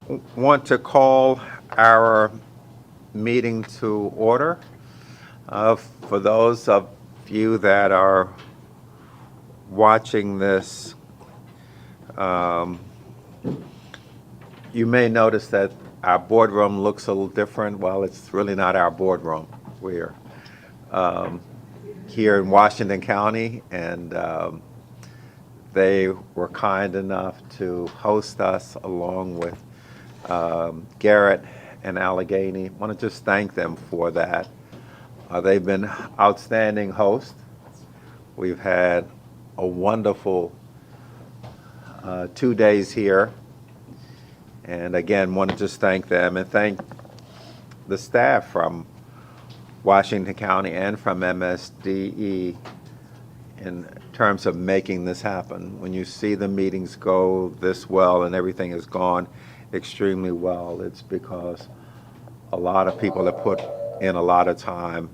Want to call our meeting to order. For those of you that are watching this, you may notice that our boardroom looks a little different. Well, it's really not our boardroom. We're here in Washington County, and they were kind enough to host us along with Garrett and Allegheny. I want to just thank them for that. They've been outstanding hosts. We've had a wonderful 2 days here. And again, want to just thank them and thank the staff from Washington County and from MSDE in terms of making this happen. When you see the meetings go this well and everything has gone extremely well, it's because a lot of people have put in a lot of time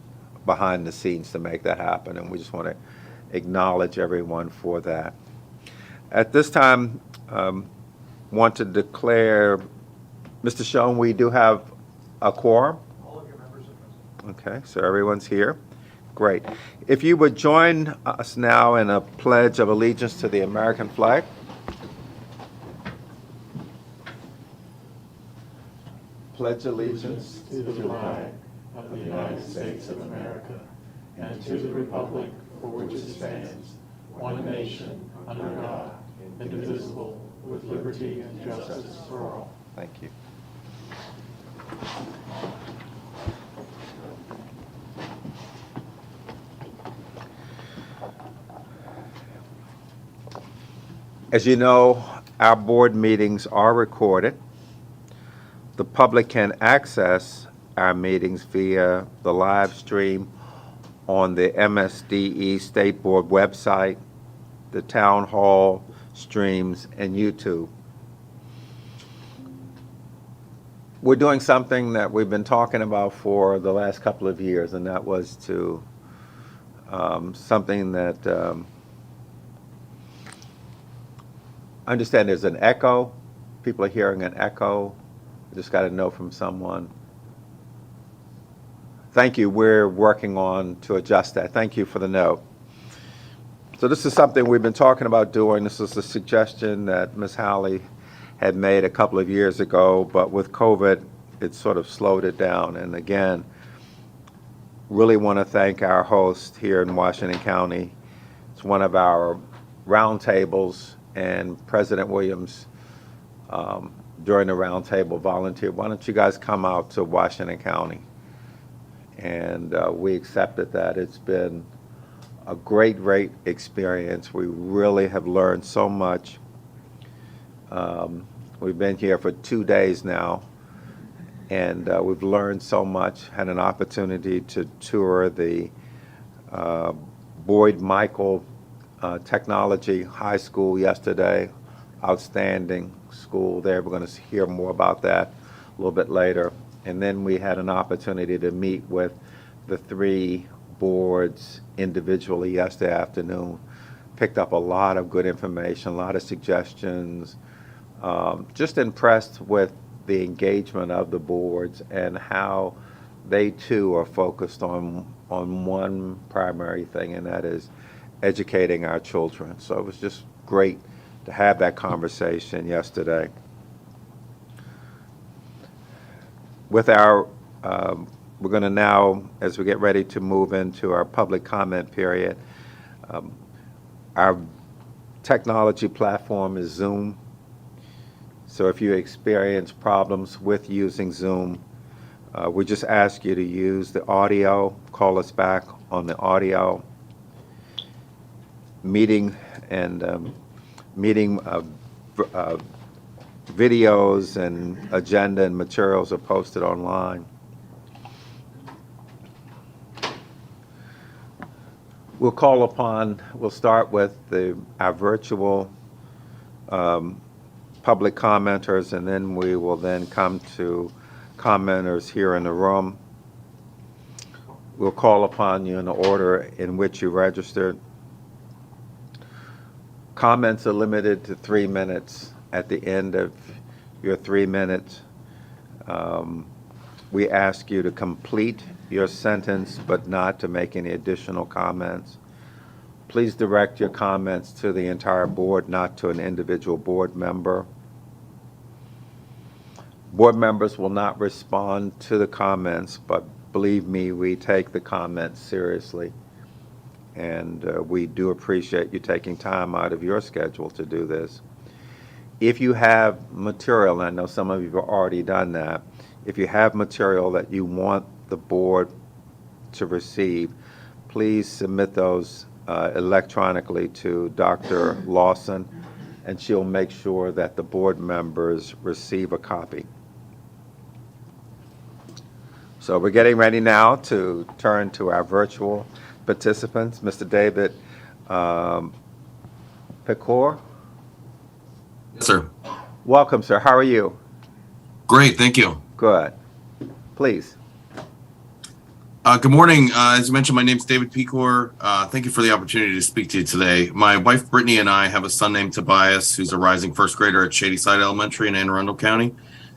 behind the scenes to make that happen, and we just want to acknowledge everyone for that. At this time, want to declare, Mr. Schoen, we do have a quorum. All of your members are present. Okay, so everyone's here. Great. If you would join us now in a pledge of allegiance to the American flag. Pledge allegiance to the flag of the United States of America and to the republic for which it stands, one nation, under God, indivisible, with liberty and justice for all. Thank you. As you know, our board meetings are recorded. The public can access our meetings via the live stream on the MSDE State Board website, the Town Hall streams, and YouTube. We're doing something that we've been talking about for the last couple of years, and that was to something that I understand there's an echo. People are hearing an echo. I just got a note from someone. Thank you. We're working on to adjust that. Thank you for the note. So this is something we've been talking about doing. This is a suggestion that Ms. Howley had made a couple of years ago, but with COVID, it sort of slowed it down. And again, really want to thank our host here in Washington County. It's one of our roundtables, and President Williams, during the roundtable, volunteered, why don't you guys come out to Washington County? And we accepted that. It's been a great experience. We really have learned so much. We've been here for 2 days now, and we've learned so much. Had an opportunity to tour the Boyd Michael Technology High School yesterday. Outstanding school there. We're going to hear more about that a little bit later. And then we had an opportunity to meet with the 3 boards individually yesterday afternoon. Picked up a lot of good information, a lot of suggestions. Just impressed with the engagement of the boards and how they too are focused on one primary thing, and that is educating our children. So it was just great to have that conversation yesterday. With our, we're going to now, as we get ready to move into our public comment period, our technology platform is Zoom. So if you experience problems with using Zoom, we just ask you to use the audio, call us back on the audio. Meeting and videos and agenda and materials are posted online. We'll start with our virtual public commenters, and then we will then come to commenters here in the room. We'll call upon you in the order in which you registered. Comments are limited to 3 minutes. At the end of your 3 minutes. We ask you to complete your sentence, but not to make any additional comments. Please direct your comments to the entire board, not to an individual board member. Board members will not respond to the comments, but believe me, we take the comments seriously. And we do appreciate you taking time out of your schedule to do this. If you have material, and I know some of you have already done that, if you have material that you want the board to receive, please submit those electronically to Dr. Lawson, and she'll make sure that the board members receive a copy. So we're getting ready now to turn to our virtual participants. Mr. David Pecor. Yes, sir. Welcome, sir. How are you? Great, thank you. Good. Please. Good morning. As you mentioned, my name is David Pecor. Thank you for the opportunity to speak to you today. My wife, Brittany, and I have a son named Tobias, who's a rising first grader at Shadyside Elementary in Anne Arundel County.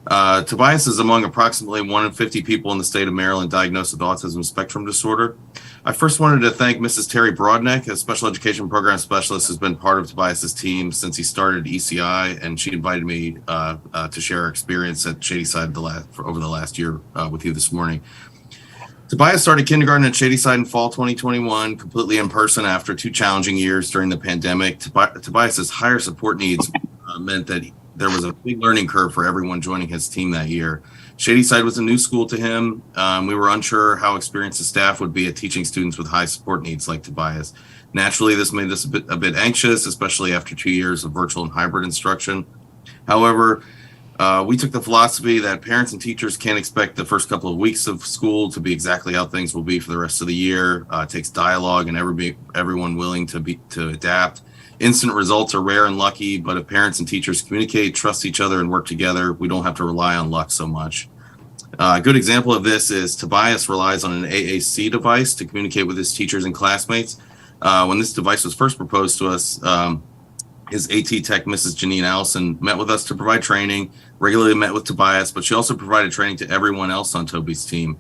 Tobias is among approximately 1 in 50 people in the state of Maryland diagnosed with autism spectrum disorder. I first wanted to thank Mrs. Terry Broadneck, a special education program specialist who's been part of Tobias's team since he started ECI, and she invited me to share her experience at Shadyside over the last year with you this morning. Tobias started kindergarten at Shadyside in fall 2021, completely in person after 2 challenging years during the pandemic. Tobias's higher support needs meant that there was a big learning curve for everyone joining his team that year. Shadyside was a new school to him. We were unsure how experienced the staff would be at teaching students with high support needs like Tobias. Naturally, this made us a bit anxious, especially after 2 years of virtual and hybrid instruction. However, we took the philosophy that parents and teachers can't expect the first couple of weeks of school to be exactly how things will be for the rest of the year. It takes dialogue and everyone willing to adapt. Instant results are rare and lucky, but if parents and teachers communicate, trust each other, and work together, we don't have to rely on luck so much. A good example of this is Tobias relies on an AAC device to communicate with his teachers and classmates. When this device was first proposed to us, his AT tech, Mrs. Janine Allison, met with us to provide training, regularly met with Tobias, but she also provided training to everyone else on Toby's team,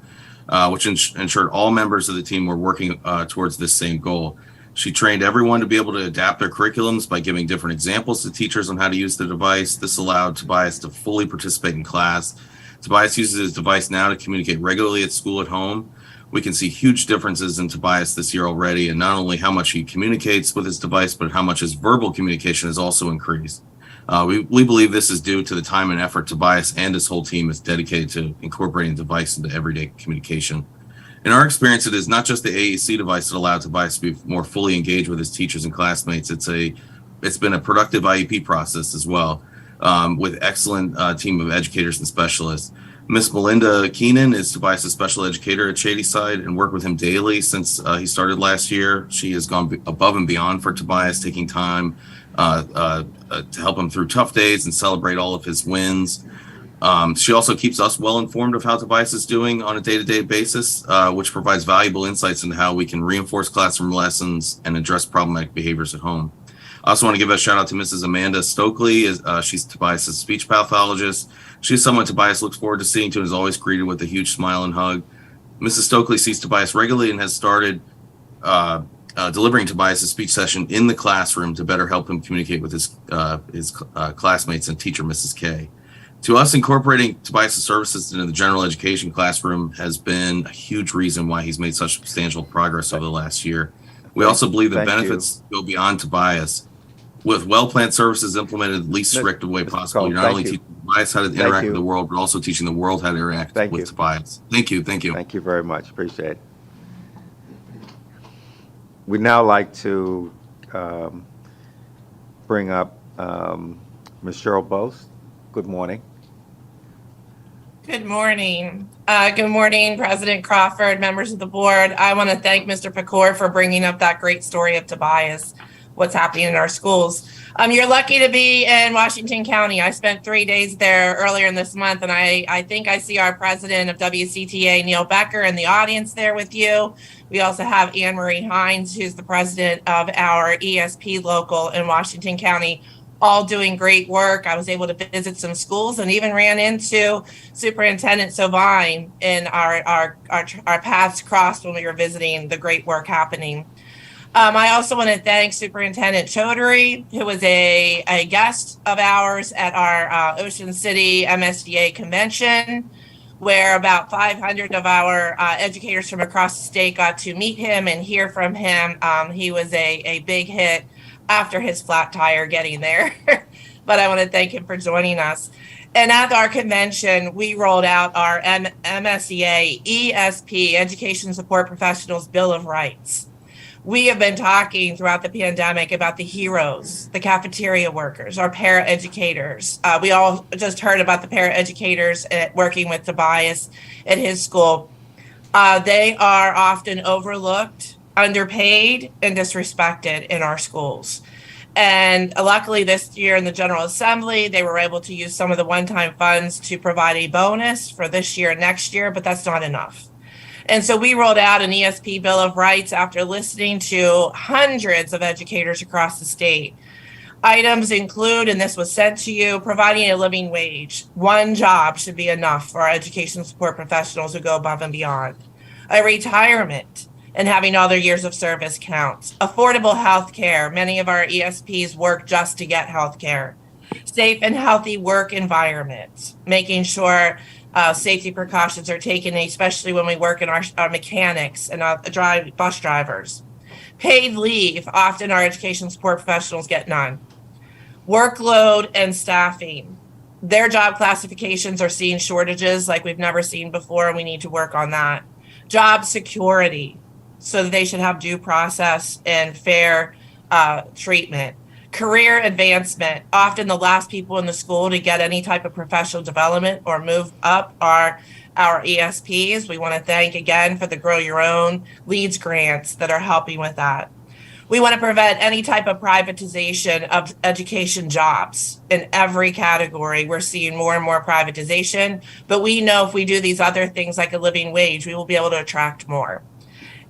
which ensured all members of the team were working towards this same goal. She trained everyone to be able to adapt their curriculums by giving different examples to teachers on how to use the device. This allowed Tobias to fully participate in class. Tobias uses his device now to communicate regularly at school, at home. We can see huge differences in Tobias this year already, and not only how much he communicates with his device, but how much his verbal communication has also increased. We believe this is due to the time and effort Tobias and his whole team is dedicated to incorporating the device into everyday communication. In our experience, it is not just the AAC device that allowed Tobias to be more fully engaged with his teachers and classmates. It's been a productive IEP process as well, with excellent team of educators and specialists. Miss Melinda Keenan is Tobias' special educator at Shadyside and worked with him daily since he started last year. She has gone above and beyond for Tobias, taking time to help him through tough days and celebrate all of his wins. She also keeps us well informed of how Tobias is doing on a day-to-day basis, which provides valuable insights into how we can reinforce classroom lessons and address problematic behaviors at home. I also want to give a shout out to Mrs. Amanda Stokely. She's Tobias' speech pathologist. She's someone Tobias looks forward to seeing to and is always greeted with a huge smile and hug. Mrs. Stokely sees Tobias regularly and has started delivering Tobias' speech session in the classroom to better help him communicate with his classmates and teacher, Mrs. K. To us, incorporating Tobias' services into the general education classroom has been a huge reason why he's made such substantial progress over the last year. We also believe the benefits go beyond Tobias. With well-planned services implemented in the least restrictive way possible, you're not only teaching Tobias how to interact with the world, but also teaching the world how to interact with Tobias. Thank you. Thank you. Thank you very much. Appreciate it. We'd now like to bring up Ms. Cheryl Bose. Good morning. Good morning. Good morning, President Crawford, members of the board. I want to thank Mr. Pecor for bringing up that great story of Tobias, what's happening in our schools. You're lucky to be in Washington County. I spent 3 days there earlier in this month, and I think I see our president of WCTA, Neil Becker, in the audience there with you. We also have Anne Marie Hines, who's the president of our ESP local in Washington County, all doing great work. I was able to visit some schools and even ran into Superintendent Sovine, and our paths crossed when we were visiting the great work happening. I also want to thank Superintendent Choudhury, who was a guest of ours at our Ocean City MSDA convention, where about 500 of our educators from across the state got to meet him and hear from him. He was a big hit after his flat tire getting there, but I want to thank him for joining us. And at our convention, we rolled out our MSDE ESP, Education Support Professionals Bill of Rights. We have been talking throughout the pandemic about the heroes, the cafeteria workers, our paraeducators. We all just heard about the paraeducators working with Tobias at his school. They are often overlooked, underpaid, and disrespected in our schools. And luckily this year in the General Assembly, they were able to use some of the one-time funds to provide a bonus for this year and next year, but that's not enough. And so we rolled out an ESP Bill of Rights after listening to hundreds of educators across the state. Items include, and this was sent to you, providing a living wage. One job should be enough for our education support professionals who go above and beyond. A retirement and having all their years of service count. Affordable health care. Many of our ESPs work just to get health care. Safe and healthy work environment, making sure safety precautions are taken, especially when we work in our mechanics and bus drivers. Paid leave, often our education support professionals get none. Workload and staffing. Their job classifications are seeing shortages like we've never seen before, and we need to work on that. Job security, so that they should have due process and fair treatment. Career advancement, often the last people in the school to get any type of professional development or move up are our ESPs. We want to thank again for the Grow Your Own Leads grants that are helping with that. We want to prevent any type of privatization of education jobs in every category. We're seeing more and more privatization, but we know if we do these other things like a living wage, we will be able to attract more.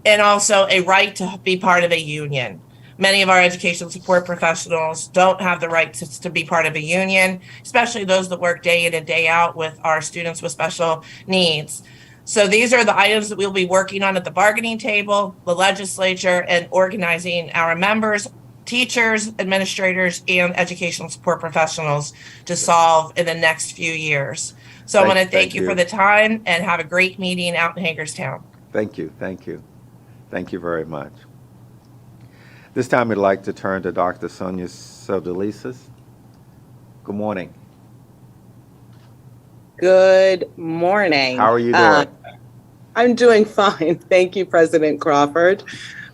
And also a right to be part of a union. Many of our education support professionals don't have the right to be part of a union, especially those that work day in and day out with our students with special needs. So these are the items that we'll be working on at the bargaining table, the legislature, and organizing our members, teachers, administrators, and educational support professionals to solve in the next few years. So I want to thank you for the time and have a great meeting out in Hagerstown. Thank you. Thank you. Thank you very much. This time we'd like to turn to Dr. Sonia Sodelisis. Good morning. Good morning. How are you doing? I'm doing fine. Thank you, President Crawford.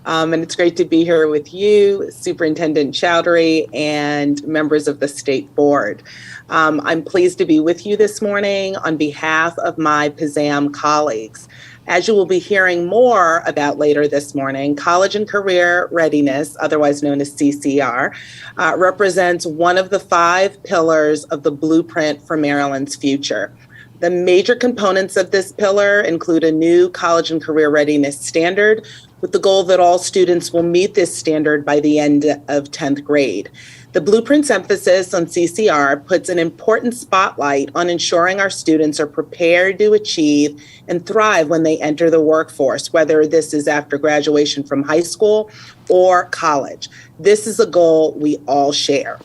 And it's great to be here with you, Superintendent Choudhury, and members of the State Board. I'm pleased to be with you this morning on behalf of my PSAM colleagues. As you will be hearing more about later this morning, College and Career Readiness, otherwise known as CCR, represents one of the 5 pillars of the blueprint for Maryland's future. The major components of this pillar include a new college and career readiness standard with the goal that all students will meet this standard by the end of 10th grade. The blueprint's emphasis on CCR puts an important spotlight on ensuring our students are prepared to achieve and thrive when they enter the workforce, whether this is after graduation from high school or college. This is a goal we all share.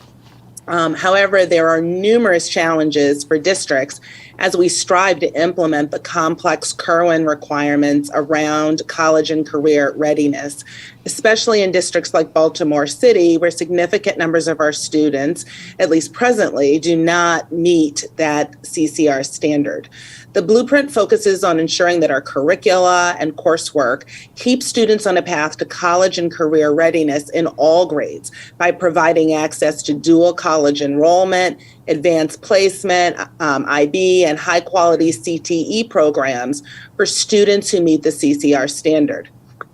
However, there are numerous challenges for districts as we strive to implement the complex Kerwin requirements around college and career readiness, especially in districts like Baltimore City, where significant numbers of our students, at least presently, do not meet that CCR standard. The blueprint focuses on ensuring that our curricula and coursework keep students on a path to college and career readiness in all grades by providing access to dual college enrollment, advanced placement, IB, and high-quality CTE programs for students who meet the CCR standard.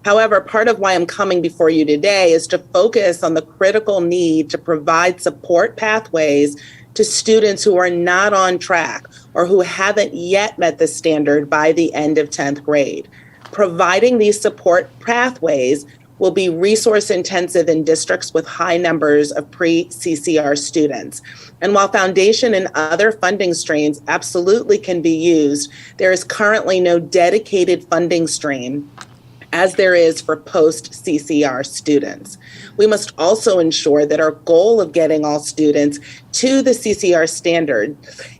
However, part of why I'm coming before you today is to focus on the critical need to provide support pathways to students who are not on track or who haven't yet met the standard by the end of 10th grade. Providing these support pathways will be resource intensive in districts with high numbers of pre-CCR students. And while foundation and other funding streams absolutely can be used, there is currently no dedicated funding stream as there is for post-CCR students. We must also ensure that our goal of getting all students to the CCR standard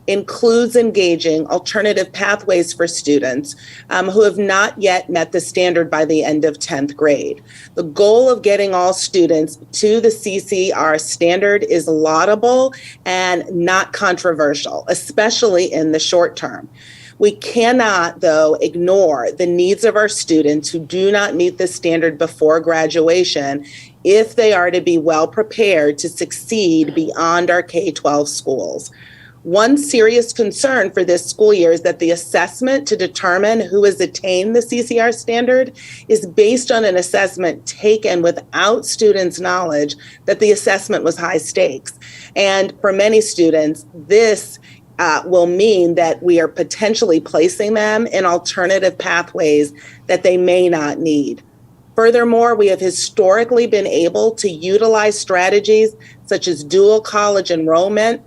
includes engaging alternative pathways for students who have not yet met the standard by the end of 10th grade. The goal of getting all students to the CCR standard is laudable and not controversial, especially in the short term. We cannot, though, ignore the needs of our students who do not meet the standard before graduation if they are to be well prepared to succeed beyond our K-12 schools. One serious concern for this school year is that the assessment to determine who has attained the CCR standard is based on an assessment taken without students' knowledge that the assessment was high stakes. And for many students, this will mean that we are potentially placing them in alternative pathways that they may not need. Furthermore, we have historically been able to utilize strategies such as dual college enrollment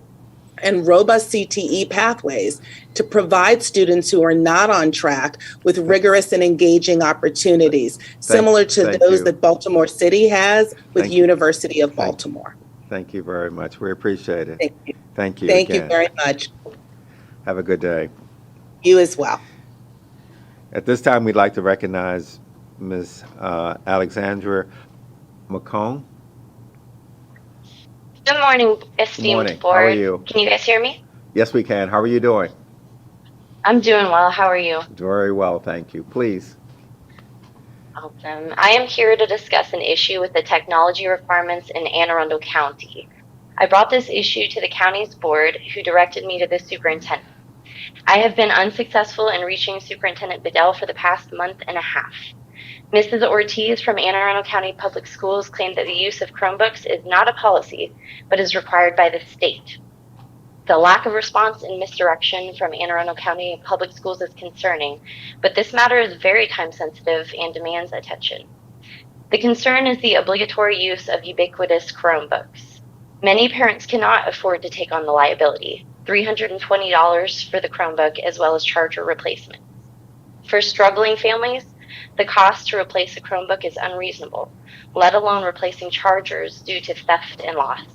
and robust CTE pathways to provide students who are not on track with rigorous and engaging opportunities, similar to those that Baltimore City has with University of Baltimore. Thank you very much. We appreciate it. Thank you. Thank you. Thank again. you very much. Have a good day. You as well. At this time, we'd like to recognize Ms. Alexandra McCone. Good morning, esteemed morning. board. How are you? Can you guys hear me? Yes, we can. How are you doing? I'm doing well. How are you? Very well, thank you. Please. Awesome. I am here to discuss an issue with the technology requirements in Anne Arundel County. I brought this issue to the county's board, who directed me to the superintendent. I have been unsuccessful in reaching Superintendent Bedell for the past month and a half. Mrs. Ortiz from Anne Arundel County Public Schools claimed that the use of Chromebooks is not a policy, but is required by the state. The lack of response and misdirection from Anne Arundel County Public Schools is concerning, but this matter is very time sensitive and demands attention. The concern is the obligatory use of ubiquitous Chromebooks. Many parents cannot afford to take on the liability, $320 for the Chromebook as well as charger replacements. For struggling families, the cost to replace a Chromebook is unreasonable, let alone replacing chargers due to theft and loss.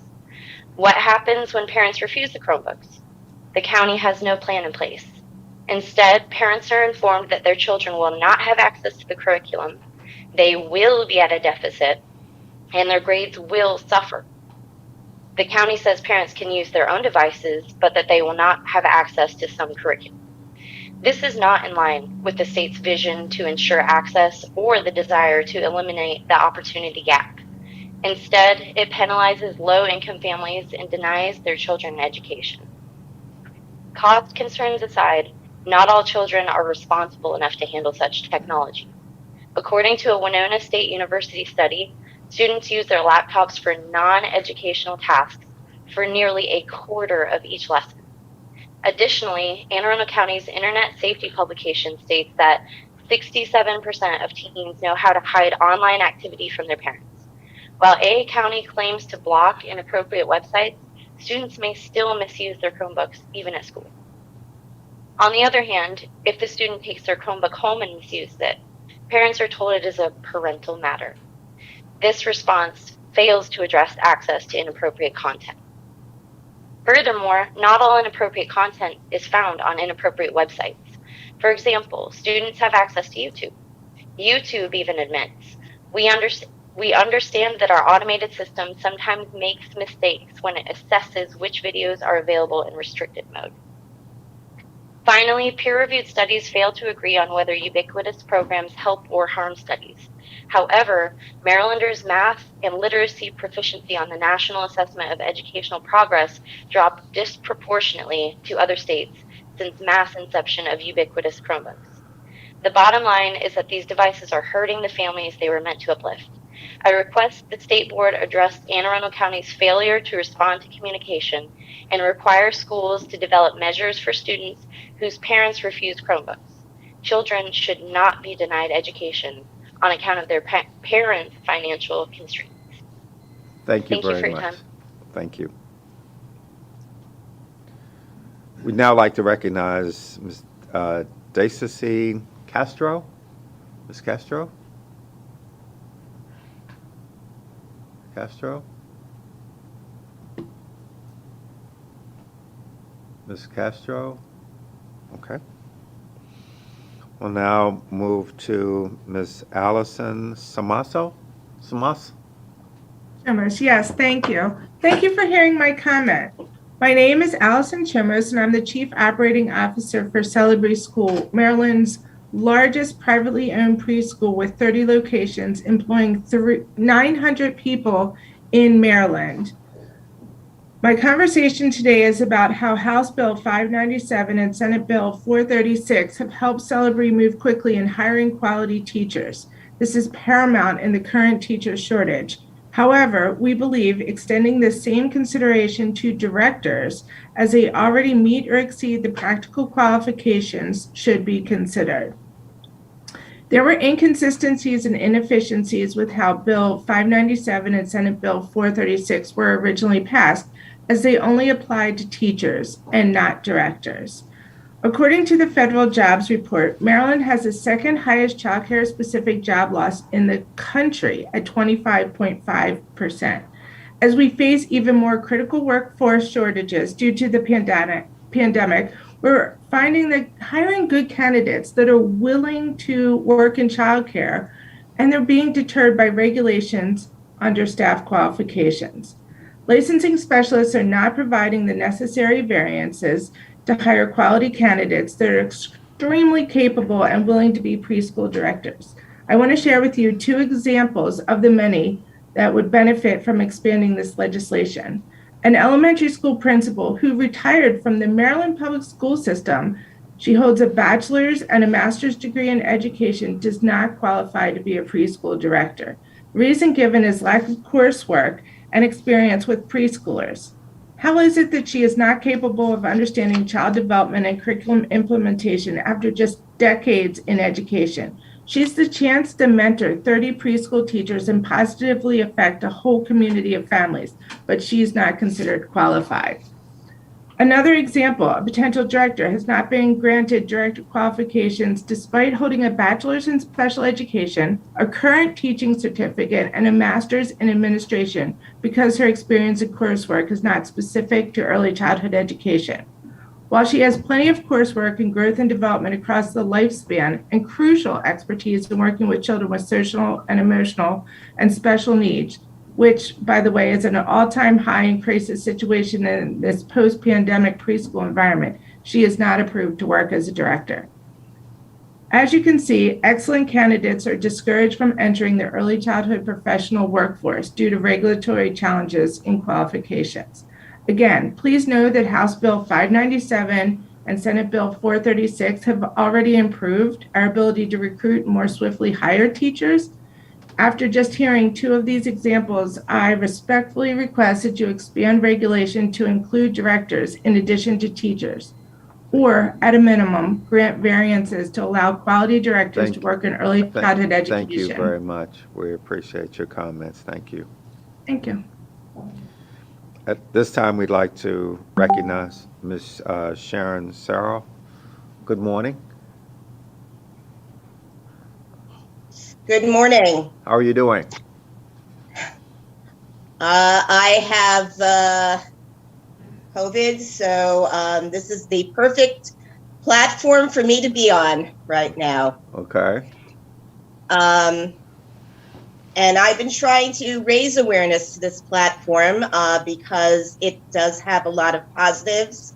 What happens when parents refuse the Chromebooks? The county has no plan in place. Instead, parents are informed that their children will not have access to the curriculum, they will be at a deficit, and their grades will suffer. The county says parents can use their own devices, but that they will not have access to some curriculum. This is not in line with the state's vision to ensure access or the desire to eliminate the opportunity gap. Instead, it penalizes low-income families and denies their children education. Cost concerns aside, not all children are responsible enough to handle such technology. According to a Winona State University study, students use their laptops for non-educational tasks for nearly a quarter of each lesson. Additionally, Anne Arundel County's Internet Safety publication states that 67% of teens know how to hide online activity from their parents. While AA County claims to block inappropriate websites, students may still misuse their Chromebooks even at school. On the other hand, if the student takes their Chromebook home and misuses it, parents are told it is a parental matter. This response fails to address access to inappropriate content. Furthermore, not all inappropriate content is found on inappropriate websites. For example, students have access to YouTube. YouTube even admits, we understand that our automated system sometimes makes mistakes when it assesses which videos are available in restricted mode. Finally, peer-reviewed studies fail to agree on whether ubiquitous programs help or harm studies. However, Marylanders' math and literacy proficiency on the National Assessment of Educational Progress dropped disproportionately to other states since mass inception of ubiquitous Chromebooks. The bottom line is that these devices are hurting the families they were meant to uplift. I request the State Board address Anne Arundel County's failure to respond to communication and require schools to develop measures for students whose parents refuse Chromebooks. Children should not be denied education on account of their parents' financial constraints. Thank you Thank you very for your much. time. Thank you. We'd now like to recognize Ms. Daisy Castro. Ms. Castro? Castro? Ms. Castro? Okay. We'll now move to Ms. Allison Samaso. Samas? Chimers, yes, thank you. Thank you for hearing my comment. My name is Allison Chimers, and I'm the Chief Operating Officer for Celebrity School, Maryland's largest privately owned preschool with 30 locations, employing 900 people in Maryland. My conversation today is about how House Bill 597 and Senate Bill 436 have helped Celebrity move quickly in hiring quality teachers. This is paramount in the current teacher shortage. However, we believe extending the same consideration to directors as they already meet or exceed the practical qualifications should be considered. There were inconsistencies and inefficiencies with how Bill 597 and Senate Bill 436 were originally passed, as they only applied to teachers and not directors. According to the Federal Jobs Report, Maryland has the second highest child care specific job loss in the country at 25.5%. As we face even more critical workforce shortages due to the pandemic, we're finding that hiring good candidates that are willing to work in childcare, and they're being deterred by regulations under staff qualifications. Licensing specialists are not providing the necessary variances to hire quality candidates that are extremely capable and willing to be preschool directors. I want to share with you 2 examples of the many that would benefit from expanding this legislation. An elementary school principal who retired from the Maryland public school system, she holds a bachelor's and a master's degree in education, does not qualify to be a preschool director. The reason given is lack of coursework and experience with preschoolers. How is it that she is not capable of understanding child development and curriculum implementation after just decades in education? She's the chance to mentor 30 preschool teachers and positively affect a whole community of families, but she's not considered qualified. Another example, a potential director has not been granted director qualifications despite holding a bachelor's in special education, a current teaching certificate, and a master's in administration because her experience in coursework is not specific to early childhood education. While she has plenty of coursework and growth and development across the lifespan and crucial expertise in working with children with social and emotional and special needs, which, by the way, is an all-time high in crisis situation in this post-pandemic preschool environment, she is not approved to work as a director. As you can see, excellent candidates are discouraged from entering the early childhood professional workforce due to regulatory challenges in qualifications. Again, please know that House Bill 597 and Senate Bill 436 have already improved our ability to recruit and more swiftly hire teachers. After just hearing 2 of these examples, I respectfully request that you expand regulation to include directors in addition to teachers, or at a minimum, grant variances to allow quality directors to work in early childhood education. Thank you very much. We appreciate your comments. Thank you. Thank you. At this time, we'd like to recognize Ms. Sharon Sarah. Good morning. Good morning. How are you doing? I have COVID, so this is the perfect platform for me to be on right now. Okay. And I've been trying to raise awareness to this platform because it does have a lot of positives.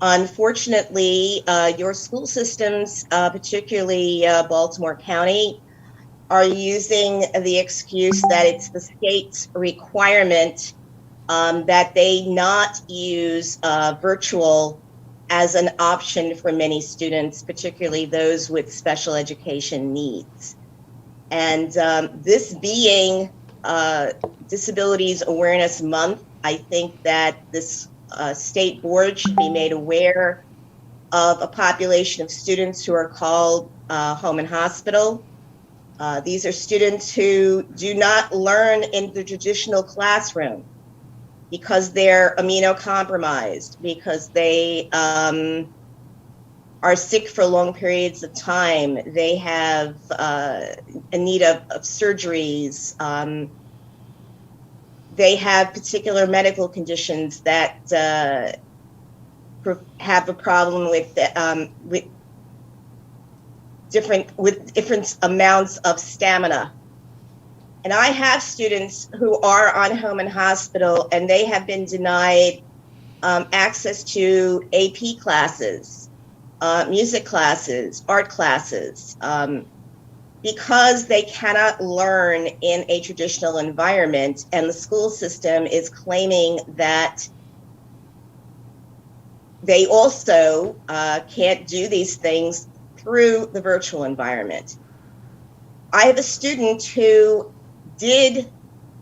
Unfortunately, your school systems, particularly Baltimore County, are using the excuse that it's the state's requirement that they not use virtual as an option for many students, particularly those with special education needs. And this being Disabilities Awareness Month, I think that this state board should be made aware of a population of students who are called home and hospital. These are students who do not learn in the traditional classroom because they're immunocompromised, because they are sick for long periods of time. They have a need of surgeries. They have particular medical conditions that have a problem with different amounts of stamina. And I have students who are on home and hospital, and they have been denied access to AP classes, music classes, art classes, because they cannot learn in a traditional environment, and the school system is claiming that they also can't do these things through the virtual environment. I have a student who did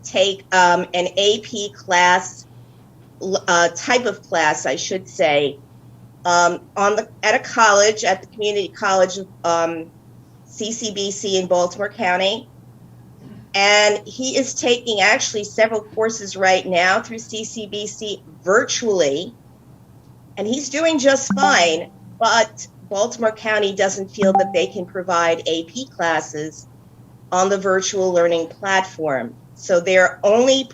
take an AP class, type of class, I should say, at a college, at the community college of CCBC in Baltimore County. And he is taking actually several courses right now through CCBC virtually, and he's doing just fine, but Baltimore County doesn't feel that they can provide AP classes on the virtual learning platform. So they're only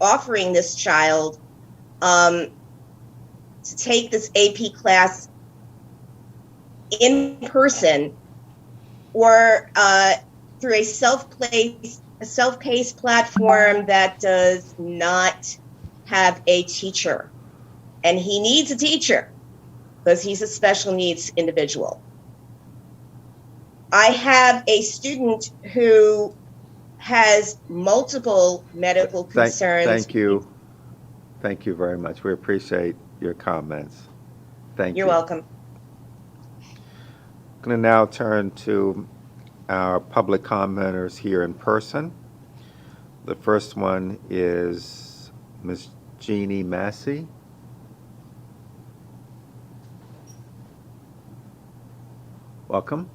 offering this child to take this AP class in person or through a self-paced platform that does not have a teacher. And he needs a teacher because he's a special needs individual. I have a student who has multiple medical concerns. Thank you. Thank you very much. We appreciate your comments. Thank you. You're welcome. I'm going to now turn to our public commenters here in person. The first one is Ms. Jeannie Massey. Welcome.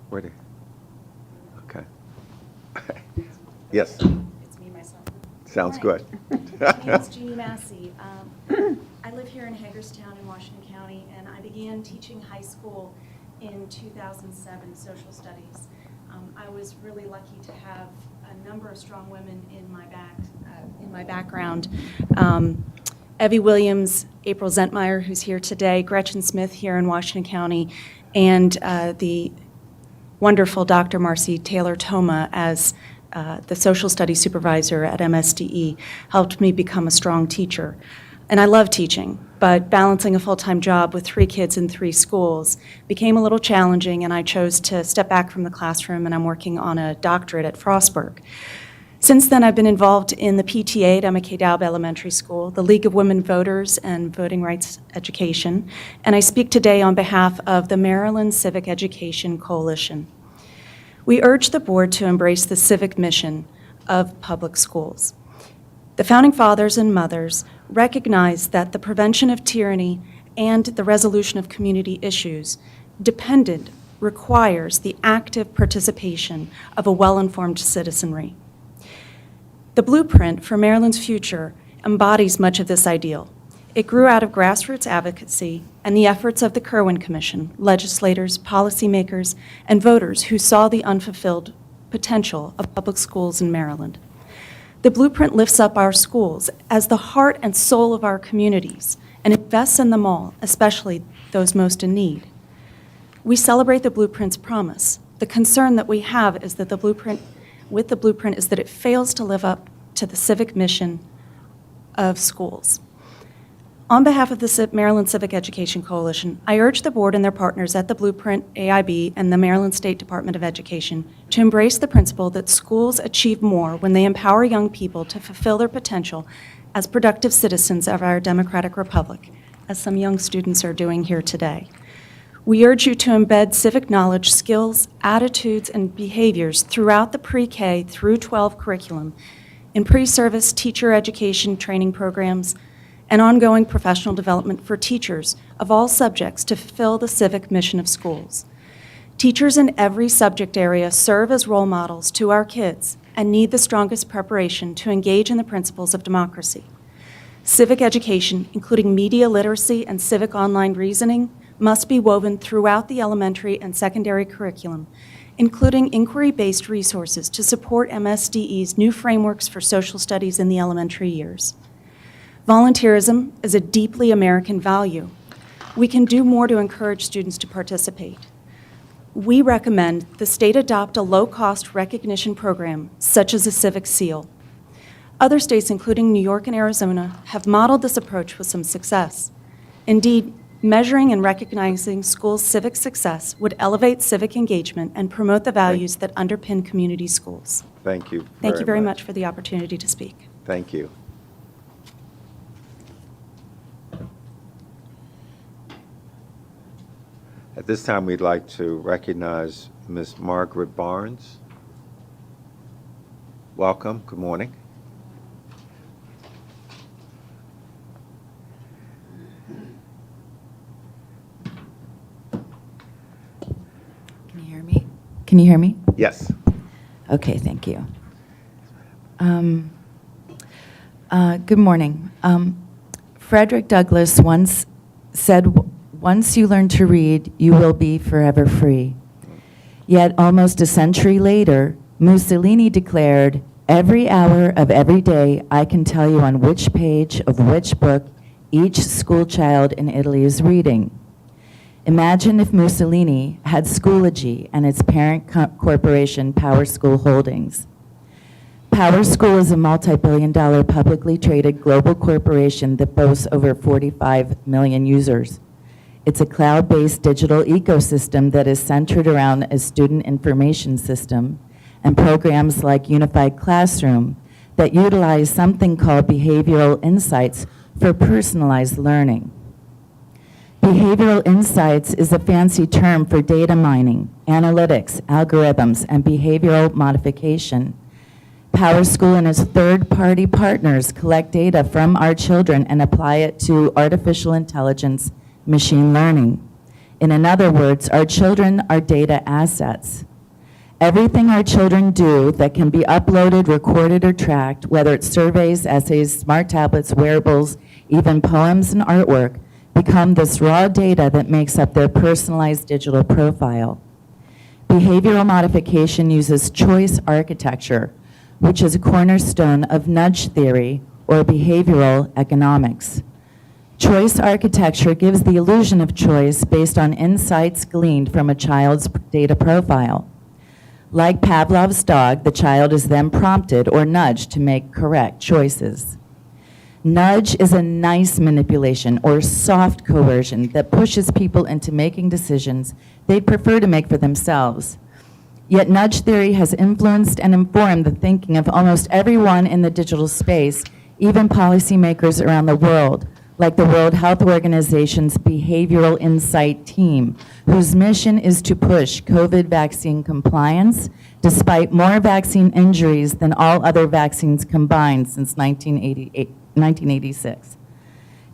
Where did? Okay. Yes. It's me, myself. Sounds Hi. good. My name is Jeannie Massey. I live here in Hagerstown in Washington County, and I began teaching high school in 2007, social studies. I was really lucky to have a number of strong women in my background. Evie Williams, April Zentmeyer, who's here today, Gretchen Smith here in Washington County, and the wonderful Dr. Marcy Taylor-Toma as the social studies supervisor at MSDE helped me become a strong teacher. And I love teaching, but balancing a full-time job with 3 kids in 3 schools became a little challenging, and I chose to step back from the classroom, and I'm working on a doctorate at Frostburg. Since then, I've been involved in the PTA at Emma K. Daub Elementary School, the League of Women Voters and Voting Rights Education, and I speak today on behalf of the Maryland Civic Education Coalition. We urge the board to embrace the civic mission of public schools. The Founding Fathers and Mothers recognized that the prevention of tyranny and the resolution of community issues requires the active participation of a well-informed citizenry. The blueprint for Maryland's future embodies much of this ideal. It grew out of grassroots advocacy and the efforts of the Kirwan Commission, legislators, policymakers, and voters who saw the unfulfilled potential of public schools in Maryland. The blueprint lifts up our schools as the heart and soul of our communities and invests in them all, especially those most in need. We celebrate the blueprint's promise. The concern that we have is that the blueprint is that it fails to live up to the civic mission of schools. On behalf of the Maryland Civic Education Coalition, I urge the board and their partners at the Blueprint, AIB, and the Maryland State Department of Education to embrace the principle that schools achieve more when they empower young people to fulfill their potential as productive citizens of our democratic republic, as some young students are doing here today. We urge you to embed civic knowledge, skills, attitudes, and behaviors throughout the pre-K through 12 curriculum, in pre-service teacher education training programs, and ongoing professional development for teachers of all subjects to fulfill the civic mission of schools. Teachers in every subject area serve as role models to our kids and need the strongest preparation to engage in the principles of democracy. Civic education, including media literacy and civic online reasoning, must be woven throughout the elementary and secondary curriculum, including inquiry-based resources to support MSDE's new frameworks for social studies in the elementary years. Volunteerism is a deeply American value. We can do more to encourage students to participate. We recommend the state adopt a low-cost recognition program, such as a Civic Seal. Other states, including New York and Arizona, have modeled this approach with some success. Indeed, measuring and recognizing schools' civic success would elevate civic engagement and promote the values that underpin community schools. Thank you. Thank you very much for the opportunity to speak. Thank you. At this time, we'd like to recognize Ms. Margaret Barnes. Welcome. Good morning. Can you hear me? Can you hear me? Yes. Okay, thank you. Good morning. Frederick Douglass once said, "Once you learn to read, you will be forever free." Yet almost a century later, Mussolini declared, "Every hour of every day, I can tell you on which page of which book each school child in Italy is reading." Imagine if Mussolini had Schoology and its parent corporation, Power School Holdings. Power School is a multi-billion-dollar publicly traded global corporation that boasts over 45 million users. It's a cloud-based digital ecosystem that is centered around a student information system and programs like Unified Classroom that utilize something called behavioral insights for personalized learning. Behavioral insights is a fancy term for data mining, analytics, algorithms, and behavioral modification. PowerSchool and its third-party partners collect data from our children and apply it to artificial intelligence, machine learning. In other words, our children are data assets. Everything our children do that can be uploaded, recorded, or tracked, whether it's surveys, essays, smart tablets, wearables, even poems and artwork, become this raw data that makes up their personalized digital profile. Behavioral modification uses choice architecture, which is a cornerstone of nudge theory or behavioral economics. Choice architecture gives the illusion of choice based on insights gleaned from a child's data profile. Like Pavlov's dog, the child is then prompted or nudged to make correct choices. Nudge is a nice manipulation or soft coercion that pushes people into making decisions they'd prefer to make for themselves. Yet nudge theory has influenced and informed the thinking of almost everyone in the digital space, even policymakers around the world, like the World Health Organization's Behavioral Insight Team, whose mission is to push COVID vaccine compliance, despite more vaccine injuries than all other vaccines combined since 1986.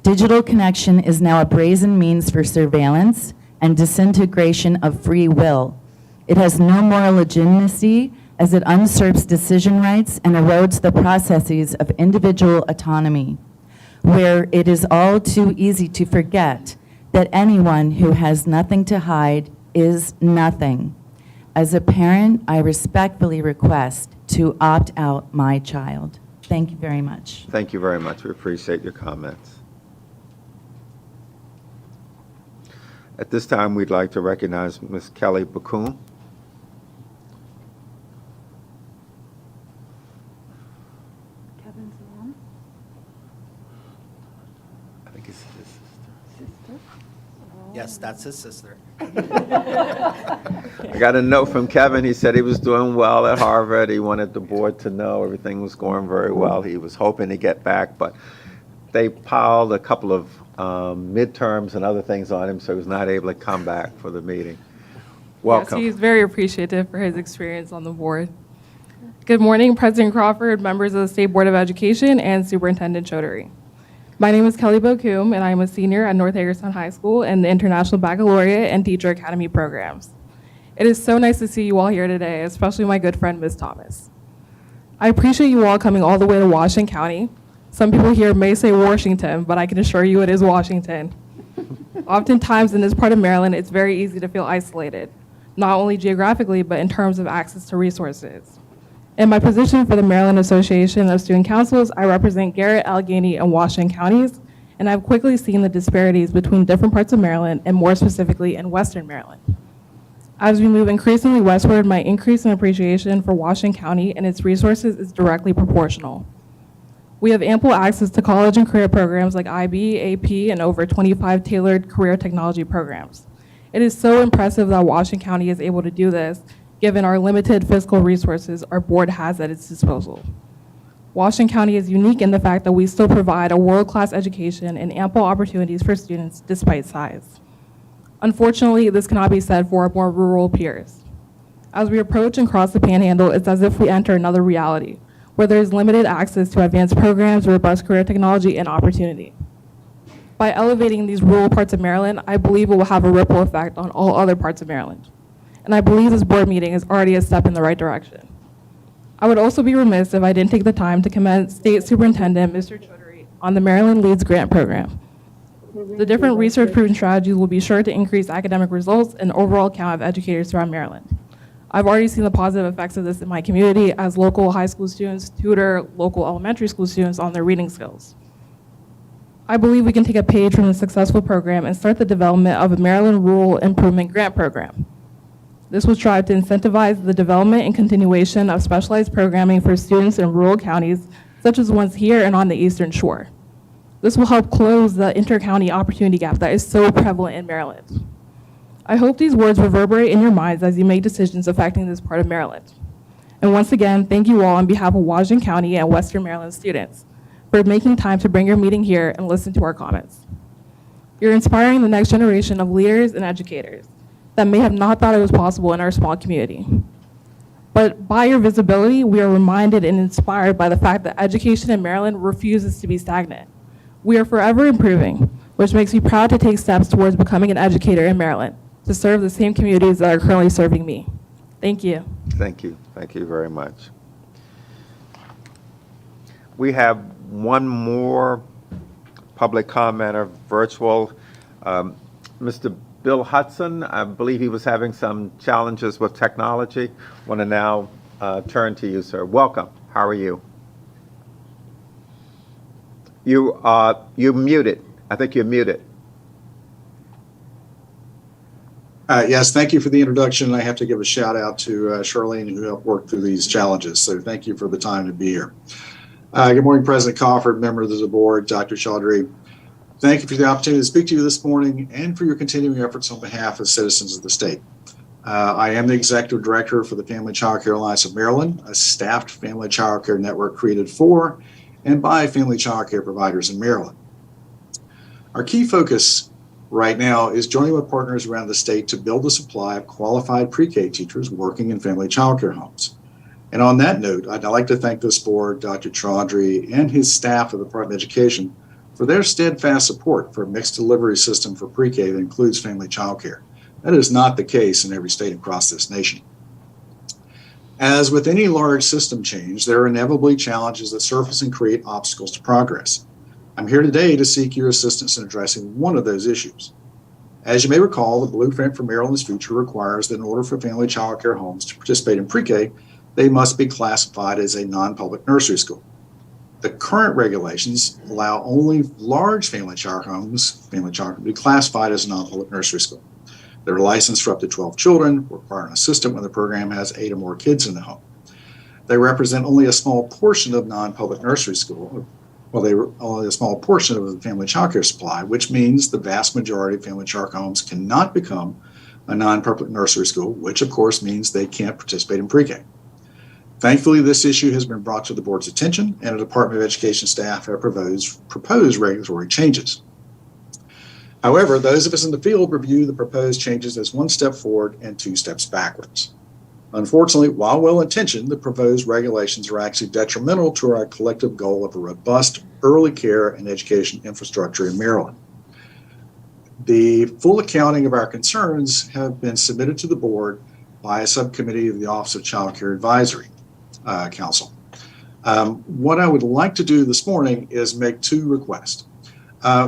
Digital connection is now a brazen means for surveillance and disintegration of free will. It has no moral legitimacy as it usurps decision rights and erodes the processes of individual autonomy, where it is all too easy to forget that anyone who has nothing to hide is nothing. As a parent, I respectfully request to opt out my child. Thank you very much. Thank you very much. We appreciate your comments. At this time, we'd like to recognize Ms. Kelly Bakun. Kevin's mom? I think it's his sister. Sister? Yes, that's his sister. I got a note from Kevin. He said he was doing well at Harvard. He wanted the board to know everything was going very well. He was hoping to get back, but they piled a couple of midterms and other things on him, so he was not able to come back for the meeting. Welcome. Yes, he's very appreciative for his experience on the board. Good morning, President Crawford, members of the State Board of Education, and Superintendent Choudhury. My name is Kelly Bokum, and I am a senior at North Hagerstown High School in the International Baccalaureate and Teacher Academy programs. It is so nice to see you all here today, especially my good friend, Ms. Thomas. I appreciate you all coming all the way to Washington County. Some people here may say Washington, but I can assure you it is Washington. Oftentimes in this part of Maryland, it's very easy to feel isolated, not only geographically, but in terms of access to resources. In my position for the Maryland Association of Student Councils, I represent Garrett, Allegheny, and Washington counties, and I've quickly seen the disparities between different parts of Maryland, and more specifically in Western Maryland. As we move increasingly westward, my increase in appreciation for Washington County and its resources is directly proportional. We have ample access to college and career programs like IB, AP, and over 25 tailored career technology programs. It is so impressive that Washington County is able to do this, given our limited fiscal resources our board has at its disposal. Washington County is unique in the fact that we still provide a world-class education and ample opportunities for students despite size. Unfortunately, this cannot be said for our more rural peers. As we approach and cross the Panhandle, it's as if we enter another reality, where there is limited access to advanced programs, robust career technology, and opportunity. By elevating these rural parts of Maryland, I believe it will have a ripple effect on all other parts of Maryland. And I believe this board meeting is already a step in the right direction. I would also be remiss if I didn't take the time to commend State Superintendent Mr. Choudhury on the Maryland Leads Grant Program. The different research-proven strategies will be sure to increase academic results and overall count of educators throughout Maryland. I've already seen the positive effects of this in my community as local high school students tutor local elementary school students on their reading skills. I believe we can take a page from the successful program and start the development of a Maryland Rural Improvement Grant Program. This will strive to incentivize the development and continuation of specialized programming for students in rural counties, such as ones here and on the Eastern Shore. This will help close the inter-county opportunity gap that is so prevalent in Maryland. I hope these words reverberate in your minds as you make decisions affecting this part of Maryland. And once again, thank you all on behalf of Washington County and Western Maryland students for making time to bring your meeting here and listen to our comments. You're inspiring the next generation of leaders and educators that may have not thought it was possible in our small community. But by your visibility, we are reminded and inspired by the fact that education in Maryland refuses to be stagnant. We are forever improving, which makes me proud to take steps towards becoming an educator in Maryland to serve the same communities that are currently serving me. Thank you. Thank you. Thank you very much. We have one more public commenter, virtual. Mr. Bill Hudson, I believe he was having some challenges with technology. Want to now turn to you, sir. Welcome. How are you? You're muted. I think you're muted. Yes, thank you for the introduction. I have to give a shout out to Charlene, who helped work through these challenges. So thank you for the time to be here. Good morning, President Crawford, members of the board, Dr. Choudhury. Thank you for the opportunity to speak to you this morning and for your continuing efforts on behalf of citizens of the state. I am the Executive Director for the Family Child Care Alliance of Maryland, a staffed family child care network created for and by family child care providers in Maryland. Our key focus right now is joining with partners around the state to build a supply of qualified pre-K teachers working in family child care homes. And on that note, I'd like to thank this board, Dr. Choudhury, and his staff of the Department of Education for their steadfast support for a mixed delivery system for pre-K that includes family child care. That is not the case in every state across this nation. As with any large system change, there are inevitably challenges that surface and create obstacles to progress. I'm here today to seek your assistance in addressing one of those issues. As you may recall, the Blueprint for Maryland's Future requires that in order for family child care homes to participate in pre-K, they must be classified as a non-public nursery school. The current regulations allow only large family child homes to be classified as a non-public nursery school. They're licensed for up to 12 children, require an assistant when the program has 8 or more kids in the home. They represent only a small portion of non-public nursery school. Well, they were only a small portion of the family child care supply, which means the vast majority of family child care homes cannot become a non-public nursery school, which of course means they can't participate in pre-K. Thankfully, this issue has been brought to the board's attention, and the Department of Education staff have proposed regulatory changes. However, those of us in the field review the proposed changes as one step forward and 2 steps backwards. Unfortunately, while well-intentioned, the proposed regulations are actually detrimental to our collective goal of a robust early care and education infrastructure in Maryland. The full accounting of our concerns have been submitted to the board by a subcommittee of the Office of Child Care Advisory Council. What I would like to do this morning is make two requests.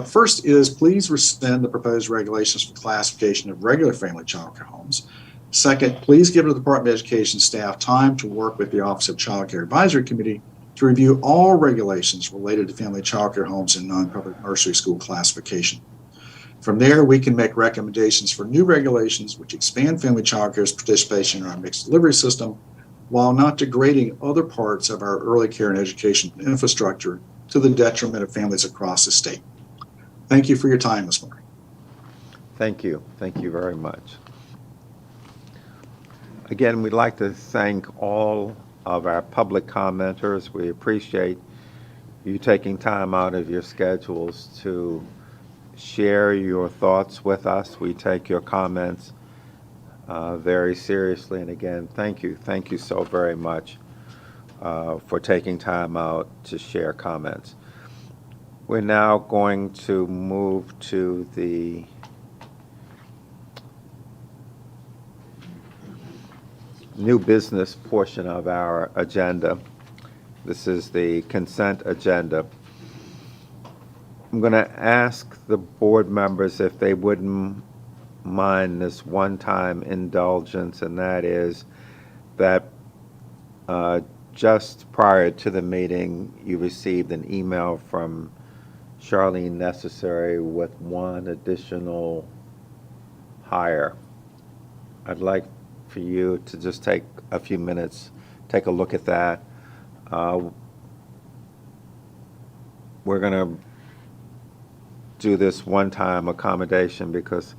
First is please rescind the proposed regulations for classification of regular family child care homes. Second, please give the Department of Education staff time to work with the Office of Child Care Advisory Committee to review all regulations related to family child care homes and non-public nursery school classification. From there, we can make recommendations for new regulations which expand family child care's participation in our mixed delivery system while not degrading other parts of our early care and education infrastructure to the detriment of families across the state. Thank you for your time this morning. Thank you. Thank you very much. Again, we'd like to thank all of our public commenters. We appreciate you taking time out of your schedules to share your thoughts with us. We take your comments very seriously. And again, thank you. Thank you so very much for taking time out to share comments. We're now going to move to the new business portion of our agenda. This is the consent agenda. I'm going to ask the board members if they wouldn't mind this one-time indulgence, and that is that just prior to the meeting, you received an email from Charlene Necessary with one additional hire. I'd like for you to just take a few minutes, take a look at that. We're going to do this one-time accommodation because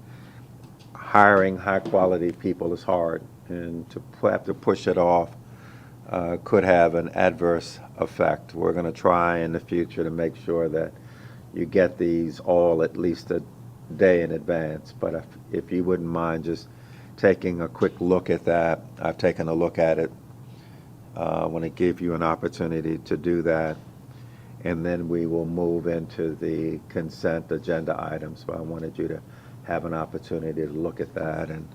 hiring high-quality people is hard, and to have to push it off could have an adverse effect. We're going to try in the future to make sure that you get these all at least a day in advance. But if you wouldn't mind just taking a quick look at that. I've taken a look at it. I want to give you an opportunity to do that. And then we will move into the consent agenda items. So I wanted you to have an opportunity to look at that. And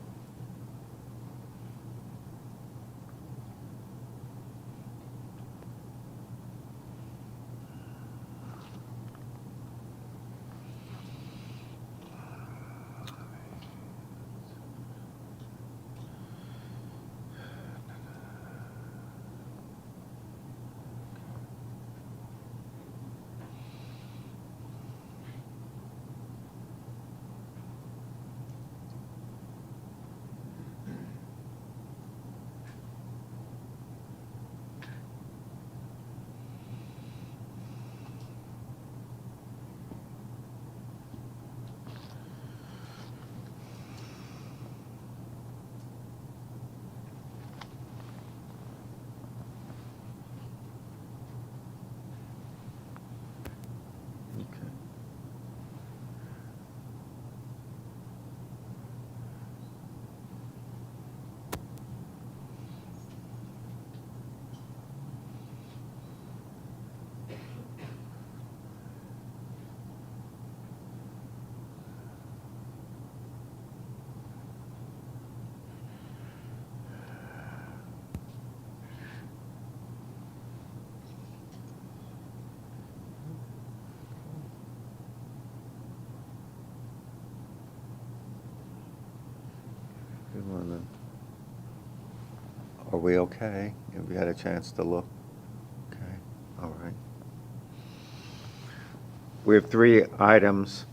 are we okay? Have you had a chance to look? Okay, all right. We have 3 items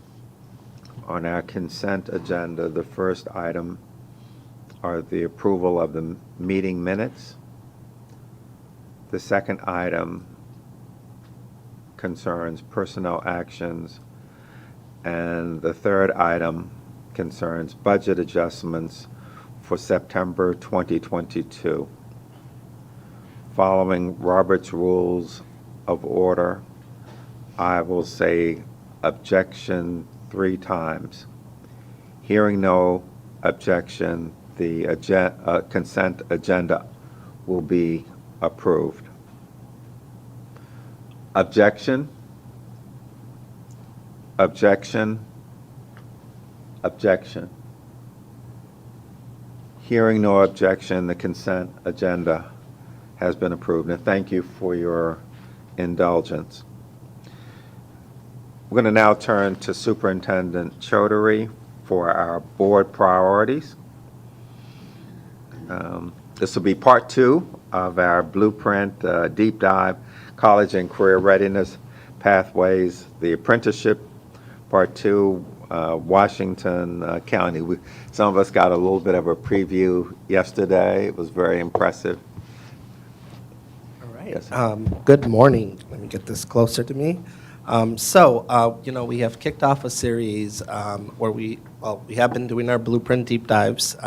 on our consent agenda. The first item are the approval of the meeting minutes. The second item concerns personnel actions. And the third item concerns budget adjustments for September 2022. Following Robert's Rules of Order, I will say objection 3 times. Hearing no objection, the consent agenda will be approved. Objection, objection, objection. Hearing no objection, the consent agenda has been approved, and thank you for your indulgence. We're going to now turn to Superintendent Choudhury for our board priorities. This will be part 2 of our blueprint deep dive, college and career readiness pathways, the apprenticeship, part 2, Washington County. Some of us got a little bit of a preview yesterday. It was very impressive. All right. Yes. Good morning. Let me get this closer to me. We have kicked off a series where we have been doing our blueprint deep dives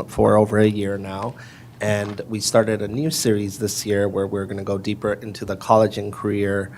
for over a year now. And we started a new series this year where we're going to go deeper into the college and career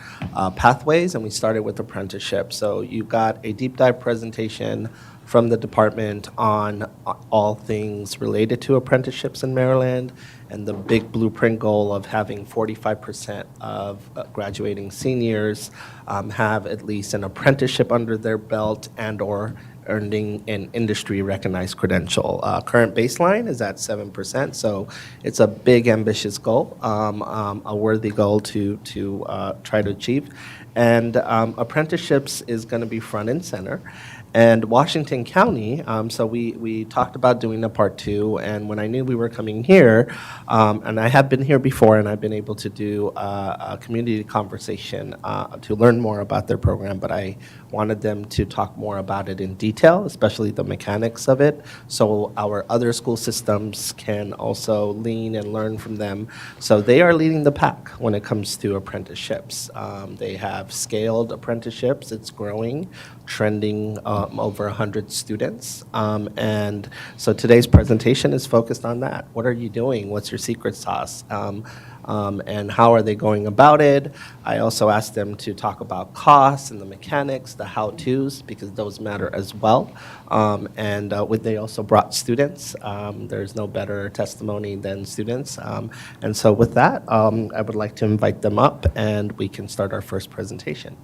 pathways, and we started with apprenticeships. So you got a deep dive presentation from the department on all things related to apprenticeships in Maryland and the big blueprint goal of having 45% of graduating seniors have at least an apprenticeship under their belt and/or earning an industry-recognized credential. Current baseline is at 7%, so it's a big, ambitious goal, a worthy goal to try to achieve. And apprenticeships is going to be front and center. And Washington County, so we talked about doing a part 2, and when I knew we were coming here, and I have been here before, and I've been able to do a community conversation to learn more about their program, but I wanted them to talk more about it in detail, especially the mechanics of it, so our other school systems can also lean and learn from them. So they are leading the pack when it comes to apprenticeships. They have scaled apprenticeships. It's growing, trending over 100 students. And so today's presentation is focused on that. What are you doing? What's your secret sauce? And how are they going about it? I also asked them to talk about costs and the mechanics, the how-tos, because those matter as well. They also brought students. There's no better testimony than students. And so with that, I would like to invite them up, and we can start our first presentation.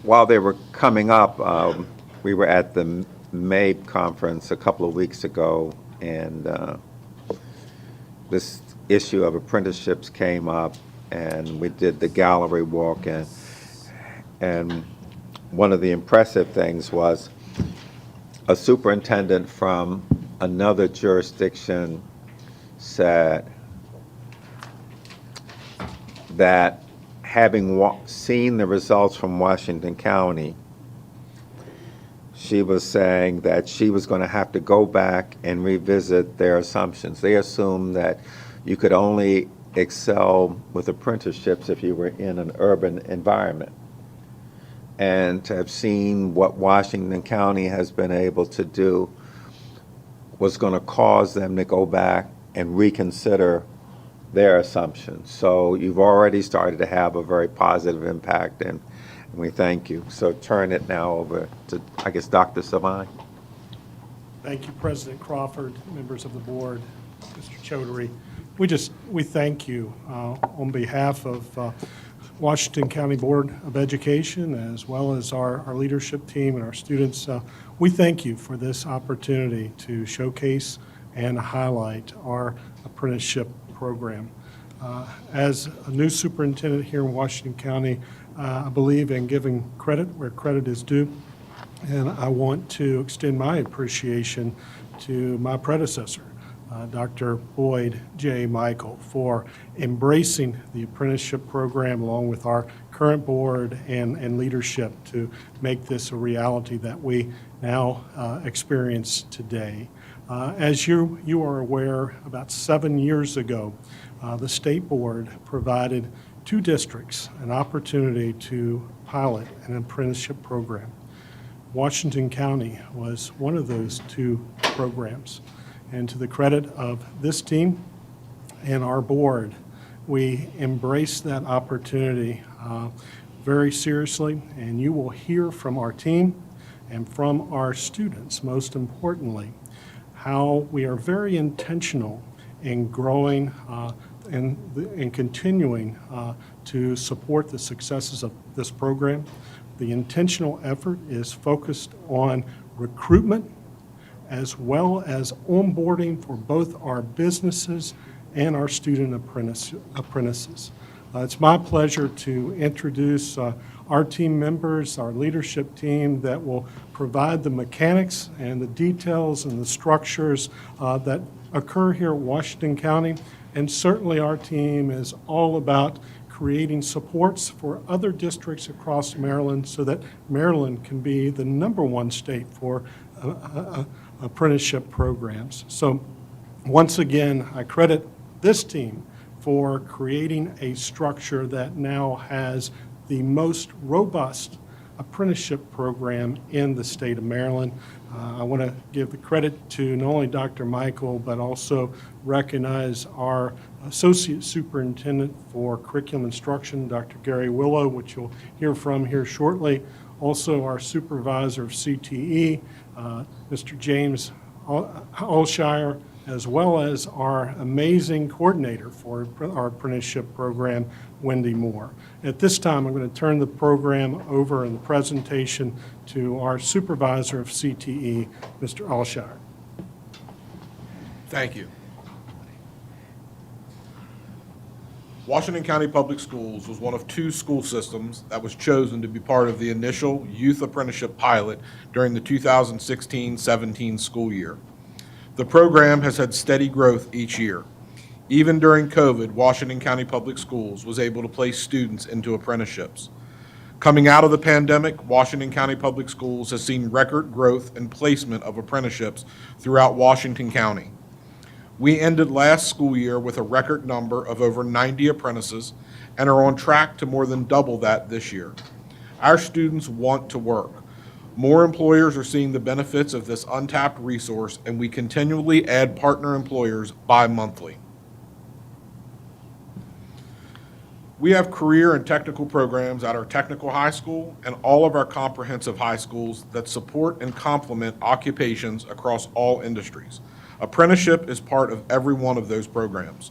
While they were coming up, we were at the MABE conference a couple of weeks ago, and this issue of apprenticeships came up, and we did the gallery walk in. And one of the impressive things was a superintendent from another jurisdiction said that having seen the results from Washington County, she was saying that she was going to have to go back and revisit their assumptions. They assumed that you could only excel with apprenticeships if you were in an urban environment. And to have seen what Washington County has been able to do was going to cause them to go back and reconsider their assumptions. So you've already started to have a very positive impact, and we thank you. So turn it now over to, I guess, Dr. Savine. Thank you, President Crawford, members of the board, Mr. Choudhury. We thank you on behalf of Washington County Board of Education, as well as our leadership team and our students. We thank you for this opportunity to showcase and highlight our apprenticeship program. As a new superintendent here in Washington County, I believe in giving credit where credit is due, and I want to extend my appreciation to my predecessor, Dr. Boyd J. Michael, for embracing the apprenticeship program along with our current board and leadership to make this a reality that we now experience today. As you are aware, about 7 years ago, the state board provided 2 districts an opportunity to pilot an apprenticeship program. Washington County was one of those 2 programs. And to the credit of this team and our board, we embraced that opportunity very seriously, and you will hear from our team and from our students, most importantly, how we are very intentional in growing and continuing to support the successes of this program. The intentional effort is focused on recruitment as well as onboarding for both our businesses and our student apprentices. It's my pleasure to introduce our team members, our leadership team that will provide the mechanics and the details and the structures that occur here at Washington County. And certainly our team is all about creating supports for other districts across Maryland so that Maryland can be the #1 state for apprenticeship programs. So once again, I credit this team for creating a structure that now has the most robust apprenticeship program in the state of Maryland. I want to give the credit to not only Dr. Michael, but also recognize our Associate Superintendent for Curriculum Instruction, Dr. Gary Willow, which you'll hear from here shortly. Also our Supervisor of CTE, Mr. James Alshire, as well as our amazing coordinator for our apprenticeship program, Wendy Moore. At this time, I'm going to turn the program over in the presentation to our Supervisor of CTE, Mr. Alshire. Thank you. Washington County Public Schools was one of 2 school systems that was chosen to be part of the initial youth apprenticeship pilot during the 2016-17 school year. The program has had steady growth each year. Even during COVID, Washington County Public Schools was able to place students into apprenticeships. Coming out of the pandemic, Washington County Public Schools has seen record growth and placement of apprenticeships throughout Washington County. We ended last school year with a record number of over 90 apprentices and are on track to more than double that this year. Our students want to work. More employers are seeing the benefits of this untapped resource, and we continually add partner employers bi-monthly. We have career and technical programs at our technical high school and all of our comprehensive high schools that support and complement occupations across all industries. Apprenticeship is part of every one of those programs.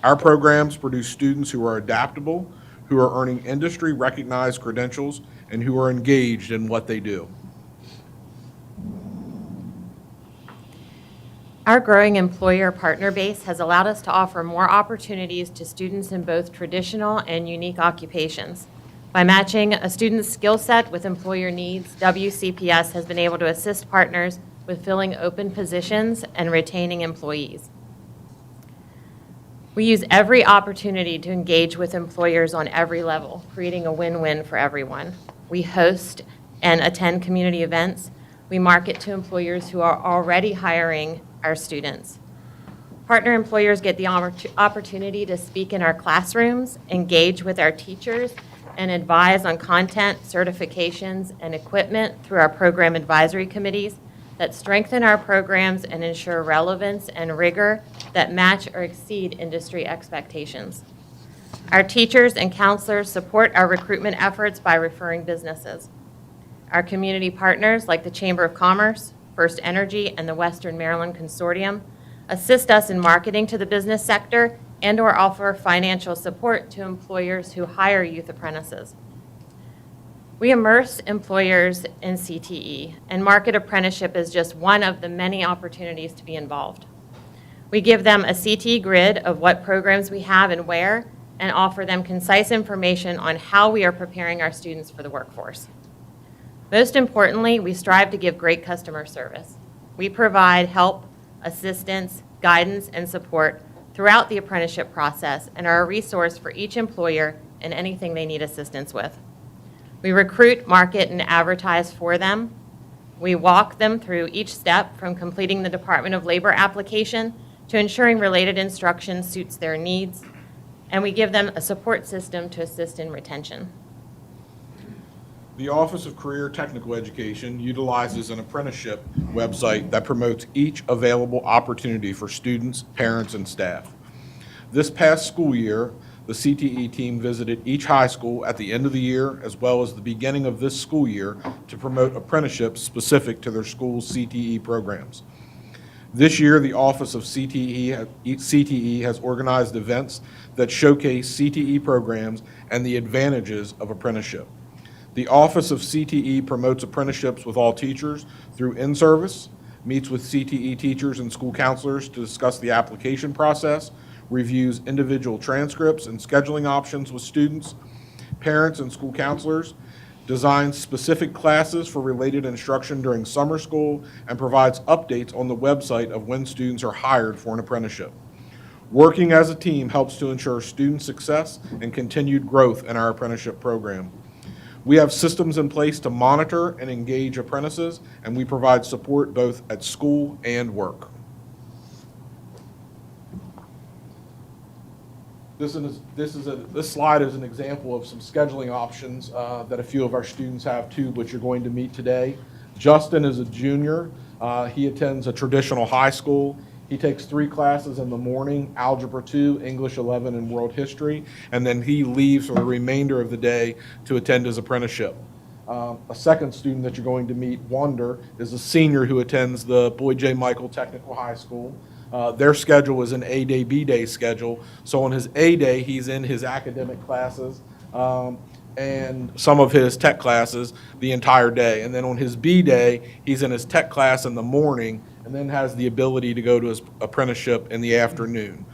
Our programs produce students who are adaptable, who are earning industry-recognized credentials, and who are engaged in what they do. Our growing employer partner base has allowed us to offer more opportunities to students in both traditional and unique occupations. By matching a student's skill set with employer needs, WCPS has been able to assist partners with filling open positions and retaining employees. We use every opportunity to engage with employers on every level, creating a win-win for everyone. We host and attend community events. We market to employers who are already hiring our students. Partner employers get the opportunity to speak in our classrooms, engage with our teachers, and advise on content, certifications, and equipment through our program advisory committees that strengthen our programs and ensure relevance and rigor that match or exceed industry expectations. Our teachers and counselors support our recruitment efforts by referring businesses. Our community partners, like the Chamber of Commerce, First Energy, and the Western Maryland Consortium, assist us in marketing to the business sector and/or offer financial support to employers who hire youth apprentices. We immerse employers in CTE, and market apprenticeship is just one of the many opportunities to be involved. We give them a CTE grid of what programs we have and where, and offer them concise information on how we are preparing our students for the workforce. Most importantly, we strive to give great customer service. We provide help, assistance, guidance, and support throughout the apprenticeship process and are a resource for each employer in anything they need assistance with. We recruit, market, and advertise for them. We walk them through each step from completing the Department of Labor application to ensuring related instruction suits their needs, and we give them a support system to assist in retention. The Office of Career Technical Education utilizes an apprenticeship website that promotes each available opportunity for students, parents, and staff. This past school year, the CTE team visited each high school at the end of the year as well as the beginning of this school year to promote apprenticeships specific to their school's CTE programs. This year, the Office of CTE has organized events that showcase CTE programs and the advantages of apprenticeship. The Office of CTE promotes apprenticeships with all teachers through in-service, meets with CTE teachers and school counselors to discuss the application process, reviews individual transcripts and scheduling options with students, parents, and school counselors, designs specific classes for related instruction during summer school, and provides updates on the website of when students are hired for an apprenticeship. Working as a team helps to ensure student success and continued growth in our apprenticeship program. We have systems in place to monitor and engage apprentices, and we provide support both at school and work. This slide is an example of some scheduling options that a few of our students have too, which you're going to meet today. Justin is a junior. He attends a traditional high school. He takes 3 classes in the morning, Algebra 2, English 11, and World History, and then he leaves for the remainder of the day to attend his apprenticeship. A second student that you're going to meet, Wonder, is a senior who attends the Boyd J. Michael Technical High School. Their schedule is an A-day, B-day schedule. So on his A-day, he's in his academic classes and some of his tech classes the entire day. And then on his B-day, he's in his tech class in the morning and then has the ability to go to his apprenticeship in the afternoon.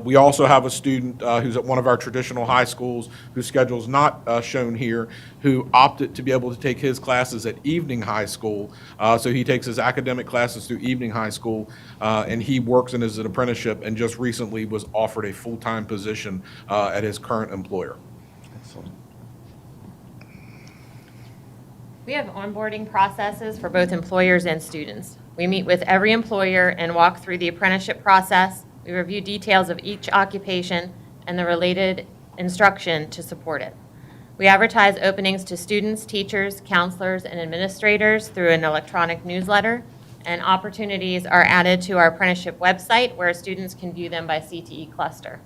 We also have a student who's at one of our traditional high schools whose schedule is not shown here, who opted to be able to take his classes at evening high school. So he takes his academic classes through evening high school, and he works in his apprenticeship and just recently was offered a full-time position at his current employer. Excellent. We have onboarding processes for both employers and students. We meet with every employer and walk through the apprenticeship process. We review details of each occupation and the related instruction to support it. We advertise openings to students, teachers, counselors, and administrators through an electronic newsletter, and opportunities are added to our apprenticeship website where students can view them by CTE cluster.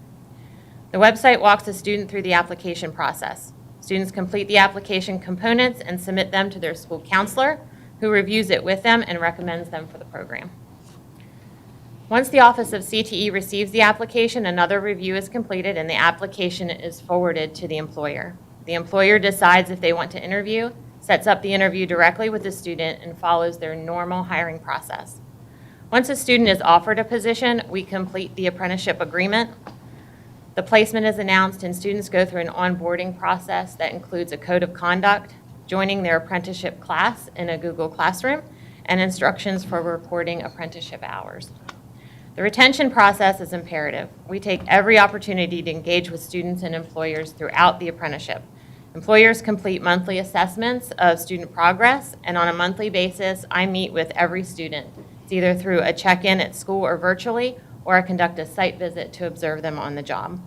The website walks a student through the application process. Students complete the application components and submit them to their school counselor, who reviews it with them and recommends them for the program. Once the Office of CTE receives the application, another review is completed and the application is forwarded to the employer. The employer decides if they want to interview, sets up the interview directly with the student, and follows their normal hiring process. Once a student is offered a position, we complete the apprenticeship agreement. The placement is announced and students go through an onboarding process that includes a code of conduct, joining their apprenticeship class in a Google Classroom, and instructions for reporting apprenticeship hours. The retention process is imperative. We take every opportunity to engage with students and employers throughout the apprenticeship. Employers complete monthly assessments of student progress, and on a monthly basis, I meet with every student. It's either through a check-in at school or virtually, or I conduct a site visit to observe them on the job.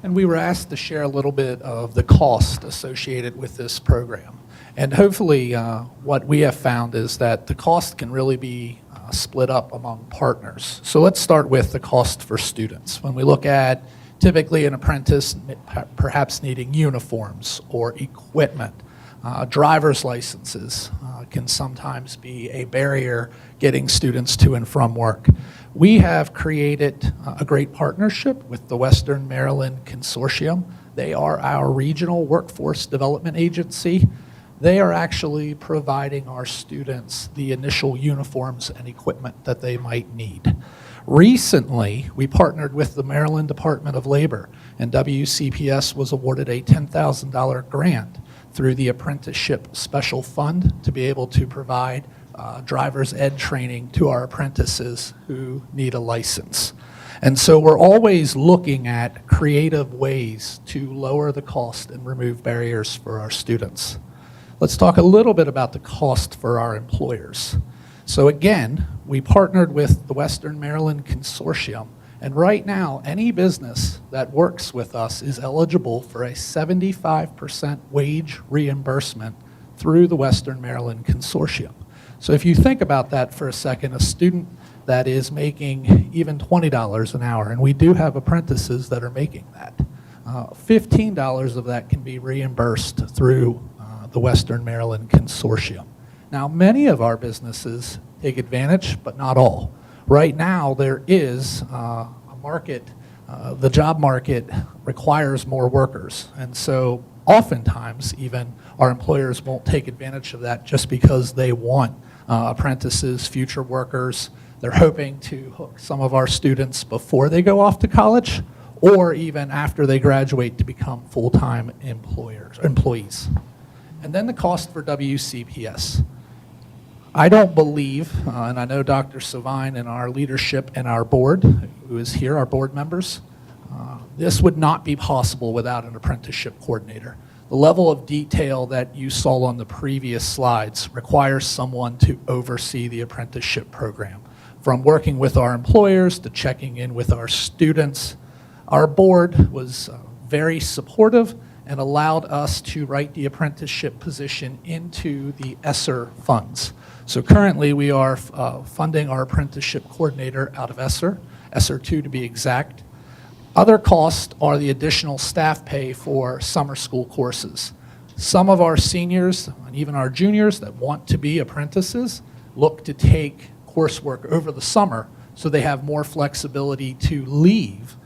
And we were asked to share a little bit of the cost associated with this program. And hopefully what we have found is that the cost can really be split up among partners. So let's start with the cost for students. When we look at typically an apprentice perhaps needing uniforms or equipment, driver's licenses can sometimes be a barrier getting students to and from work. We have created a great partnership with the Western Maryland Consortium. They are our regional workforce development agency. They are actually providing our students the initial uniforms and equipment that they might need. Recently, we partnered with the Maryland Department of Labor, and WCPS was awarded a $10,000 grant through the Apprenticeship Special Fund to be able to provide driver's ed training to our apprentices who need a license. And so we're always looking at creative ways to lower the cost and remove barriers for our students. Let's talk a little bit about the cost for our employers. So again, we partnered with the Western Maryland Consortium, and right now, any business that works with us is eligible for a 75% wage reimbursement through the Western Maryland Consortium. So if you think about that for a second, a student that is making even $20 an hour, and we do have apprentices that are making that, $15 of that can be reimbursed through the Western Maryland Consortium. Now, many of our businesses take advantage, but not all. Right now, there is a market, the job market requires more workers, and so oftentimes even our employers won't take advantage of that just because they want apprentices, future workers. They're hoping to hook some of our students before they go off to college or even after they graduate to become full-time employees. And then the cost for WCPS. I don't believe, and I know Dr. Savine and our leadership and our board, who is here, our board members, this would not be possible without an apprenticeship coordinator. The level of detail that you saw on the previous slides requires someone to oversee the apprenticeship program. From working with our employers to checking in with our students, our board was very supportive and allowed us to write the apprenticeship position into the ESSER funds. So currently we are funding our apprenticeship coordinator out of ESSER, ESSER 2 to be exact. Other costs are the additional staff pay for summer school courses. Some of our seniors and even our juniors that want to be apprentices look to take coursework over the summer so they have more flexibility to leave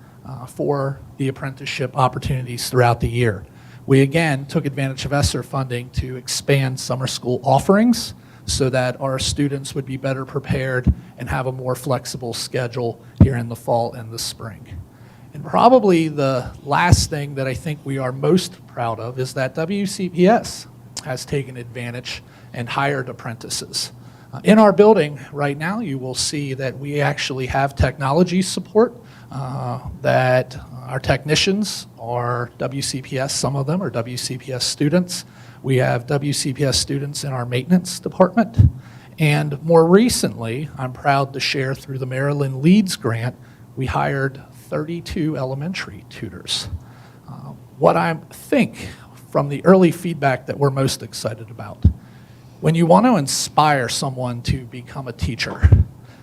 for the apprenticeship opportunities throughout the year. We again took advantage of ESSER funding to expand summer school offerings so that our students would be better prepared and have a more flexible schedule here in the fall and the spring. And probably the last thing that I think we are most proud of is that WCPS has taken advantage and hired apprentices. In our building right now, you will see that we actually have technology support, that our technicians are WCPS, some of them are WCPS students. We have WCPS students in our maintenance department. And more recently, I'm proud to share through the Maryland Leads Grant, we hired 32 elementary tutors. What I think from the early feedback that we're most excited about, when you want to inspire someone to become a teacher,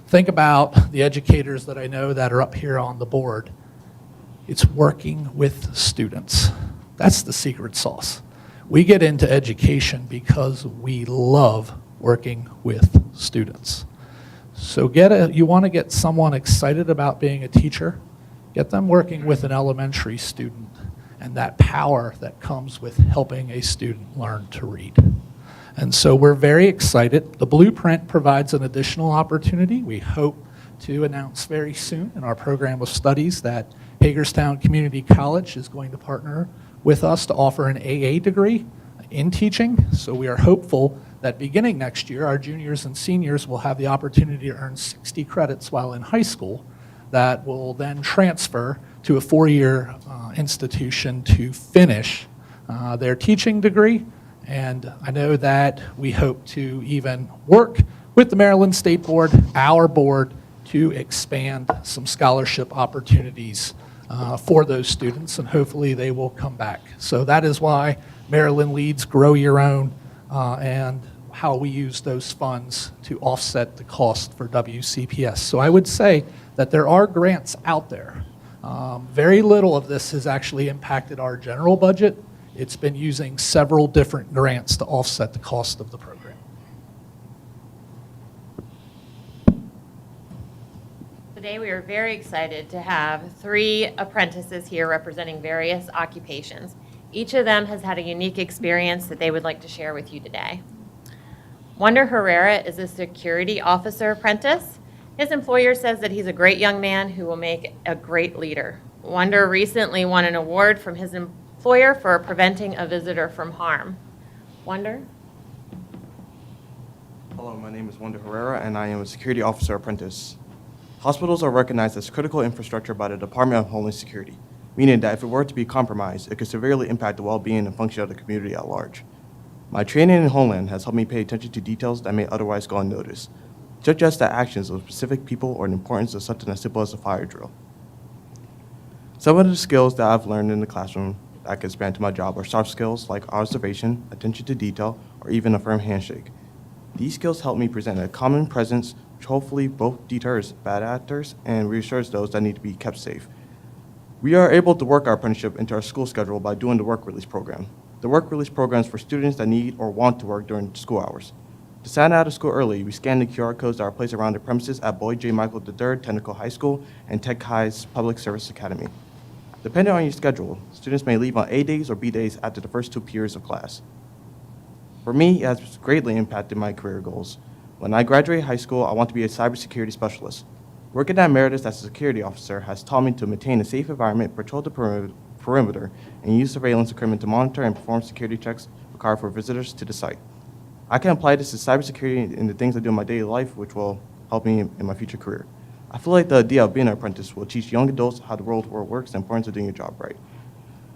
think about the educators that I know that are up here on the board. It's working with students. That's the secret sauce. We get into education because we love working with students. So you want to get someone excited about being a teacher, get them working with an elementary student and that power that comes with helping a student learn to read. And so we're very excited. The blueprint provides an additional opportunity. We hope to announce very soon in our program of studies that Hagerstown Community College is going to partner with us to offer an AA degree in teaching. So we are hopeful that beginning next year, our juniors and seniors will have the opportunity to earn 60 credits while in high school that will then transfer to a four-year institution to finish their teaching degree. And I know that we hope to even work with the Maryland State Board, our board, to expand some scholarship opportunities for those students, and hopefully they will come back. So that is why Maryland Leads Grow Your Own and how we use those funds to offset the cost for WCPS. So I would say that there are grants out there. Very little of this has actually impacted our general budget. It's been using several different grants to offset the cost of the program. Today we are very excited to have 3 apprentices here representing various occupations. Each of them has had a unique experience that they would like to share with you today. Wonder Herrera is a security officer apprentice. His employer says that he's a great young man who will make a great leader. Wonder recently won an award from his employer for preventing a visitor from harm. Wonder? Hello, my name is Wonder Herrera, and I am a security officer apprentice. Hospitals are recognized as critical infrastructure by the Department of Homeland Security, meaning that if it were to be compromised, it could severely impact the well-being and function of the community at large. My training in Homeland has helped me pay attention to details that may otherwise go unnoticed, such as the actions of specific people or the importance of something as simple as a fire drill. Some of the skills that I've learned in the classroom that can span to my job are soft skills like observation, attention to detail, or even a firm handshake. These skills help me present a common presence, which hopefully both deters bad actors and reassures those that need to be kept safe. We are able to work our apprenticeship into our school schedule by doing the work release program. The work release program is for students that need or want to work during school hours. To sign out of school early, we scan the QR codes that are placed around the premises at Boyd J. Michael III Technical High School and Tech High's Public Service Academy. Depending on your schedule, students may leave on A days or B days after the first 2 periods of class. For me, it has greatly impacted my career goals. When I graduated high school, I want to be a cybersecurity specialist. Working at Emeritus as a security officer has taught me to maintain a safe environment, patrol the perimeter, and use surveillance equipment to monitor and perform security checks required for visitors to the site. I can apply this to cybersecurity in the things I do in my daily life, which will help me in my future career. I feel like the idea of being an apprentice will teach young adults how the world works and the importance of doing your job right.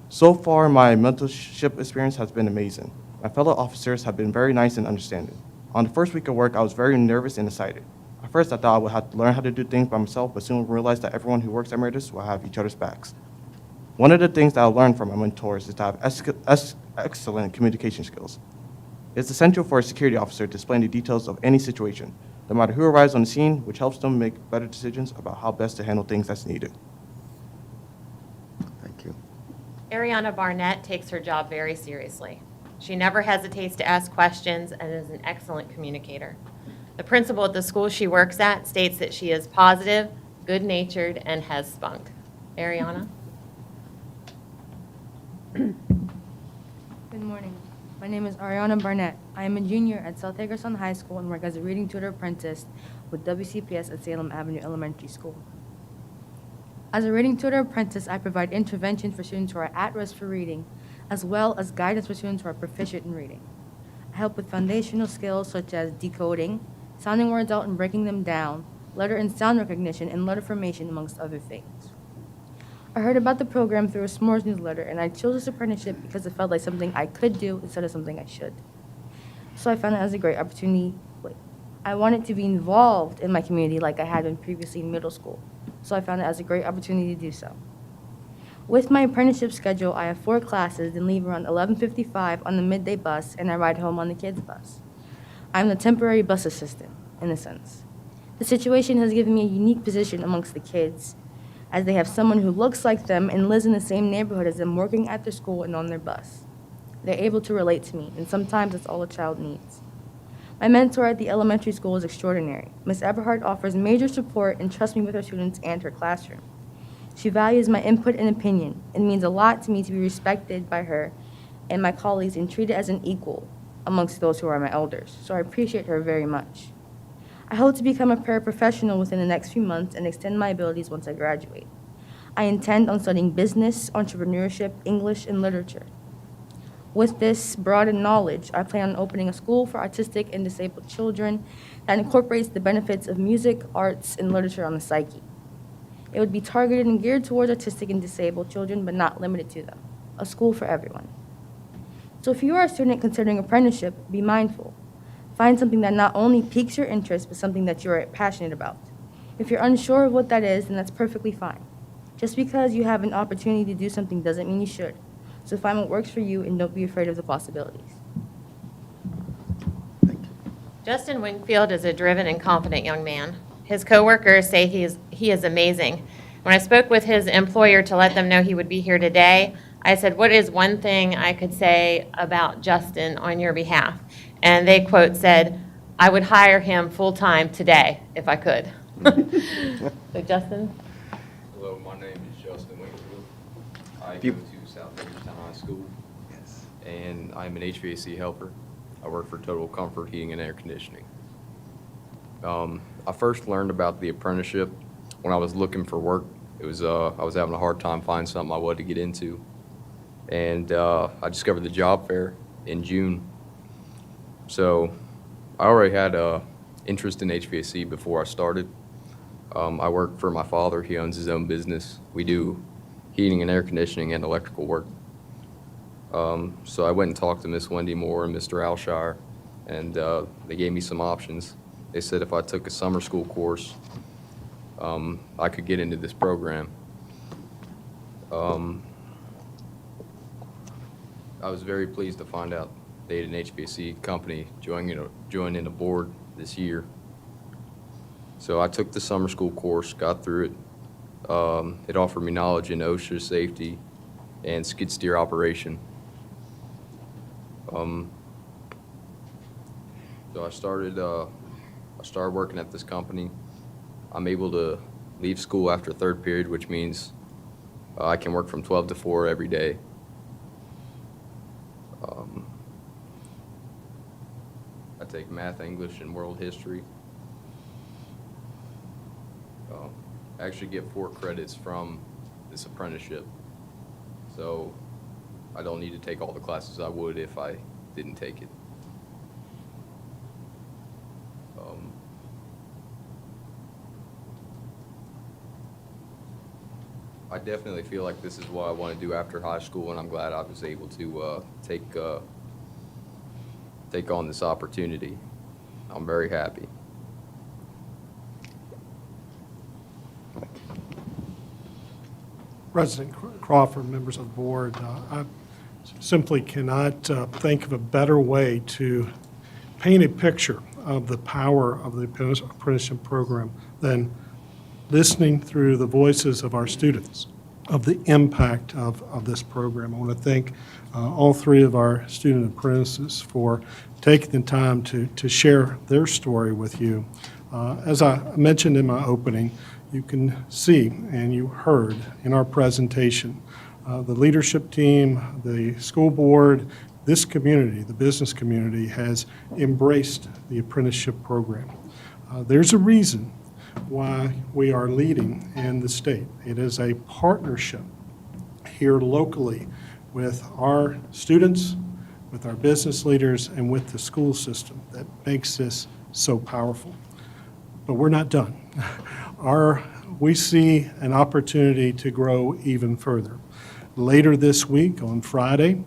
So far, my mentorship experience has been amazing. My fellow officers have been very nice and understanding. On the first week of work, I was very nervous and excited. At first, I thought I would have to learn how to do things by myself, but soon realized that everyone who works at Emeritus will have each other's backs. One of the things that I learned from my mentors is to have excellent communication skills. It's essential for a security officer to explain the details of any situation, no matter who arrives on the scene, which helps them make better decisions about how best to handle things that's needed. Thank you. Ariana Barnett takes her job very seriously. She never hesitates to ask questions and is an excellent communicator. The principal at the school she works at states that she is positive, good-natured, and has spunk. Ariana? Good morning. My name is Ariana Barnett. I am a junior at South Hagerstown High School and work as a reading tutor apprentice with WCPS at Salem Avenue Elementary School. As a reading tutor apprentice, I provide intervention for students who are at risk for reading, as well as guidance for students who are proficient in reading. I help with foundational skills such as decoding, sounding words out and breaking them down, letter and sound recognition, and letter formation, amongst other things. I heard about the program through a S'mores newsletter, and I chose this apprenticeship because it felt like something I could do instead of something I should. So I found it as a great opportunity. I wanted to be involved in my community like I had been previously in middle school. So I found it as a great opportunity to do so. With my apprenticeship schedule, I have 4 classes and leave around 11:55 on the midday bus, and I ride home on the kids' bus. I'm the temporary bus assistant, in a sense. The situation has given me a unique position amongst the kids, as they have someone who looks like them and lives in the same neighborhood as them working at their school and on their bus. They're able to relate to me, and sometimes that's all a child needs. My mentor at the elementary school is extraordinary. Ms. Eberhardt offers major support and trusts me with her students and her classroom. She values my input and opinion. It means a lot to me to be respected by her and my colleagues and treated as an equal amongst those who are my elders, so I appreciate her very much. I hope to become a paraprofessional within the next few months and extend my abilities once I graduate. I intend on studying business, entrepreneurship, English, and literature. With this broadened knowledge, I plan on opening a school for autistic and disabled children that incorporates the benefits of music, arts, and literature on the psyche. It would be targeted and geared towards autistic and disabled children, but not limited to them. A school for everyone. So if you are a student considering apprenticeship, be mindful. Find something that not only piques your interest, but something that you are passionate about. If you're unsure of what that is, then that's perfectly fine. Just because you have an opportunity to do something doesn't mean you should. So find what works for you and don't be afraid of the possibilities. Justin Wingfield is a driven and confident young man. His coworkers say he is amazing. When I spoke with his employer to let them know he would be here today, I said, "What is one thing I could say about Justin on your behalf?" And they, quote, said, "I would hire him full-time today if I could." So Justin? Hello, my name is Justin Wingfield. I go to South Hagerstown High School. Yes. And I'm an HVAC helper. I work for Total Comfort Heating and Air Conditioning. I first learned about the apprenticeship when I was looking for work. It was I was having a hard time finding something I wanted to get into. And I discovered the job fair in June. So I already had interest in HVAC before I started. I work for my father. He owns his own business. We do heating and air conditioning and electrical work. So I went and talked to Miss Wendy Moore and Mr. Alshire, and they gave me some options. They said if I took a summer school course, I could get into this program. I was very pleased to find out they had an HVAC company joining the board this year. So I took the summer school course, got through it. It offered me knowledge in OSHA safety and skid steer operation. So I started working at this company. I'm able to leave school after third period, which means I can work from 12 to 4 every day. I take math, English, and world history. I actually get 4 credits from this apprenticeship. So I don't need to take all the classes I would if I didn't take it. I definitely feel like this is what I want to do after high school, and I'm glad I was able to take on this opportunity. I'm very happy. President Crawford, members of the board, I simply cannot think of a better way to paint a picture of the power of the apprenticeship program than listening through the voices of our students, of the impact of this program. I want to thank all 3 of our student apprentices for taking the time to share their story with you. As I mentioned in my opening, you can see and you heard in our presentation, the leadership team, the school board, this community, the business community, has embraced the apprenticeship program. There's a reason why we are leading in the state. It is a partnership here locally with our students, with our business leaders, and with the school system that makes this so powerful. But we're not done. We see an opportunity to grow even further. Later this week, on Friday,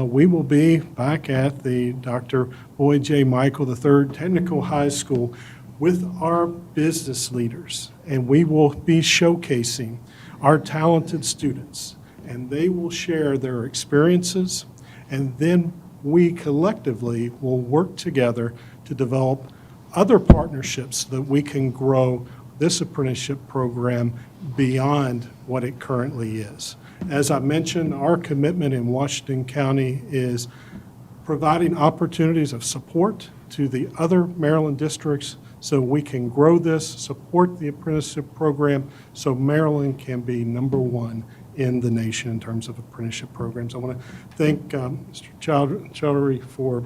we will be back at the Dr. Boyd J. Michael III Technical High School with our business leaders, and we will be showcasing our talented students, and they will share their experiences, and then we collectively will work together to develop other partnerships so that we can grow this apprenticeship program beyond what it currently is. As I mentioned, our commitment in Washington County is providing opportunities of support to the other Maryland districts so we can grow this, support the apprenticeship program, so Maryland can be #1 in the nation in terms of apprenticeship programs. I want to thank Mr. Choudhury for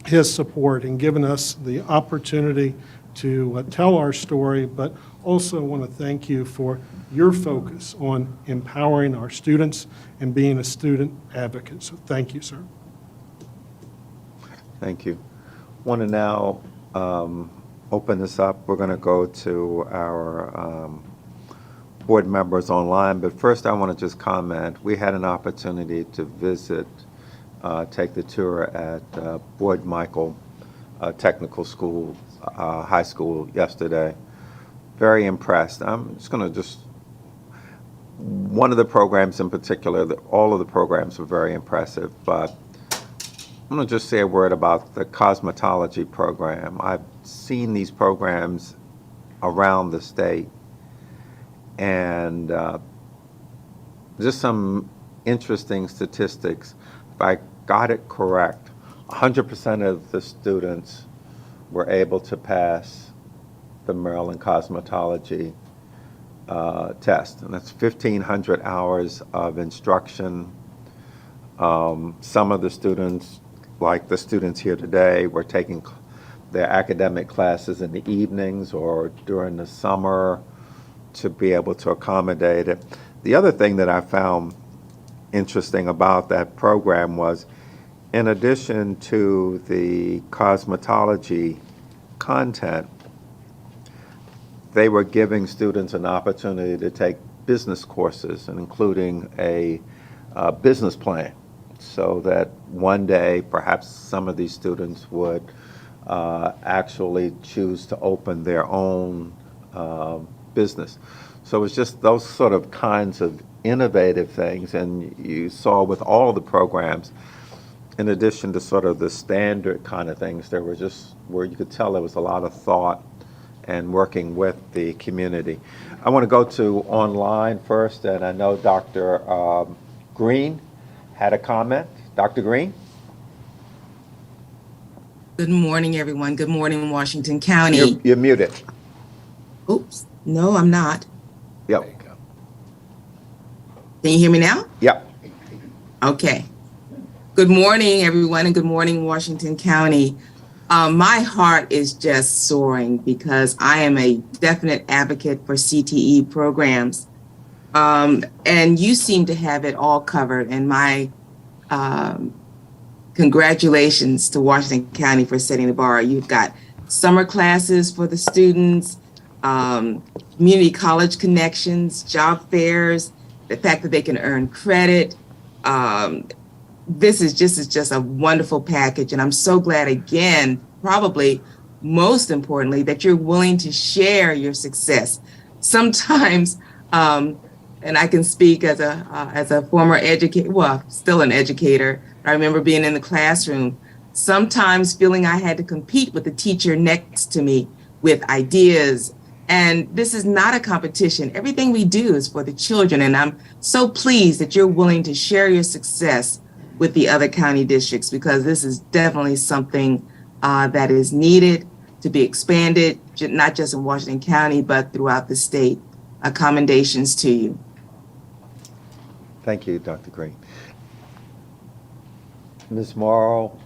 his support and giving us the opportunity to tell our story, but also want to thank you for your focus on empowering our students and being a student advocate. So thank you, sir. Thank you. Want to now open this up. We're going to go to our board members online, but first I want to just comment. We had an opportunity to visit, take the tour at Boyd Michael Technical School, High School yesterday. Very impressed. I'm just going to one of the programs in particular, all of the programs were very impressive, but I'm going to just say a word about the cosmetology program. I've seen these programs around the state, and just some interesting statistics. If I got it correct, 100% of the students were able to pass the Maryland cosmetology test, and that's 1,500 hours of instruction. Some of the students, like the students here today, were taking their academic classes in the evenings or during the summer to be able to accommodate it. The other thing that I found interesting about that program was, in addition to the cosmetology content, they were giving students an opportunity to take business courses, and including a business plan, so that one day perhaps some of these students would actually choose to open their own business. So it's just those sort of kinds of innovative things, and you saw with all the programs, in addition to sort of the standard kind of things, there were just where you could tell there was a lot of thought and working with the community. I want to go to online first, and I know Dr. Green had a comment. Dr. Green? Good morning, everyone. Good morning, Washington County. You're muted. Oops. No, I'm not. Yep. Can you hear me now? Yep. Okay. Good morning, everyone, and good morning, Washington County. My heart is just soaring because I am a definite advocate for CTE programs. And you seem to have it all covered. And my congratulations to Washington County for setting the bar. You've got summer classes for the students, community college connections, job fairs, the fact that they can earn credit. This is just a wonderful package. And I'm so glad, again, probably most importantly, that you're willing to share your success. Sometimes, and I can speak as a former educator, well, still an educator. I remember being in the classroom, sometimes feeling I had to compete with the teacher next to me with ideas. And this is not a competition. Everything we do is for the children. And I'm so pleased that you're willing to share your success with the other county districts, because this is definitely something that is needed to be expanded, not just in Washington County, but throughout the state. Commendations to you. Thank you, Dr. Green. Ms. Morrow,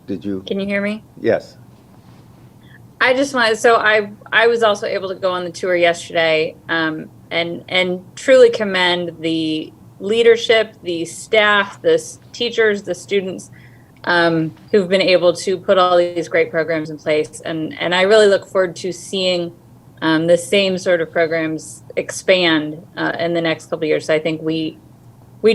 did you? Can you hear me? Yes. I just wanted, so I was also able to go on the tour yesterday, and truly commend the leadership, the staff, the teachers, the students who've been able to put all these great programs in place. And I really look forward to seeing the same sort of programs expand in the next couple of years. So I think we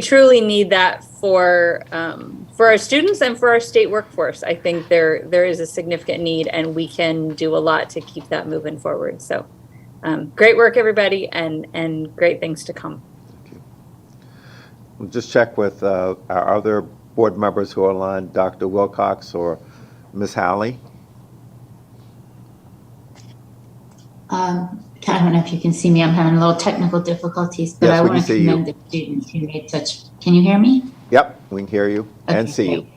truly need that for our students and for our state workforce. I think there is a significant need, and we can do a lot to keep that moving forward. So great work, everybody, and great things to come. We'll just check with our other board members who are online, Dr. Wilcox or Ms. Halley. I don't know if you can see me. I'm having a little technical difficulties, but Yes, I we want can to see commend you. the students who made such. Can you hear me? Yep, we can hear you and Okay, see great. you.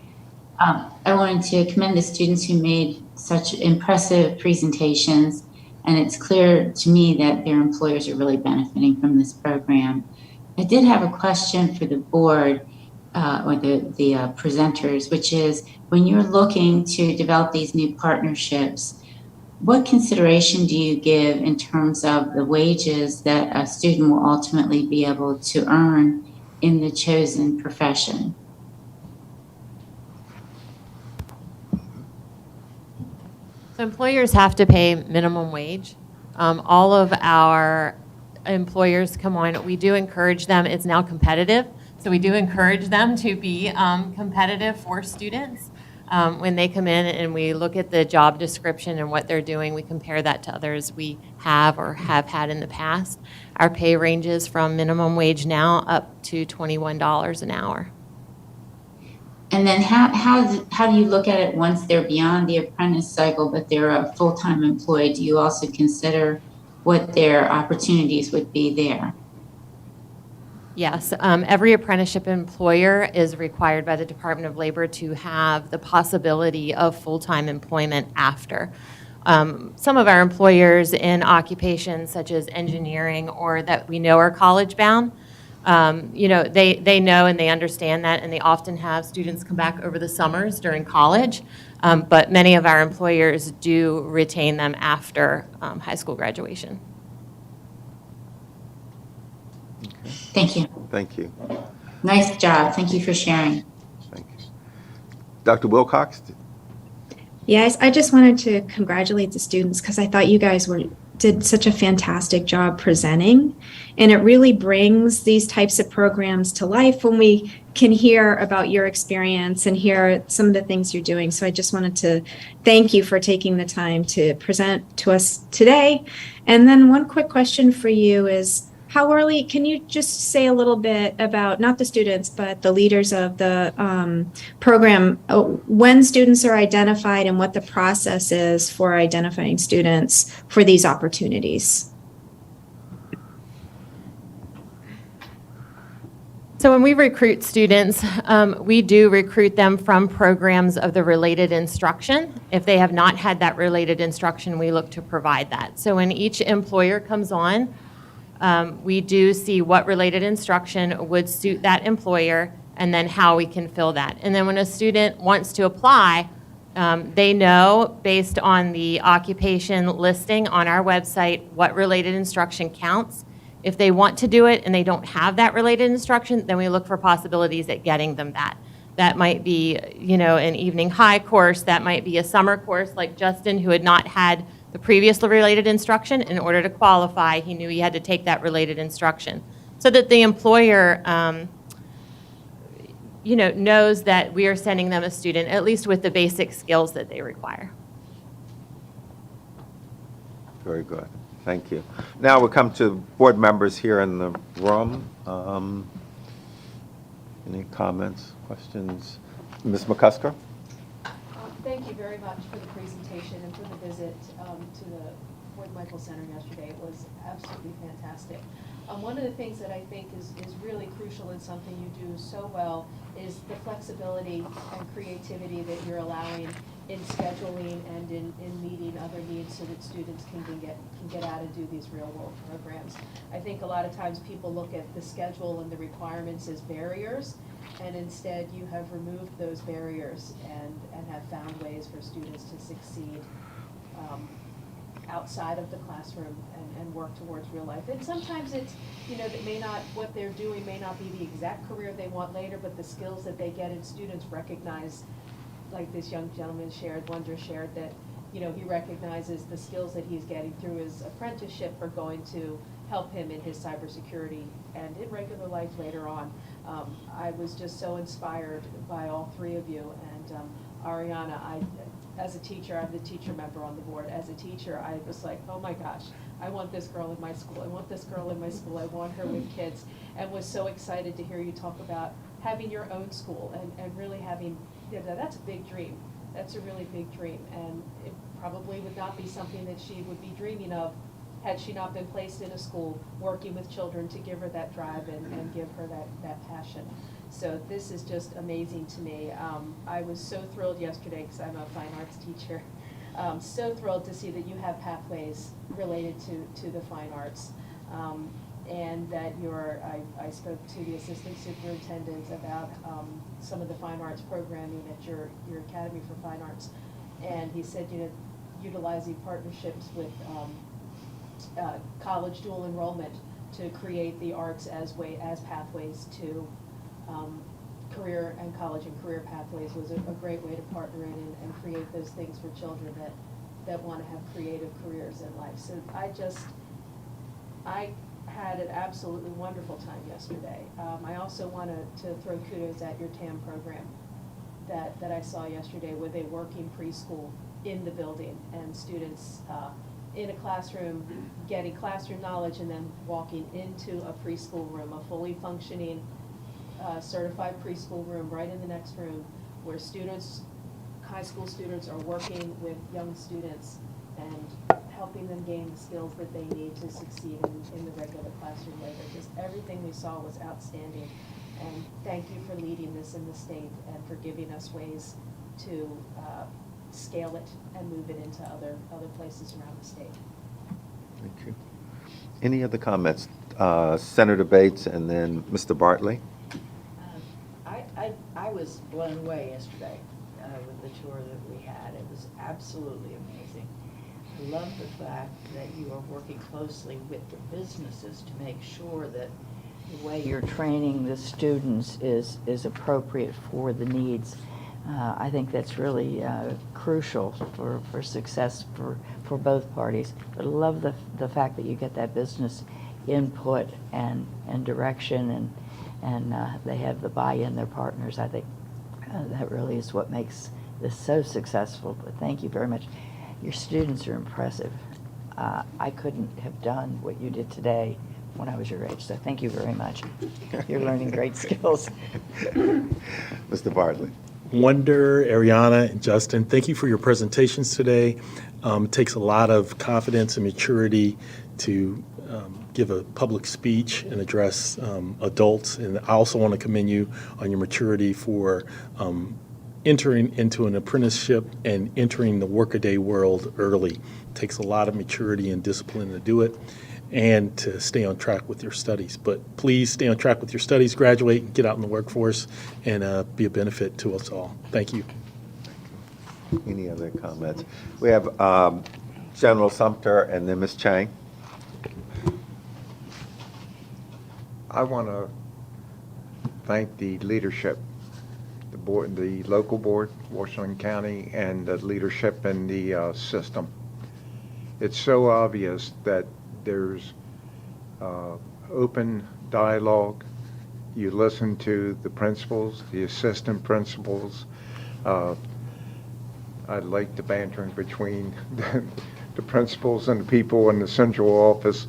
I wanted to commend the students who made such impressive presentations, and it's clear to me that their employers are really benefiting from this program. I did have a question for the board or the presenters, which is, when you're looking to develop these new partnerships, what consideration do you give in terms of the wages that a student will ultimately be able to earn in the chosen profession? So employers have to pay minimum wage. All of our employers come on. We do encourage them. It's now competitive. So we do encourage them to be competitive for students. When they come in and we look at the job description and what they're doing, we compare that to others we have or have had in the past. Our pay ranges from minimum wage now up to $21 an hour. And then how do you look at it once they're beyond the apprentice cycle, but they're a full-time employee? Do you also consider what their opportunities would be there? Yes, every apprenticeship employer is required by the Department of Labor to have the possibility of full-time employment after. Some of our employers in occupations such as engineering or that we know are college-bound, they know and they understand that, and they often have students come back over the summers during college, but many of our employers do retain them after high school graduation. Thank you. Thank you. Nice job. Thank you for sharing. Thank you. Dr. Wilcox? Yes, I just wanted to congratulate the students because I thought you guys did such a fantastic job presenting, and it really brings these types of programs to life when we can hear about your experience and hear some of the things you're doing. So I just wanted to thank you for taking the time to present to us today. And then one quick question for you is, how early, can you just say a little bit about, not the students, but the leaders of the program, when students are identified and what the process is for identifying students for these opportunities? So when we recruit students, we do recruit them from programs of the related instruction. If they have not had that related instruction, we look to provide that. So when each employer comes on, we do see what related instruction would suit that employer and then how we can fill that. And then when a student wants to apply, they know based on the occupation listing on our website what related instruction counts. If they want to do it and they don't have that related instruction, then we look for possibilities at getting them that. That might be, an evening high course. That might be a summer course like Justin, who had not had the previous related instruction. In order to qualify, he knew he had to take that related instruction. So that the employer, knows that we are sending them a student, at least with the basic skills that they require. Very good. Thank you. Now we'll come to board members here in the room. Any comments, questions? Ms. McCusker? Thank you very much for the presentation and for the visit to the Fort Michael Center yesterday. It was absolutely fantastic. One of the things that I think is really crucial and something you do so well is the flexibility and creativity that you're allowing in scheduling and in meeting other needs so that students can get out and do these real world programs. I think a lot of times people look at the schedule and the requirements as barriers, and instead you have removed those barriers and have found ways for students to succeed outside of the classroom and work towards real life. And sometimes it's, that may not, what they're doing may not be the exact career they want later, but the skills that they get, and students recognize, like this young gentleman shared, Wonder shared, that, he recognizes the skills that he's getting through his apprenticeship are going to help him in his cybersecurity and in regular life later on. I was just so inspired by all three of you. And Ariana, as a teacher, I'm the teacher member on the board. As a teacher, I was like, oh my gosh, I want this girl in my school. I want this girl in my school. I want her with kids. And was so excited to hear you talk about having your own school and really having, that's a big dream. That's a really big dream. And it probably would not be something that she would be dreaming of had she not been placed in a school working with children to give her that drive and give her that passion. So this is just amazing to me. I was so thrilled yesterday, because I'm a fine arts teacher, so thrilled to see that you have pathways related to the fine arts. And that I spoke to the assistant superintendent about some of the fine arts programming at your Academy for Fine Arts. And he said, utilizing partnerships with college dual enrollment to create the arts as pathways to career and college and career pathways was a great way to partner in and create those things for children that want to have creative careers in life. So I had an absolutely wonderful time yesterday. I also want to throw kudos at your TAM program that I saw yesterday with a working preschool in the building and students in a classroom getting classroom knowledge and then walking into a preschool room, a fully functioning certified preschool room right in the next room where high school students are working with young students and helping them gain the skills that they need to succeed in the regular classroom later. Just everything we saw was outstanding. And thank you for leading this in the state and for giving us ways to scale it and move it into other places around the state. Thank you. Any other comments? Senator Bates and then Mr. Bartley. I was blown away yesterday with the tour that we had. It was absolutely amazing. I love the fact that you are working closely with the businesses to make sure that the way you're training the students is appropriate for the needs. I think that's really crucial for success for both parties. But I love the fact that you get that business input and direction and they have the buy-in, their partners. I think that really is what makes this so successful. But thank you very much. Your students are impressive. I couldn't have done what you did today when I was your age, so thank you very much. You're learning great skills. Mr. Bartley. Wonder, Ariana, and Justin, thank you for your presentations today. It takes a lot of confidence and maturity to give a public speech and address adults. And I also want to commend you on your maturity for entering into an apprenticeship and entering the workaday world early. It takes a lot of maturity and discipline to do it. and to stay on track with your studies. But please stay on track with your studies, graduate, and get out in the workforce, and be a benefit to us all. Thank you. Any other comments? We have General Sumter and then Ms. Chang. I want to thank the leadership, the board, the local board, Washington County, and the leadership in the system. It's so obvious that there's open dialogue. You listen to the principals, the assistant principals. I like the bantering between the principals and the people in the central office,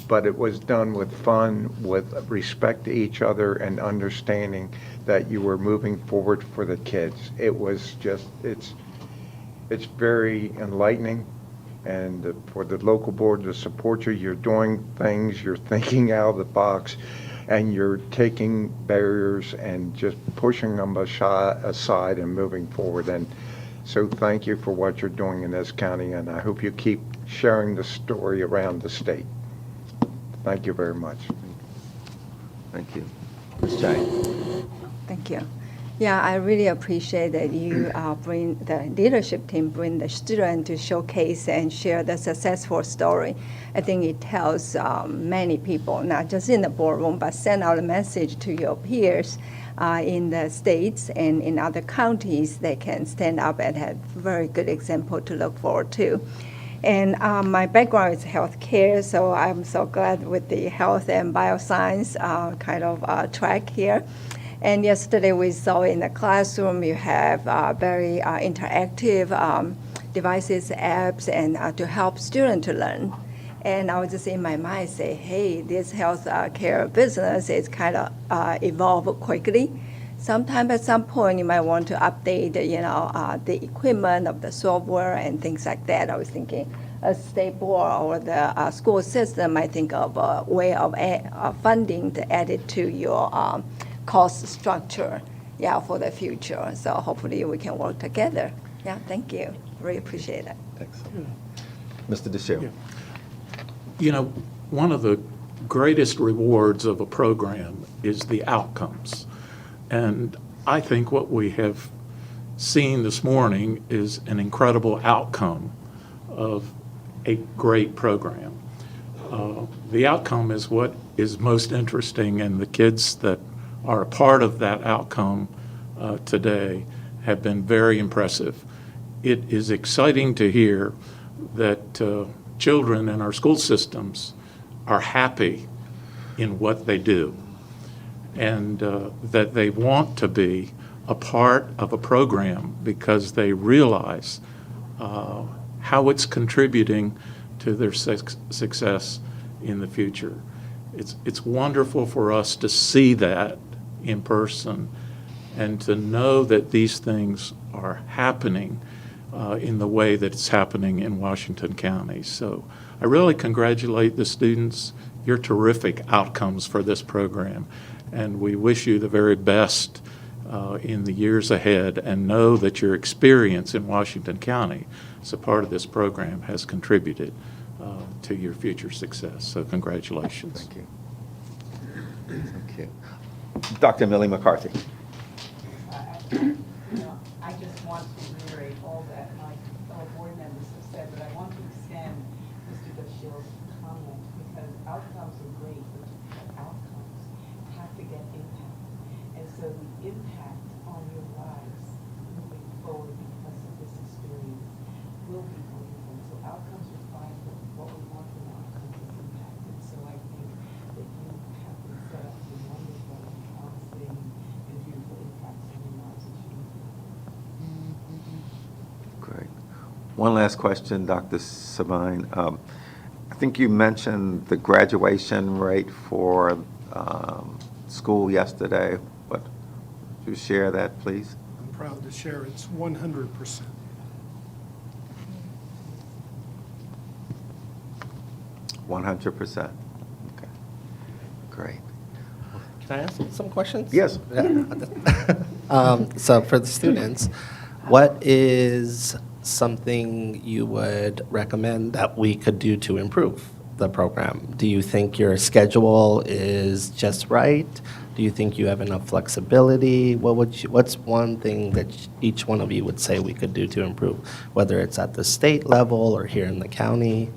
but it was done with fun, with respect to each other, and understanding that you were moving forward for the kids. It was just, it's very enlightening, and for the local board to support you, you're doing things, you're thinking out of the box, and you're taking barriers and just pushing them aside and moving forward. And so thank you for what you're doing in this county, and I hope you keep sharing the story around the state. Thank you very much. Thank you. Ms. Chang. Thank you. Yeah, I really appreciate that you bring the leadership team, bring the student to showcase and share the successful story. I think it tells many people, not just in the boardroom, but send out a message to your peers in the states and in other counties. They can stand up and have very good example to look forward to. And my background is healthcare, so I'm so glad with the health and bioscience kind of track here. And yesterday we saw in the classroom you have very interactive devices, apps, and to help students to learn. And I was just in my mind say, hey, this health care business is kind of evolve quickly. Sometime at some point you might want to update, the equipment of the software and things like that. I was thinking a state board or the school system might think of a way of funding to add it to your cost structure, for the future. So hopefully we can work together. Yeah, thank you. Really appreciate it. Thanks. Mr. DeShiel. You know, one of the greatest rewards of a program is the outcomes. And I think what we have seen this morning is an incredible outcome of a great program. The outcome is what is most interesting, and the kids that are a part of that outcome today have been very impressive. It is exciting to hear that children in our school systems are happy in what they do, and that they want to be a part of a program because they realize how it's contributing to their success in the future. It's wonderful for us to see that in person and to know that these things are happening in the way that it's happening in Washington County. So I really congratulate the students. You're terrific outcomes for this program, and we wish you the very best in the years ahead, and know that your experience in Washington County as a part of this program has contributed to your future success. So congratulations. Thank you. Thank you. Dr. Millie McCarthy. I just want to reiterate all that my fellow board members have said, but I want to extend Mr. DeShiel's comment, because outcomes are great, but outcomes have to get impact. And so the impact on your lives moving forward because of this experience will be wonderful. So outcomes are fine, but what we want from outcomes is impact. And so I think that you have been set up to wonderful, promising, and beautiful impacts on your lives as you move forward. Great. One last question, Dr. Sabine. I think you mentioned the graduation rate for school yesterday. But would you share that, please? I'm proud to share it's 100%. 100%. Okay. Great. Can I ask some questions? Yes. So for the students, what is something you would recommend that we could do to improve the program? Do you think your schedule is just right? Do you think you have enough flexibility? What's one thing that each one of you would say we could do to improve, whether it's at the state level or here in the county?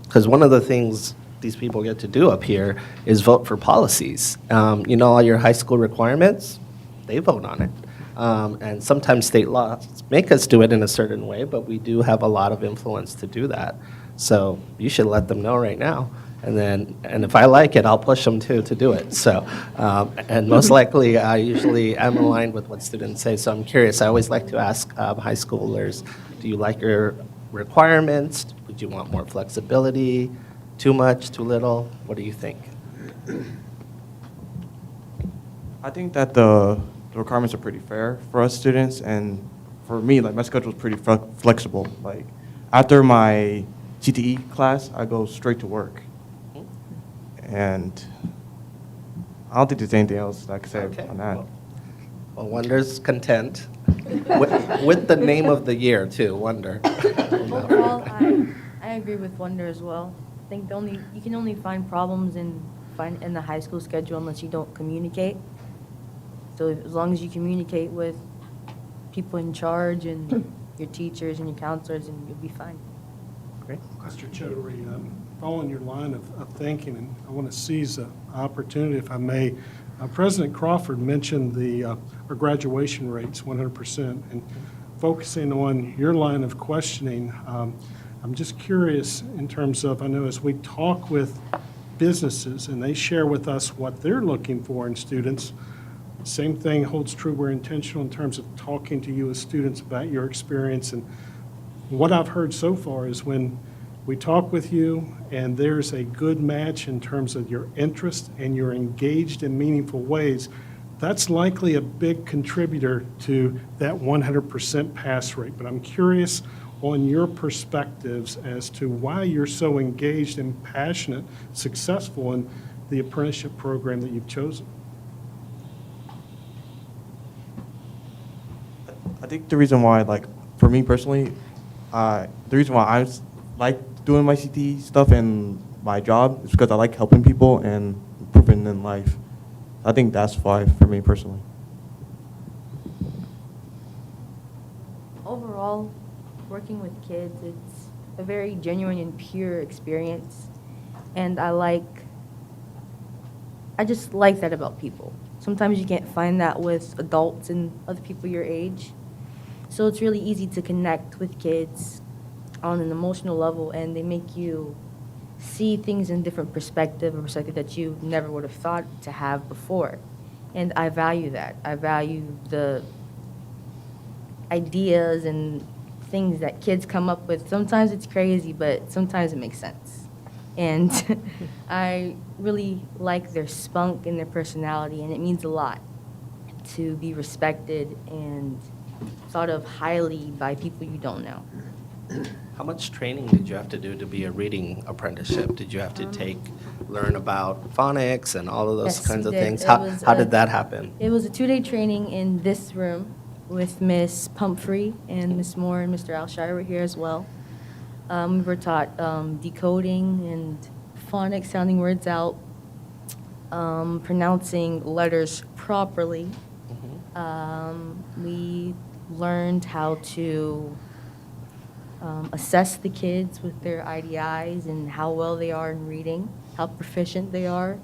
Because one of the things these people get to do up here is vote for policies. You know, all your high school requirements, they vote on it. And sometimes state laws make us do it in a certain way, but we do have a lot of influence to do that. So you should let them know right now. And if I like it, I'll push them to do it. So, and most likely, I usually am aligned with what students say. So I'm curious. I always like to ask high schoolers, do you like your requirements? Would you want more flexibility? Too much, too little? What do you think? I think that the requirements are pretty fair for us students, and for me, like my schedule is pretty flexible. Like after my CTE class, I go straight to work, and I don't think there's anything else I could say on that. Well, Wonder's content with the name of the year too, Wonder. Overall, I agree with Wonder as well. I think you can only find problems in the high school schedule unless you don't communicate. So as long as you communicate with people in charge and your teachers and your counselors, and you'll be fine. Great. Mr. Choudhury, following your line of thinking, and I want to seize the opportunity, if I may. President Crawford mentioned our graduation rates, 100%, and focusing on your line of questioning, I'm just curious in terms of, I know as we talk with businesses and they share with us what they're looking for in students, same thing holds true. We're intentional in terms of talking to you as students about your experience. And what I've heard so far is when we talk with you and there's a good match in terms of your interest and you're engaged in meaningful ways, that's likely a big contributor to that 100% pass rate. But I'm curious on your perspectives as to why you're so engaged and passionate, successful in the apprenticeship program that you've chosen. I think the reason why, like, for me personally, the reason why I like doing my CTE stuff and my job is because I like helping people and improving in life. I think that's why for me personally. Overall, working with kids, it's a very genuine and pure experience. And I just like that about people. Sometimes you can't find that with adults and other people your age. So it's really easy to connect with kids on an emotional level, and they make you see things in different perspective, a perspective that you never would have thought to have before. And I value that. I value the ideas and things that kids come up with. Sometimes it's crazy, but sometimes it makes sense. And I really like their spunk and their personality, and it means a lot to be respected and thought of highly by people you don't know. How much training did you have to do to be a reading apprenticeship? Did you have to learn about phonics and all of those Yes, kinds we of did. things? It How was did that happen? It was a 2-day training in this room with Miss Pumphrey and Miss Moore and Mr. Alshire were here as well. We were taught decoding and phonics, sounding words out, pronouncing letters properly. We learned how to assess the kids with their IDIs and how well they are in reading, how proficient they are,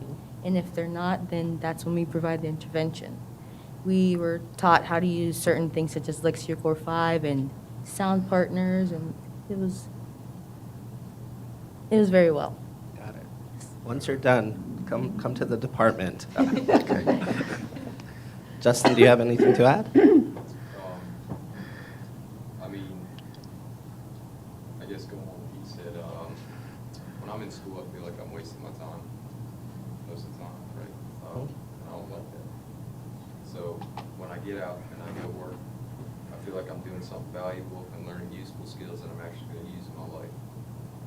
and if they're not, then that's when we provide the intervention. We were taught how to use certain things such as Lexia Core 5 and sound partners, and it was very well. Got it. Once you're done, come to the department. Okay. Justin, do you have anything to add? I mean, I guess going on what he said, when I'm in school, I feel like I'm wasting my time most of the time, right? And I don't like that. So when I get out and I go work, I feel like I'm doing something valuable and learning useful skills that I'm actually going to use in my life.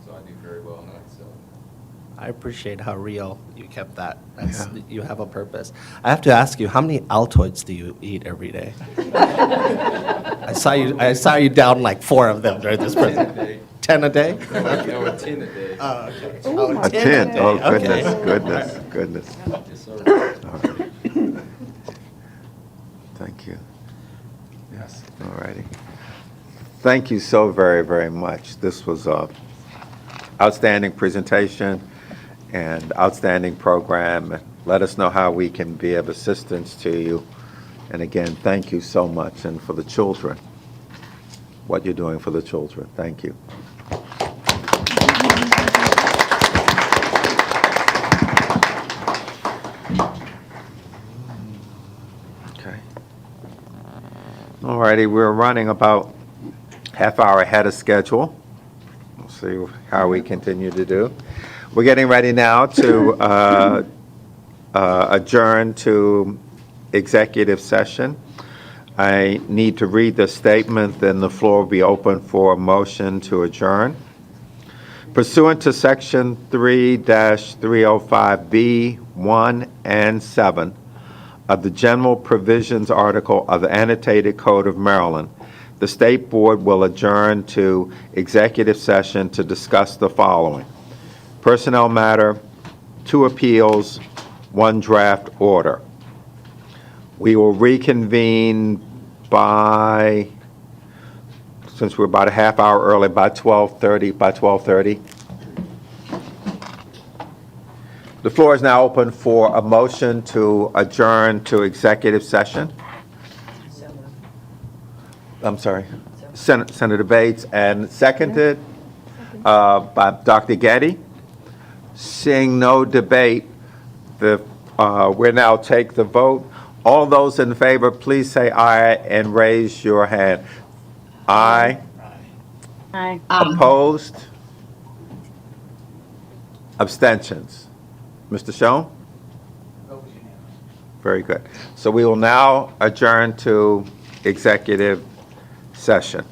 So I do very well in that. So I appreciate how real you kept that. You have a purpose. I have to ask you, how many Altoids do you eat every day? I saw you down like 4 of them during this presentation. 10 a day? No, a 10 a day. Oh, okay. Oh, Oh, a 10. day. Oh, Okay. goodness. Yes, sir. All right. Thank you. Yes, all righty. Thank you so very, very much. This was a outstanding presentation and outstanding program. Let us know how we can be of assistance to you. And again, thank you so much. And for the children, what you're doing for the children. Thank you. Okay. All righty, we're running about half hour ahead of schedule. We'll see how we continue to do. We're getting ready now to adjourn to executive session. I need to read the statement, then the floor will be open for a motion to adjourn. Pursuant to Section 3-305B, 1 and 7 of the General Provisions Article of the Annotated Code of Maryland, the State Board will adjourn to executive session to discuss the following: personnel matter, 2 appeals, 1 draft order. We will reconvene by, since we're about a half hour early, by 12:30. The floor is now open for a motion to adjourn to executive session. I'm sorry, Senator Bates, and seconded by Dr. Getty. Seeing no debate, we'll now take the vote. All those in favor, please say aye and raise your hand. Aye. Aye. Opposed? Abstentions? Mr. Schoen? Very good. So we will now adjourn to executive session.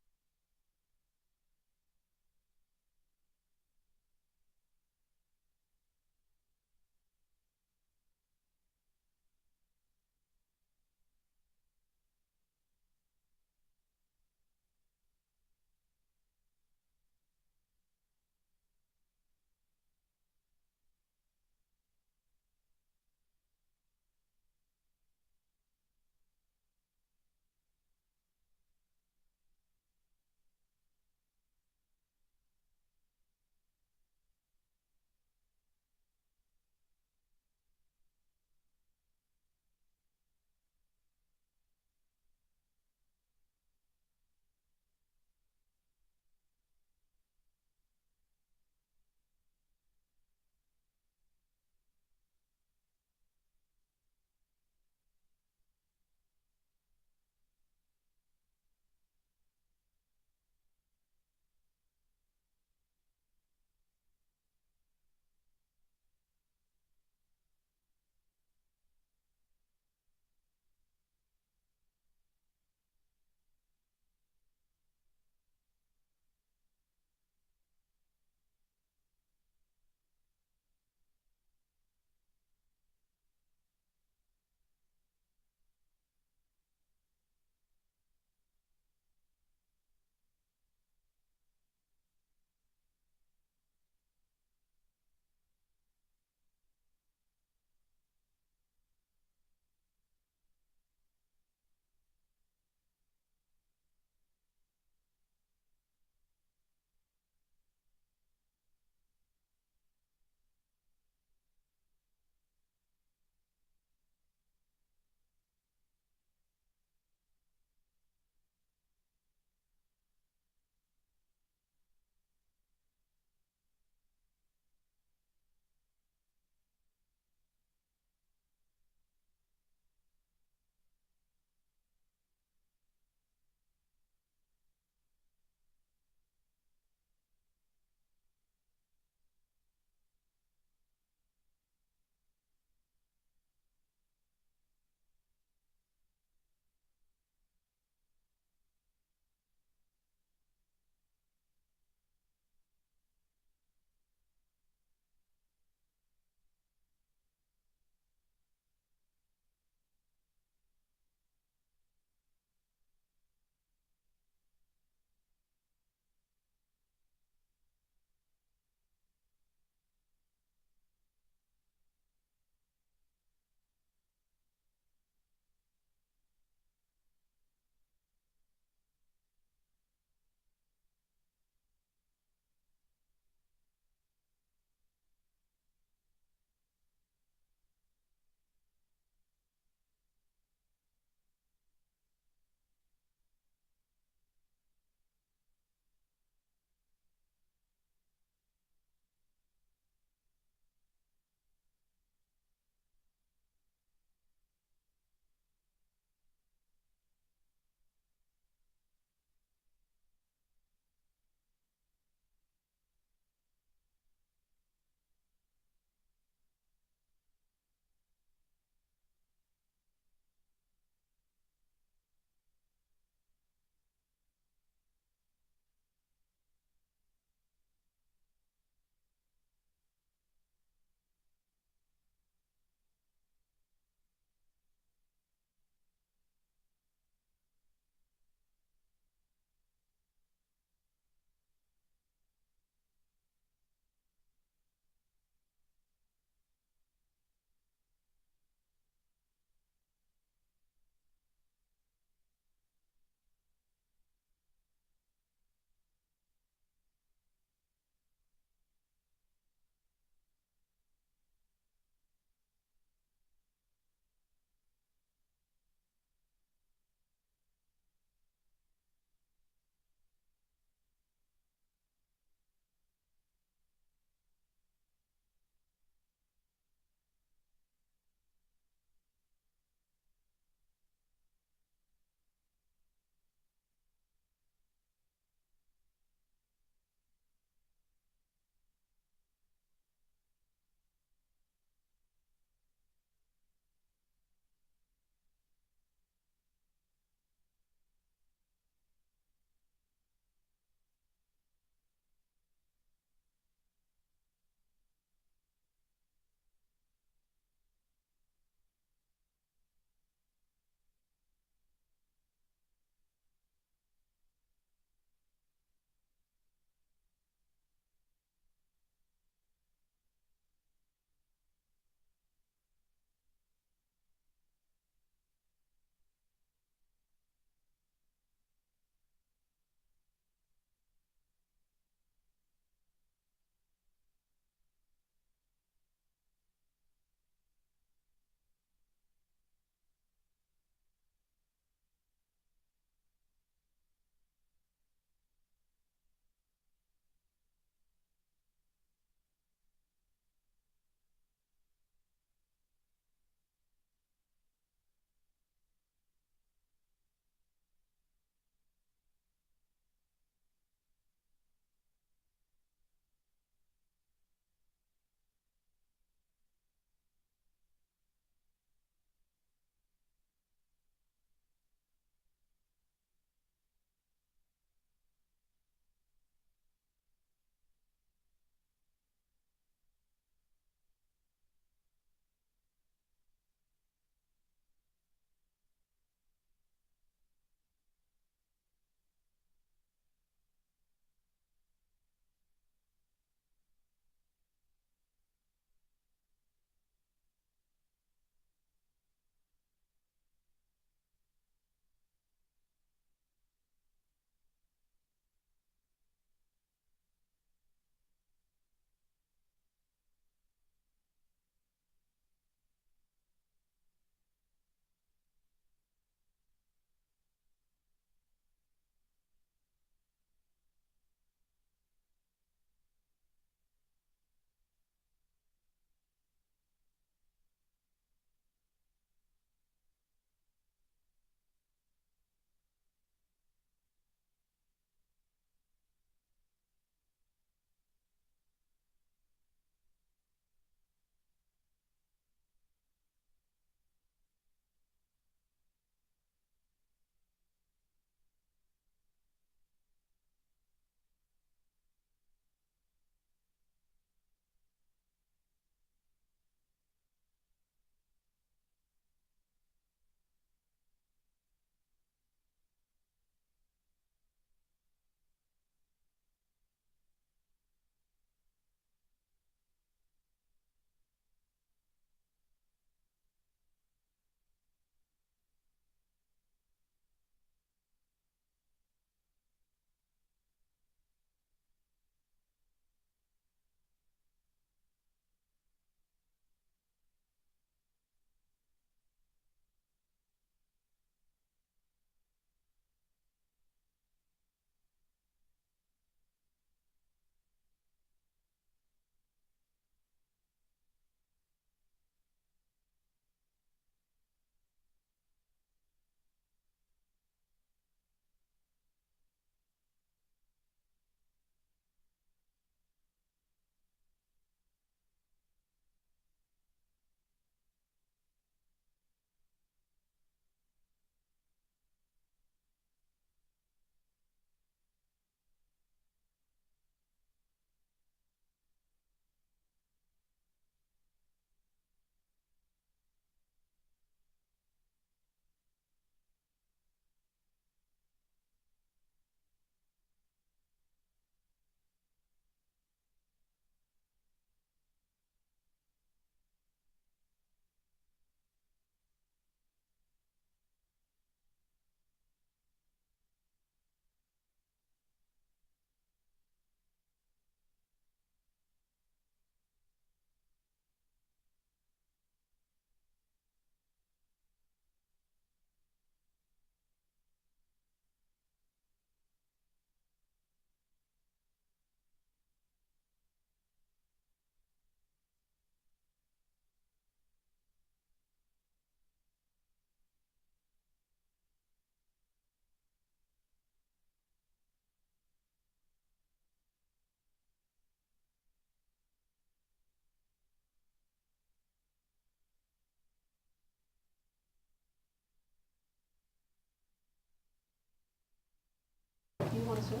you want to switch?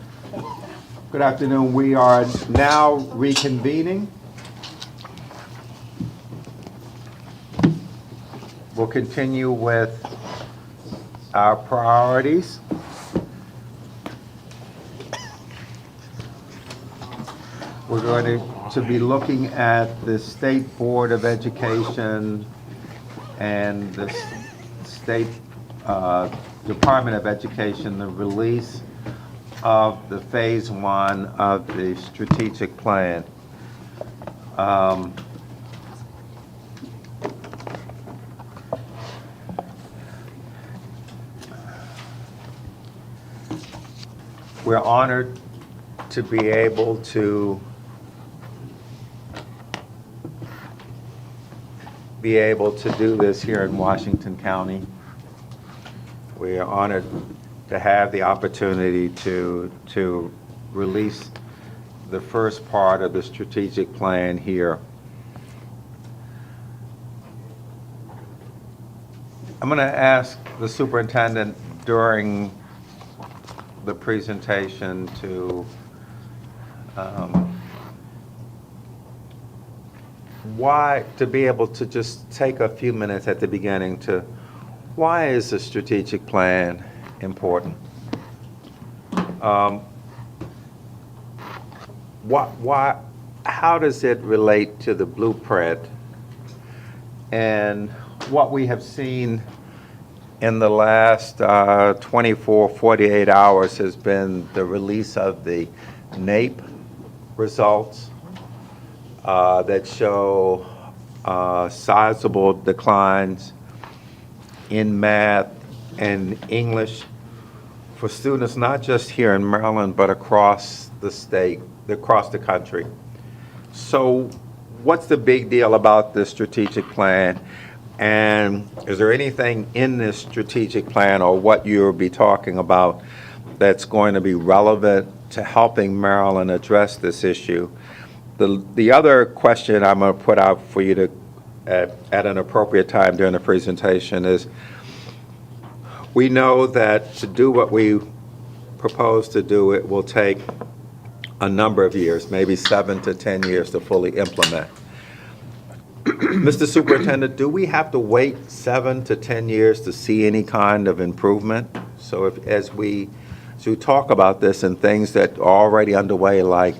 Good afternoon. We are now reconvening. We'll continue with our priorities. We're going to be looking at the State Board of Education and the State Department of Education, the release of the Phase 1 of the strategic plan. We're honored to be able to do this here in Washington County. We are honored to have the opportunity to release the first part of the strategic plan here. I'm going to ask the superintendent during the presentation to be able to just take a few minutes at the beginning to why is the strategic plan important? How does it relate to the blueprint? And what we have seen in the last 24, 48 hours has been the release of the NAEP results that show sizable declines in math and English for students not just here in Maryland but across the state, across the country. So what's the big deal about this strategic plan? And is there anything in this strategic plan or what you'll be talking about that's going to be relevant to helping Maryland address this issue? The other question I'm going to put out for you to at an appropriate time during the presentation is, we know that to do what we propose to do, it will take a number of years, maybe 7 to 10 years to fully implement. Mr. Superintendent, do we have to wait 7 to 10 years to see any kind of improvement? So as we talk about this and things that are already underway, like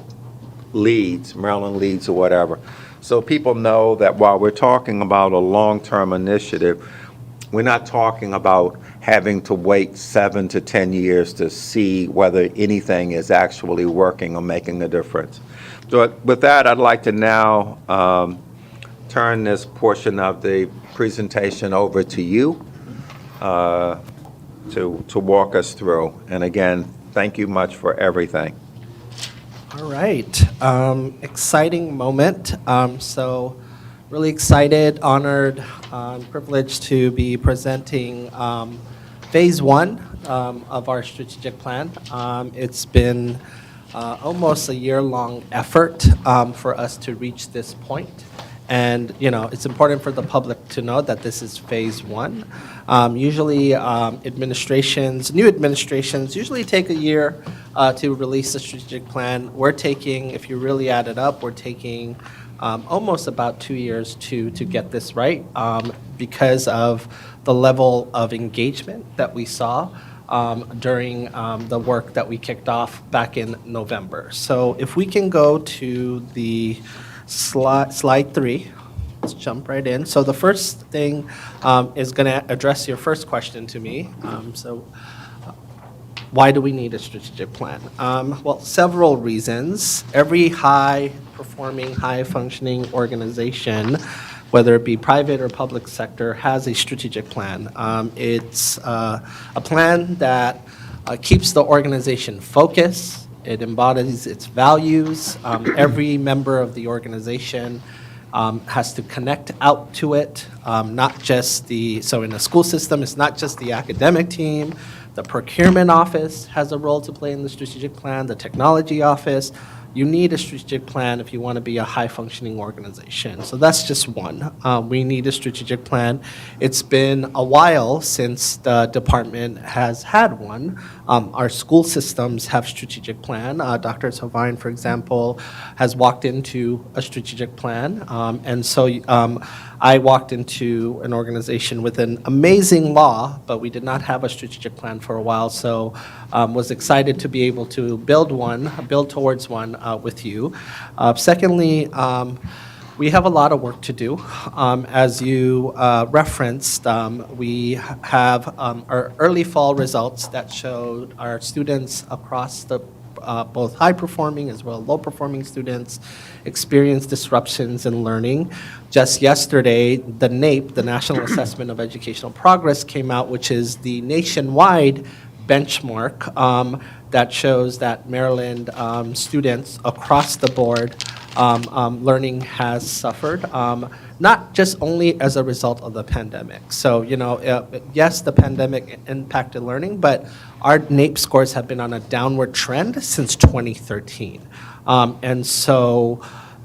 LEADS, Maryland LEADS or whatever, so people know that while we're talking about a long-term initiative, we're not talking about having to wait 7 to 10 years to see whether anything is actually working or making a difference. So with that, I'd like to now turn this portion of the presentation over to you to walk us through. And again, thank you much for everything. All right. Exciting moment. So really excited, honored, privileged to be presenting Phase 1 of our strategic plan. It's been almost a year-long effort for us to reach this point. And, you know, it's important for the public to know that this is Phase 1. Usually new administrations usually take a year to release a strategic plan. We're taking, if you really add it up, we're taking almost about 2 years to get this right because of the level of engagement that we saw during the work that we kicked off back in November. So if we can go to the slide 3, let's jump right in. So the first thing is going to address your first question to me. Why do we need a strategic plan? Well, several reasons. Every high-performing, high-functioning organization, whether it be private or public sector, has a strategic plan. It's a plan that keeps the organization focused. It embodies its values. Every member of the organization has to connect out to it, not just so in a school system, it's not just the academic team. The procurement office has a role to play in the strategic plan, the technology office. you need a strategic plan if you want to be a high-functioning organization. So that's just one. We need a strategic plan. It's been a while since the department has had one. Our school systems have strategic plan. Dr. Sovine, for example, has walked into a strategic plan. And so I walked into an organization with an amazing law, but we did not have a strategic plan for a while. So was excited to be able to build towards one with you. Secondly, we have a lot of work to do. As you referenced, we have our early fall results that showed our students across the both high-performing as well as low-performing students experience disruptions in learning. Just yesterday, the NAEP, the National Assessment of Educational Progress, came out, which is the nationwide benchmark that shows that Maryland students across the board learning has suffered, not just only as a result of the pandemic. So, yes, the pandemic impacted learning, but our NAEP scores have been on a downward trend since 2013. And so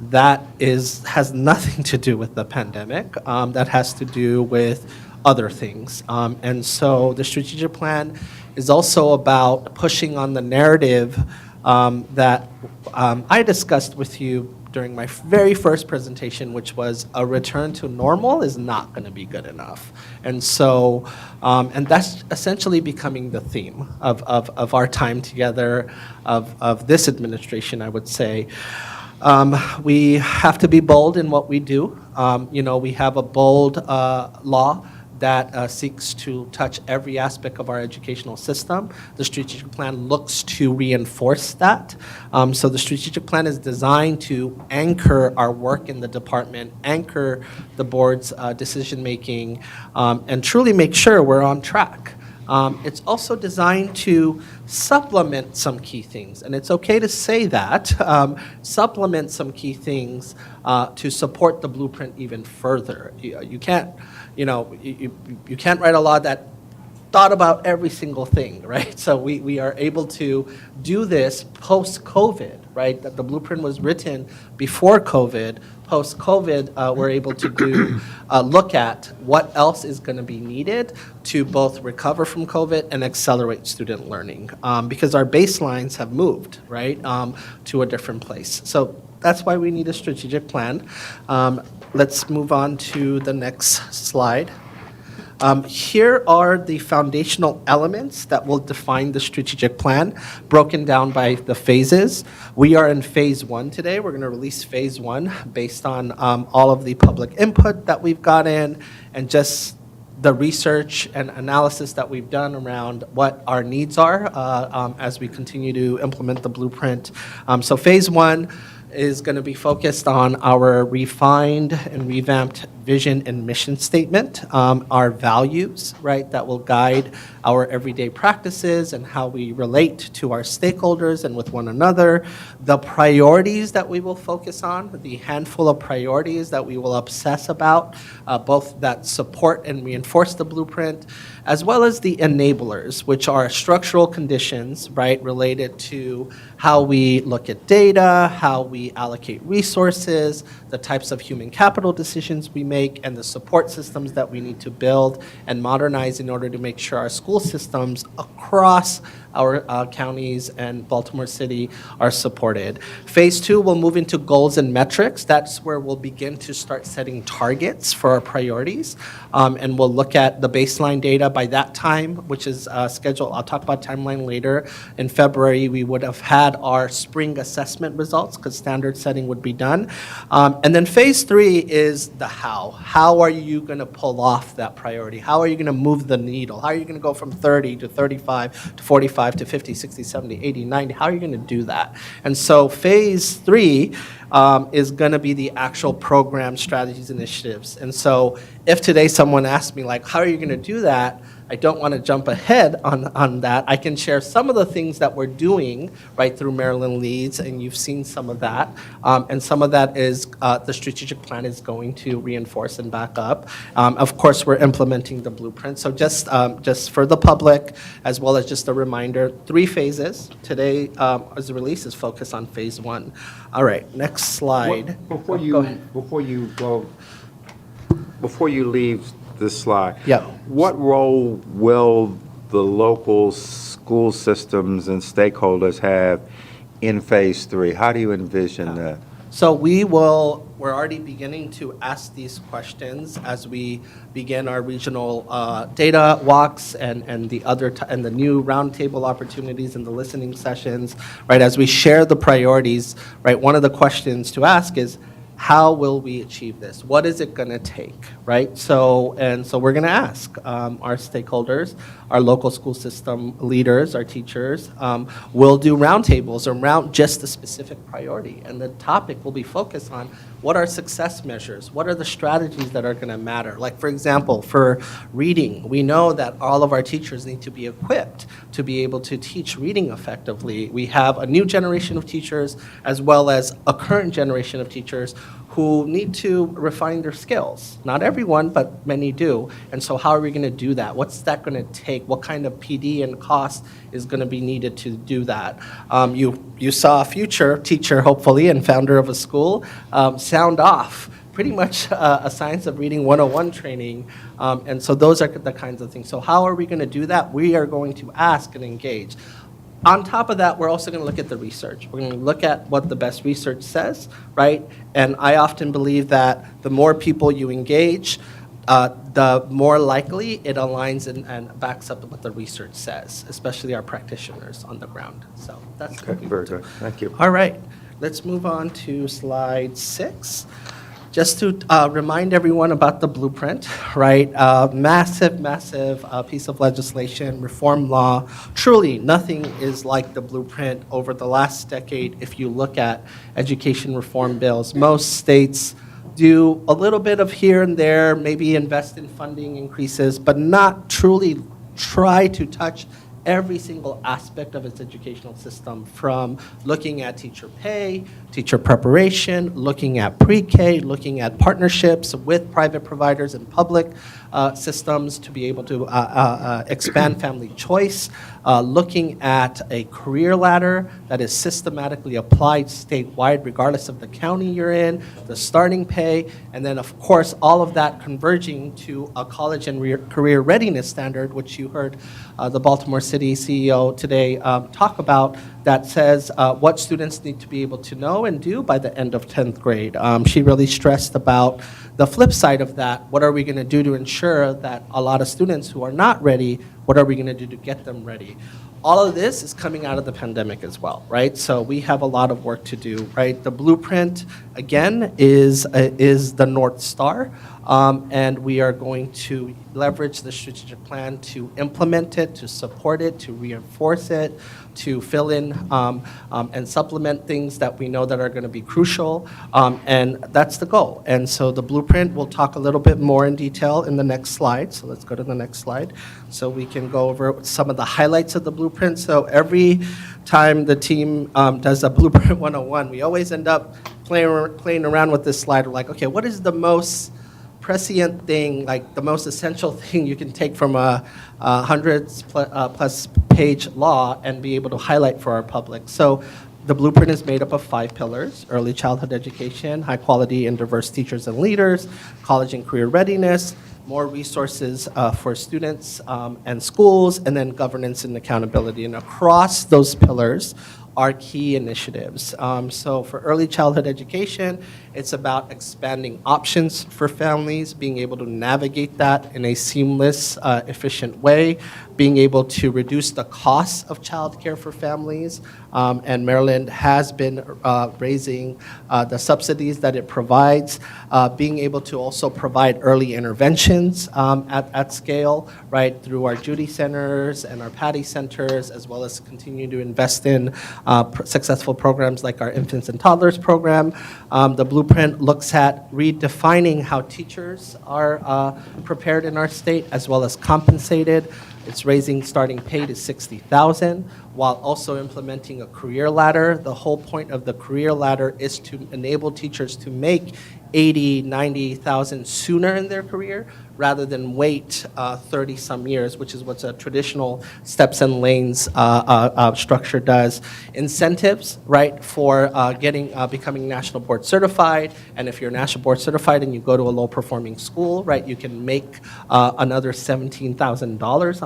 that has nothing to do with the pandemic. That has to do with other things. And so the strategic plan is also about pushing on the narrative that I discussed with you during my very first presentation, which was a return to normal is not going to be good enough. And so, and that's essentially becoming the theme of our time together, of this administration, I would say. We have to be bold in what we do. We have a bold law that seeks to touch every aspect of our educational system. The strategic plan looks to reinforce that. So the strategic plan is designed to anchor our work in the department, anchor the board's decision-making, and truly make sure we're on track. It's also designed to supplement some key things, and it's okay to say that, supplement some key things to support the blueprint even further. You can't, you can't write a law that thought about every single thing, right? So we are able to do this post-COVID, right? That the blueprint was written before COVID. Post-COVID, we're able to look at what else is going to be needed to both recover from COVID and accelerate student learning, because our baselines have moved, right, to a different place. So that's why we need a strategic plan. Let's move on to the next slide. Here are the foundational elements that will define the strategic plan, broken down by the phases. We are in phase 1 today. We're going to release phase 1 based on all of the public input that we've gotten and just the research and analysis that we've done around what our needs are as we continue to implement the blueprint. So phase 1 is going to be focused on our refined and revamped vision and mission statement, our values, right, that will guide our everyday practices and how we relate to our stakeholders and with one another, the priorities that we will focus on, the handful of priorities that we will obsess about, both that support and reinforce the blueprint, as well as the enablers, which are structural conditions, right, related to how we look at data, how we allocate resources, the types of human capital decisions we make, and the support systems that we need to build and modernize in order to make sure our school systems across our counties and Baltimore City are supported. Phase 2 will move into goals and metrics. That's where we'll begin to start setting targets for our priorities. And we'll look at the baseline data by that time, which is scheduled. I'll talk about timeline later. In February, we would have had our spring assessment results because standard setting would be done. And then phase 3 is the how. How are you going to pull off that priority? How are you going to move the needle? How are you going to go from 30 to 35 to 45 to 50, 60, 70, 80, 90? How are you going to do that? And so phase 3 is going to be the actual program, strategies, initiatives. And so if today someone asked me, like, how are you going to do that? I don't want to jump ahead on that. I can share some of the things that we're doing, right, through Maryland Leads, and you've seen some of that. And some of that is the strategic plan is going to reinforce and back up. Of course, we're implementing the blueprint. So just for the public, as well as just a reminder, 3 phases. Today, as the release is focused on phase 1. All right, next slide. Before Go ahead. before you leave this slide. Yeah. What role will the local school systems and stakeholders have in phase 3? How do you envision that? So we're already beginning to ask these questions as we begin our regional data walks and the and the new roundtable opportunities and the listening sessions, right? As we share the priorities, right? One of the questions to ask is, how will we achieve this? What is it going to take, right? So we're going to ask our stakeholders, our local school system leaders, our teachers. We'll do roundtables around just a specific priority, and the topic will be focused on what are success measures, what are the strategies that are going to matter. Like, for example, for reading, we know that all of our teachers need to be equipped to be able to teach reading effectively. We have a new generation of teachers as well as a current generation of teachers who need to refine their skills. Not everyone, but many do. And so how are we going to do that? What's that going to take? What kind of PD and cost is going to be needed to do that? You saw a future teacher, hopefully, and founder of a school, sound off pretty much a Science of Reading 101 training. And so those are the kinds of things. So how are we going to do that? We are going to ask and engage. On top of that, we're also going to look at the research. We're going to look at what the best research says, right? And I often believe that the more people you engage, the more likely it aligns and backs up what the research says, especially our practitioners on the ground. So that's Okay, very good. Thank you. All right, let's move on to slide 6. Just to remind everyone about the blueprint, right? Massive piece of legislation, reform law. Truly, nothing is like the blueprint over the last decade. If you look at education reform bills, most states do a little bit of here and there, maybe invest in funding increases, but not truly try to touch every single aspect of its educational system, from looking at teacher pay, teacher preparation, looking at pre-K, looking at partnerships with private providers and public systems to be able to expand family choice, looking at a career ladder that is systematically applied statewide regardless of the county you're in, the starting pay, and then of course all of that converging to a college and career readiness standard, which you heard the Baltimore City CEO today talk about, that says what students need to be able to know and do by the end of 10th grade. She really stressed about the flip side of that. What are we going to do to ensure that a lot of students who are not ready, what are we going to do to get them ready? All of this is coming out of the pandemic as well, right? So we have a lot of work to do, right? The blueprint, again, is the North Star, and we are going to leverage the strategic plan to implement it, to support it, to reinforce it, to fill in and supplement things that we know that are going to be crucial, and that's the goal. And so the blueprint, we'll talk a little bit more in detail in the next slide. So let's go to the next slide so we can go over some of the highlights of the blueprint. So every time the team does a Blueprint 101, we always end up playing around with this slide. We're like, okay, what is the most prescient thing, like the most essential thing you can take from a 100+ page law and be able to highlight for our public? So the blueprint is made up of 5 pillars: early childhood education, high quality and diverse teachers and leaders, college and career readiness, more resources for students and schools, and then governance and accountability. And across those pillars are key initiatives. So for early childhood education, it's about expanding options for families, being able to navigate that in a seamless, efficient way, being able to reduce the costs of childcare for families. And Maryland has been raising the subsidies that it provides, being able to also provide early interventions at scale, right, through our Judy centers and our Patty centers, as well as continue to invest in successful programs like our infants and toddlers program. The blueprint looks at redefining how teachers are prepared in our state as well as compensated. It's raising starting pay to $60,000 while also implementing a career ladder. The whole point of the career ladder is to enable teachers to make $80,000, $90,000 sooner in their career rather than wait 30-some years, which is what a traditional steps and lanes structure does. Incentives, right, for becoming national board certified, and if you're national board certified and you go to a low-performing school, right, you can make another $17,000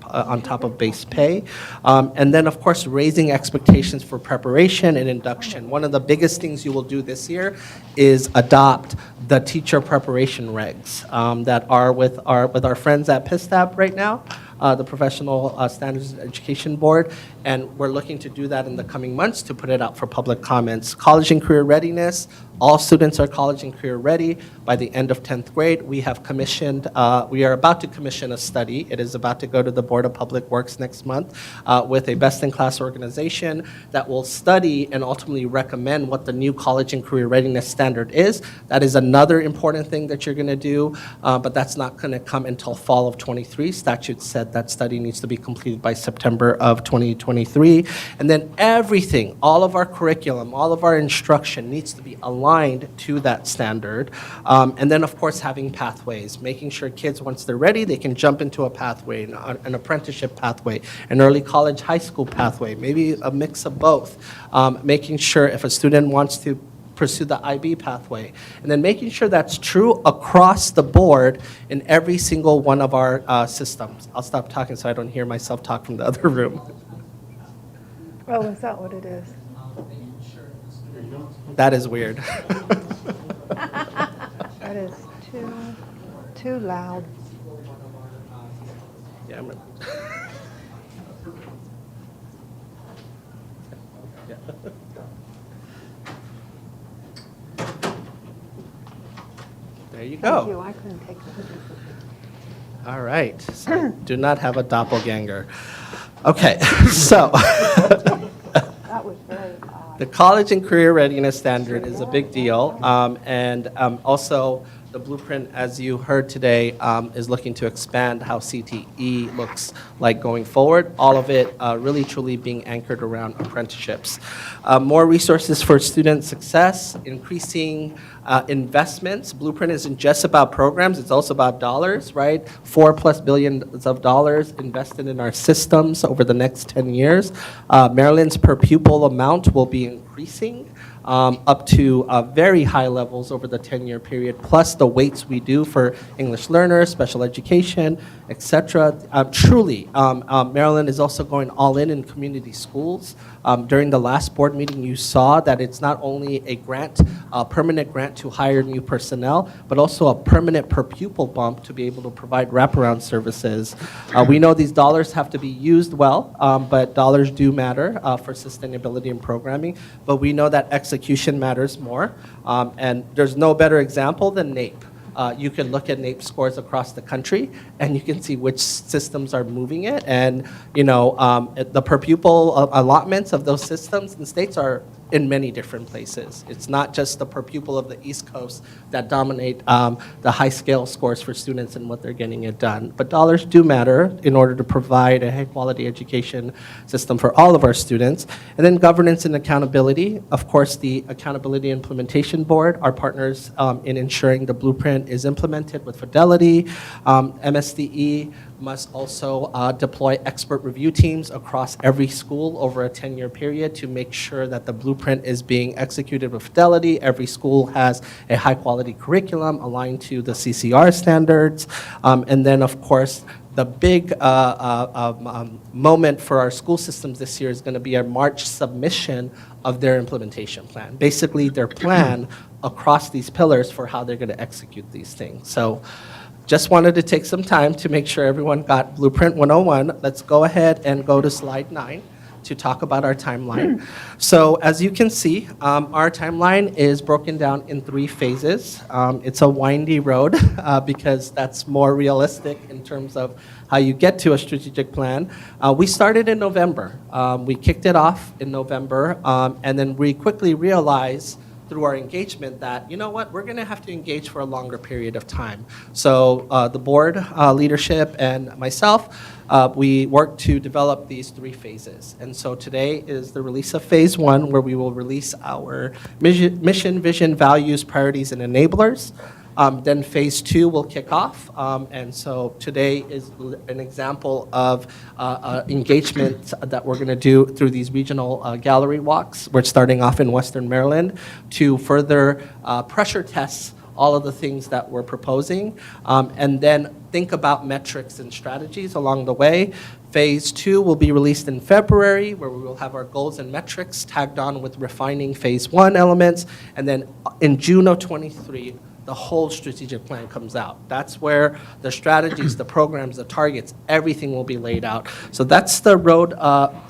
on top of base pay. And then, of course, raising expectations for preparation and induction. One of the biggest things you will do this year is adopt the teacher preparation regs that are with our friends at PISTAB right now, the Professional Standards Education Board, and we're looking to do that in the coming months to put it out for public comments. College and career readiness. All students are college and career ready by the end of 10th grade. We have commissioned, we are about to commission a study. It is about to go to the Board of Public Works next month with a best-in-class organization that will study and ultimately recommend what the new college and career readiness standard is. That is another important thing that you're going to do, but that's not going to come until fall of 23. Statute said that study needs to be completed by September of 2023. And then everything, all of our curriculum, all of our instruction needs to be aligned to that standard. And then, of course, having pathways, making sure kids, once they're ready, they can jump into a pathway, an apprenticeship pathway, an early college, high school pathway, maybe a mix of both. Making sure if a student wants to pursue the IB pathway, and then making sure that's true across the board in every single one of our systems. I'll stop talking so I don't hear myself talk from the other room. Oh, is that what it is? That is weird. That is too loud. Yeah, yeah. There you go. Thank you. I couldn't take that. All right. So do not have a doppelganger. Okay, so That was very odd. the college and career readiness standard is a big deal, and also the blueprint, as you heard today, is looking to expand how CTE looks like going forward, all of it really truly being anchored around apprenticeships. More resources for student success, increasing investments. Blueprint isn't just about programs, it's also about dollars, right? $4+ billion invested in our systems over the next 10 years. Maryland's per pupil amount will be increasing up to very high levels over the 10-year period, plus the weights we do for English learners, special education, etc. Truly, Maryland is also going all in community schools. During the last board meeting, you saw that it's not only a grant, a permanent grant to hire new personnel, but also a permanent per pupil bump to be able to provide wraparound services. We know these dollars have to be used well, but dollars do matter for sustainability and programming, but we know that execution matters more, and there's no better example than NAEP. You can look at NAEP scores across the country, and you can see which systems are moving it. And the per pupil allotments of those systems and states are in many different places. It's not just the per pupil of the East Coast that dominate the high scale scores for students and what they're getting it done. But dollars do matter in order to provide a high quality education system for all of our students. And then governance and accountability. Of course, the Accountability Implementation Board, our partners in ensuring the blueprint is implemented with fidelity. MSDE must also deploy expert review teams across every school over a 10-year period to make sure that the blueprint is being executed with fidelity. Every school has a high-quality curriculum aligned to the CCR standards. And then, of course, the big moment for our school systems this year is going to be a March submission of their implementation plan. Basically, their plan across these pillars for how they're going to execute these things. So just wanted to take some time to make sure everyone got Blueprint 101. Let's go ahead and go to slide 9 to talk about our timeline. So as you can see, our timeline is broken down in 3 phases. It's a windy road because that's more realistic in terms of how you get to a strategic plan. We started in November. We kicked it off in November, and then we quickly realized through our engagement that, you know what, we're going to have to engage for a longer period of time. So the board leadership and myself, we worked to develop these 3 phases. And so today is the release of phase 1, where we will release our mission, vision, values, priorities, and enablers. Then phase 2 will kick off. And so today is an example of engagement that we're going to do through these regional gallery walks. We're starting off in Western Maryland to further pressure test all of the things that we're proposing, and then think about metrics and strategies along the way. Phase 2 will be released in February, where we will have our goals and metrics tagged on with refining phase 1 elements. And then in June of 23, the whole strategic plan comes out. That's where the strategies, the programs, the targets, everything will be laid out. So that's the road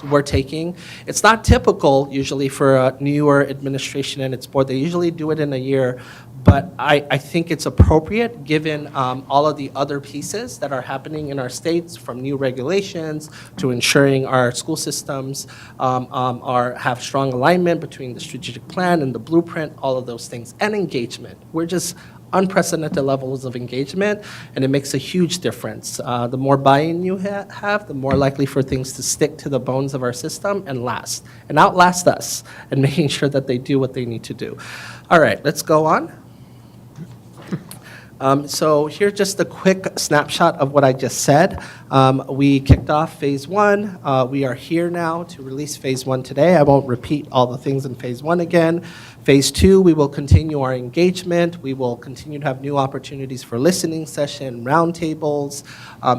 we're taking. It's not typical usually for a newer administration and its board. They usually do it in a year. But I think it's appropriate given all of the other pieces that are happening in our states, from new regulations to ensuring our school systems have strong alignment between the strategic plan and the blueprint, all of those things, and engagement. We're just unprecedented levels of engagement, and it makes a huge difference. The more buy-in you have, the more likely for things to stick to the bones of our system and last, and outlast us, and making sure that they do what they need to do. All right, let's go on. So here's just a quick snapshot of what I just said. We kicked off phase 1. We are here now to release phase 1 today. I won't repeat all the things in phase 1 again. Phase 2, we will continue our engagement. We will continue to have new opportunities for listening session, roundtables.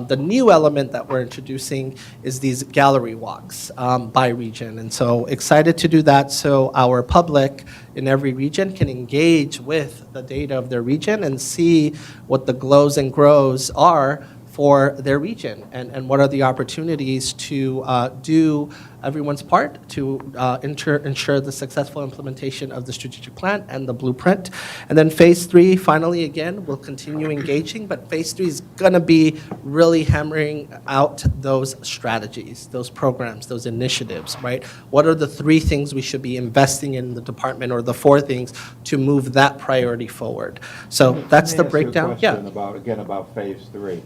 The new element that we're introducing is these gallery walks by region. And so excited to do that so our public in every region can engage with the data of their region and see what the glows and grows are for their region, and what are the opportunities to do everyone's part to ensure the successful implementation of the strategic plan and the blueprint. And then phase 3, finally, again, we'll continue engaging, but phase 3 is going to be really hammering out those strategies, those programs, those initiatives, right? What are the 3 things we should be investing in the department, or the 4 things to move that priority forward? So that's the breakdown. Let me ask you a question about phase 3.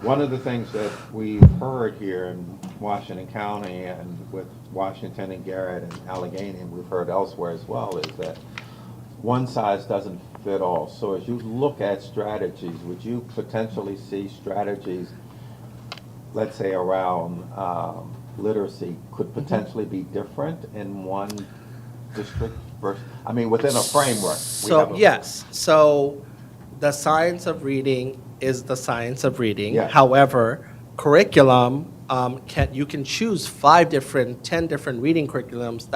One of the things that we've heard here in Washington County and with Washington and Garrett and Allegheny, and we've heard elsewhere as well, is that one size doesn't fit all. So as you look at strategies, would you potentially see strategies, let's say around literacy, could potentially be different in one district versus, I mean, within a framework? So yes, so the science of reading is the science of reading. Yes. However, curriculum, you can choose 10 different reading curriculums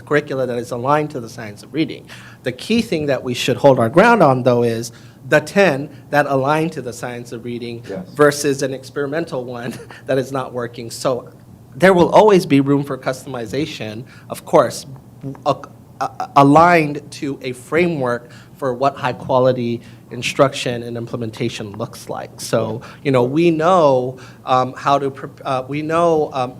curricula that is aligned to the science of reading. The key thing that we should hold our ground on, though, is the 10 that align to the science of reading versus an experimental one that is not working. So there will always be room for customization, of course, aligned to a framework for what high-quality instruction and implementation looks like. So, you know, we know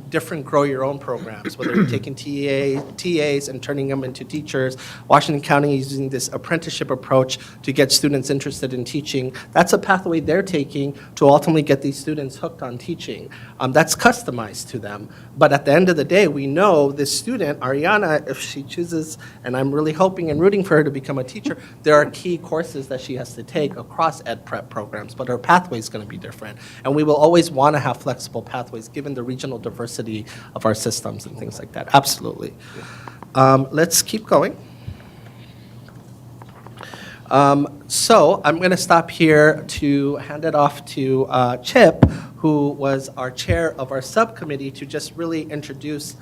different grow your own programs, whether you're taking TAs and turning them into teachers. Washington County is using this apprenticeship approach to get students interested in teaching. That's a pathway they're taking to ultimately get these students hooked on teaching. That's customized to them. But at the end of the day, we know this student, Ariana, if she chooses, and I'm really hoping and rooting for her to become a teacher, there are key courses that she has to take across ed prep programs, but her pathway is going to be different. And we will always want to have flexible pathways given the regional diversity of our systems and things like that. Absolutely. Let's keep going. So I'm going to stop here to hand it off to Chip, who was our chair of our subcommittee, to just really introduce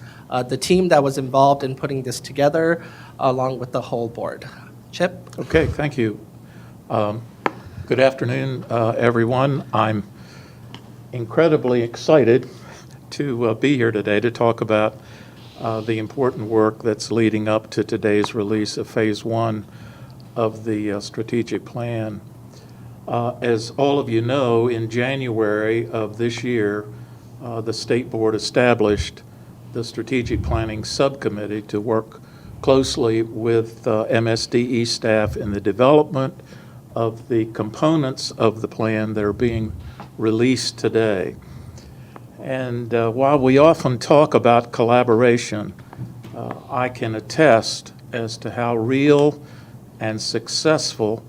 the team that was involved in putting this together, along with the whole board. Chip? Okay, thank you. Good afternoon, everyone. I'm incredibly excited to be here today to talk about the important work that's leading up to today's release of Phase 1 of the strategic plan. As all of you know, in January of this year, the State Board established the Strategic Planning Subcommittee to work closely with MSDE staff in the development of the components of the plan that are being released today. And while we often talk about collaboration, I can attest as to how real and successful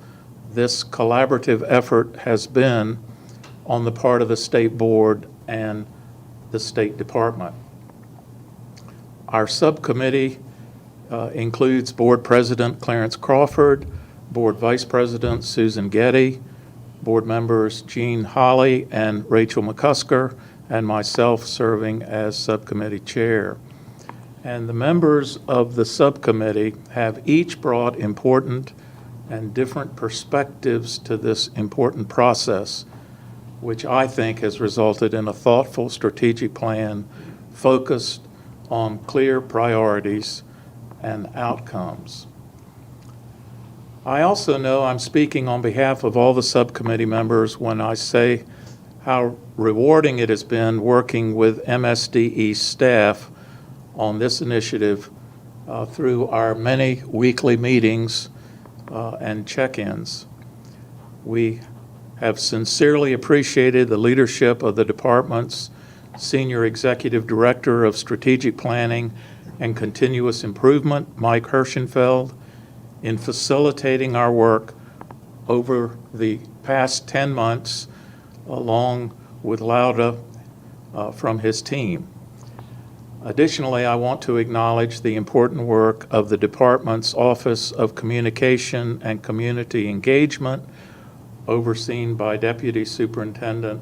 this collaborative effort has been on the part of the State Board and the State Department. Our subcommittee includes Board President Clarence Crawford, Board Vice President Susan Getty, Board members Jean Holly and Rachel McCusker, and myself serving as subcommittee chair. And the members of the subcommittee have each brought important and different perspectives to this important process, which I think has resulted in a thoughtful strategic plan focused on clear priorities and outcomes. I also know I'm speaking on behalf of all the subcommittee members when I say how rewarding it has been working with MSDE staff on this initiative through our many weekly meetings and check-ins. We have sincerely appreciated the leadership of the department's Senior Executive Director of Strategic Planning and Continuous Improvement, Mike Hirschenfeld, in facilitating our work over the past 10 months, along with Lauda from his team. Additionally, I want to acknowledge the important work of the department's Office of Communication and Community Engagement, overseen by Deputy Superintendent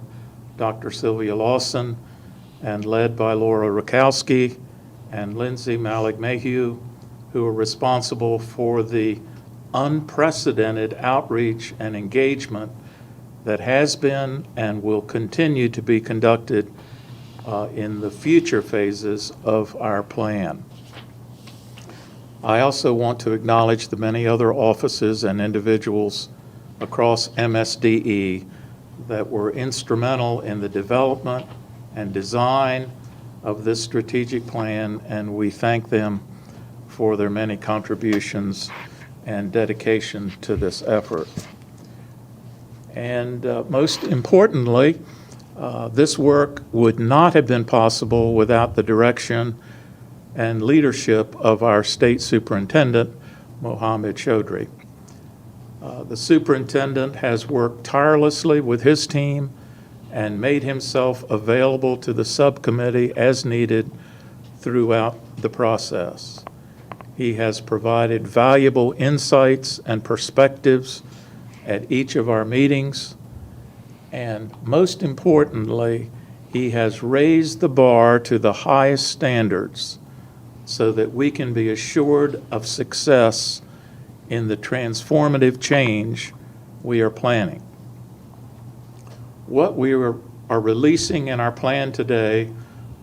Dr. Sylvia Lawson and led by Laura Rakowski and Lindsay Malik-Mayhew, who are responsible for the unprecedented outreach and engagement that has been and will continue to be conducted in the future phases of our plan. I also want to acknowledge the many other offices and individuals across MSDE that were instrumental in the development and design of this strategic plan, and we thank them for their many contributions and dedication to this effort. And most importantly, this work would not have been possible without the direction and leadership of our State Superintendent, Mohammed Choudhury. The Superintendent has worked tirelessly with his team and made himself available to the subcommittee as needed throughout the process. He has provided valuable insights and perspectives at each of our meetings, and most importantly, he has raised the bar to the highest standards so that we can be assured of success in the transformative change we are planning. What we are releasing in our plan today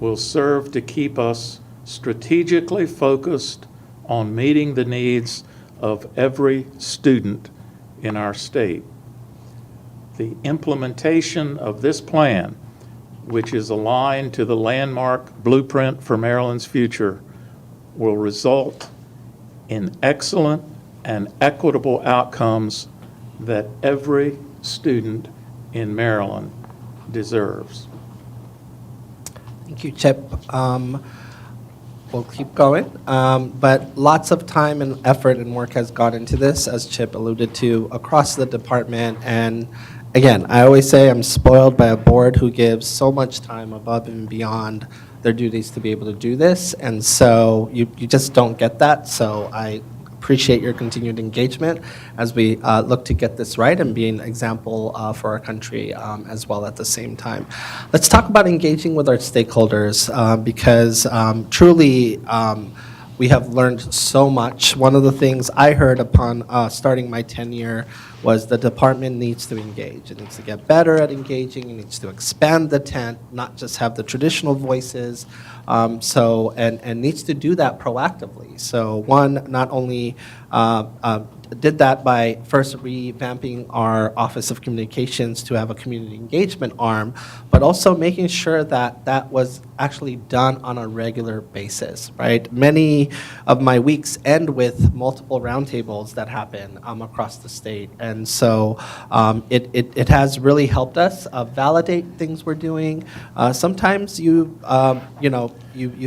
will serve to keep us strategically focused on meeting the needs of every student in our state. The implementation of this plan, which is aligned to the landmark blueprint for Maryland's future, will result in excellent and equitable outcomes that every student in Maryland deserves. Thank you, Chip. We'll keep going, but lots of time and effort and work has gone into this, as Chip alluded to, across the department. And again, I always say I'm spoiled by a board who gives so much time above and beyond their duties to be able to do this, and so you just don't get that. So I appreciate your continued engagement as we look to get this right and be an example for our country as well at the same time. Let's talk about engaging with our stakeholders because truly we have learned so much. One of the things I heard upon starting my tenure was the department needs to engage. It needs to get better at engaging. It needs to expand the tent, not just have the traditional voices. And needs to do that proactively. So one, not only did that by first revamping our Office of Communications to have a community engagement arm, but also making sure that that was actually done on a regular basis, right? Many of my weeks end with multiple roundtables that happen across the state. And so it has really helped us validate things we're doing. Sometimes you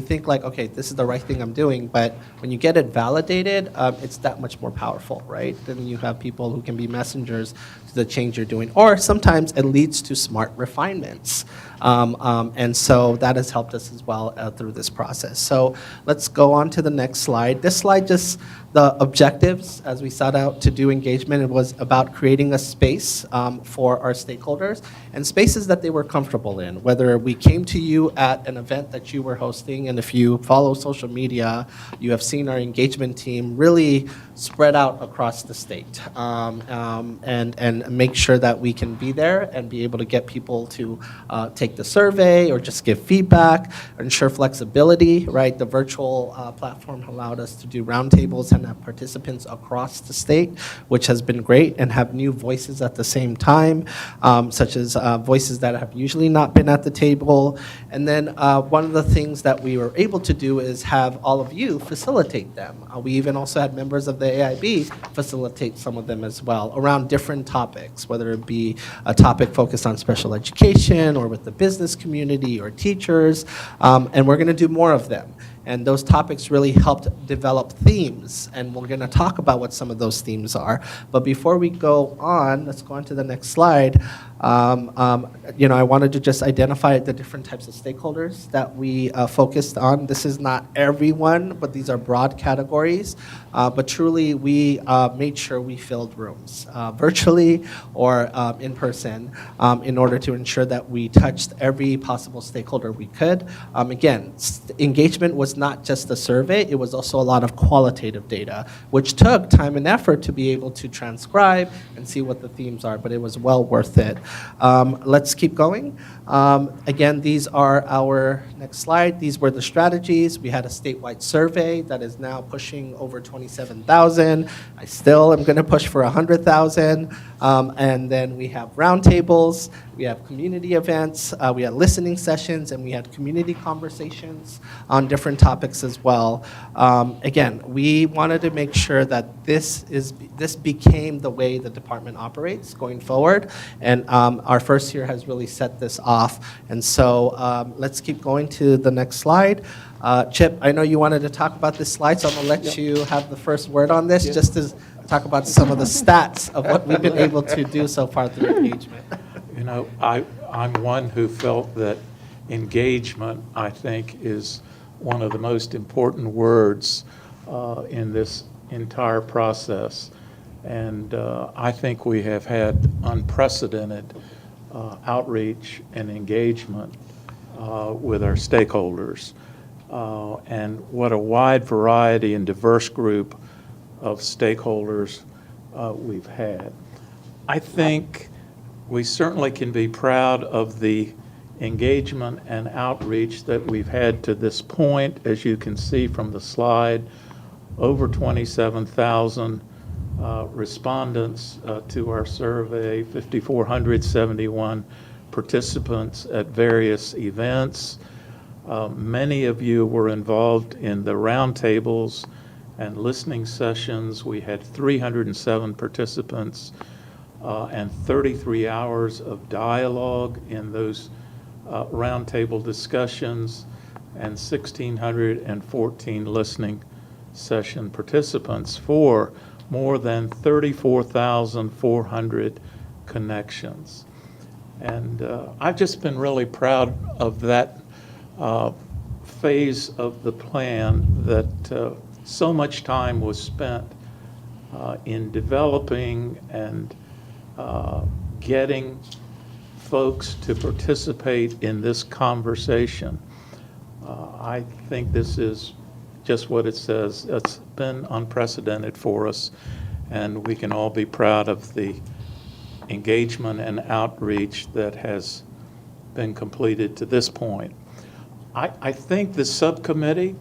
think like, okay, this is the right thing I'm doing, but when you get it validated, it's that much more powerful, right? Then you have people who can be messengers to the change you're doing. Or sometimes it leads to smart refinements. And so that has helped us as well through this process. So let's go on to the next slide. This slide just the objectives as we set out to do engagement. It was about creating a space for our stakeholders and spaces that they were comfortable in, whether we came to you at an event that you were hosting, and if you follow social media, you have seen our engagement team really spread out across the state and make sure that we can be there and be able to get people to take the survey or just give feedback, ensure flexibility, right? The virtual platform allowed us to do roundtables and have participants across the state, which has been great, and have new voices at the same time, such as voices that have usually not been at the table. And then one of the things that we were able to do is have all of you facilitate them. We even also had members of the AIB facilitate some of them as well around different topics, whether it be a topic focused on special education or with the business community or teachers, and we're going to do more of them. And those topics really helped develop themes, and we're going to talk about what some of those themes are. But before we go on, let's go on to the next slide. I wanted to just identify the different types of stakeholders that we focused on. This is not everyone, but these are broad categories. But truly, we made sure we filled rooms, virtually or in person, in order to ensure that we touched every possible stakeholder we could. Again, engagement was not just a survey, it was also a lot of qualitative data, which took time and effort to be able to transcribe and see what the themes are, but it was well worth it. Let's keep going. Again, these are our next slide. These were the strategies. We had a statewide survey that is now pushing over 27,000. I still am going to push for 100,000. And then we have roundtables, we have community events, we had listening sessions, and we had community conversations on different topics as well. Again, we wanted to make sure that this became the way the department operates going forward, and our first year has really set this off. And so let's keep going to the next slide. Chip, I know you wanted to talk about this slide, so I'm going to let you have the first word on this, just to talk about some of the stats of what we've been able to do so far through engagement. You know, I'm one who felt that engagement, I think, is one of the most important words in this entire process. And I think we have had unprecedented outreach and engagement with our stakeholders. And what a wide variety and diverse group of stakeholders we've had. I think we certainly can be proud of the engagement and outreach that we've had to this point. As you can see from the slide, over 27,000 respondents to our survey, 5,471 participants at various events. Many of you were involved in the roundtables and listening sessions. We had 307 participants and 33 hours of dialogue in those roundtable discussions, and 1,614 listening session participants for more than 34,400 connections. And I've just been really proud of that phase of the plan, that so much time was spent in developing and getting folks to participate in this conversation. I think this is just what it says. It's been unprecedented for us. and we can all be proud of the engagement and outreach that has been completed to this point. I think the subcommittee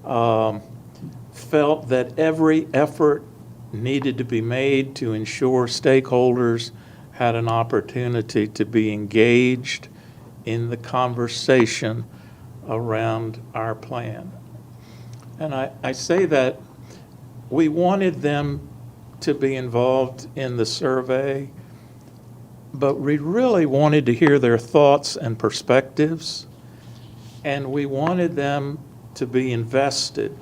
felt that every effort needed to be made to ensure stakeholders had an opportunity to be engaged in the conversation around our plan. And I say that we wanted them to be involved in the survey, but we really wanted to hear their thoughts and perspectives, and we wanted them to be invested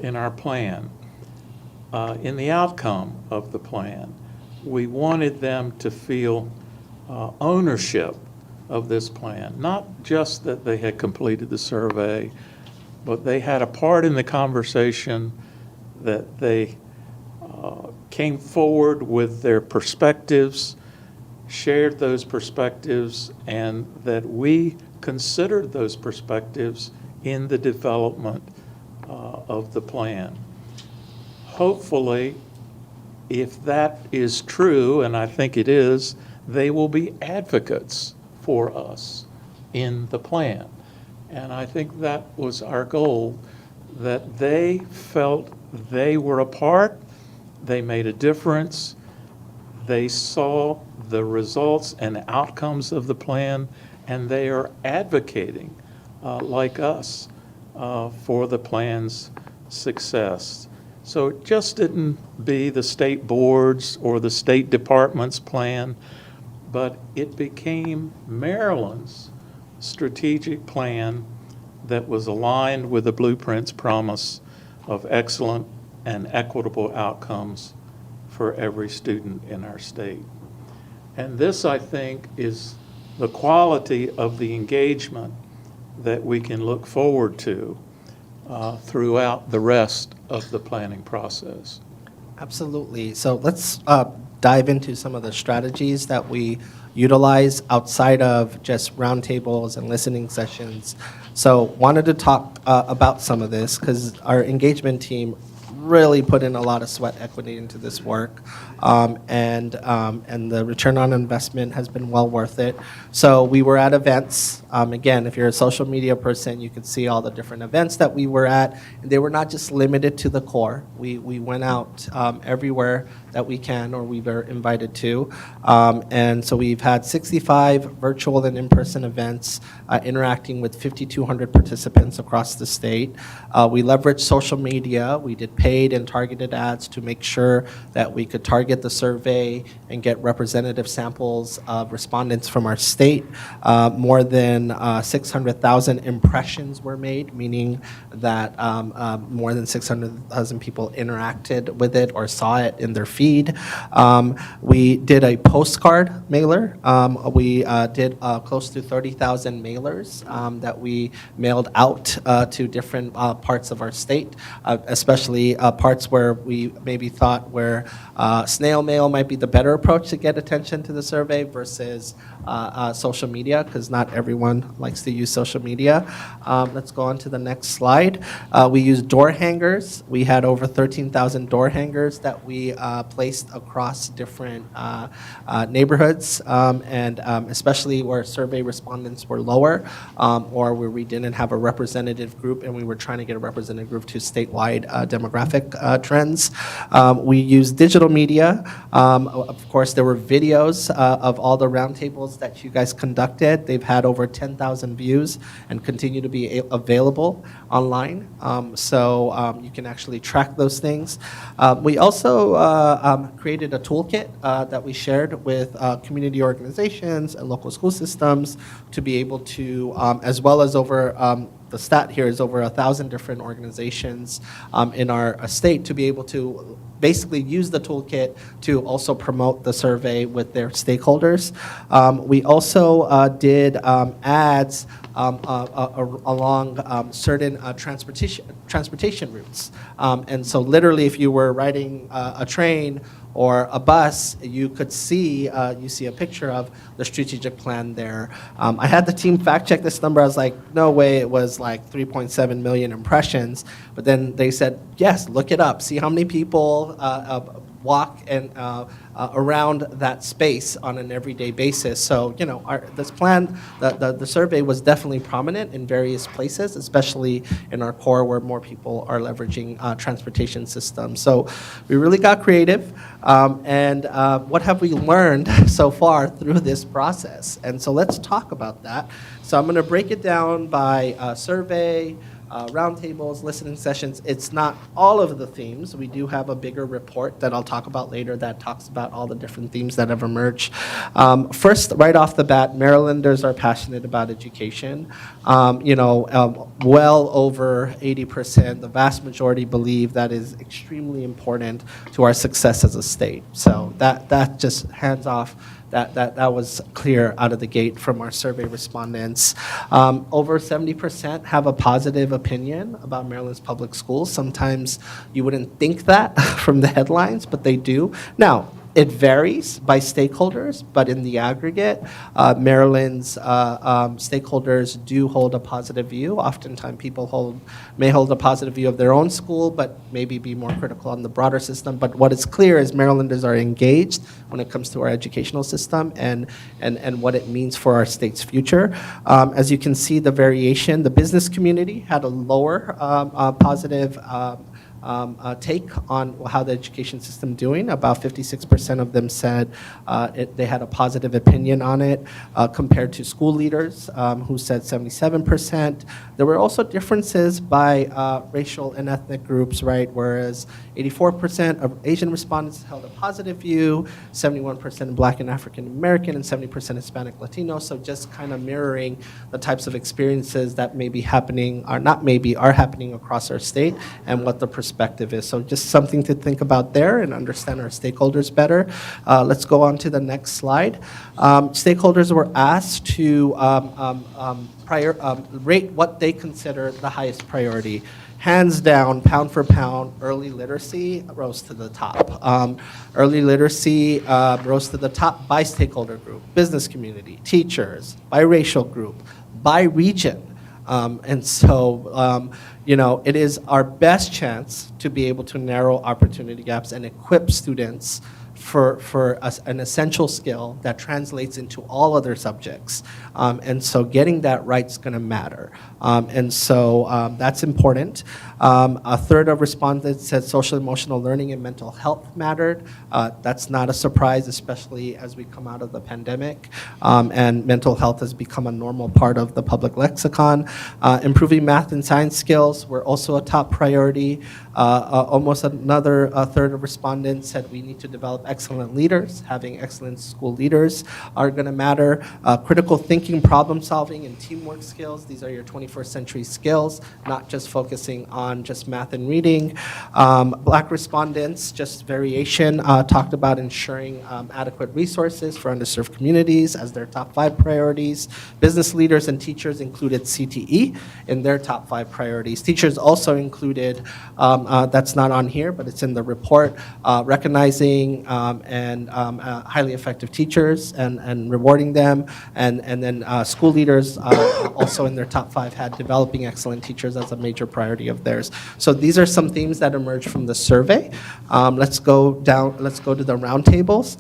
in our plan, in the outcome of the plan. We wanted them to feel ownership of this plan, not just that they had completed the survey, but they had a part in the conversation, that they came forward with their perspectives, shared those perspectives, and that we considered those perspectives in the development of the plan. Hopefully, if that is true, and I think it is, they will be advocates for us in the plan. And I think that was our goal, that they felt they were a part, they made a difference, they saw the results and outcomes of the plan, and they are advocating, like us, for the plan's success. So it just didn't be the state boards or the state department's plan, but it became Maryland's strategic plan that was aligned with the Blueprint's promise of excellent and equitable outcomes for every student in our state. And this, I think, is the quality of the engagement that we can look forward to throughout the rest of the planning process. Absolutely. So let's dive into some of the strategies that we utilize outside of just roundtables and listening sessions. So wanted to talk about some of this because our engagement team really put in a lot of sweat equity into this work, and the return on investment has been well worth it. So we were at events. Again, if you're a social media person, you can see all the different events that we were at. And they were not just limited to the core. We went out everywhere that we can or we were invited to. And so we've had 65 virtual and in-person events interacting with 5,200 participants across the state. We leveraged social media. We did paid and targeted ads to make sure that we could target the survey and get representative samples of respondents from our state. More than 600,000 impressions were made, meaning that more than 600,000 people interacted with it or saw it in their feed. We did a postcard mailer. We did close to 30,000 mailers that we mailed out to different parts of our state, especially parts where we maybe thought where snail mail might be the better approach to get attention to the survey versus social media, because not everyone likes to use social media. Let's go on to the next slide. We used door hangers. We had over 13,000 door hangers that we placed across different neighborhoods, and especially where survey respondents were lower, or where we didn't have a representative group and we were trying to get a representative group to statewide demographic trends. We used digital media. Of course, there were videos of all the roundtables that you guys conducted. They've had over 10,000 views and continue to be available online. So you can actually track those things. We also created a toolkit that we shared with community organizations and local school systems to be able to, as well as over the stat here is over 1,000 different organizations in our state, to be able to basically use the toolkit to also promote the survey with their stakeholders. We also did ads along certain transportation routes. And so literally, if you were riding a train or a bus, you could see, you see a picture of the strategic plan there. I had the team fact check this number. I was like, no way, it was like 3.7 million impressions. But then they said, yes, look it up. See how many people walk and around that space on an everyday basis. So, you know, this plan, the survey was definitely prominent in various places, especially in our core where more people are leveraging transportation systems. So we really got creative. And what have we learned so far through this process? And so let's talk about that. So I'm going to break it down by survey, roundtables, listening sessions. It's not all of the themes. We do have a bigger report that I'll talk about later that talks about all the different themes that have emerged. First, right off the bat, Marylanders are passionate about education. Well over 80%, the vast majority believe that is extremely important to our success as a state. So that just hands off. That was clear out of the gate from our survey respondents. Over 70% have a positive opinion about Maryland's public schools. Sometimes you wouldn't think that from the headlines, but they do. Now, it varies by stakeholders, but in the aggregate, Maryland's stakeholders do hold a positive view. Oftentimes, people may hold a positive view of their own school, but maybe be more critical on the broader system. But what is clear is Marylanders are engaged when it comes to our educational system and what it means for our state's future. As you can see, the variation, the business community had a lower positive take on how the education system doing. About 56% of them said they had a positive opinion on it compared to school leaders who said 77%. There were also differences by racial and ethnic groups, right? Whereas 84% of Asian respondents held a positive view, 71% Black and African American, and 70% Hispanic Latino. So just kind of mirroring the types of experiences that may be happening, or not maybe, are happening across our state, and what the perspective is. So just something to think about there and understand our stakeholders better. Let's go on to the next slide. Stakeholders were asked to rate what they consider the highest priority. Hands down, pound for pound, early literacy rose to the top. Early literacy rose to the top by stakeholder group, business community, teachers, by racial group, by region. And so, it is our best chance to be able to narrow opportunity gaps and equip students for an essential skill that translates into all other subjects. And so getting that right is going to matter. And so that's important. A third of respondents said social emotional learning and mental health mattered. That's not a surprise, especially as we come out of the pandemic. And mental health has become a normal part of the public lexicon. Improving math and science skills were also a top priority. Almost another third of respondents said we need to develop excellent leaders. Having excellent school leaders are going to matter. Critical thinking, problem solving, and teamwork skills. These are your 21st century skills, not just focusing on just math and reading. Black respondents, just variation, talked about ensuring adequate resources for underserved communities as their top 5 priorities. Business leaders and teachers included CTE in their top 5 priorities. Teachers also included, that's not on here, but it's in the report, recognizing and highly effective teachers and rewarding them. And then school leaders also in their top 5 had developing excellent teachers as a major priority of theirs. So these are some themes that emerged from the survey. Let's go to the roundtables.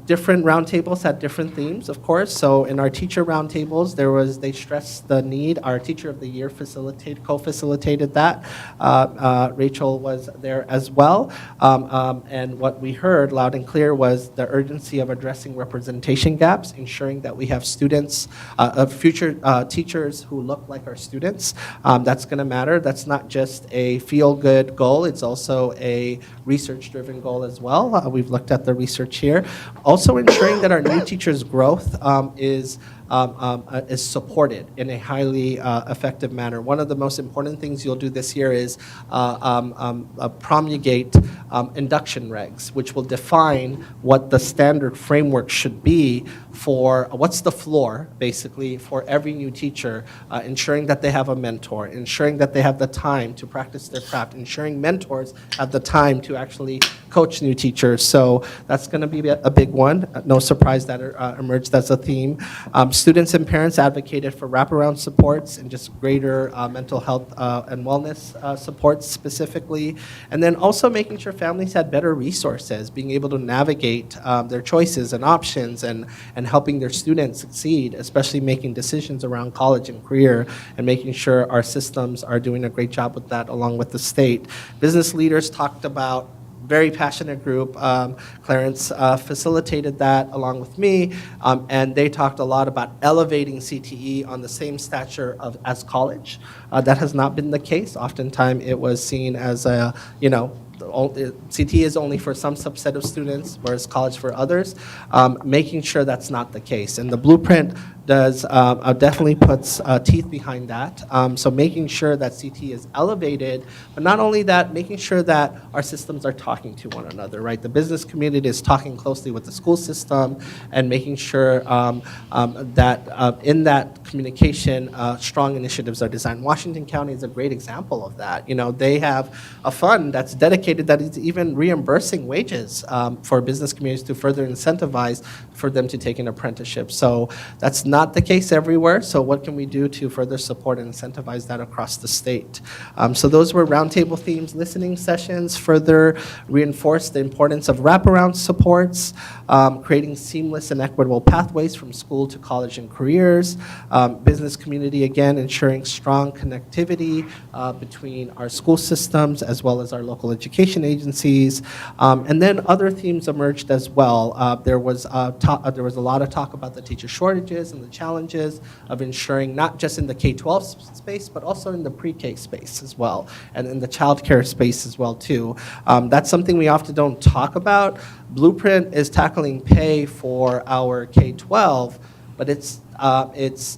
Different roundtables had different themes, of course. So in our teacher roundtables, they stressed the need. Our Teacher of the Year co-facilitated that. Rachel was there as well. And what we heard loud and clear was the urgency of addressing representation gaps, ensuring that we have students, future teachers who look like our students. That's going to matter. That's not just a feel-good goal. It's also a research-driven goal as well. We've looked at the research here. Also ensuring that our new teachers' growth is is supported in a highly effective manner. One of the most important things you'll do this year is promulgate induction regs, which will define what the standard framework should be for what's the floor, basically, for every new teacher, ensuring that they have a mentor, ensuring that they have the time to practice their craft, ensuring mentors have the time to actually coach new teachers. So that's going to be a big one. No surprise that emerged as a theme. Students and parents advocated for wraparound supports and just greater mental health and wellness supports specifically. And then also making sure families had better resources, being able to navigate their choices and options and helping their students succeed, especially making decisions around college and career and making sure our systems are doing a great job with that along with the state. Business leaders talked about, very passionate group. Clarence facilitated that along with me, and they talked a lot about elevating CTE on the same stature as college. That has not been the case. Oftentimes it was seen as a, CTE is only for some subset of students, whereas college for others. Making sure that's not the case. And the blueprint does definitely puts teeth behind that. So making sure that CTE is elevated, but not only that, making sure that our systems are talking to one another, right? The business community is talking closely with the school system and making sure that in that communication, strong initiatives are designed. Washington County is a great example of that. They have a fund that's dedicated that is even reimbursing wages for business communities to further incentivize for them to take an apprenticeship. So that's not the case everywhere. So what can we do to further support and incentivize that across the state? So those were roundtable themes, listening sessions, further reinforce the importance of wraparound supports, creating seamless and equitable pathways from school to college and careers, business community, again, ensuring strong connectivity between our school systems as well as our local education agencies. And then other themes emerged as well. There was a lot of talk about the teacher shortages and the challenges of ensuring not just in the K-12 space, but also in the pre-K space as well, and in the childcare space as well too. That's something we often don't talk about. Blueprint is tackling pay for our K-12, but it's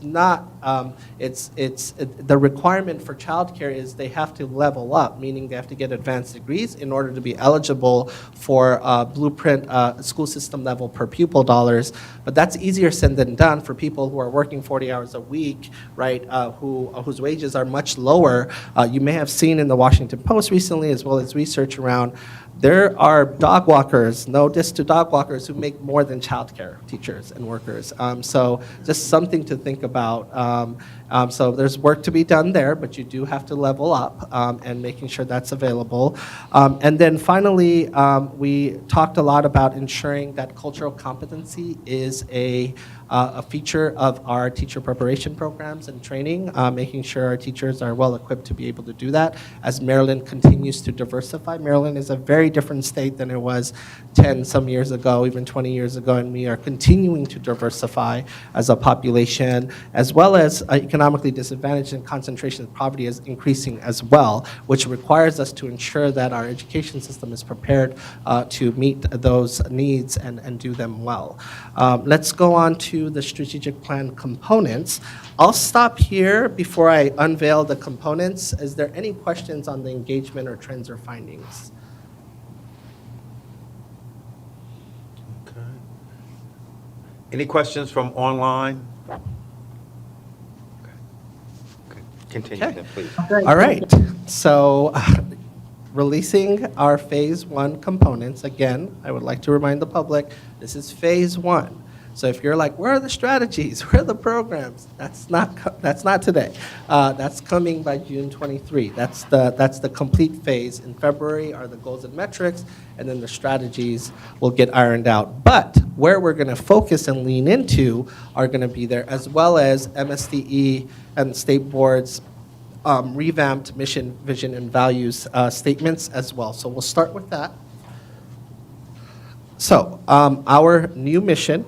not, the requirement for childcare is they have to level up, meaning they have to get advanced degrees in order to be eligible for Blueprint school system level per pupil dollars. But that's easier said than done for people who are working 40 hours a week, right, whose wages are much lower. You may have seen in the Washington Post recently, as well as research around, there are dog walkers, no diss to dog walkers, who make more than childcare teachers and workers. So just something to think about. So there's work to be done there, but you do have to level up and making sure that's available. And then finally, we talked a lot about ensuring that cultural competency is a feature of our teacher preparation programs and training, making sure our teachers are well equipped to be able to do that as Maryland continues to diversify. Maryland is a very different state than it was 10 some years ago, even 20 years ago, and we are continuing to diversify as a population, as well as economically disadvantaged, and concentration of poverty is increasing as well, which requires us to ensure that our education system is prepared to meet those needs and do them well. Let's go on to the strategic plan components. I'll stop here before I unveil the components. Is there any questions on the engagement or trends or findings? Okay. Any questions from online? Okay. Continue then, please. All right. So releasing our phase one components, again, I would like to remind the public, this is phase one. So if you're like, where are the strategies? Where are the programs? That's not today. That's coming by June 23. That's the complete phase. In February are the goals and metrics, and then the strategies will get ironed out. But where we're going to focus and lean into are going to be there, as well as MSDE and state boards revamped mission, vision, and values statements as well. So we'll start with that. So our new mission,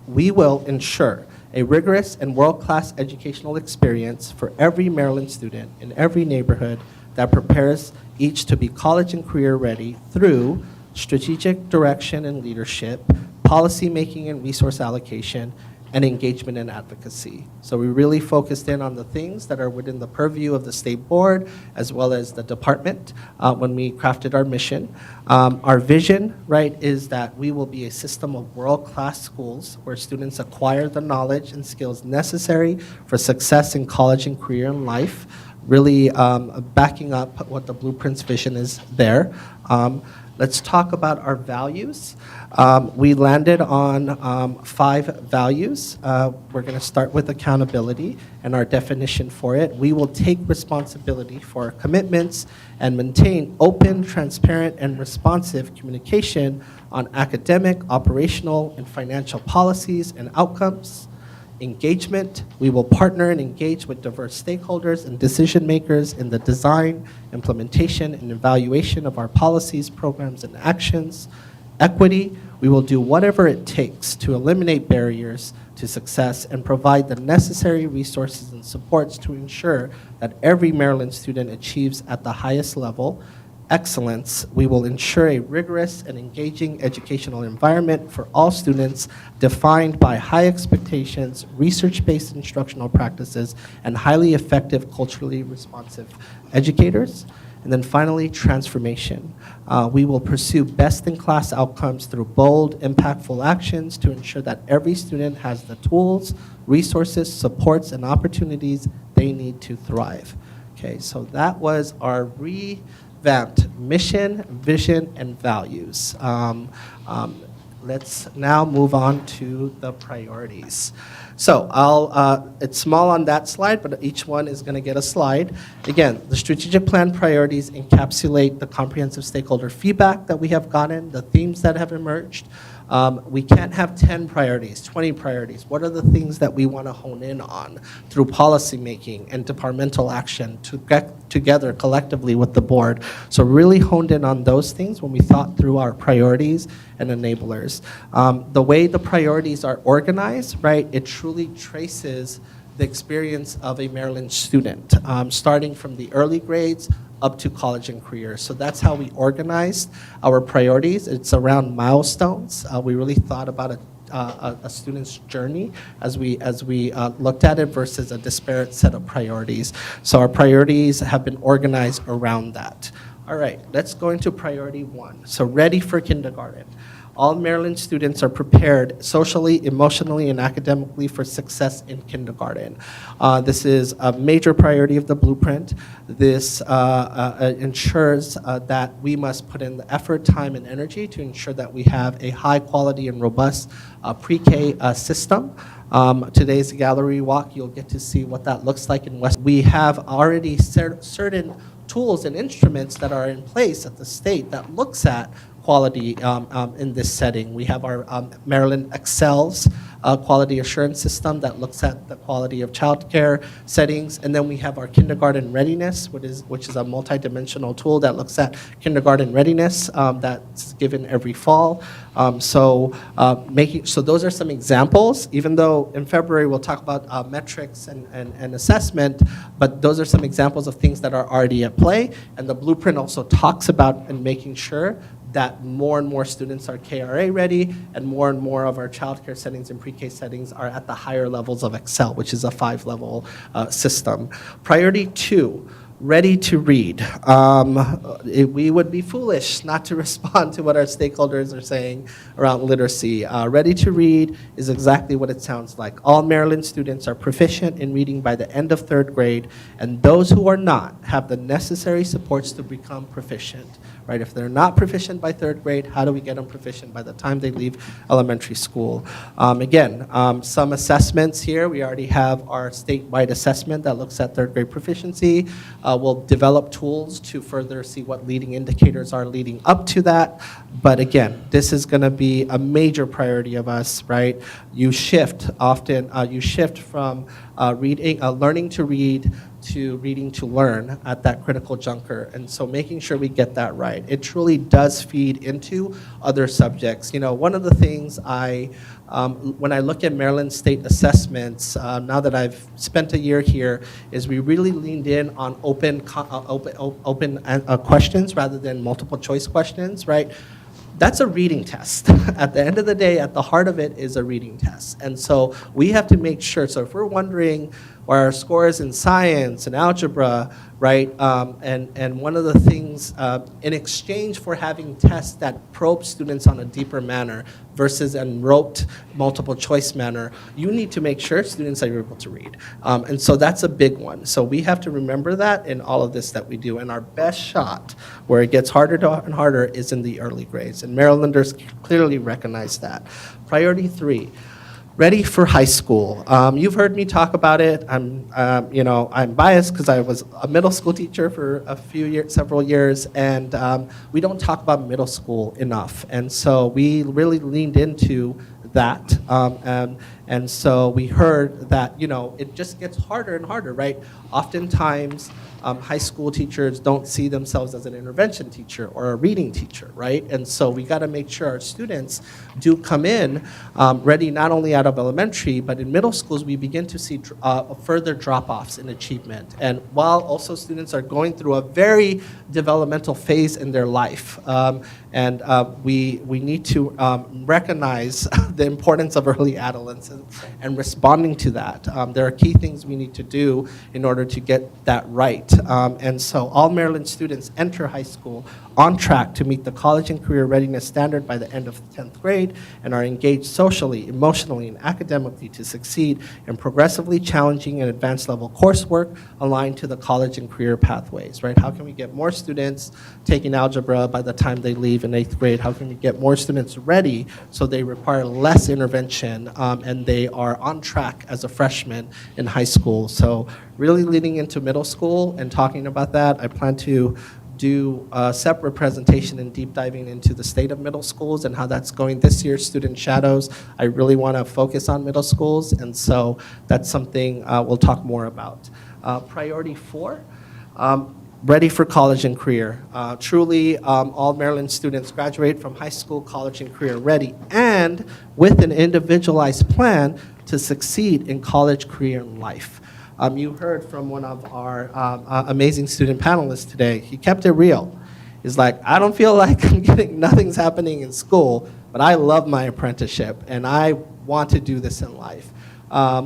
we will ensure a rigorous and world-class educational experience for every Maryland student in every neighborhood that prepares each to be college and career ready through strategic direction and leadership, policy making and resource allocation, and engagement and advocacy. So we really focused in on the things that are within the purview of the state board as well as the department when we crafted our mission. Our vision, right, is that we will be a system of world-class schools where students acquire the knowledge and skills necessary for success in college and career and life, really backing up what the Blueprint's vision is there. Let's talk about our values. We landed on 5 values. We're going to start with accountability and our definition for it. We will take responsibility for our commitments and maintain open, transparent, and responsive communication on academic, operational, and financial policies and outcomes. Engagement, we will partner and engage with diverse stakeholders and decision makers in the design, implementation, and evaluation of our policies, programs, and actions. Equity, we will do whatever it takes to eliminate barriers to success and provide the necessary resources and supports to ensure that every Maryland student achieves at the highest level. Excellence, we will ensure a rigorous and engaging educational environment for all students defined by high expectations, research-based instructional practices, and highly effective culturally responsive educators. And then finally, transformation. We will pursue best-in-class outcomes through bold, impactful actions to ensure that every student has the tools, resources, supports, and opportunities they need to thrive. Okay, so that was our revamped mission, vision, and values. Let's now move on to the priorities. So it's small on that slide, but each one is going to get a slide. Again, the strategic plan priorities encapsulate the comprehensive stakeholder feedback that we have gotten, the themes that have emerged. We can't have 10 priorities, 20 priorities. What are the things that we want to hone in on through policy making and departmental action to get together collectively with the board? So really honed in on those things when we thought through our priorities and enablers. The way the priorities are organized, right, it truly traces the experience of a Maryland student, starting from the early grades up to college and career. So that's how we organized our priorities. It's around milestones. We really thought about a student's journey as we looked at it versus a disparate set of priorities. So our priorities have been organized around that. All right, let's go into priority 1. So ready for kindergarten. All Maryland students are prepared socially, emotionally, and academically for success in kindergarten. This is a major priority of the Blueprint. This ensures that we must put in the effort, time, and energy to ensure that we have a high quality and robust pre-K system. Today's gallery walk, you'll get to see what that looks like in West. We have already certain tools and instruments that are in place at the state that looks at quality in this setting. We have our Maryland Excels quality assurance system that looks at the quality of childcare settings, and then we have our kindergarten readiness, which is a multidimensional tool that looks at kindergarten readiness that's given every fall. So those are some examples, even though in February we'll talk about metrics and assessment, but those are some examples of things that are already at play, and the Blueprint also talks about and making sure that more and more students are KRA ready, and more of our childcare settings and pre-K settings are at the higher levels of Excel, which is a 5-level system. Priority 2, ready to read. We would be foolish not to respond to what our stakeholders are saying around literacy. Ready to read is exactly what it sounds like. All Maryland students are proficient in reading by the end of 3rd grade, and those who are not have the necessary supports to become proficient. Right? If they're not proficient by 3rd grade, how do we get them proficient by the time they leave elementary school? Again, some assessments here. We already have our statewide assessment that looks at 3rd grade proficiency. We'll develop tools to further see what leading indicators are leading up to that. But again, this is going to be a major priority of us, right? You shift from learning to read to reading to learn at that critical juncture. And so making sure we get that right. It truly does feed into other subjects. You know, one of the things when I look at Maryland state assessments, now that I've spent a year here, is we really leaned in on open questions rather than multiple choice questions, right? that's a reading test. At the end of the day, at the heart of it is a reading test. And so we have to make sure, so if we're wondering why our scores in science and algebra, right, and one of the things, in exchange for having tests that probe students on a deeper manner versus an rote multiple choice manner, you need to make sure students are able to read. And so that's a big one. So we have to remember that in all of this that we do. And our best shot, where it gets harder and harder, is in the early grades. And Marylanders clearly recognize that. Priority 3. Ready for high school. You've heard me talk about it. I'm biased because I was a middle school teacher for several years, and we don't talk about middle school enough. And so we really leaned into that, and so we heard that it just gets harder and harder, right? Oftentimes, high school teachers don't see themselves as an intervention teacher or a reading teacher, right? And so we got to make sure our students do come in ready not only out of elementary, but in middle schools we begin to see further drop-offs in achievement. And while also students are going through a very developmental phase in their life, and we need to recognize the importance of early adolescence and responding to that. There are key things we need to do in order to get that right. And so all Maryland students enter high school on track to meet the college and career readiness standard by the end of 10th grade and are engaged socially, emotionally, and academically to succeed in progressively challenging and advanced level coursework aligned to the college and career pathways, right? How can we get more students taking algebra by the time they leave in 8th grade? How can we get more students ready so they require less intervention and they are on track as a freshman in high school? So really leading into middle school and talking about that, I plan to do a separate presentation and deep diving into the state of middle schools and how that's going this year. Student shadows, I really want to focus on middle schools, and so that's something we'll talk more about. Priority 4, ready for college and career. Truly, all Maryland students graduate from high school, college, and career ready, and with an individualized plan to succeed in college, career, and life. You heard from one of our amazing student panelists today. He kept it real. He's like, I don't feel like nothing's happening in school, but I love my apprenticeship, and I want to do this in life.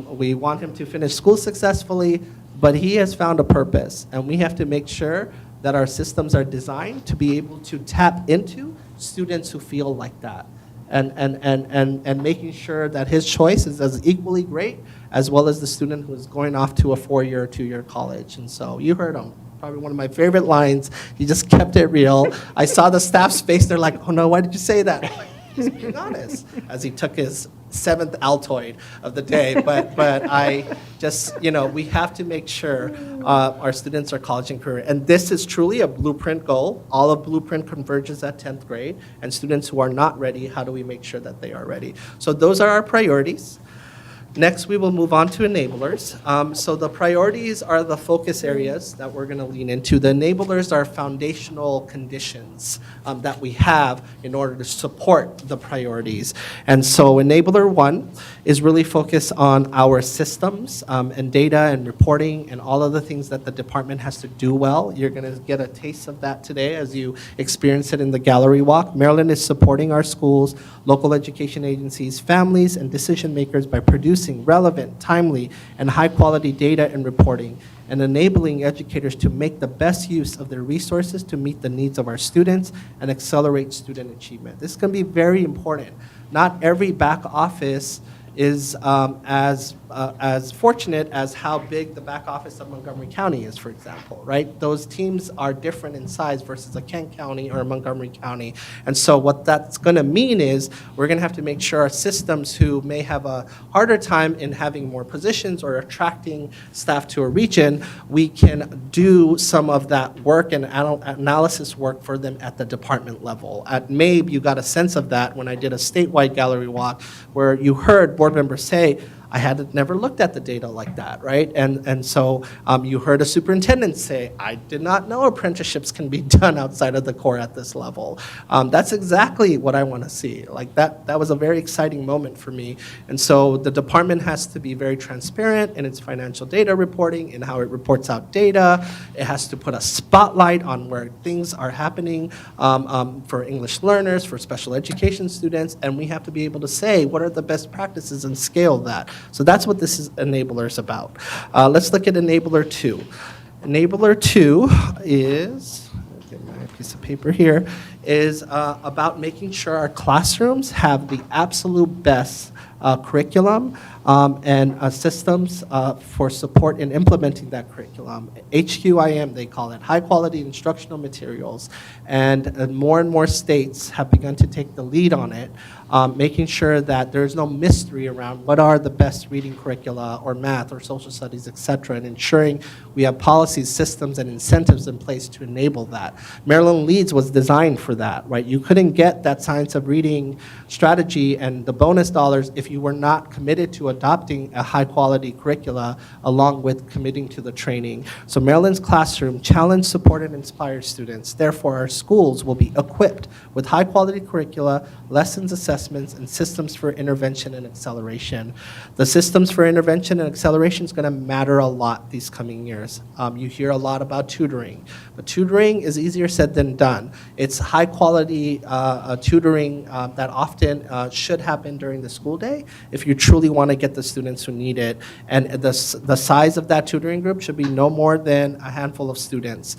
We want him to finish school successfully, but he has found a purpose, and we have to make sure that our systems are designed to be able to tap into students who feel like that. And making sure that his choice is as equally great as well as the student who is going off to a 4-year or 2-year college. And so you heard him. Probably one of my favorite lines. He just kept it real. I saw the staff's face. They're like, oh no, why did you say that? I'm like, just being honest. As he took his 7th Altoid of the day. But I just, we have to make sure our students are college and career. And this is truly a blueprint goal. All of blueprint converges at 10th grade. And students who are not ready, how do we make sure that they are ready? So those are our priorities. Next, we will move on to enablers. So the priorities are the focus areas that we're going to lean into. The enablers are foundational conditions that we have in order to support the priorities. And so enabler 1 is really focused on our systems and data and reporting and all of the things that the department has to do well. You're going to get a taste of that today as you experience it in the gallery walk. Maryland is supporting our schools, local education agencies, families, and decision makers by producing relevant, timely, and high-quality data and reporting, and enabling educators to make the best use of their resources to meet the needs of our students and accelerate student achievement. This is going to be very important. Not every back office is as fortunate as how big the back office of Montgomery County is, for example, right? Those teams are different in size versus a Kent County or a Montgomery County. And so what that's going to mean is we're going to have to make sure our systems who may have a harder time in having more positions or attracting staff to a region, we can do some of that work and analysis work for them at the department level. At MABE, you got a sense of that when I did a statewide gallery walk where you heard board members say, I had never looked at the data like that, right? And so you heard a superintendent say, I did not know apprenticeships can be done outside of the core at this level. That's exactly what I want to see. Like that was a very exciting moment for me. And so the department has to be very transparent in its financial data reporting and how it reports out data. It has to put a spotlight on where things are happening for English learners, for special education students, and we have to be able to say what are the best practices and scale that. So that's what this enabler is about. Let's look at enabler 2. Enabler 2 is, let me get my piece of paper here, is about making sure our classrooms have the absolute best curriculum and systems for support in implementing that curriculum. HQIM, they call it, high quality instructional materials. And more states have begun to take the lead on it, making sure that there's no mystery around what are the best reading curricula or math or social studies, et cetera, and ensuring we have policies, systems, and incentives in place to enable that. Maryland Leads was designed for that, right? You couldn't get that science of reading strategy and the bonus dollars if you were not committed to adopting a high quality curricula along with committing to the training. So Maryland's classroom challenge, support, and inspire students. Therefore, our schools will be equipped with high quality curricula, lessons, assessments, and systems for intervention and acceleration. The systems for intervention and acceleration is going to matter a lot these coming years. You hear a lot about tutoring, but tutoring is easier said than done. It's high quality tutoring that often should happen during the school day if you truly want to get the students who need it. And the size of that tutoring group should be no more than a handful of students.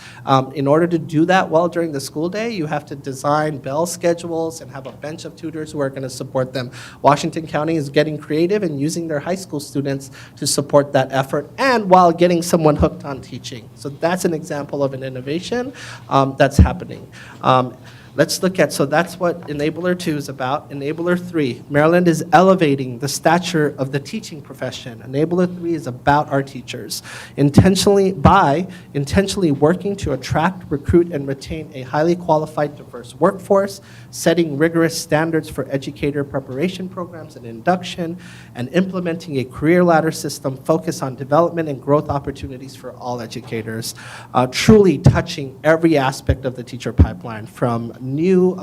In order to do that well during the school day, you have to design bell schedules and have a bench of tutors who are going to support them. Washington County is getting creative and using their high school students to support that effort and while getting someone hooked on teaching. So that's an example of an innovation that's happening. Let's look at, so that's what Enabler 2 is about. Enabler 3, Maryland is elevating the stature of the teaching profession. Enabler 3 is about our teachers. Intentionally working to attract, recruit, and retain a highly qualified, diverse workforce, setting rigorous standards for educator preparation programs and induction, and implementing a career ladder system focused on development and growth opportunities for all educators, truly touching every aspect of the teacher pipeline, from new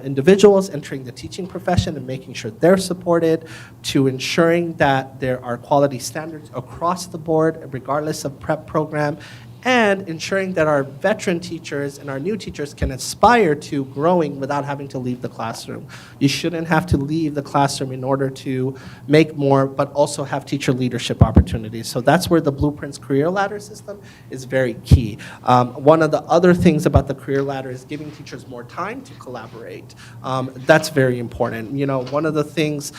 individuals entering the teaching profession and making sure they're supported, to ensuring that there are quality standards across the board, regardless of prep program, and ensuring that our veteran teachers and our new teachers can aspire to growing without having to leave the classroom. You shouldn't have to leave the classroom in order to make more, but also have teacher leadership opportunities. So that's where the Blueprint's career ladder system is very key. One of the other things about the career ladder is giving teachers more time to collaborate. That's very important. You know, one of the things,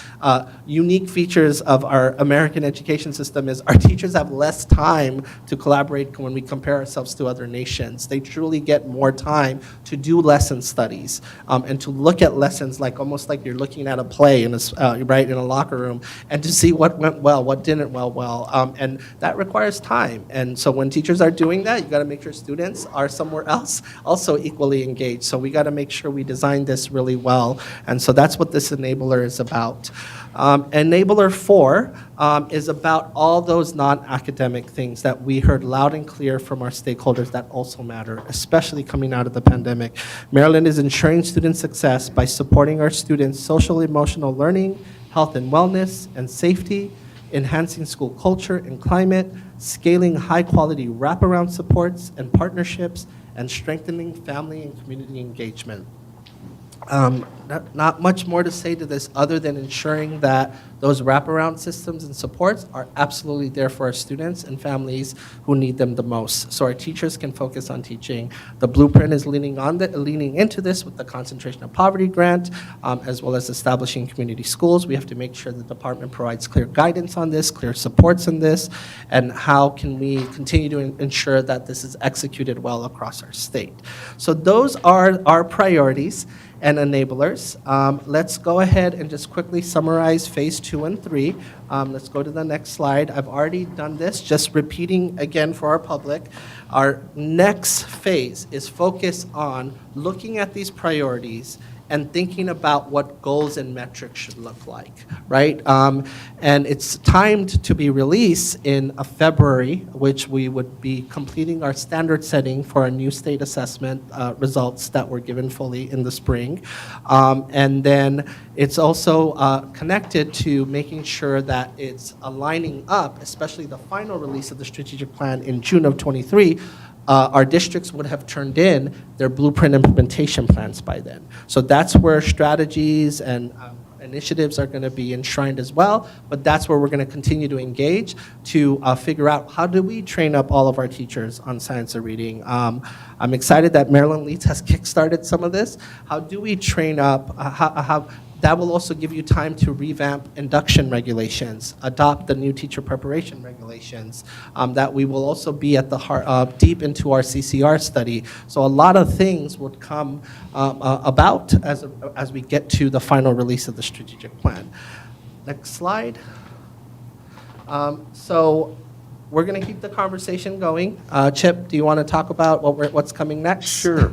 unique features of our American education system is our teachers have less time to collaborate when we compare ourselves to other nations. They truly get more time to do lesson studies and to look at lessons like almost like you're looking at a play in a, right, in a locker room, and to see what went well, what didn't well, and that requires time. And so when teachers are doing that, you got to make sure students are somewhere else also equally engaged. So we got to make sure we design this really well. And so that's what this enabler is about. Enabler 4 is about all those non-academic things that we heard loud and clear from our stakeholders that also matter, especially coming out of the pandemic. Maryland is ensuring student success by supporting our students' social emotional learning, health and wellness, and safety, enhancing school culture and climate, scaling high-quality wraparound supports and partnerships, and strengthening family and community engagement. Not much more to say to this other than ensuring that those wraparound systems and supports are absolutely there for our students and families who need them the most, so our teachers can focus on teaching. The Blueprint is leaning into this with the Concentration of Poverty grant, as well as establishing community schools. We have to make sure the department provides clear guidance on this, clear supports in this, and how can we continue to ensure that this is executed well across our state. So those are our priorities and enablers. Let's go ahead and just quickly summarize phase 2 and 3. Let's go to the next slide. I've already done this, just repeating again for our public. Our next phase is focused on looking at these priorities and thinking about what goals and metrics should look like, right? And it's timed to be released in February, which we would be completing our standard setting for our new state assessment results that were given fully in the spring. And then it's also connected to making sure that it's aligning up, especially the final release of the strategic plan in June of '23. Our districts would have turned in their blueprint implementation plans by then. So that's where strategies and initiatives are going to be enshrined as well, but that's where we're going to continue to engage to figure out how do we train up all of our teachers on science of reading. I'm excited that Maryland Leads has kickstarted some of this. How do we train up, that will also give you time to revamp induction regulations, adopt the new teacher preparation regulations, that we will also be at the heart, deep into our CCR study. So a lot of things would come about as we get to the final release of the strategic plan. Next slide. So we're going to keep the conversation going. Chip, do you want to talk about what's coming next? Sure.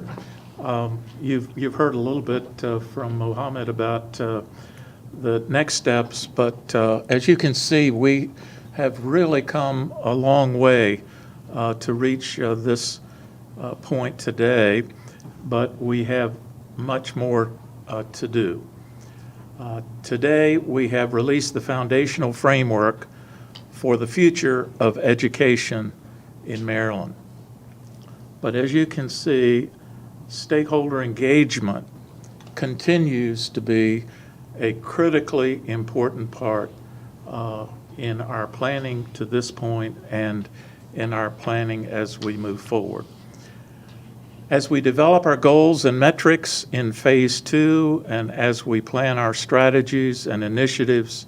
You've heard a little bit from Mohammed about the next steps, but as you can see, we have really come a long way to reach this point today, but we have much more to do. Today, we have released the foundational framework for the future of education in Maryland. But as you can see, stakeholder engagement continues to be a critically important part in our planning to this point and in our planning as we move forward. As we develop our goals and metrics in Phase 2 and as we plan our strategies and initiatives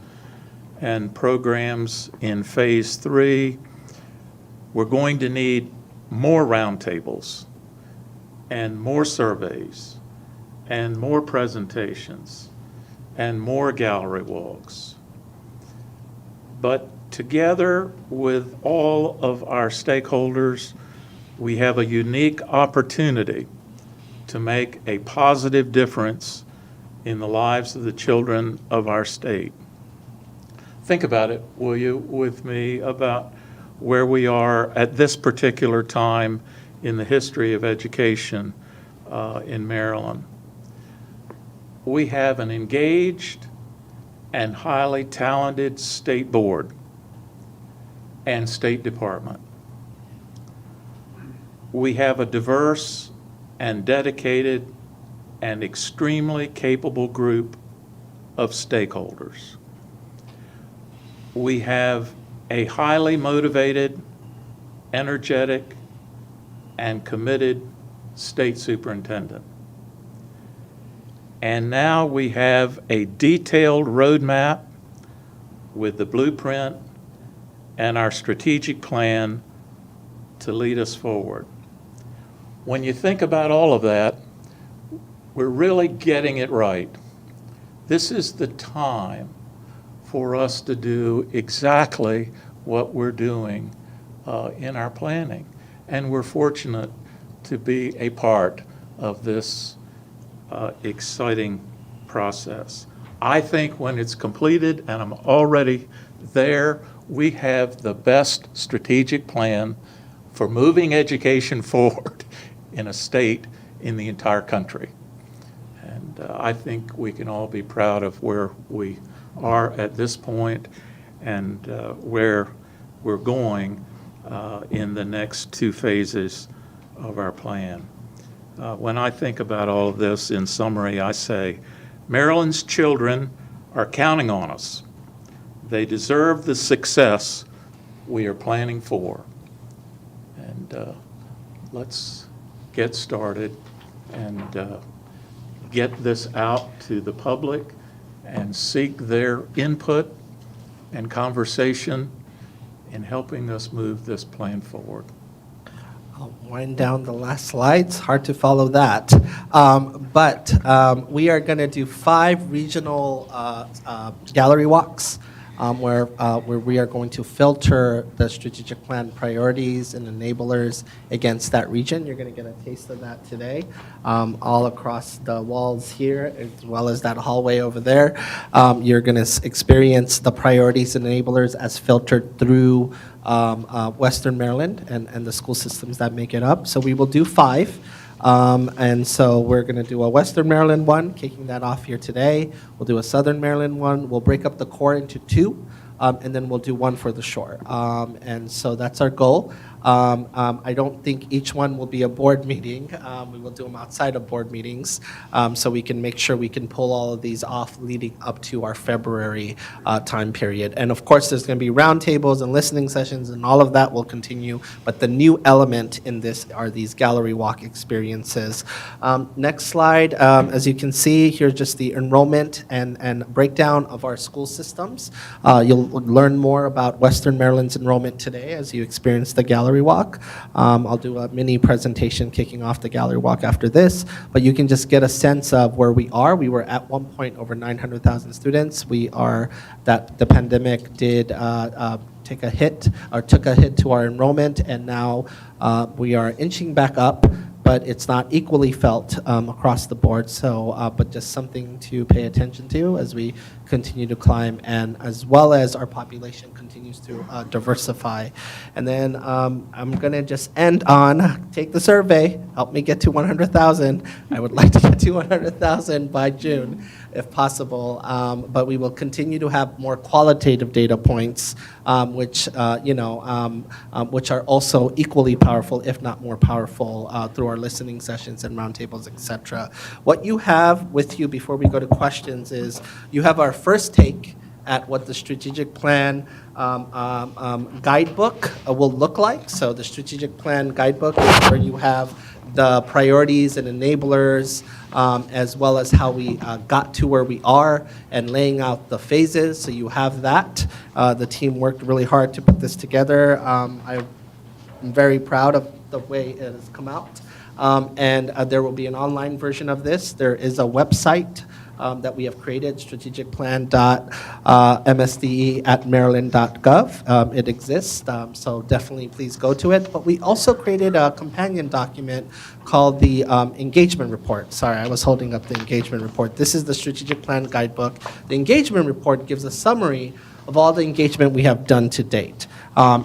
and programs in Phase 3, we're going to need more roundtables and more surveys, and more presentations, and more gallery walks. But together with all of our stakeholders, we have a unique opportunity to make a positive difference in the lives of the children of our state. Think about it, will you, with me, about where we are at this particular time in the history of education in Maryland. We have an engaged and highly talented state board and State Department. We have a diverse and dedicated and extremely capable group of stakeholders. We have a highly motivated, energetic, and committed state superintendent. And now we have a detailed roadmap with the blueprint and our strategic plan to lead us forward. When you think about all of that, we're really getting it right. This is the time for us to do exactly what we're doing in our planning. And we're fortunate to be a part of this exciting process. I think when it's completed, and I'm already there, we have the best strategic plan for moving education forward in a state in the entire country. And I think we can all be proud of where we are at this point and where we're going in the next 2 phases of our plan. When I think about all of this, in summary, I say, Maryland's children are counting on us. They deserve the success we are planning for. And let's get started and get this out to the public and seek their input and conversation in helping us move this plan forward. I'll wind down the last slides. Hard to follow that. But we are going to do 5 regional gallery walks where we are going to filter the strategic plan priorities and enablers against that region. You're going to get a taste of that today, all across the walls here, as well as that hallway over there. You're going to experience the priorities and enablers as filtered through Western Maryland and the school systems that make it up. So we will do 5. And so we're going to do a Western Maryland one, kicking that off here today. We'll do a Southern Maryland one. We'll break up the core into 2, and then we'll do 1 for the shore. And so that's our goal. I don't think each one will be a board meeting. We will do them outside of board meetings, so we can make sure we can pull all of these off leading up to our February time period. And of course, there's going to be roundtables and listening sessions, and all of that will continue. But the new element in this are these gallery walk experiences. Next slide. As you can see, here's just the enrollment and breakdown of our school systems. You'll learn more about Western Maryland's enrollment today as you experience the gallery walk. I'll do a mini presentation kicking off the gallery walk after this, but you can just get a sense of where we are. We were at one point over 900,000 students. We are, that the pandemic did take a hit, or took a hit to our enrollment, and now we are inching back up, but it's not equally felt across the board. So, but just something to pay attention to as we continue to climb, and as well as our population continues to diversify. And then I'm going to just end on, take the survey, help me get to 100,000. I would like to get to 100,000 by June, if possible. But we will continue to have more qualitative data points, which which are also equally powerful, if not more powerful, through our listening sessions and roundtables, etc. What you have with you before we go to questions is you have our first take at what the strategic plan guidebook will look like. So the strategic plan guidebook is where you have the priorities and enablers, as well as how we got to where we are and laying out the phases. So you have that. The team worked really hard to put this together. I'm very proud of the way it has come out. And there will be an online version of this. There is a website that we have created, strategicplan.msde@maryland.gov. It exists, so definitely please go to it. But we also created a companion document called the engagement report. Sorry, I was holding up the engagement report. This is the strategic plan guidebook. The engagement report gives a summary of all the engagement we have done to date.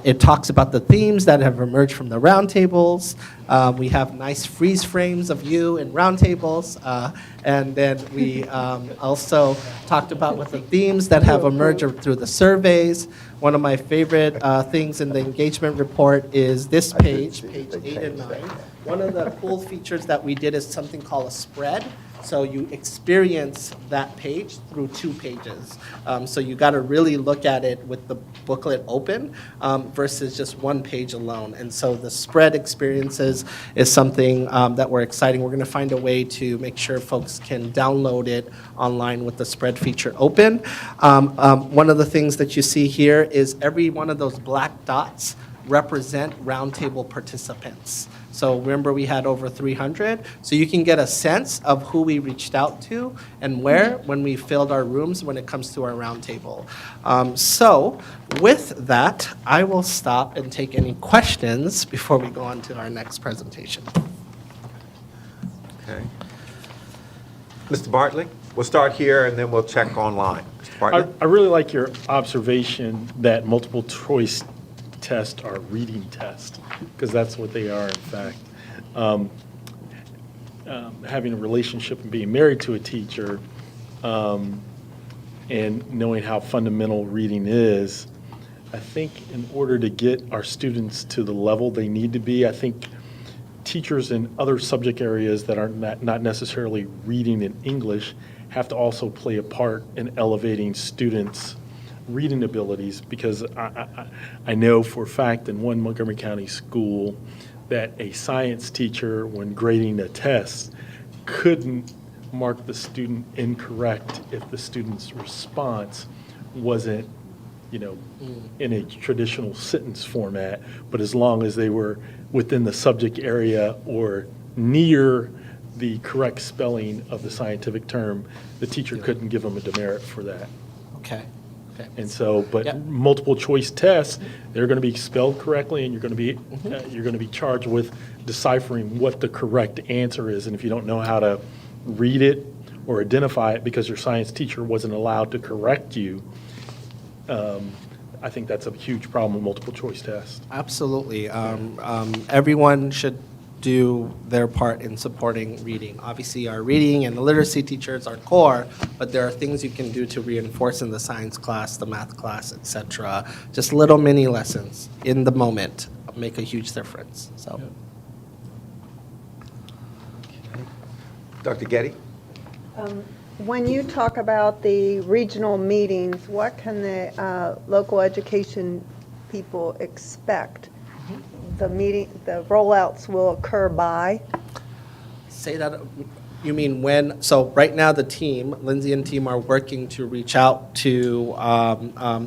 It talks about the themes that have emerged from the roundtables. We have nice freeze frames of you in roundtables. And then we also talked about what the themes that have emerged through the surveys. One of my favorite things in the engagement report is this page, page 8 and 9. One of the cool features that we did is something called a spread. So you experience that page through 2 pages. So you got to really look at it with the booklet open versus just 1 page alone. And so the spread experiences is something that we're exciting. We're going to find a way to make sure folks can download it online with the spread feature open. One of the things that you see here is every one of those black dots represent roundtable participants. So remember, we had over 300. So you can get a sense of who we reached out to and where when we filled our rooms when it comes to our roundtable. So with that, I will stop and take any questions before we go on to our next presentation. Okay. Mr. Bartley, we'll start here and then we'll check online. Mr. Bartley? I really like your observation that multiple choice tests are reading tests, because that's what they are, in fact. Having a relationship and being married to a teacher and knowing how fundamental reading is, I think in order to get our students to the level they need to be, I think teachers in other subject areas that are not necessarily reading in English have to also play a part in elevating students' reading abilities, because I know for a fact in one Montgomery County school that a science teacher, when grading a test, couldn't mark the student incorrect if the student's response wasn't, in a traditional sentence format, but as long as they were within the subject area or near the correct spelling of the scientific term, the teacher couldn't give them a demerit for that. Okay. Okay. And so, but Yep. multiple choice tests, they're going to be spelled correctly, and you're going to be charged with deciphering what the correct answer is. And if you don't know how to read it or identify it because your science teacher wasn't allowed to correct you, I think that's a huge problem with multiple choice tests. Absolutely. Everyone should do their part in supporting reading. Obviously, our reading and the literacy teachers are core, but there are things you can do to reinforce in the science class, the math class, etc. Just little mini lessons in the moment make a huge difference. So, Dr. Getty? When you talk about the regional meetings, what can the local education people expect? The rollouts will occur by? say that, you mean when, so right now the team, Lindsay and team are working to reach out to,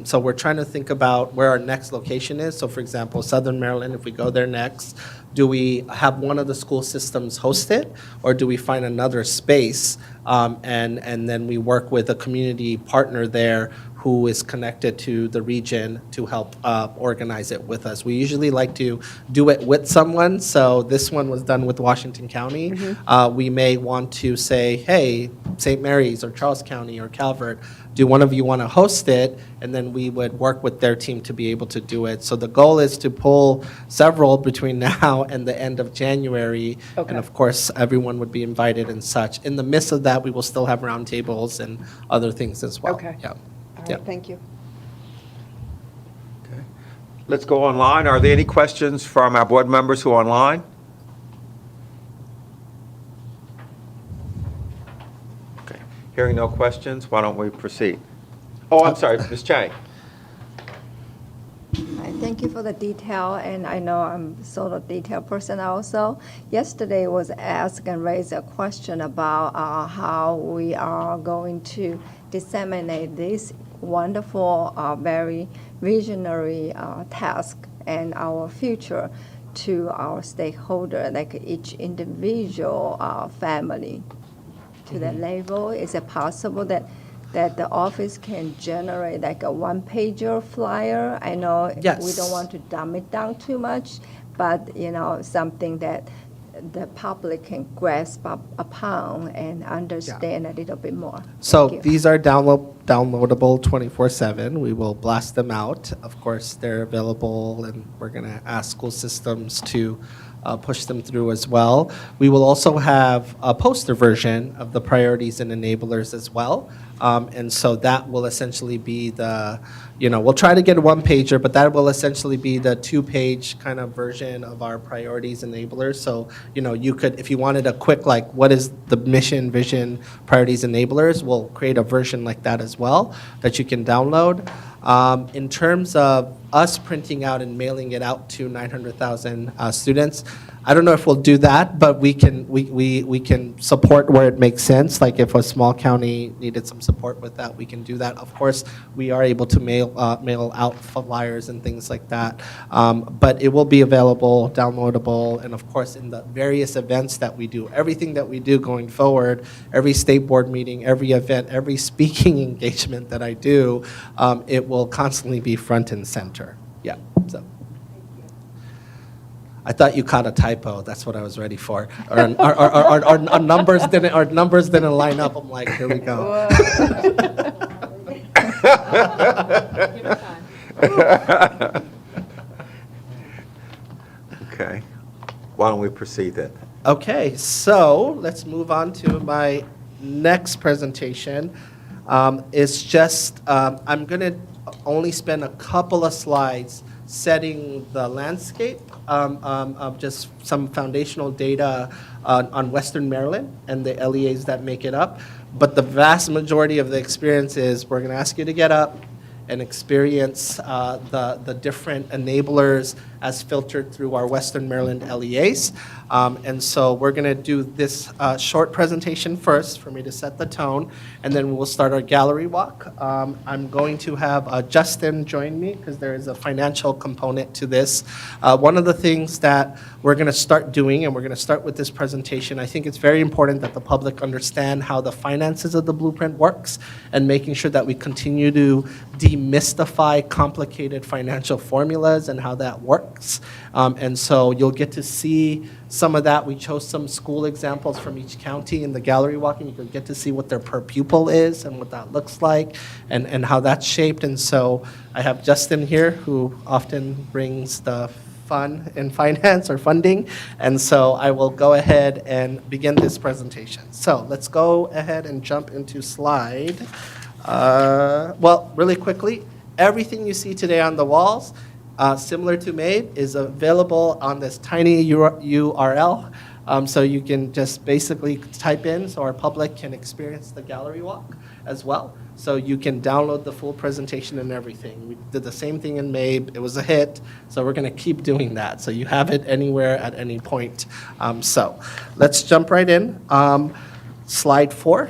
so we're trying to think about where our next location is. So for example, Southern Maryland, if we go there next, do we have one of the school systems host it, or do we find another space and then we work with a community partner there who is connected to the region to help organize it with us? We usually like to do it with someone, so this one was done with Washington County. We may want to say, hey, St. Mary's or Charles County or Calvert, do one of you want to host it? And then we would work with their team to be able to do it. So the goal is to pull several between now and the end of January. Okay. And of course, everyone would be invited and such. In the midst of that, we will still have roundtables and other things as well. Okay. Yeah. All right, Yeah. thank you. Let's go online. Are there any questions from our board members who are online? Okay. Hearing no questions, why don't we proceed? Oh, I'm sorry, Ms. Chang. I thank you for the detail, and I know I'm sort of detail person also. Yesterday was asked and raised a question about how we are going to disseminate this wonderful, very visionary task and our future to our stakeholder, like each individual family. To the level, is it possible that the office can generate like a one-pager flyer? I know we Yes. don't want to dumb it down too much, but something that the public can grasp upon and understand a little bit more. So Thank you. these are downloadable 24/7. We will blast them out. Of course, they're available, and we're going to ask school systems to push them through as well. We will also have a poster version of the priorities and enablers as well. And so that will essentially be the, we'll try to get a one-pager, but that will essentially be the two-page kind of version of our priorities enablers. So, you could, if you wanted a quick, like, what is the mission, vision, priorities, enablers, we'll create a version like that as well that you can download. In terms of us printing out and mailing it out to 900,000 students, I don't know if we'll do that, but we can support where it makes sense. Like if a small county needed some support with that, we can do that. Of course, we are able to mail out flyers and things like that. But it will be available, downloadable, and of course in the various events that we do, everything that we do going forward, every state board meeting, every event, every speaking engagement that I do, it will constantly be front and center. Yeah, so. I thought you caught a typo. That's what I was ready for. Our numbers didn't line up. I'm like, here we go. Okay. Why don't we proceed then? Okay, so let's move on to my next presentation. It's just, I'm going to only spend a couple of slides setting the landscape of just some foundational data on Western Maryland and the LEAs that make it up. But the vast majority of the experience is we're going to ask you to get up and experience the different enablers as filtered through our Western Maryland LEAs. And so we're going to do this short presentation first for me to set the tone, and then we'll start our gallery walk. I'm going to have Justin join me because there is a financial component to this. One of the things that we're going to start doing, and we're going to start with this presentation, I think it's very important that the public understand how the finances of the blueprint works and making sure that we continue to demystify complicated financial formulas and how that works. And so you'll get to see some of that. We chose some school examples from each county in the gallery walk, and you can get to see what their per pupil is and what that looks like and how that's shaped. And so I have Justin here, who often brings the fun in finance or funding. And so I will go ahead and begin this presentation. So let's go ahead and jump into slide. Well, really quickly, everything you see today on the walls, similar to MADE, is available on this tiny URL. So you can just basically type in so our public can experience the gallery walk as well. So you can download the full presentation and everything. We did the same thing in MABE. It was a hit, so we're going to keep doing that. So you have it anywhere at any point. So let's jump right in. Slide 4.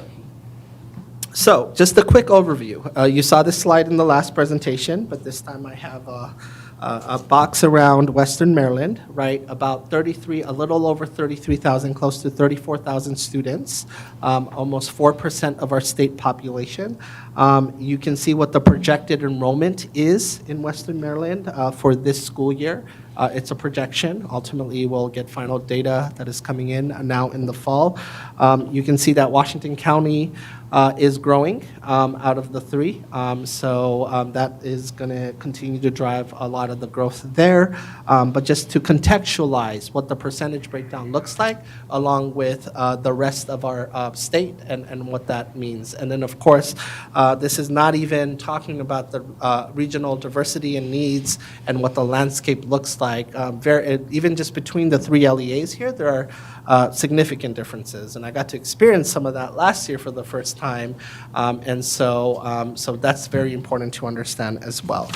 So just a quick overview. You saw this slide in the last presentation, but this time I have a box around Western Maryland, right? About a little over 33,000, close to 34,000 students, almost 4% of our state population. You can see what the projected enrollment is in Western Maryland for this school year. It's a projection. Ultimately, we'll get final data that is coming in now in the fall. You can see that Washington County is growing out of the three. So that is going to continue to drive a lot of the growth there. But just to contextualize what the percentage breakdown looks like, along with the rest of our state and what that means. And then, of course, this is not even talking about the regional diversity and needs and what the landscape looks like. Even just between the three LEAs here, there are significant differences. And I got to experience some of that last year for the first time. And so that's very important to understand as well.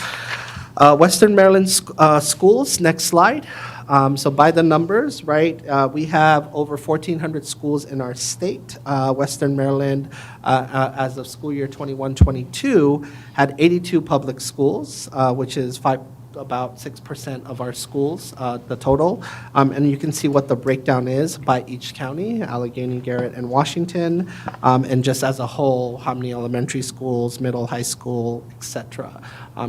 Western Maryland schools, next slide. So by the numbers, right, we have over 1,400 schools in our state. Western Maryland, as of school year 21-22, had 82 public schools, which is about 6% of our schools, the total. And you can see what the breakdown is by each county, Allegheny, Garrett, and Washington, and just as a whole, how many elementary schools, middle, high school, et cetera.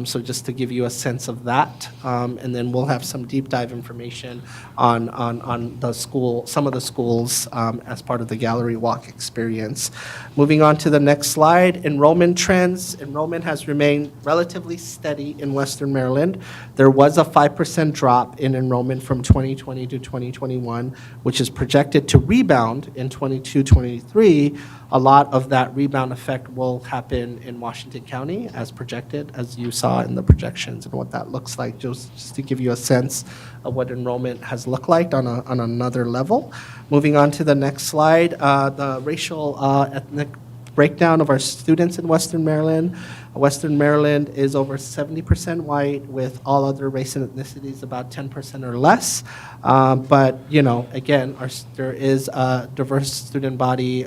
So just to give you a sense of that, and then we'll have some deep dive information on the school, some of the schools as part of the gallery walk experience. Moving on to the next slide, enrollment trends. Enrollment has remained relatively steady in Western Maryland. There was a 5% drop in enrollment from 2020 to 2021, which is projected to rebound in 22-23. A lot of that rebound effect will happen in Washington County as projected, as you saw in the projections and what that looks like, just to give you a sense of what enrollment has looked like on another level. Moving on to the next slide, the racial ethnic breakdown of our students in Western Maryland. Western Maryland is over 70% white, with all other race and ethnicities about 10% or less. But, you know, again, there is a diverse student body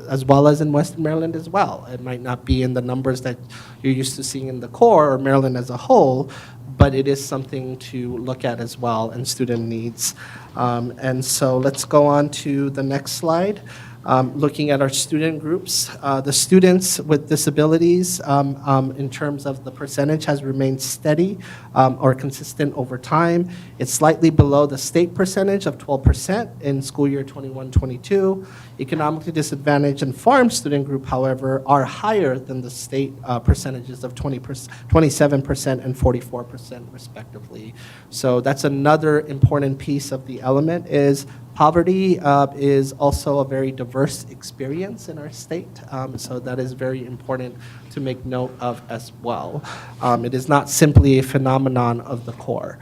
as well as in Western Maryland as well. It might not be in the numbers that you're used to seeing in the core or Maryland as a whole, but it is something to look at as well, and student needs. And so let's go on to the next slide. Looking at our student groups, the students with disabilities in terms of the percentage has remained steady or consistent over time. It's slightly below the state percentage of 12% in school year 21-22. Economically disadvantaged and farm student group, however, are higher than the state percentages of 27% and 44% respectively. So that's another important piece of the element is poverty is also a very diverse experience in our state, so that is very important to make note of as well. It is not simply a phenomenon of the core.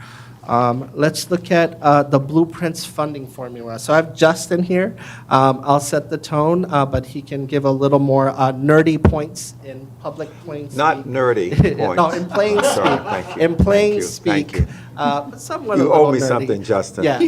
Let's look at the Blueprints funding formula. So I have Justin here. I'll set the tone, but he can give a little more nerdy points in public plain speak. Not nerdy points. No, in plain speak. Sorry, thank you. In plain Thank you. speak. Thank you. But somewhat a You little owe me nerdy. something, Justin. Yeah,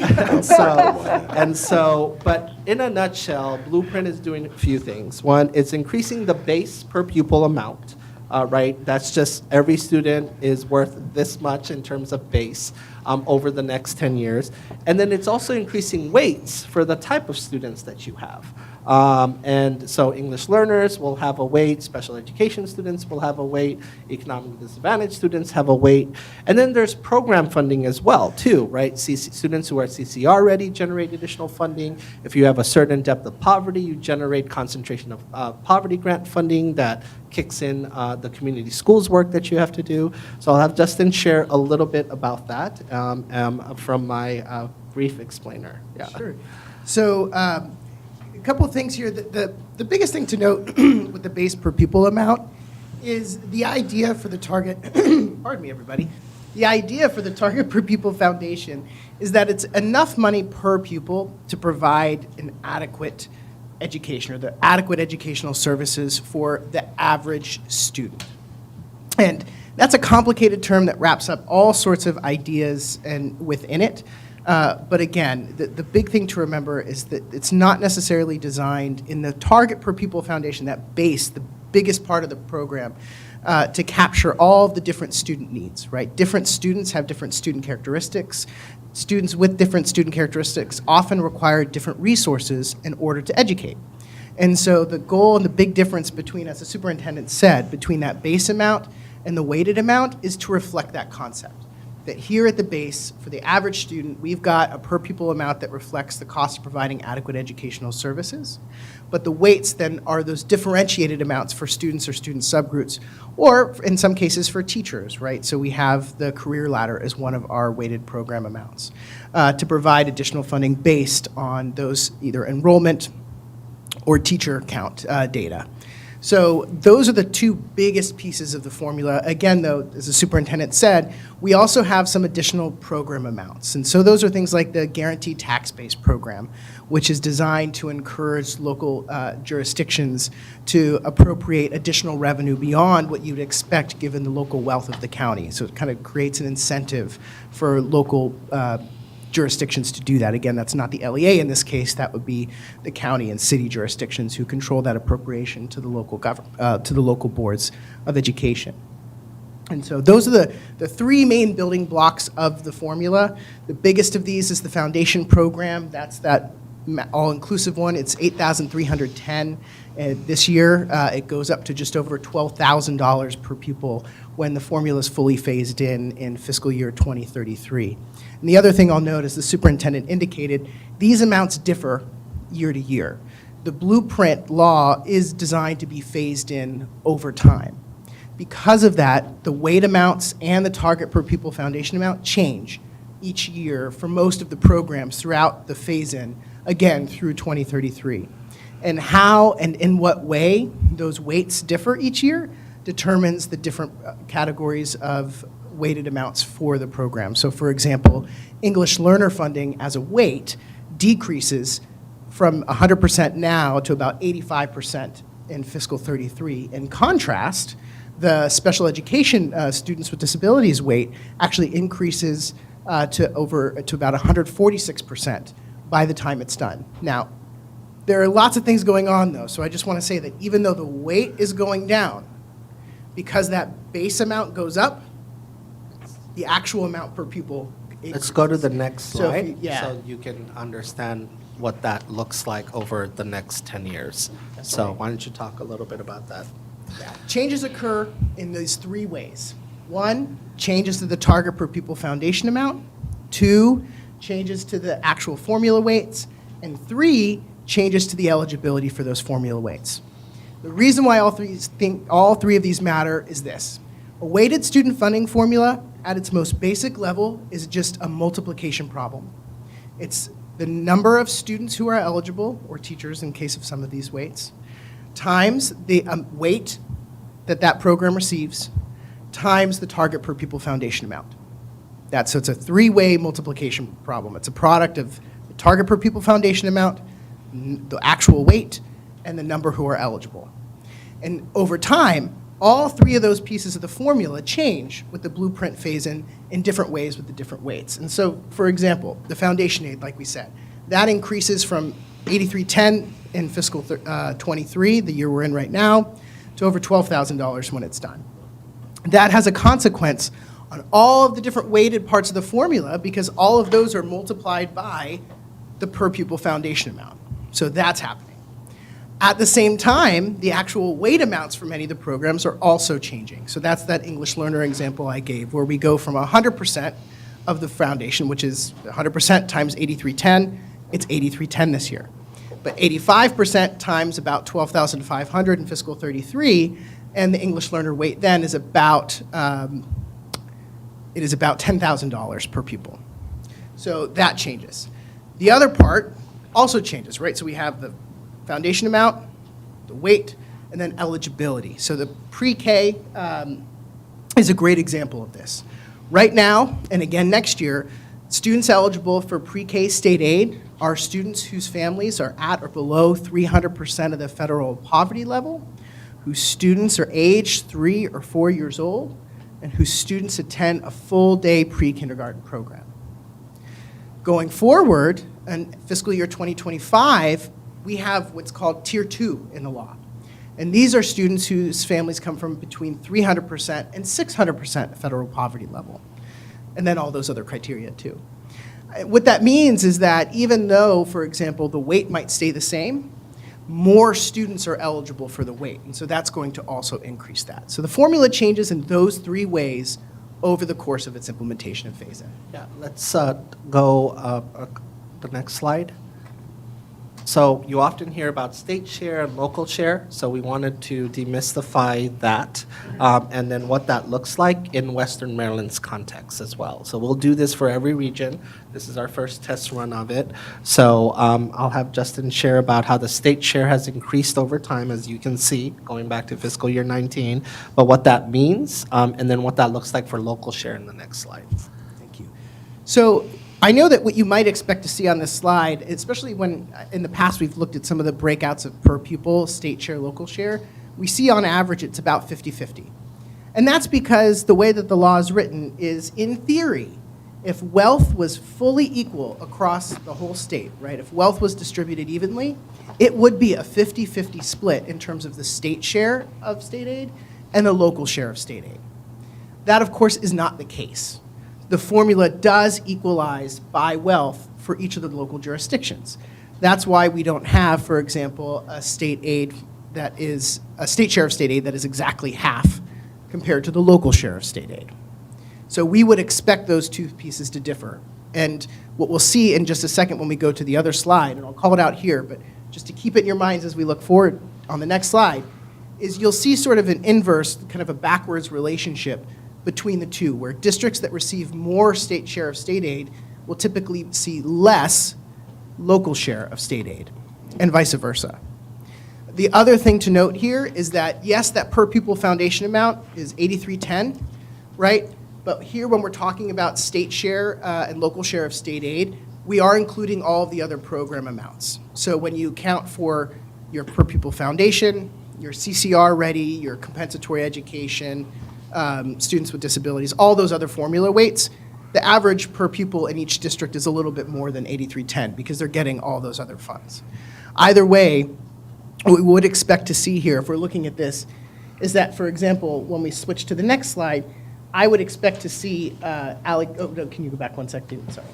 but in a nutshell, Blueprint is doing a few things. One, it's increasing the base per pupil amount, right? That's just every student is worth this much in terms of base over the next 10 years. And then it's also increasing weights for the type of students that you have. And so English learners will have a weight, special education students will have a weight, economically disadvantaged students have a weight. And then there's program funding as well, too, right? Students who are CCR ready generate additional funding. If you have a certain depth of poverty, you generate concentration of poverty grant funding that kicks in the community schools work that you have to do. So I'll have Justin share a little bit about that from my brief explainer. Yeah. Sure. So a couple of things here. The biggest thing to note with the base per pupil amount is the idea for the target, pardon me, everybody. The idea for the target per pupil foundation is that it's enough money per pupil to provide an adequate education or the adequate educational services for the average student. And that's a complicated term that wraps up all sorts of ideas and within it. But again, the big thing to remember is that it's not necessarily designed in the target per pupil foundation, that base, the biggest part of the program, to capture all of the different student needs, right? Different students have different student characteristics. Students with different student characteristics often require different resources in order to educate. And so the goal and the big difference between, as the superintendent said, between that base amount and the weighted amount is to reflect that concept. That here at the base, for the average student, we've got a per pupil amount that reflects the cost of providing adequate educational services. But the weights then are those differentiated amounts for students or student subgroups, or in some cases for teachers, right? So we have the career ladder as one of our weighted program amounts to provide additional funding based on those either enrollment or teacher count data. So those are the two biggest pieces of the formula. Again, though, as the superintendent said, we also have some additional program amounts. And so those are things like the Guaranteed Tax-Based Program, which is designed to encourage local jurisdictions to appropriate additional revenue beyond what you'd expect given the local wealth of the county. So it kind of creates an incentive for local jurisdictions to do that. Again, that's not the LEA in this case. That would be the county and city jurisdictions who control that appropriation to the local to the local boards of education. And so those are the three main building blocks of the formula. The biggest of these is the foundation program. That's that all-inclusive one. It's $8,310. This year, it goes up to just over $12,000 per pupil when the formula is fully phased in fiscal year 2033. And the other thing I'll note, as the superintendent indicated, these amounts differ year to year. The blueprint law is designed to be phased in over time. Because of that, the weight amounts and the target per pupil foundation amount change each year for most of the programs throughout the phase-in, again, through 2033. And how and in what way those weights differ each year determines the different categories of weighted amounts for the program. So for example, English learner funding as a weight decreases from 100% now to about 85% in fiscal 33. In contrast, the special education students with disabilities weight actually increases to about 146% by the time it's done. Now, there are lots of things going on though, so I just want to say that even though the weight is going down, because that base amount goes up, the actual amount per pupil increases. Let's go to the next So if slide you- so you can understand what that looks like over the next 10 years. So why don't you talk a little bit about that? Changes occur in these three ways. One, changes to the target per pupil foundation amount. Two, changes to the actual formula weights. And three, changes to the eligibility for those formula weights. The reason why all three of these matter is this. A weighted student funding formula at its most basic level is just a multiplication problem. It's the number of students who are eligible, or teachers in case of some of these weights, times the weight that program receives, times the target per pupil foundation amount. So it's a three-way multiplication problem. It's a product of the target per pupil foundation amount, the actual weight, and the number who are eligible. And over time, All three of those pieces of the formula change with the blueprint phase-in different ways with the different weights. And so, for example, the foundation aid, like we said, that increases from 8310 in fiscal 23, the year we're in right now, to over $12,000 when it's done. That has a consequence on all of the different weighted parts of the formula because all of those are multiplied by the per pupil foundation amount. So that's happening. At the same time, the actual weight amounts for many of the programs are also changing. So that's that English learner example I gave, where we go from 100% of the foundation, which is 100% times 8310, it's 8310 this year. But 85% times about 12,500 in fiscal 33, and the English learner weight then is about, it is about $10,000 per pupil. So that changes. The other part also changes, right? So we have the foundation amount, the weight, and then eligibility. So the pre-K is a great example of this. Right now, and again next year, students eligible for pre-K state aid are students whose families are at or below 300% of the federal poverty level, whose students are aged 3 or 4 years old, and whose students attend a full-day pre-kindergarten program. Going forward, in fiscal year 2025, we have what's called Tier 2 in the law. And these are students whose families come from between 300% and 600% federal poverty level. And then all those other criteria too. What that means is that even though, for example, the weight might stay the same, more students are eligible for the weight. And so that's going to also increase that. So the formula changes in those three ways over the course of its implementation and phase-in. Yeah, let's go the next slide. So you often hear about state share and local share, so we wanted to demystify that and then what that looks like in Western Maryland's context as well. So we'll do this for every region. This is our first test run of it. So I'll have Justin share about how the state share has increased over time, as you can see, going back to fiscal year 19, but what that means, and then what that looks like for local share in the next slide. Thank you. So I know that what you might expect to see on this slide, especially when in the past we've looked at some of the breakouts of per pupil, state share, local share, we see on average it's about 50-50. And that's because the way that the law is written is, in theory, if wealth was fully equal across the whole state, right, if wealth was distributed evenly, it would be a 50-50 split in terms of the state share of state aid and the local share of state aid. That, of course, is not the case. The formula does equalize by wealth for each of the local jurisdictions. That's why we don't have, for example, a state aid that is, a state share of state aid that is exactly half compared to the local share of state aid. So we would expect those two pieces to differ. And what we'll see in just a second when we go to the other slide, and I'll call it out here, but just to keep it in your minds as we look forward on the next slide, is you'll see sort of an inverse, kind of a backwards relationship between the two, where districts that receive more state share of state aid will typically see less local share of state aid, and vice versa. The other thing to note here is that, yes, that per pupil foundation amount is 8310, right? But here, when we're talking about state share and local share of state aid, we are including all of the other program amounts. So when you count for your per pupil foundation, your CCR ready, your compensatory education, students with disabilities, all those other formula weights, the average per pupil in each district is a little bit more than 8310 because they're getting all those other funds. Either way, what we would expect to see here, if we're looking at this, is that, for example, when we switch to the next slide, I would expect to see, oh, no, can you go back one second? Sorry.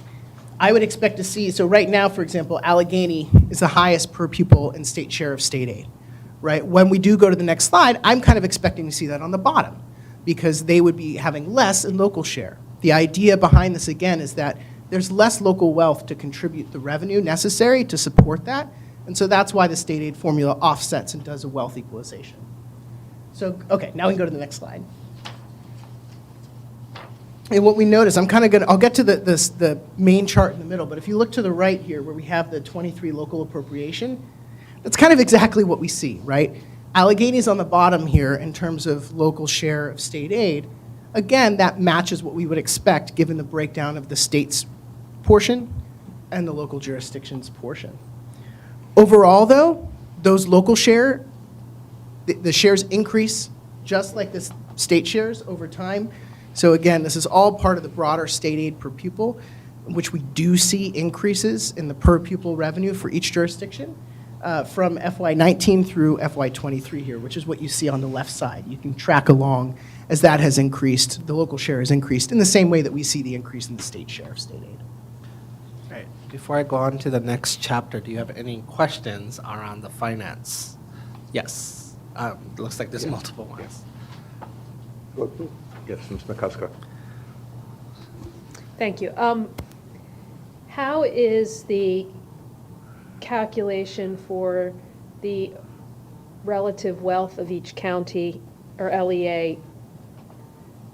I would expect to see, so right now, for example, Allegheny is the highest per pupil in state share of state aid, right? When we do go to the next slide, I'm kind of expecting to see that on the bottom, because they would be having less in local share. The idea behind this, again, is that there's less local wealth to contribute the revenue necessary to support that, and so that's why the state aid formula offsets and does a wealth equalization. So, okay, now we can go to the next slide. And what we notice, I'll get to the main chart in the middle, but if you look to the right here where we have the 23 local appropriation, that's kind of exactly what we see, right? Allegheny's on the bottom here in terms of local share of state aid. Again, that matches what we would expect given the breakdown of the state's portion and the local jurisdiction's portion. Overall, though, those local share, the shares increase just like the state shares over time. So again, this is all part of the broader state aid per pupil, in which we do see increases in the per pupil revenue for each jurisdiction from FY19 through FY23 here, which is what you see on the left side. You can track along as that has increased, the local share has increased in the same way that we see the increase in the state share of state aid. All right, before I go on to the next chapter, do you have any questions around the finance? Yes, looks like there's multiple ones. Yes, Ms. McCusker. Thank you. How is the calculation for the relative wealth of each county or LEA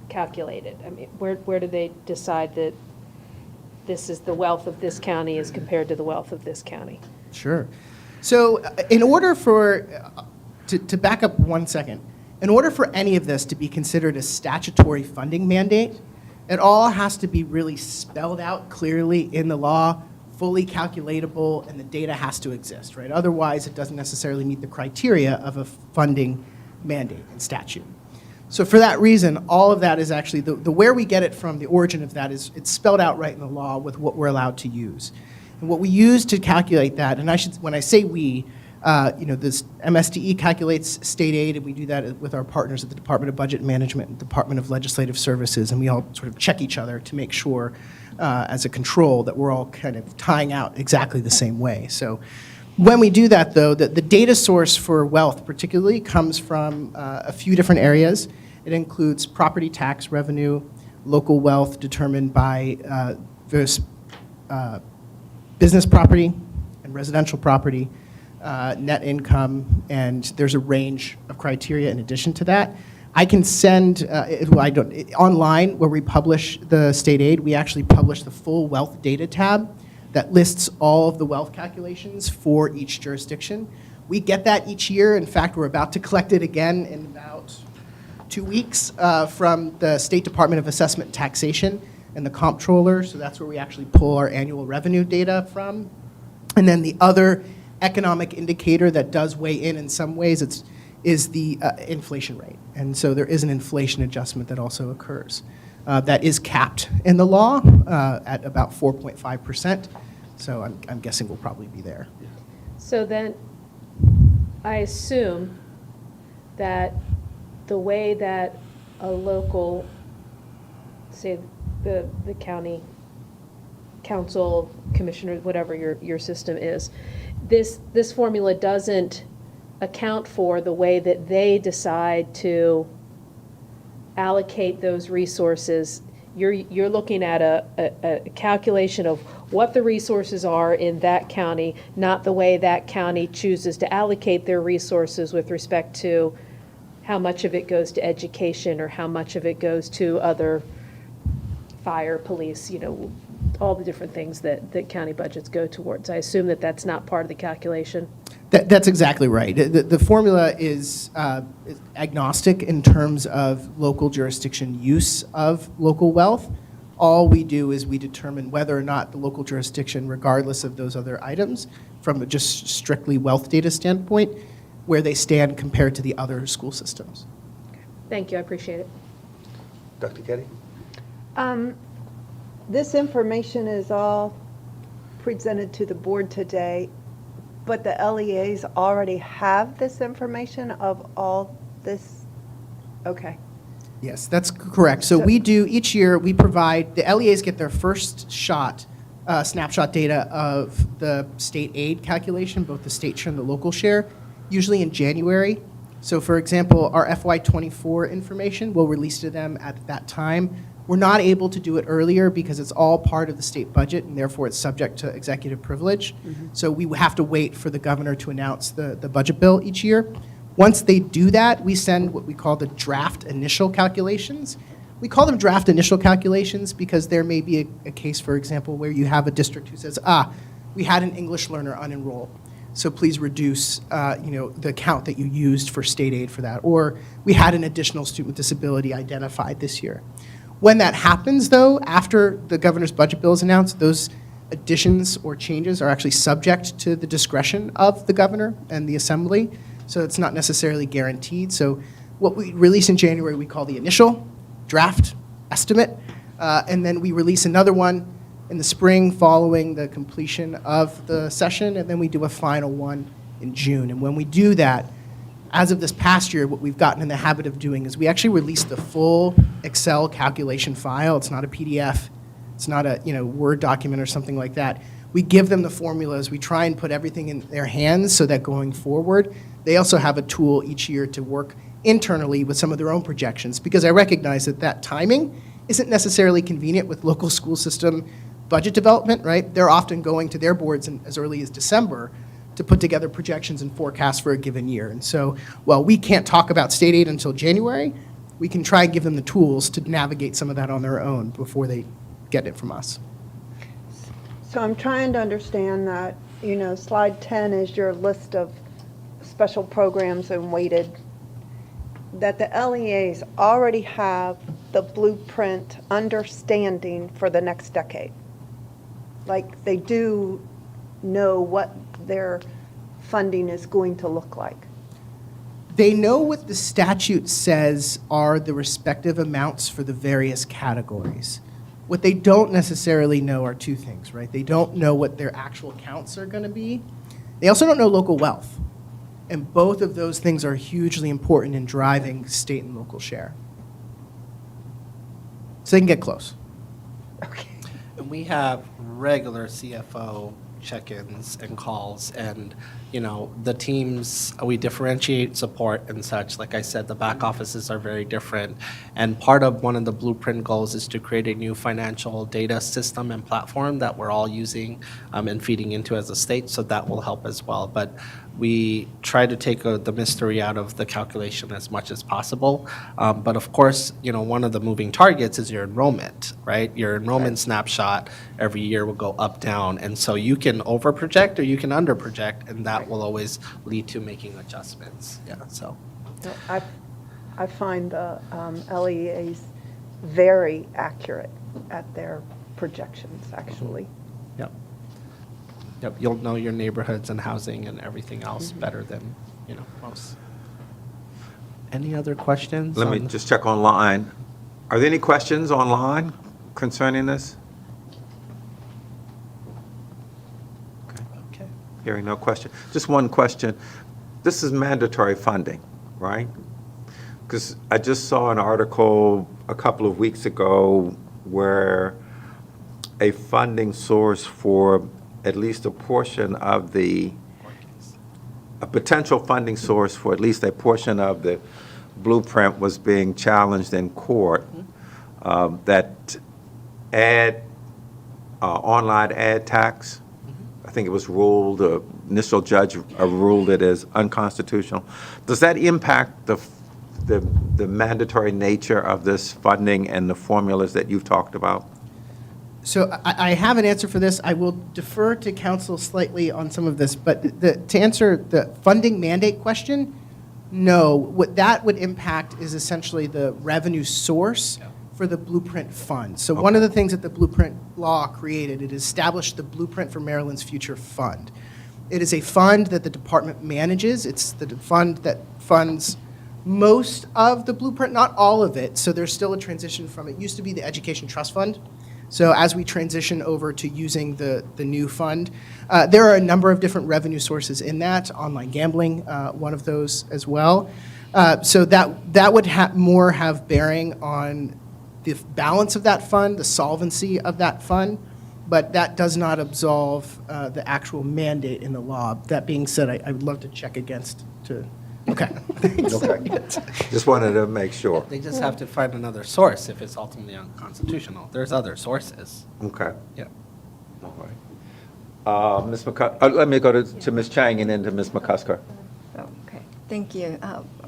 calculated? I mean, where do they decide that this is the wealth of this county as compared to the wealth of this county? Sure. So in order for, to back up 1 second, in order for any of this to be considered a statutory funding mandate, it all has to be really spelled out clearly in the law, fully calculatable, and the data has to exist, right? Otherwise, it doesn't necessarily meet the criteria of a funding mandate in statute. So for that reason, all of that is actually, the where we get it from, the origin of that is it's spelled out right in the law with what we're allowed to use. And what we use to calculate that, and when I say we, this MSDE calculates state aid, and we do that with our partners at the Department of Budget Management and Department of Legislative Services, and we all sort of check each other to make sure, as a control, that we're all kind of tying out exactly the same way. So when we do that, though, the data source for wealth particularly comes from a few different areas. It includes property tax revenue, local wealth determined by various business property and residential property, net income, and there's a range of criteria in addition to that. I can send, online where we publish the state aid, we actually publish the full wealth data tab that lists all of the wealth calculations for each jurisdiction. We get that each year. In fact, we're about to collect it again in about 2 weeks from the State Department of Assessment and Taxation and the comptroller, so that's where we actually pull our annual revenue data from. And then the other economic indicator that does weigh in some ways is the inflation rate. And so there is an inflation adjustment that also occurs. That is capped in the law at about 4.5%. So I'm guessing we'll probably be there. So then, I assume that the way that a local, say the county council, commissioner, whatever your system is, this formula doesn't account for the way that they decide to allocate those resources. You're looking at a calculation of what the resources are in that county, not the way that county chooses to allocate their resources with respect to how much of it goes to education or how much of it goes to other fire, police, all the different things that county budgets go towards. I assume that that's not part of the calculation. That's exactly right. The formula is agnostic in terms of local jurisdiction use of local wealth. All we do is we determine whether or not the local jurisdiction, regardless of those other items, from a just strictly wealth data standpoint, where they stand compared to the other school systems. Thank you, I appreciate it. Dr. Getty? This information is all presented to the board today, but the LEAs already have this information of all this? Okay. Yes, that's correct. So we do, each year, we provide, the LEAs get their first shot, snapshot data of the state aid calculation, both the state share and the local share, usually in January. So for example, our FY24 information, we'll release to them at that time. We're not able to do it earlier because it's all part of the state budget, and therefore it's subject to executive privilege. So we have to wait for the governor to announce the budget bill each year. Once they do that, we send what we call the draft initial calculations. We call them draft initial calculations because there may be a case, for example, where you have a district who says, we had an English learner unenroll, so please reduce the count that you used for state aid for that. Or we had an additional student with disability identified this year. When that happens, though, after the governor's budget bill is announced, those additions or changes are actually subject to the discretion of the governor and the assembly, so it's not necessarily guaranteed. So what we release in January we call the initial draft estimate, and then we release another one in the spring following the completion of the session, and then we do a final one in June. And when we do that, as of this past year, what we've gotten in the habit of doing is we actually release the full Excel calculation file. It's not a PDF. It's not a Word document or something like that. We give them the formulas. We try and put everything in their hands so that going forward, they also have a tool each year to work internally with some of their own projections, because I recognize that timing isn't necessarily convenient with local school system budget development, right? They're often going to their boards as early as December to put together projections and forecasts for a given year. And so while we can't talk about state aid until January, we can try and give them the tools to navigate some of that on their own before they get it from us. So I'm trying to understand that, slide 10 is your list of special programs and weighted, that the LEAs already have the blueprint understanding for the next decade. Like they do know what their funding is going to look like. They know what the statute says are the respective amounts for the various categories. What they don't necessarily know are two things, right? They don't know what their actual counts are going to be. They also don't know local wealth. And both of those things are hugely important in driving state and local share. So they can get close. And we have regular CFO check-ins and calls, and the teams, we differentiate support and such. Like I said, the back offices are very different, and part of one of the blueprint goals is to create a new financial data system and platform that we're all using and feeding into as a state, so that will help as well. But we try to take the mystery out of the calculation as much as possible. But of course, one of the moving targets is your enrollment, right? Your enrollment snapshot every year will go up, down. And so you can over-project or you can under-project, and that will always lead to making adjustments. Yeah, so. I find the LEAs very accurate at their projections, actually. Yep. Yep, you'll know your neighborhoods and housing and everything else better than, most. Any other questions? Let me just check online. Are there any questions online concerning this? Okay. Hearing no question. Just one question. This is mandatory funding, right? Because I just saw an article a couple of weeks ago where a funding source for at least a portion of a potential funding source for at least a portion of the blueprint was being challenged in court. That online ad tax, I think it was ruled, the initial judge ruled it as unconstitutional. Does that impact the mandatory nature of this funding and the formulas that you've talked about? So I have an answer for this. I will defer to council slightly on some of this, but to answer the funding mandate question, no. What that would impact is essentially the revenue source for the Blueprint Fund. So one of the things that the Blueprint law created, it established the Blueprint for Maryland's Future Fund. It is a fund that the department manages. It's the fund that funds most of the Blueprint, not all of it. So there's still a transition from, it used to be the Education Trust Fund. So as we transition over to using the new fund, there are a number of different revenue sources in that, online gambling, one of those as well. So that would more have bearing on the balance of that fund, the solvency of that fund, but that does not absolve the actual mandate in the law. That being said, I would love to check against to. Okay. Okay. Just wanted to make sure. They just have to find another source if it's ultimately unconstitutional. There's other sources. Okay. Yeah. All right. Ms. let me go to Ms. Chang and then to Ms. McCusker. Okay, thank you,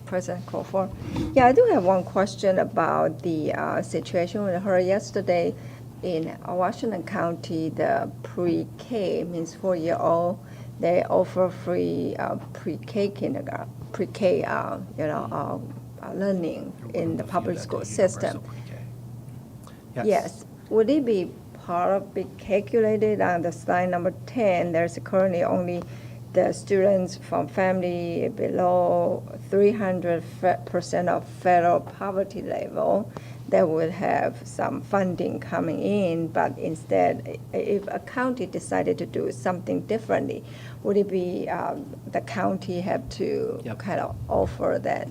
President Crawford. Yeah, I do have one question about the situation we heard yesterday in Washington County. The pre-K, means 4-year-old, they offer free pre-K kindergarten, pre-K, learning in the public school system. Yes. Would it be part of be calculated on the slide number 10? There's currently only the students from family below 300% of federal poverty level, they would have some funding coming in, but instead, if a county decided to do something differently, would it be the county have to kind of offer that,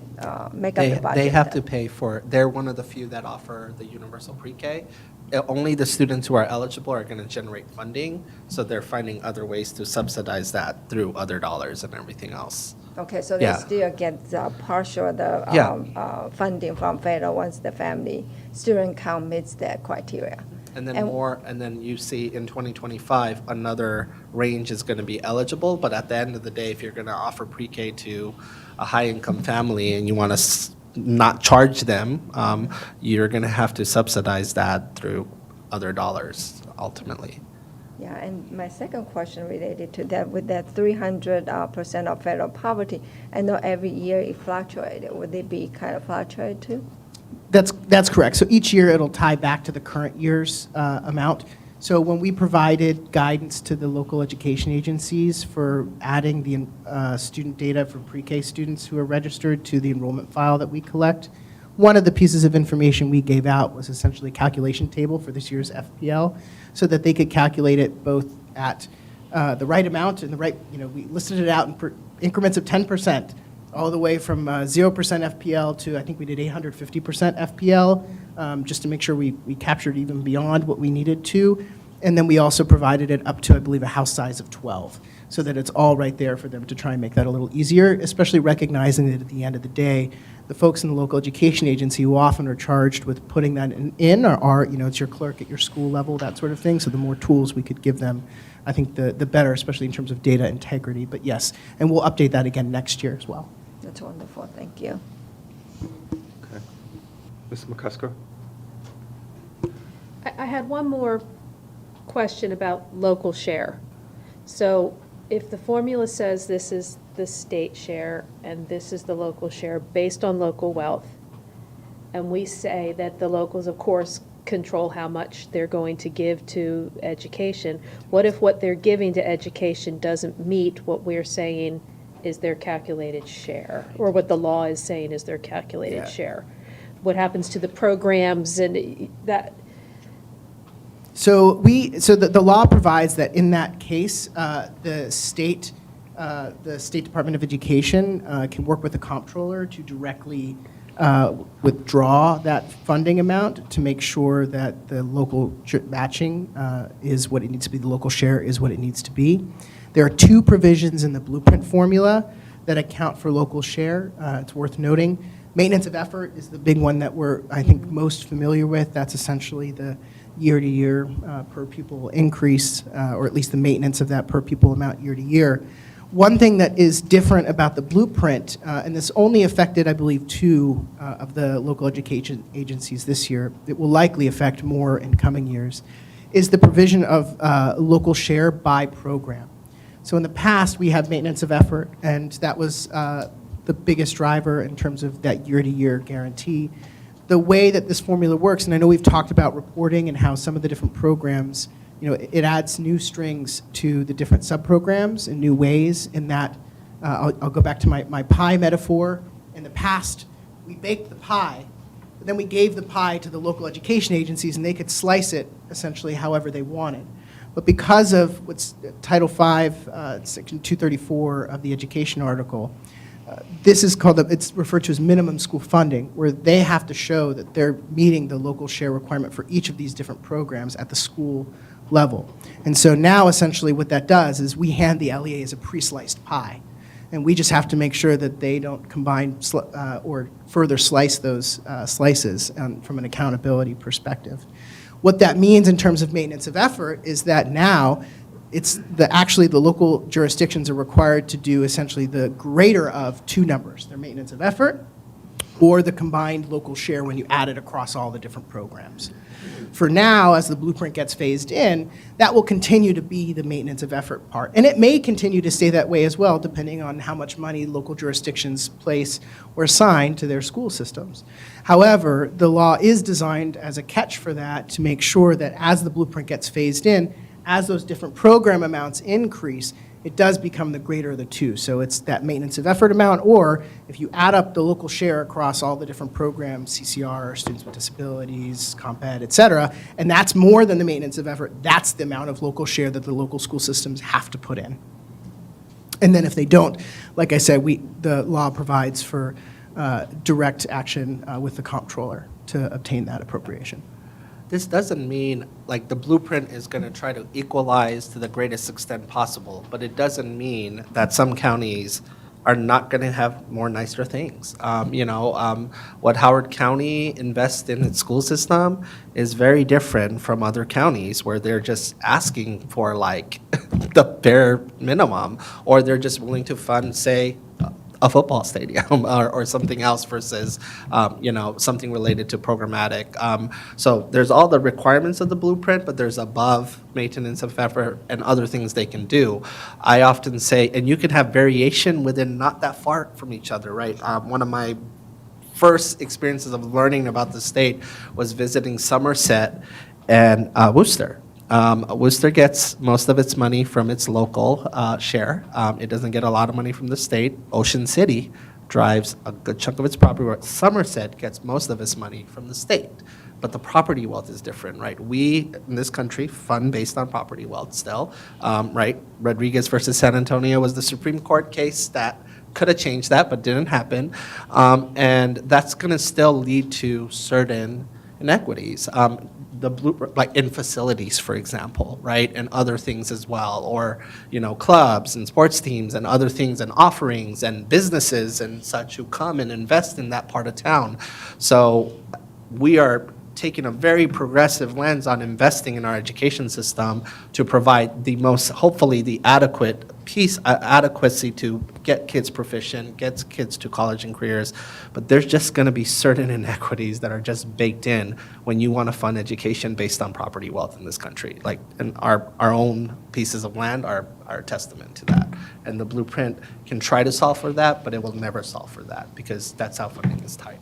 make up the budget? They have to pay for, they're one of the few that offer the universal pre-K. Only the students who are eligible are going to generate funding, so they're finding other ways to subsidize that through other dollars and everything else. Okay, so they still get partial funding from federal once the family student count meets that criteria. And then you see in 2025, another range is going to be eligible, but at the end of the day, if you're going to offer pre-K to a high-income family and you want to not charge them, you're going to have to subsidize that through other dollars, ultimately. Yeah, and my second question related to that, with that 300% of federal poverty, I know every year it fluctuated. Would it be kind of fluctuate too? That's correct. So each year it'll tie back to the current year's amount. So when we provided guidance to the local education agencies for adding the student data for pre-K students who are registered to the enrollment file that we collect, one of the pieces of information we gave out was essentially a calculation table for this year's FPL so that they could calculate it both at the right amount and the right, we listed it out in increments of 10%, all the way from 0% FPL to, I think we did 850% FPL, just to make sure we captured even beyond what we needed to. And then we also provided it up to, I believe, a house size of 12, so that it's all right there for them to try and make that a little easier, especially recognizing that at the end of the day, the folks in the local education agency who often are charged with putting that in are it's your clerk at your school level, that sort of thing. So the more tools we could give them, I think the better, especially in terms of data integrity. But yes, and we'll update that again next year as well. That's wonderful. Thank you. Okay. Ms. McCusker? I had one more question about local share. So if the formula says this is the state share and this is the local share based on local wealth, and we say that the locals, of course, control how much they're going to give to education, what if what they're giving to education doesn't meet what we're saying is their calculated share, or what the law is saying is their calculated share? What happens to the programs and that? So the law provides that in that case, the state Department of Education can work with the comptroller to directly withdraw that funding amount to make sure that the local matching is what it needs to be, the local share is what it needs to be. There are two provisions in the blueprint formula that account for local share. It's worth noting. Maintenance of effort is the big one that we're, I think, most familiar with. That's essentially the year-to-year per pupil increase, or at least the maintenance of that per pupil amount year-to-year. One thing that is different about the blueprint, and this only affected, I believe, 2 of the local education agencies this year, it will likely affect more in coming years, is the provision of local share by program. So in the past, we had maintenance of effort, and that was the biggest driver in terms of that year-to-year guarantee. The way that this formula works, and I know we've talked about reporting and how some of the different programs, it adds new strings to the different subprograms in new ways in that, I'll go back to my pie metaphor. In the past, we baked the pie, but then we gave the pie to the local education agencies and they could slice it essentially however they wanted. But because of what's Title V, Section 234 of the education article, this is called, it's referred to as minimum school funding, where they have to show that they're meeting the local share requirement for each of these different programs at the school level. And so now essentially what that does is we hand the LEA as a pre-sliced pie. And we just have to make sure that they don't combine or further slice those slices from an accountability perspective. What that means in terms of maintenance of effort is that now actually the local jurisdictions are required to do essentially the greater of 2 numbers, their maintenance of effort or the combined local share when you add it across all the different programs. For now, as the blueprint gets phased in, that will continue to be the maintenance of effort part. And it may continue to stay that way as well, depending on how much money local jurisdictions place or assign to their school systems. However, the law is designed as a catch for that to make sure that as the blueprint gets phased in, as those different program amounts increase, it does become the greater of the two. So it's that maintenance of effort amount, or if you add up the local share across all the different programs, CCR, students with disabilities, comp ed, et cetera, and that's more than the maintenance of effort, that's the amount of local share that the local school systems have to put in. And then if they don't, like I said, the law provides for direct action with the comptroller to obtain that appropriation. This doesn't mean, like, the blueprint is going to try to equalize to the greatest extent possible, but it doesn't mean that some counties are not going to have more nicer things. What Howard County invests in its school system is very different from other counties where they're just asking for, like, the bare minimum, or they're just willing to fund, say, a football stadium or something else versus, something related to programmatic. So there's all the requirements of the blueprint, but there's above maintenance of effort and other things they can do. I often say, and you can have variation within not that far from each other, right? One of my first experiences of learning about the state was visiting Somerset and Worcester. Worcester gets most of its money from its local share. It doesn't get a lot of money from the state. Ocean City drives a good chunk of its property wealth. Somerset gets most of its money from the state. But the property wealth is different, right? We, in this country, fund based on property wealth still, right? Rodriguez versus San Antonio was the Supreme Court case that could have changed that, but didn't happen. And that's going to still lead to certain inequities. Like in facilities, for example, right, and other things as well, or clubs and sports teams and other things and offerings and businesses and such who come and invest in that part of town. So we are taking a very progressive lens on investing in our education system to provide the most, hopefully, the adequacy to get kids proficient, get kids to college and careers. But there's just going to be certain inequities that are just baked in when you want to fund education based on property wealth in this country. Like, and our own pieces of land are a testament to that. And the blueprint can try to solve for that, but it will never solve for that because that's how funding is tied.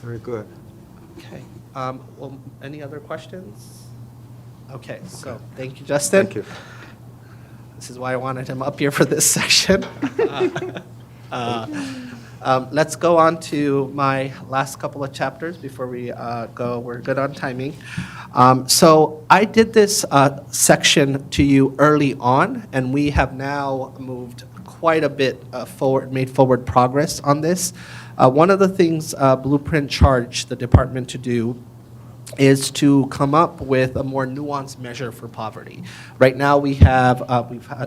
Very good. Okay. Well, any other questions? Okay, so thank you, Justin. Thank you. This is why I wanted him up here for this section. Let's go on to my last couple of chapters before we go. We're good on timing. So I did this section to you early on, and we have now moved quite a bit forward, made forward progress on this. One of the things Blueprint charged the department to do is to come up with a more nuanced measure for poverty. Right now we have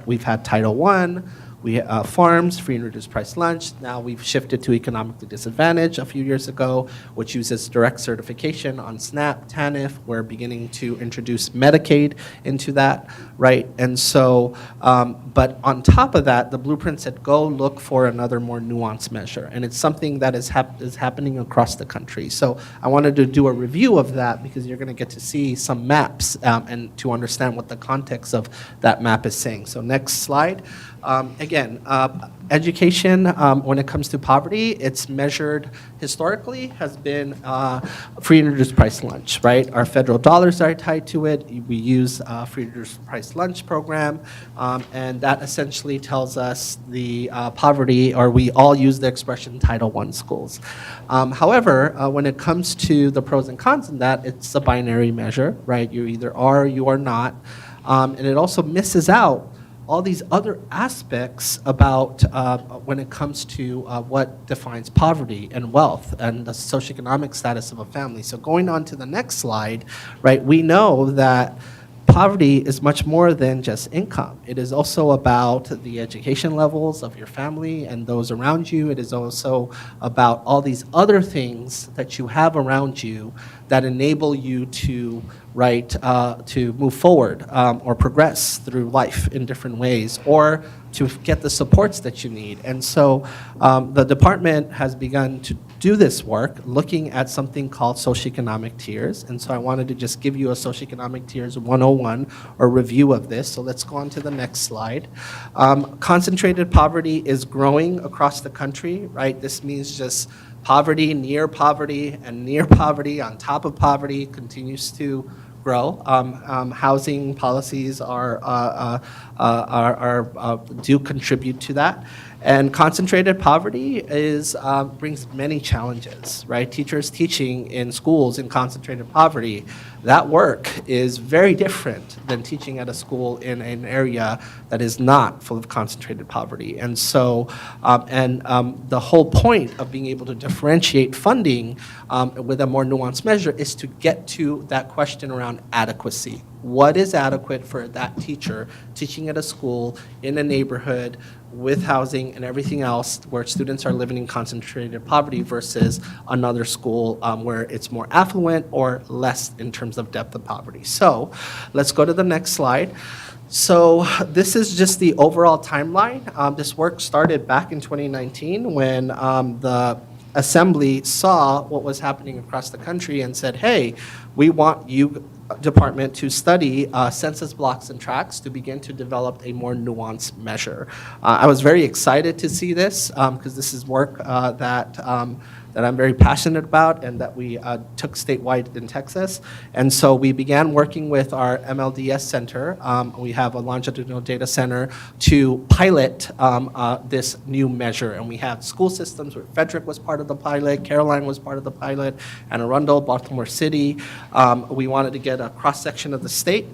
we've had Title I, we farms, free and reduced price lunch. Now we've shifted to economically disadvantaged a few years ago, which uses direct certification on SNAP, TANF. We're beginning to introduce Medicaid into that, right? And so, but on top of that, the blueprint said go look for another more nuanced measure, and it's something that is happening across the country. So I wanted to do a review of that because you're going to get to see some maps and to understand what the context of that map is saying. So next slide. Again, education, when it comes to poverty, it's measured historically has been free and reduced price lunch, right? Our federal dollars are tied to it. We use free and reduced price lunch program, and that essentially tells us the poverty, or we all use the expression Title I schools. However, when it comes to the pros and cons in that, it's a binary measure, right? You either are or you are not, and it also misses out all these other aspects about when it comes to what defines poverty and wealth and the socioeconomic status of a family. So going on to the next slide, right, we know that poverty is much more than just income. It is also about the education levels of your family and those around you. It is also about all these other things that you have around you that enable you to to move forward or progress through life in different ways, or to get the supports that you need. And so the department has begun to do this work looking at something called socioeconomic tiers. And so I wanted to just give you a socioeconomic tiers 101 or review of this. So let's go on to the next slide. Concentrated poverty is growing across the country, right? This means just poverty, and near poverty on top of poverty continues to grow. Housing policies do contribute to that. And concentrated poverty brings many challenges, right? Teachers teaching in schools in concentrated poverty, that work is very different than teaching at a school in an area that is not full of concentrated poverty. And so, the whole point of being able to differentiate funding with a more nuanced measure is to get to that question around adequacy. What is adequate for that teacher teaching at a school in a neighborhood with housing and everything else where students are living in concentrated poverty versus another school where it's more affluent or less in terms of depth of poverty. So let's go to the next slide. So this is just the overall timeline. This work started back in 2019 when the Assembly saw what was happening across the country and said, hey, we want you department to study census blocks and tracts to begin to develop a more nuanced measure. I was very excited to see this because this is work that I'm very passionate about and that we took statewide in Texas. And so we began working with our MLDS center. We have a longitudinal data center to pilot this new measure. And we have school systems where Frederick was part of the pilot, Caroline was part of the pilot, Anne Arundel, Baltimore City. We wanted to get a cross-section of the state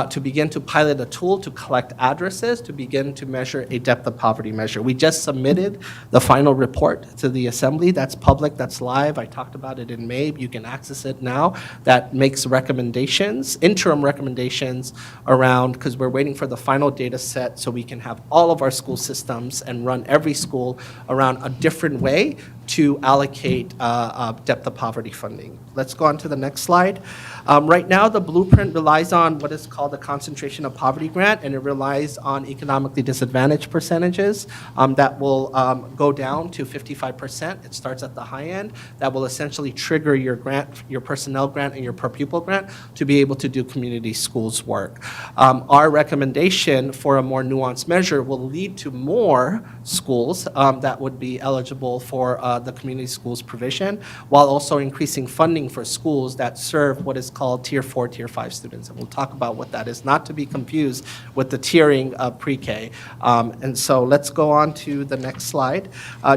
to begin to pilot a tool to collect addresses to begin to measure a depth of poverty measure. We just submitted the final report to the Assembly. That's public. That's live. I talked about it in May. You can access it now. That makes recommendations, interim recommendations around, because we're waiting for the final data set so we can have all of our school systems and run every school around a different way to allocate depth of poverty funding. Let's go on to the next slide. Right now, the blueprint relies on what is called the concentration of poverty grant, and it relies on economically disadvantaged percentages that will go down to 55%. It starts at the high end. That will essentially trigger your grant, your personnel grant, and your per pupil grant to be able to do community schools work. Our recommendation for a more nuanced measure will lead to more schools that would be eligible for the community schools provision, while also increasing funding for schools that serve what is called Tier 4, Tier 5 students. And we'll talk about what that is, not to be confused with the tiering of pre-K. And so let's go on to the next slide.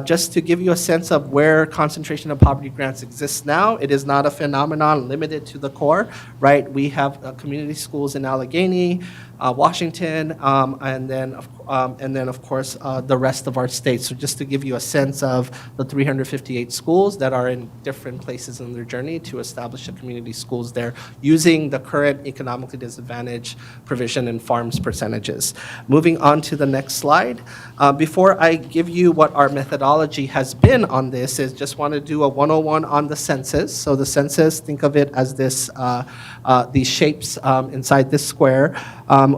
Just to give you a sense of where concentration of poverty grants exists now, it is not a phenomenon limited to the core, right? We have community schools in Allegheny, Washington, and then of course the rest of our states. So just to give you a sense of the 358 schools that are in different places in their journey to establish a community schools there using the current economically disadvantaged provision and farms percentages. Moving on to the next slide. Before I give you what our methodology has been on this, is just want to do a 101 on the census. So the census, think of it as this, these shapes inside this square.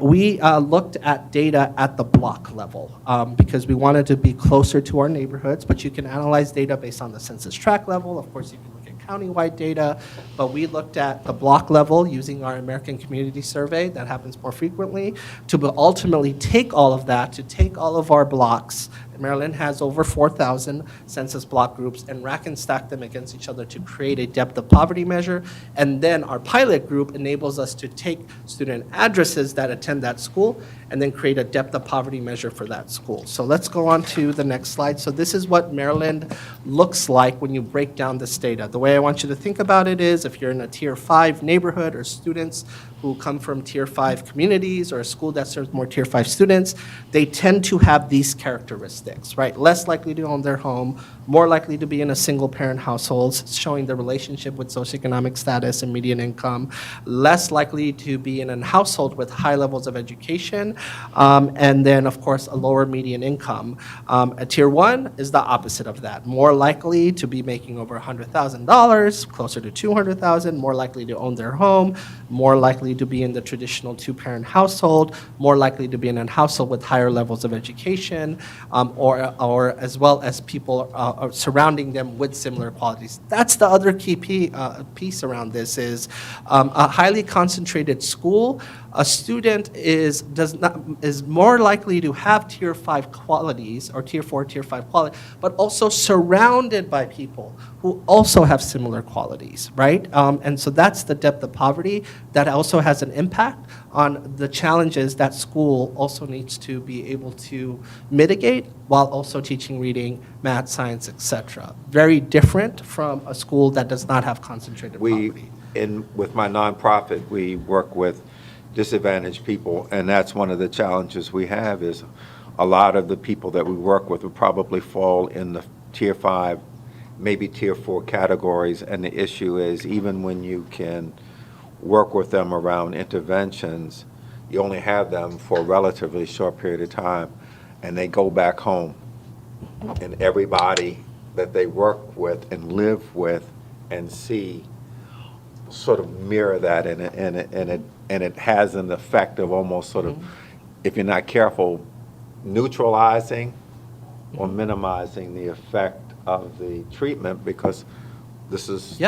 We looked at data at the block level because we wanted to be closer to our neighborhoods, but you can analyze data based on the census tract level. Of course, you can look at countywide data, but we looked at the block level using our American Community Survey that happens more frequently to ultimately take all of that, to take all of our blocks. Maryland has over 4,000 census block groups and rack and stack them against each other to create a depth of poverty measure. And then our pilot group enables us to take student addresses that attend that school and then create a depth of poverty measure for that school. So let's go on to the next slide. So this is what Maryland looks like when you break down this data. The way I want you to think about it is if you're in a Tier 5 neighborhood or students who come from Tier 5 communities or a school that serves more Tier 5 students, they tend to have these characteristics, right? Less likely to own their home, more likely to be in a single-parent household, showing the relationship with socioeconomic status and median income, less likely to be in a household with high levels of education, and then, of course, a lower median income. A Tier 1 is the opposite of that, more likely to be making over $100,000, closer to $200,000, more likely to own their home, more likely to be in the traditional two-parent household, more likely to be in a household with higher levels of education, or as well as people surrounding them with similar qualities. That's the other key piece around this is a highly concentrated school a student is more likely to have tier 5 qualities or tier 4, tier 5 quality, but also surrounded by people who also have similar qualities, right? And so that's the depth of poverty that also has an impact on the challenges that school also needs to be able to mitigate while also teaching reading, math, science, etc. Very different from a school that does not have concentrated poverty. With my nonprofit, we work with disadvantaged people, and that's one of the challenges we have is a lot of the people that we work with would probably fall in the tier 5, maybe tier 4 categories, and the issue is even when you can work with them around interventions, you only have them for a relatively short period of time, and they go back home, and everybody that they work with and live with and see sort of mirror that, and it has an effect of almost sort of, if you're not careful, neutralizing or minimizing the effect of the treatment, because this is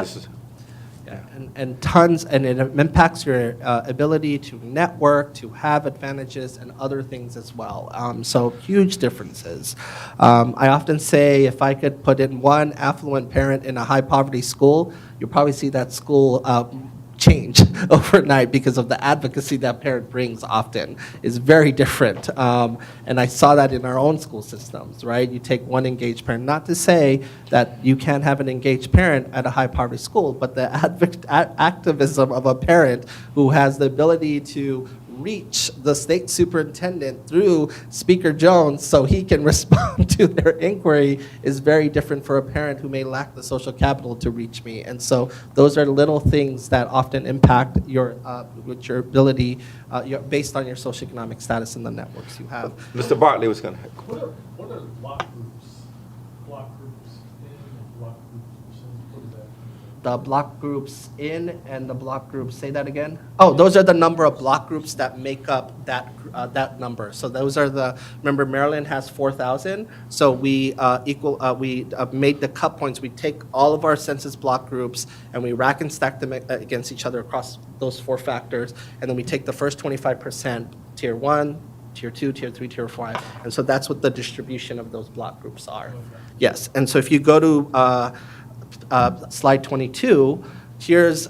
Yeah, and tons, and it impacts your ability to network, to have advantages, and other things as well. So huge differences. I often say if I could put in one affluent parent in a high poverty school, you'll probably see that school change overnight because of the advocacy that parent brings often is very different. And I saw that in our own school systems, right? You take one engaged parent, not to say that you can't have an engaged parent at a high poverty school, but the activism of a parent who has the ability to reach the state superintendent through Speaker Jones so he can respond to their inquiry is very different for a parent who may lack the social capital to reach me. And so those are little things that often impact your ability based on your socioeconomic status and the networks you have. Mr. Bartley was going to. What are block groups? Block groups in and block groups in? What is that? The block groups in and the block groups, say that again? Oh, those are the number of block groups that make up that number. So those are remember Maryland has 4,000, so we made the cut points. We take all of our census block groups and we rack and stack them against each other across those 4 factors, and then we take the first 25%, tier 1, tier 2, tier 3, tier 5, and so that's what the distribution of those block groups are. Okay. Yes, and so if you go to slide 22, here's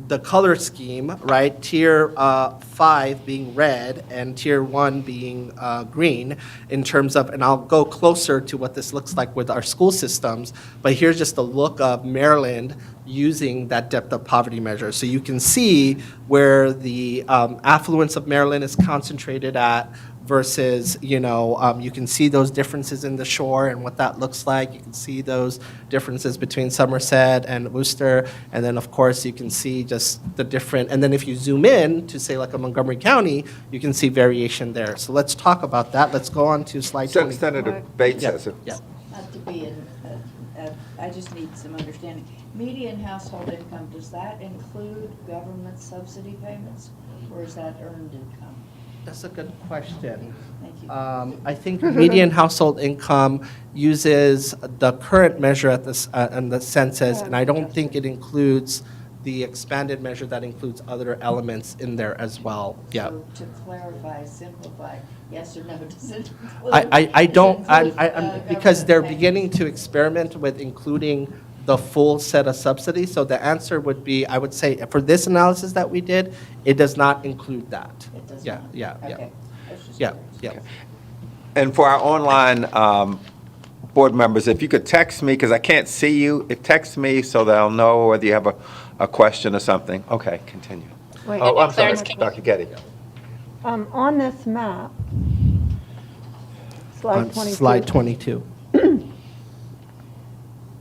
the color scheme, right? Tier 5 being red and tier 1 being green in terms of, and I'll go closer to what this looks like with our school systems, but here's just a look of Maryland using that depth of poverty measure. So you can see where the affluence of Maryland is concentrated at versus, you can see those differences in the shore and what that looks like. You can see those differences between Somerset and Worcester. And then, of course, you can see just the different, and then if you zoom in to, say, like a Montgomery County, you can see variation there. So let's talk about that. Let's go on to slide 20. Senator Bates has it. Yeah. Not to be I just need some understanding. Median household income, does that include government subsidy payments, or is that earned income? That's a good question. Thank you. I think median household income uses the current measure at this in the census, and I don't think it includes the expanded measure that includes other elements in there as well. Yeah. So to clarify, simplify, yes or no, does it include? I don't, because they're beginning to experiment with including the full set of subsidies. So the answer would be, I would say, for this analysis that we did, it does not include that. It does Yeah, not? yeah, yeah. Okay. I was just Yeah, curious. yeah. And for our online board members, if you could text me, because I can't see you, text me so that I'll know whether you have a question or something. Okay, continue. Wait. Oh, I'm sorry, Claire's Dr. Getty. On this map, slide 22. Slide 22.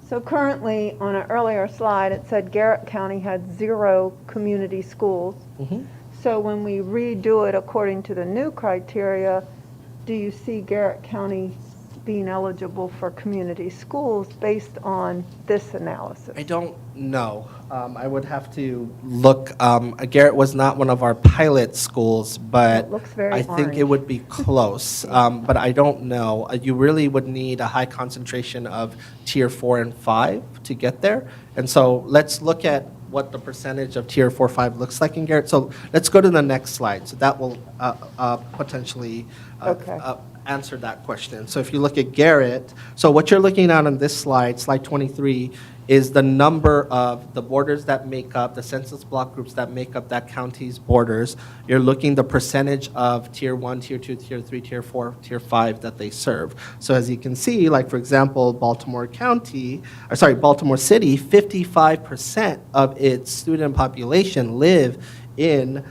So currently, on an earlier slide, it said Garrett County had 0 community schools. Mhm. So when we redo it according to the new criteria, do you see Garrett County being eligible for community schools based on this analysis? I don't know. I would have to look. Garrett was not one of our pilot schools, but It looks very I think it orange. would be close. But I don't know. You really would need a high concentration of tier 4 and 5 to get there. And so let's look at what the percentage of tier 4, 5 looks like in Garrett. So let's go to the next slide. So that will potentially answer that question. So if you look at Garrett, so what you're looking at on this slide, slide 23, is the number of the borders that make up, the census block groups that make up that county's borders. You're looking the percentage of tier 1, tier 2, tier 3, tier 4, tier 5 that they serve. So as you can see, like for example, Baltimore City, 55% of its student population live in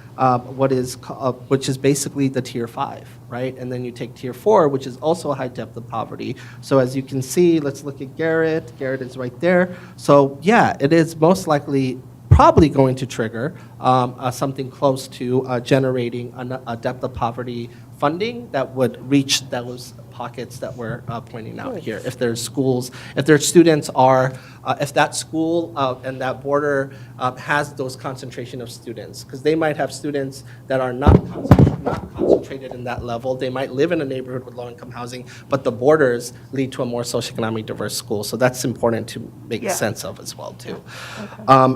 which is basically the tier 5, right? And then you take tier 4, which is also a high depth of poverty. So as you can see, let's look at Garrett. Garrett is right there. So yeah, it is most likely probably going to trigger something close to generating a depth of poverty funding that would reach those pockets that we're pointing out here. If there's schools, if their students are, if that school and that border has those concentration of students, because they might have students that are not concentrated in that level. They might live in a neighborhood with low-income housing, but the borders lead to a more socioeconomically diverse school. So that's important to make sense of as well, too.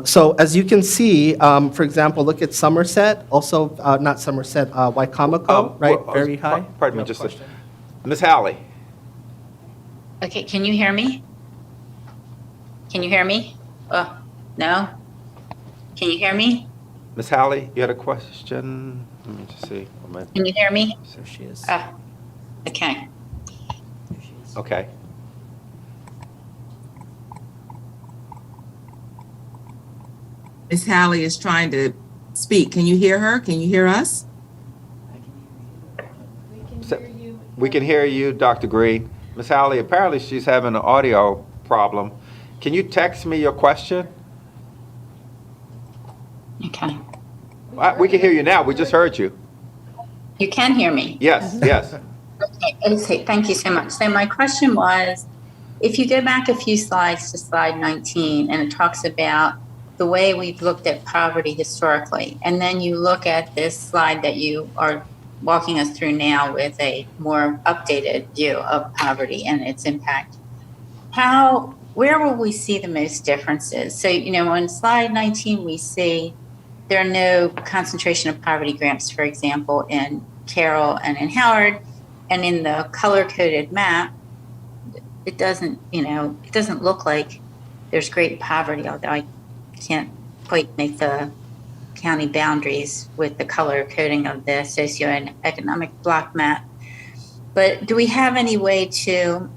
So as you can see, for example, look at Somerset, also not Somerset, Wicomico, right? Very high. Pardon me, just a question. Ms. Halley. Okay, can you hear me? Can you hear me? No? Can you hear me? Ms. Halley, you had a question? Let me just see. Can you hear me? There she is. Okay. Okay. Ms. Halley is trying to speak. Can you hear her? Can you hear us? We can hear you, Dr. Green. Ms. Halley, apparently she's having an audio problem. Can you text me your question? Okay. We can hear you now. We just heard you. You can hear me? Yes, yes. Okay, thank you so much. So my question was, if you go back a few slides to slide 19, and it talks about the way we've looked at poverty historically, and then you look at this slide that you are walking us through now with a more updated view of poverty and its impact, where will we see the most differences? So, on slide 19, we see there are no concentration of poverty grants, for example, in Carroll and in Howard, and in the color-coded map, it doesn't look like there's great poverty, although I can't quite make the county boundaries with the color coding of the socioeconomic block map. But do we have any way to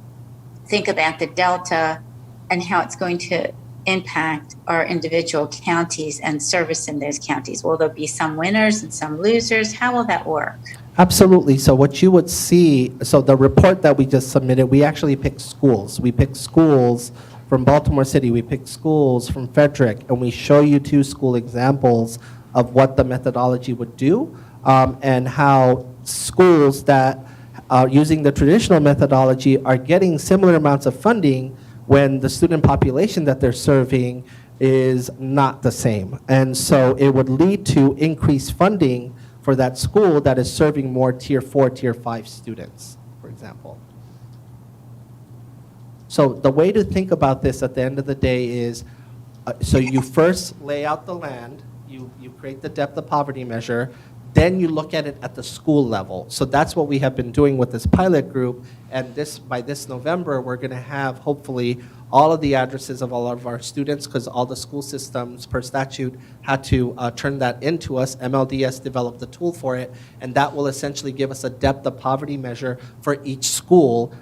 think about the delta and how it's going to impact our individual counties and service in those counties? Will there be some winners and some losers? How will that work? Absolutely. So what you would see, so the report that we just submitted, we actually picked schools. We picked schools from Baltimore City, we picked schools from Frederick, and we show you 2 school examples of what the methodology would do, and how schools that are using the traditional methodology are getting similar amounts of funding when the student population that they're serving is not the same. And so it would lead to increased funding for that school that is serving more tier 4, tier 5 students, for example. So the way to think about this at the end of the day is, so you first lay out the land, you create the depth of poverty measure, then you look at it at the school level. So that's what we have been doing with this pilot group, and by this November, we're gonna have, hopefully, all of the addresses of all of our students, because all the school systems per statute had to turn that into us. MLDS developed the tool for it, and that will essentially give us a depth of poverty measure for each school,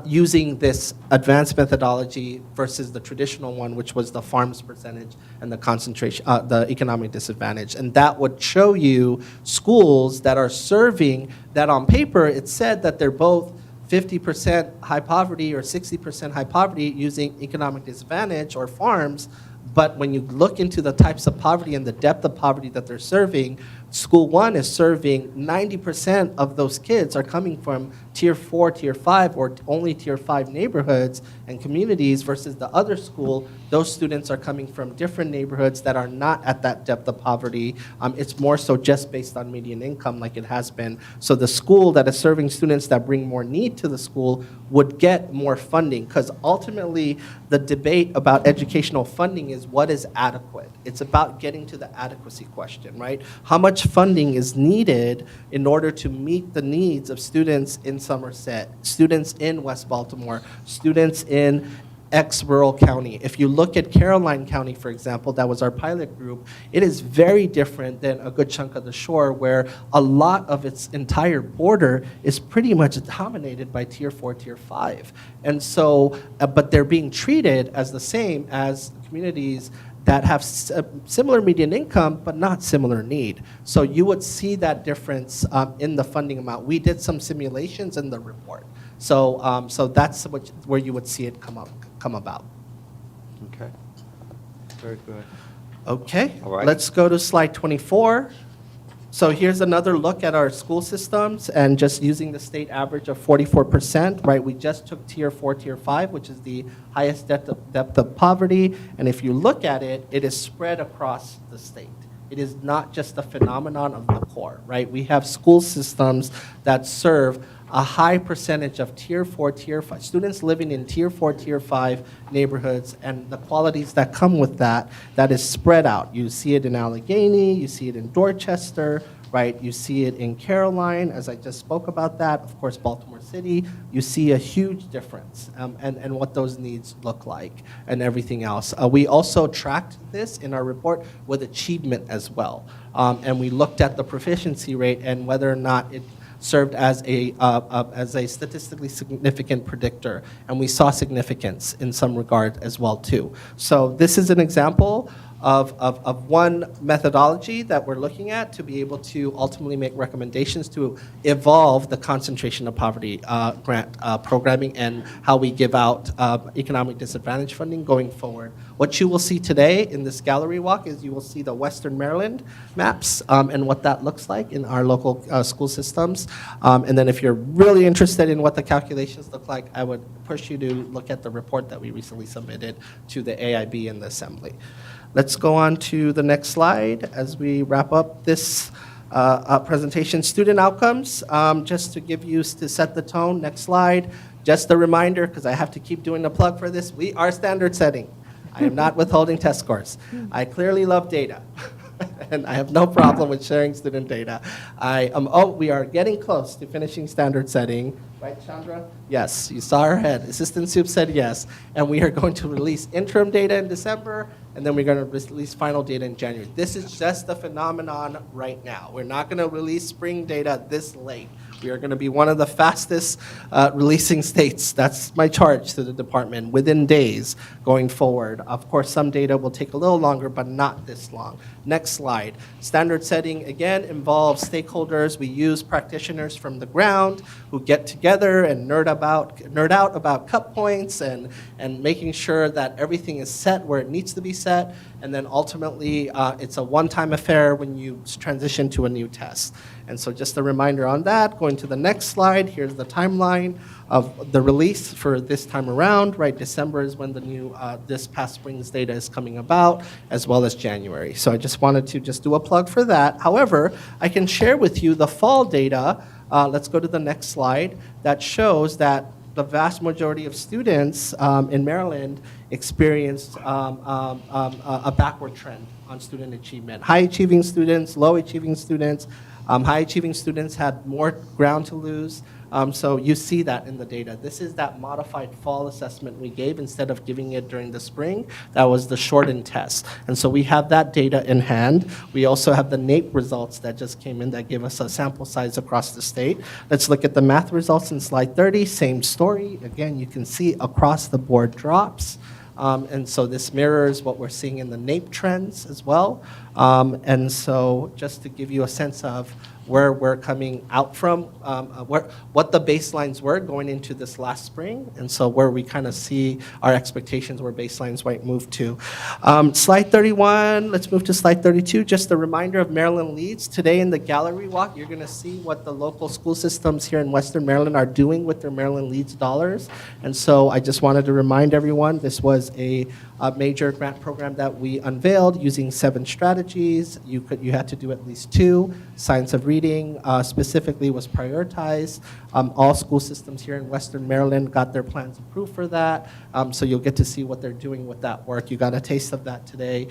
using this advanced methodology versus the traditional one, which was the farms percentage and the concentration, the economic disadvantage. And that would show you schools that are serving, that on paper, it said that they're both 50% high poverty or 60% high poverty using economic disadvantage or farms. But when you look into the types of poverty and the depth of poverty that they're serving, School 1 is serving 90% of those kids are coming from Tier 4, Tier 5, or only Tier 5 neighborhoods and communities, versus the other school, those students are coming from different neighborhoods that are not at that depth of poverty. It's more so just based on median income like it has been. So the school that is serving students that bring more need to the school would get more funding, because ultimately the debate about educational funding is what is adequate. It's about getting to the adequacy question, right? How much funding is needed in order to meet the needs of students in Somerset, students in West Baltimore, students in X rural county. If you look at Caroline County, for example, that was our pilot group, it is very different than a good chunk of the shore, where a lot of its entire border is pretty much dominated by Tier 4, Tier 5. And so, but they're being treated as the same as communities that have similar median income, but not similar need. So you would see that difference in the funding amount. We did some simulations in the report. So, so that's where you would see it come about. Okay. Very good. Okay, All right. let's go to slide 24. So here's another look at our school systems, and just using the state average of 44%, right? We just took Tier 4, Tier 5, which is the highest depth of poverty. And if you look at it, it is spread across the state. It is not just a phenomenon of the core, right? We have school systems that serve a high percentage of Tier 4, Tier 5, students living in Tier 4, Tier 5 neighborhoods, and the qualities that come with that, that is spread out. You see it in Allegheny, you see it in Dorchester, right? You see it in Caroline, as I just spoke about that. Of course, Baltimore City, you see a huge difference and what those needs look like and everything else. We also tracked this in our report with achievement as well. And we looked at the proficiency rate and whether or not it served as a statistically significant predictor, and we saw significance in some regard as well too. So this is an example of one methodology that we're looking at to be able to ultimately make recommendations to evolve the concentration of poverty grant programming and how we give out economic disadvantage funding going forward. What you will see today in this gallery walk is you will see the Western Maryland maps and what that looks like in our local school systems. And then if you're really interested in what the calculations look like, I would push you to look at the report that we recently submitted to the AIB and the Assembly. Let's go on to the next slide as we wrap up this presentation. Student outcomes, just to give you, to set the tone, next slide. Just a reminder, because I have to keep doing the plug for this, we are standard setting. I am not withholding test scores. I clearly love data, and I have no problem with sharing student data. We are getting close to finishing standard setting. Right, Chandra? Yes, you saw her head. Assistant Soup said yes. And we are going to release interim data in December, and then we're going to release final data in January. This is just a phenomenon right now. We're not going to release spring data this late. We are going to be one of the fastest releasing states. That's my charge to the department, within days going forward. Of course, some data will take a little longer, but not this long. Next slide. Standard setting, again, involves stakeholders. We use practitioners from the ground who get together and nerd out about cut points and making sure that everything is set where it needs to be set. And then ultimately, it's a one-time affair when you transition to a new test. And so just a reminder on that. Going to the next slide, here's the timeline of the release for this time around, right? December is when the new, this past spring's data is coming about, as well as January. So I just wanted to just do a plug for that. However, I can share with you the fall data. Let's go to the next slide. That shows that the vast majority of students in Maryland experienced a backward trend on student achievement. High achieving students, low achieving students. High achieving students had more ground to lose. So you see that in the data. This is that modified fall assessment we gave instead of giving it during the spring. That was the shortened test. And so we have that data in hand. We also have the NAEP results that just came in that give us a sample size across the state. Let's look at the math results in slide 30. Same story. Again, you can see across the board drops. And so this mirrors what we're seeing in the NAEP trends as well. And so just to give you a sense of where we're coming out from, what the baselines were going into this last spring, and so where we kind of see our expectations where baselines might move to. Slide 31, let's move to slide 32. Just a reminder of Maryland Leads. Today in the gallery walk, you're going to see what the local school systems here in Western Maryland are doing with their Maryland Leads dollars. And so I just wanted to remind everyone, this was a major grant program that we unveiled using 7 strategies. You had to do at least 2. Science of reading specifically was prioritized. All school systems here in Western Maryland got their plans approved for that. So you'll get to see what they're doing with that work. You got a taste of that today,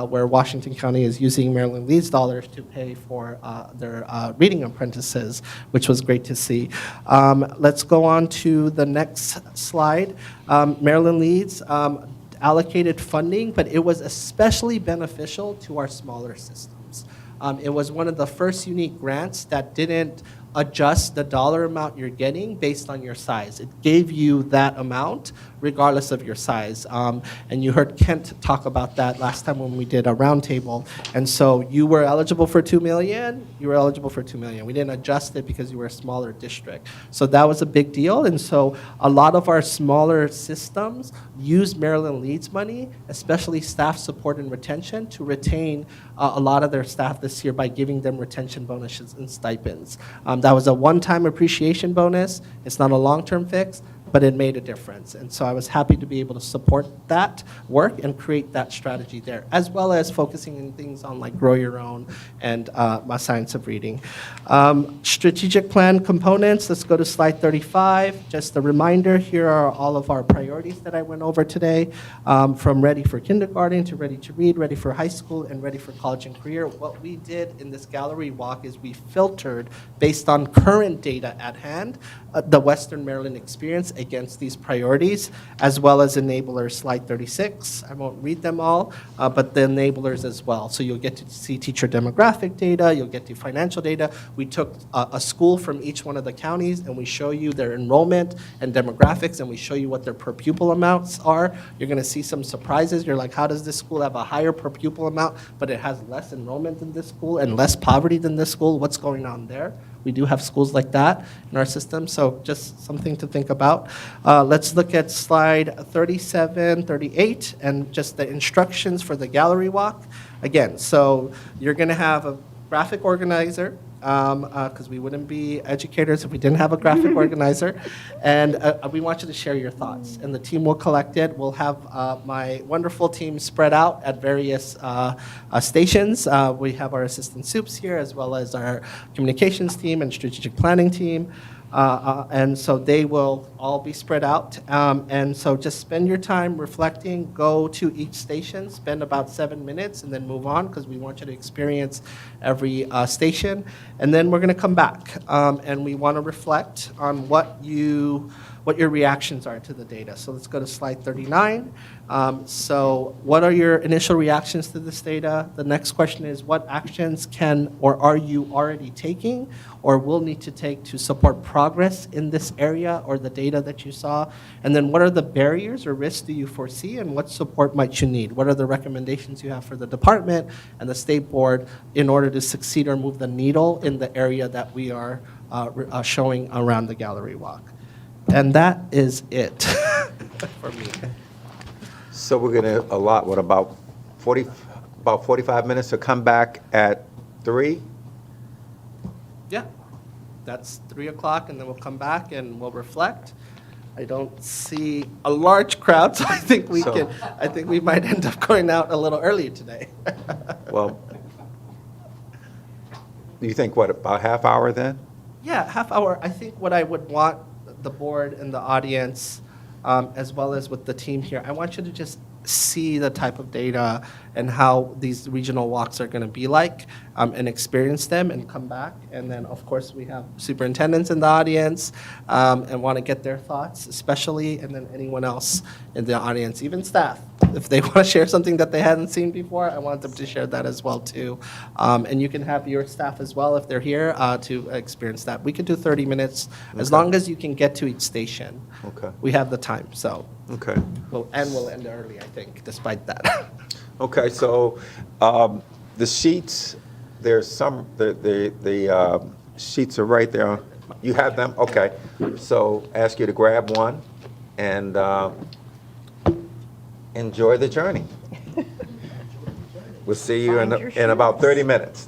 where Washington County is using Maryland Leads dollars to pay for their reading apprentices, which was great to see. Let's go on to the next slide. Maryland Leads allocated funding, but it was especially beneficial to our smaller systems. It was one of the first unique grants that didn't adjust the dollar amount you're getting based on your size. It gave you that amount regardless of your size. And you heard Kent talk about that last time when we did a roundtable. And so you were eligible for $2 million, you were eligible for $2 million. We didn't adjust it because you were a smaller district. So that was a big deal. And so a lot of our smaller systems use Maryland Leads money, especially staff support and retention, to retain a lot of their staff this year by giving them retention bonuses and stipends. That was a one-time appreciation bonus. It's not a long-term fix, but it made a difference. And so I was happy to be able to support that work and create that strategy there, as well as focusing on things on like Grow Your Own and my Science of Reading. Strategic plan components, let's go to slide 35. Just a reminder, here are all of our priorities that I went over today, from ready for kindergarten to ready to read, ready for high school, and ready for college and career. What we did in this gallery walk is we filtered based on current data at hand, the Western Maryland experience against these priorities, as well as enablers, slide 36. I won't read them all, but the enablers as well. So you'll get to see teacher demographic data, you'll get to financial data. We took a school from each one of the counties and we show you their enrollment and demographics, and we show you what their per pupil amounts are. You're gonna see some surprises. You're like, how does this school have a higher per pupil amount, but it has less enrollment than this school and less poverty than this school? What's going on there? We do have schools like that in our system, so just something to think about. Let's look at slide 37, 38, and just the instructions for the gallery walk. Again, so you're gonna have a graphic organizer, because we wouldn't be educators if we didn't have a graphic organizer. And we want you to share your thoughts. And the team will collect it. We'll have my wonderful team spread out at various stations. We have our assistant soups here, as well as our communications team and strategic planning team. And so they will all be spread out. And so just spend your time reflecting, go to each station, spend about 7 minutes, and then move on, because we want you to experience every station. And then we're going to come back, and we want to reflect on what your reactions are to the data. So let's go to slide 39. So what are your initial reactions to this data? The next question is, what actions can or are you already taking or will need to take to support progress in this area or the data that you saw? And then what are the barriers or risks do you foresee, and what support might you need? What are the recommendations you have for the department and the state board in order to succeed or move the needle in the area that we are showing around the gallery walk? And that is it for me. So we're going to allot, what, about 45 minutes to come back at 3? Yeah, that's 3 o'clock, and then we'll come back and we'll reflect. I don't see a large crowd, so I think we might end up going out a little early today. Well, you think, what, about half hour then? Yeah, half hour. I think what I would want the board and the audience, as well as with the team here, I want you to just see the type of data and how these regional walks are going to be like, and experience them and come back. And then, of course, we have superintendents in the audience, and want to get their thoughts, especially, and then anyone else in the audience, even staff. If they want to share something that they hadn't seen before, I want them to share that as well, too. And you can have your staff as well, if they're here, to experience that. We could do 30 minutes, as long as you can get to each station. Okay. We have the time, so. Okay. We'll end early, I think, despite that. Okay, so the sheets there's some, the sheets are right there. You have them? Okay. So ask you to grab one and enjoy the journey. We'll see you in about 30 minutes.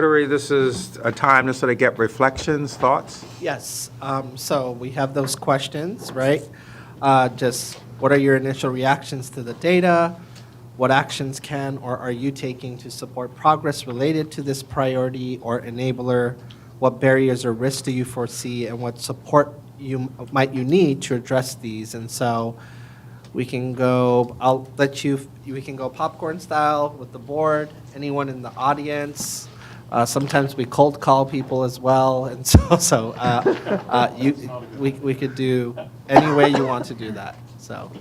Choudhury, this is a time to sort of get reflections, thoughts. Yes, so we have those questions, right? Just what are your initial reactions to the data? What actions can or are you taking to support progress related to this priority or enabler? What barriers or risks do you foresee, and what support might you need to address these? And so we can go, we can go popcorn style with the board, anyone in the audience. Sometimes we cold call people as well, and we could do any way you want to do that. So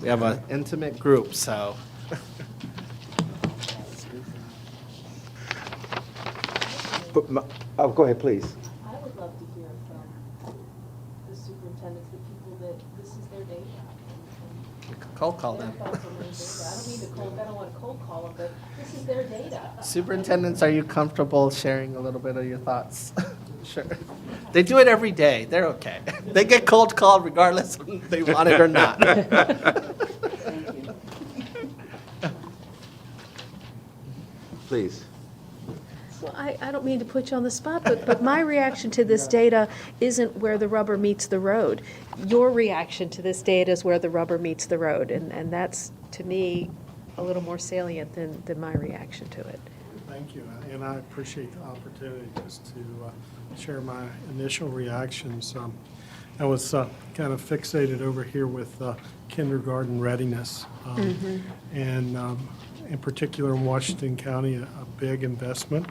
we have an intimate group, so. Oh, go ahead, please. I would love to hear from the superintendents, the people that this is their day job. Cold call them. I don't want to cold call them, but this is their data. Superintendents, are you comfortable sharing a little bit of your thoughts? Sure. They do it every day. They're okay. They get cold called regardless if they want it or not. Please. Well, I don't mean to put you on the spot, but my reaction to this data isn't where the rubber meets the road. Your reaction to this data is where the rubber meets the road, and that's, to me, a little more salient than my reaction to it. Thank you, and I appreciate the opportunity just to share my initial reactions. I was kind of fixated over here with kindergarten readiness, and in particular in Washington County, a big investment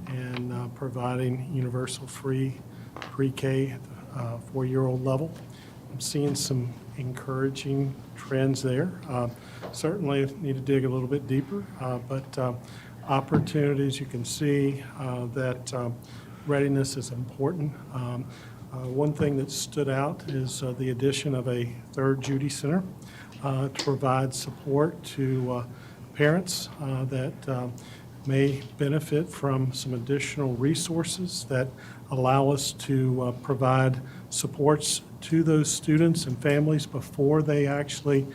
in providing universal free pre-K at the 4-year-old level. I'm seeing some encouraging trends there. Certainly need to dig a little bit deeper, but opportunities, you can see that readiness is important. One thing that stood out is the addition of a third Judy Center to provide support to parents that may benefit from some additional resources that allow us to provide supports to those students and families before they actually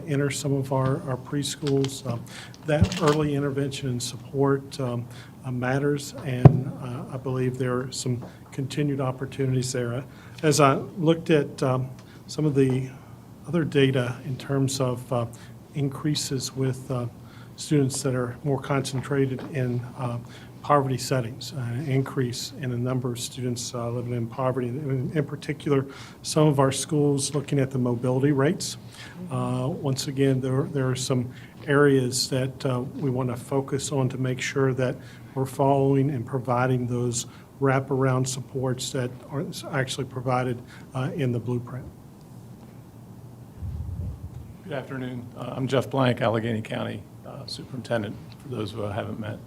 enter some of our preschools. That early intervention and support matters, and I believe there are some continued opportunities there. As I looked at some of the other data in terms of increases with students that are more concentrated in poverty settings, increase in the number of students living in poverty. In particular, some of our schools looking at the mobility rates. Once again, there are some areas that we want to focus on to make sure that we're following and providing those wraparound supports that are actually provided in the blueprint. Good afternoon. I'm Jeff Blank, Allegheny County Superintendent, for those who I haven't met.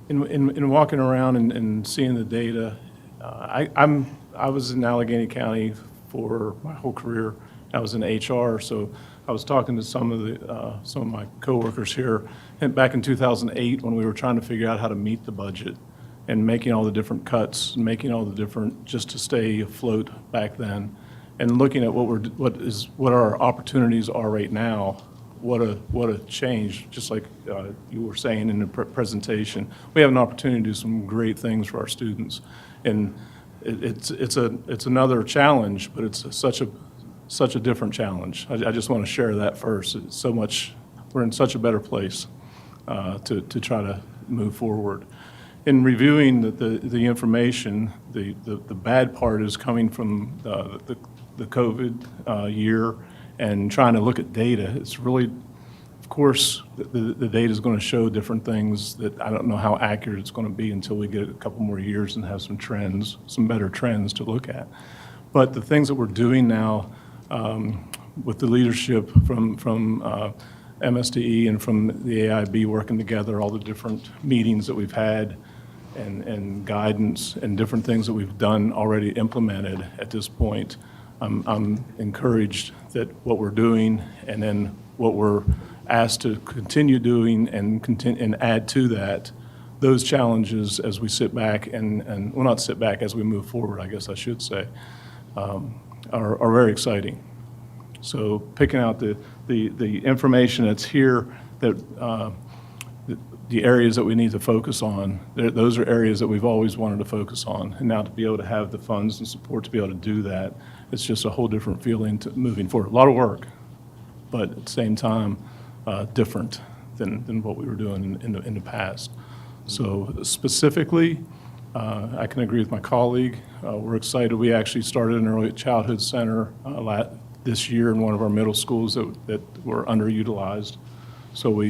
In walking around and seeing the data, I was in Allegheny County for my whole career. I was in HR, so I was talking to some of my coworkers here back in 2008 when we were trying to figure out how to meet the budget and making all the different cuts, making all the different just to stay afloat back then, and looking at what our opportunities are right now. What a change! Just like you were saying in the presentation, we have an opportunity to do some great things for our students, and it's another challenge, but it's such a different challenge. I just want to share that first. It's so much. We're in such a better place to try to move forward. In reviewing the information, the bad part is coming from the COVID year and trying to look at data. It's really, of course, the data is going to show different things that I don't know how accurate it's going to be until we get a couple more years and have some trends, some better trends to look at. But the things that we're doing now with the leadership from MSDE and from the AIB working together, all the different meetings that we've had and guidance and different things that we've done already implemented at this point, I'm encouraged that what we're doing and then what we're asked to continue doing and add to that, those challenges as we sit back and well, not sit back, as we move forward, I guess I should say, are very exciting. So picking out the information that's here that the areas that we need to focus on, those are areas that we've always wanted to focus on. And now to be able to have the funds and support to be able to do that, it's just a whole different feeling to moving forward. A lot of work, but at the same time, different than what we were doing in the past. So specifically, I can agree with my colleague. We're excited. We actually started an early childhood center this year in one of our middle schools that were underutilized. So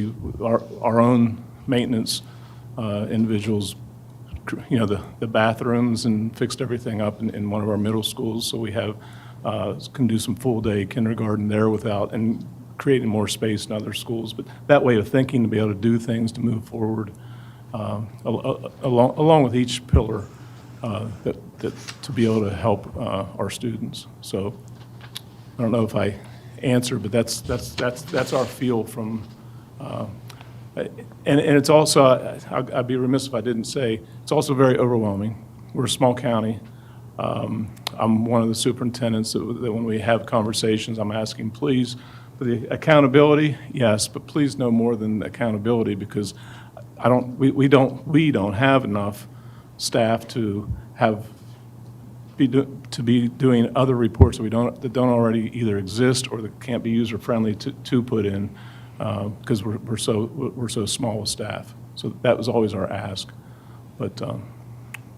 our own maintenance individuals, the bathrooms and fixed everything up in one of our middle schools. So we have can do some full day kindergarten there and creating more space in other schools. But that way of thinking to be able to do things to move forward along with each pillar that to be able to help our students. So I don't know if I answered, but that's our feel from. And it's also, I'd be remiss if I didn't say, it's also very overwhelming. We're a small county. I'm one of the superintendents that when we have conversations, I'm asking, please, for the accountability, yes, but please no more than accountability, because we don't have enough staff to be doing other reports that don't already either exist or that can't be user friendly to put in. Because we're so small with staff. So that was always our ask. But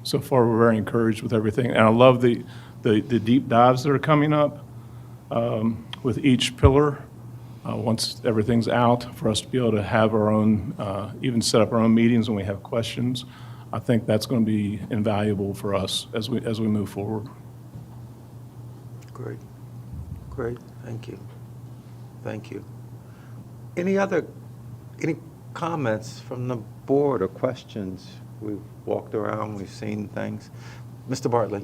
so far we're very encouraged with everything. And I love the deep dives that are coming up with each pillar. Once everything's out, for us to be able to have our own, even set up our own meetings when we have questions, I think that's going to be invaluable for us as we move forward. Great. Thank you. Any comments from the board or questions? We've walked around, we've seen things. Mr. Bartley.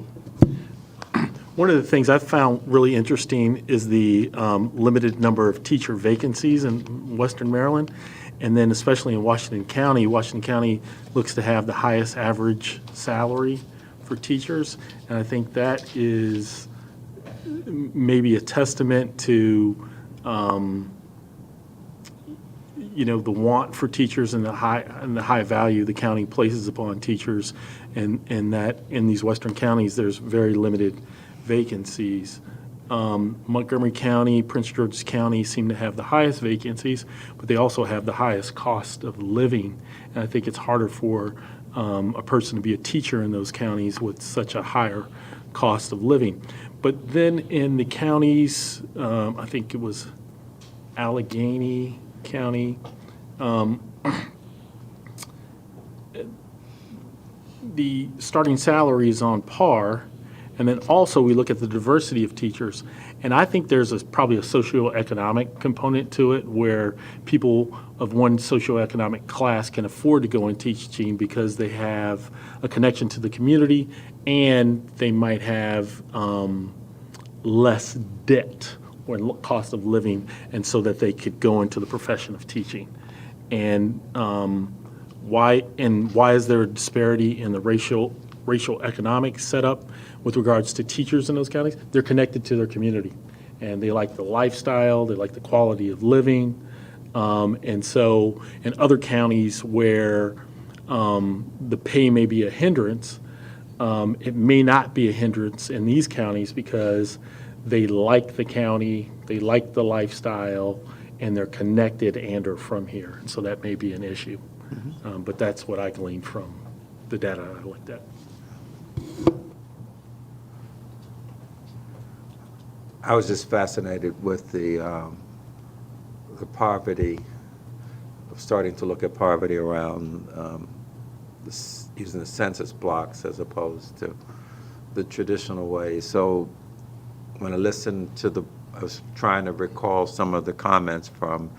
One of the things I've found really interesting is the limited number of teacher vacancies in Western Maryland, and then especially in Washington County. Washington County looks to have the highest average salary for teachers, and I think that is maybe a testament to the want for teachers and the high value the county places upon teachers, and that in these western counties there's very limited vacancies. Montgomery County, Prince George's County seem to have the highest vacancies, but they also have the highest cost of living, and I think it's harder for a person to be a teacher in those counties with such a higher cost of living. But then in the counties, I think it was Allegheny County, the starting salary is on par, and then also we look at the diversity of teachers, and I think there's probably a socioeconomic component to it where people of one socioeconomic class can afford to go and teach teaching because they have a connection to the community and they might have less debt or cost of living, and so that they could go into the profession of teaching. And why is there a disparity in the racial economic setup with regards to teachers in those counties? They're connected to their community, and they like the lifestyle, they like the quality of living, and so in other counties where the pay may be a hindrance, it may not be a hindrance in these counties because they like the county, they like the lifestyle, and they're connected and are from here. And so that may be an issue. But that's what I gleaned from the data I looked at. I was just fascinated with the poverty, starting to look at poverty around using the census blocks as opposed to the traditional way. So when I listened to I was trying to recall some of the comments from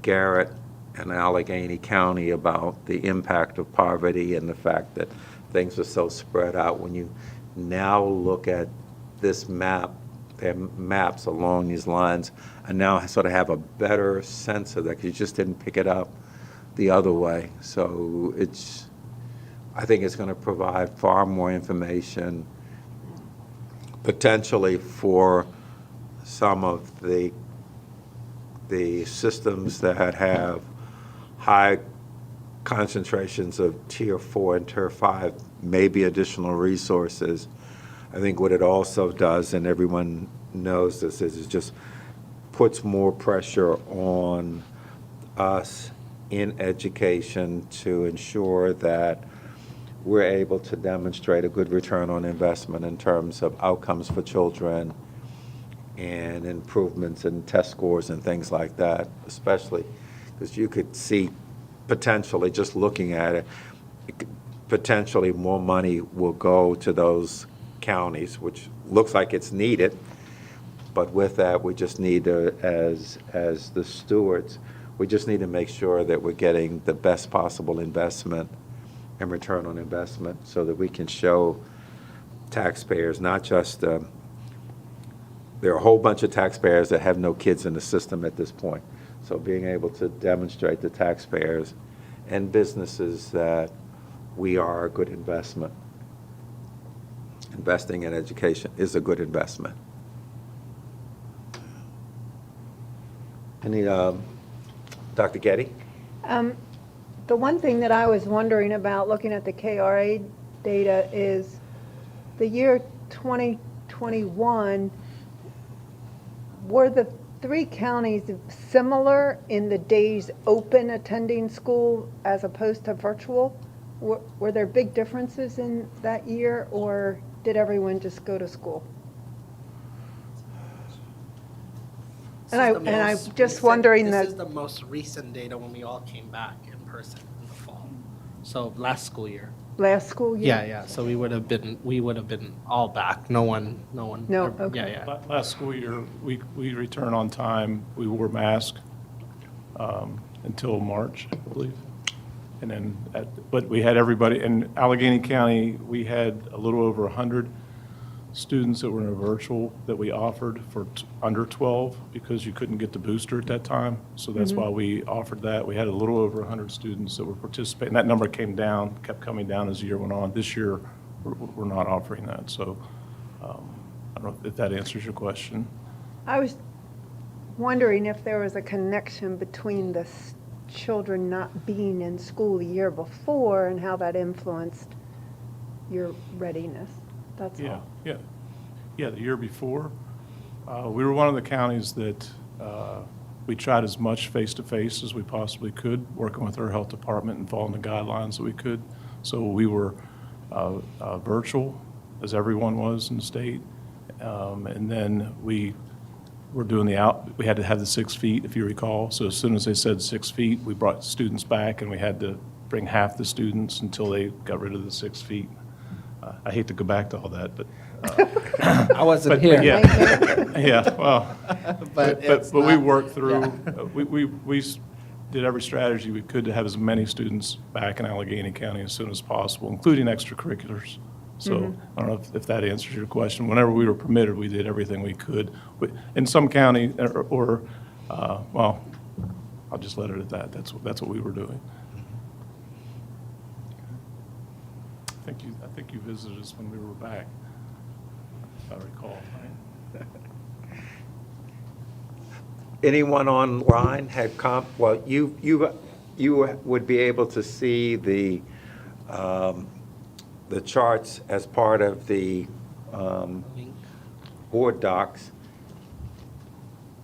Garrett and Allegheny County about the impact of poverty and the fact that things are so spread out. When you now look at this map, their maps along these lines, I now sort of have a better sense of that because you just didn't pick it up the other way. So I think it's going to provide far more information potentially for some of the systems that have high concentrations of Tier 4 and Tier 5, maybe additional resources. I think what it also does, and everyone knows this, is it just puts more pressure on us in education to ensure that we're able to demonstrate a good return on investment in terms of outcomes for children and improvements in test scores and things like that, especially because you could see potentially, just looking at it, potentially more money will go to those counties, which looks like it's needed. But with that, we just need to, as the stewards, we just need to make sure that we're getting the best possible investment and return on investment so that we can show taxpayers, not just, there are a whole bunch of taxpayers that have no kids in the system at this point. So being able to demonstrate to taxpayers and businesses that we are a good investment. Investing in education is a good investment. Any, Dr. Getty? The one thing that I was wondering about looking at the KRA data is the year 2021, were the 3 counties similar in the days open attending school as opposed to virtual? Were there big differences in that year, or did everyone just go to school? And I'm just wondering This that. is the most recent data when we all came back in person in the fall. So last school year. Last school year? Yeah. So we would have been all back. No one. No, okay. Yeah. Last school year, we returned on time. We wore masks until March, I believe. And then, but we had everybody, in Allegheny County, we had a little over 100 students that were in a virtual that we offered for under 12 because you couldn't get the booster at that time. So that's why we offered that. We had a little over 100 students that were participating. That number came down, kept coming down as the year went on. This year, we're not offering that. So I don't know if that answers your question. I was wondering if there was a connection between the children not being in school the year before and how that influenced your readiness. That's all. Yeah, the year before, we were one of the counties that we tried as much face-to-face as we possibly could, working with our health department and following the guidelines that we could. So we were virtual, as everyone was in the state, and then we were doing we had to have the 6 feet, if you recall. So as soon as they said 6 feet, we brought students back, and we had to bring half the students until they got rid of the 6 feet. I hate to go back to all that, but I wasn't here. Well, but we worked through. We did every strategy we could to have as many students back in Allegheny County as soon as possible, including extracurriculars. So I don't know if that answers your question. Whenever we were permitted, we did everything we could. In some county, well, I'll just let it at that. That's what we were doing. I think you visited us when we were back, if I recall. Right? Anyone online had well, you would be able to see the charts as part of the board docs.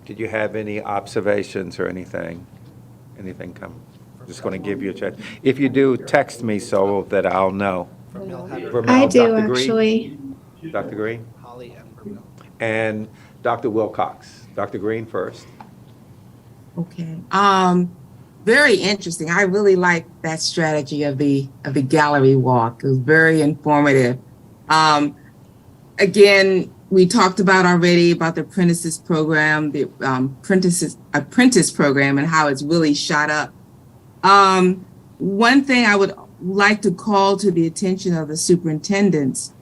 Did you have any observations or anything? Anything come? Just going to give you a chance. If you do, text me so that I'll know. I do, Dr. Green? actually. Dr. Green? Holly and Vermel. And Dr. Wilcox. Dr. Green first. Okay. Very interesting. I really like that strategy of the gallery walk. It was very informative. Again, we talked about already about the apprentices program, the apprentice program, and how it's really shot up. One thing I would like to call to the attention of the superintendents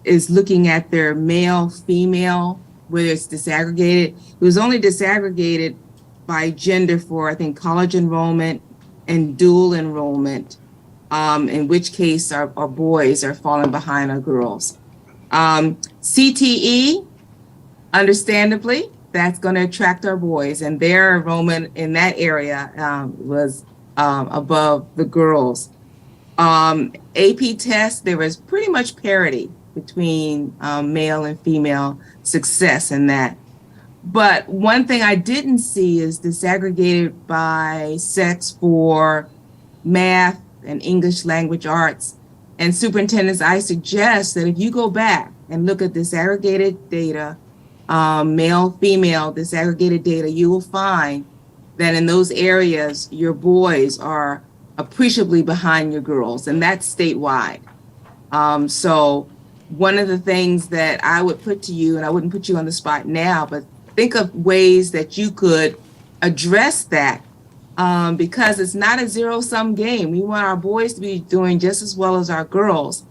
is looking at their male, female, whether it's disaggregated. It was only disaggregated by gender for, I think, college enrollment and dual enrollment, in which case our boys are falling behind our girls. CTE, understandably, that's going to attract our boys, and their enrollment in that area was above the girls. AP tests, there was pretty much parity between male and female success in that. But one thing I didn't see is disaggregated by sex for math and English language arts. And superintendents, I suggest that if you go back and look at disaggregated data, male, female disaggregated data, you will find that in those areas, your boys are appreciably behind your girls, and that's statewide. So one of the things that I would put to you, and I wouldn't put you on the spot now, but think of ways that you could address that, because it's not a zero-sum game. We want our boys to be doing just as well as our girls.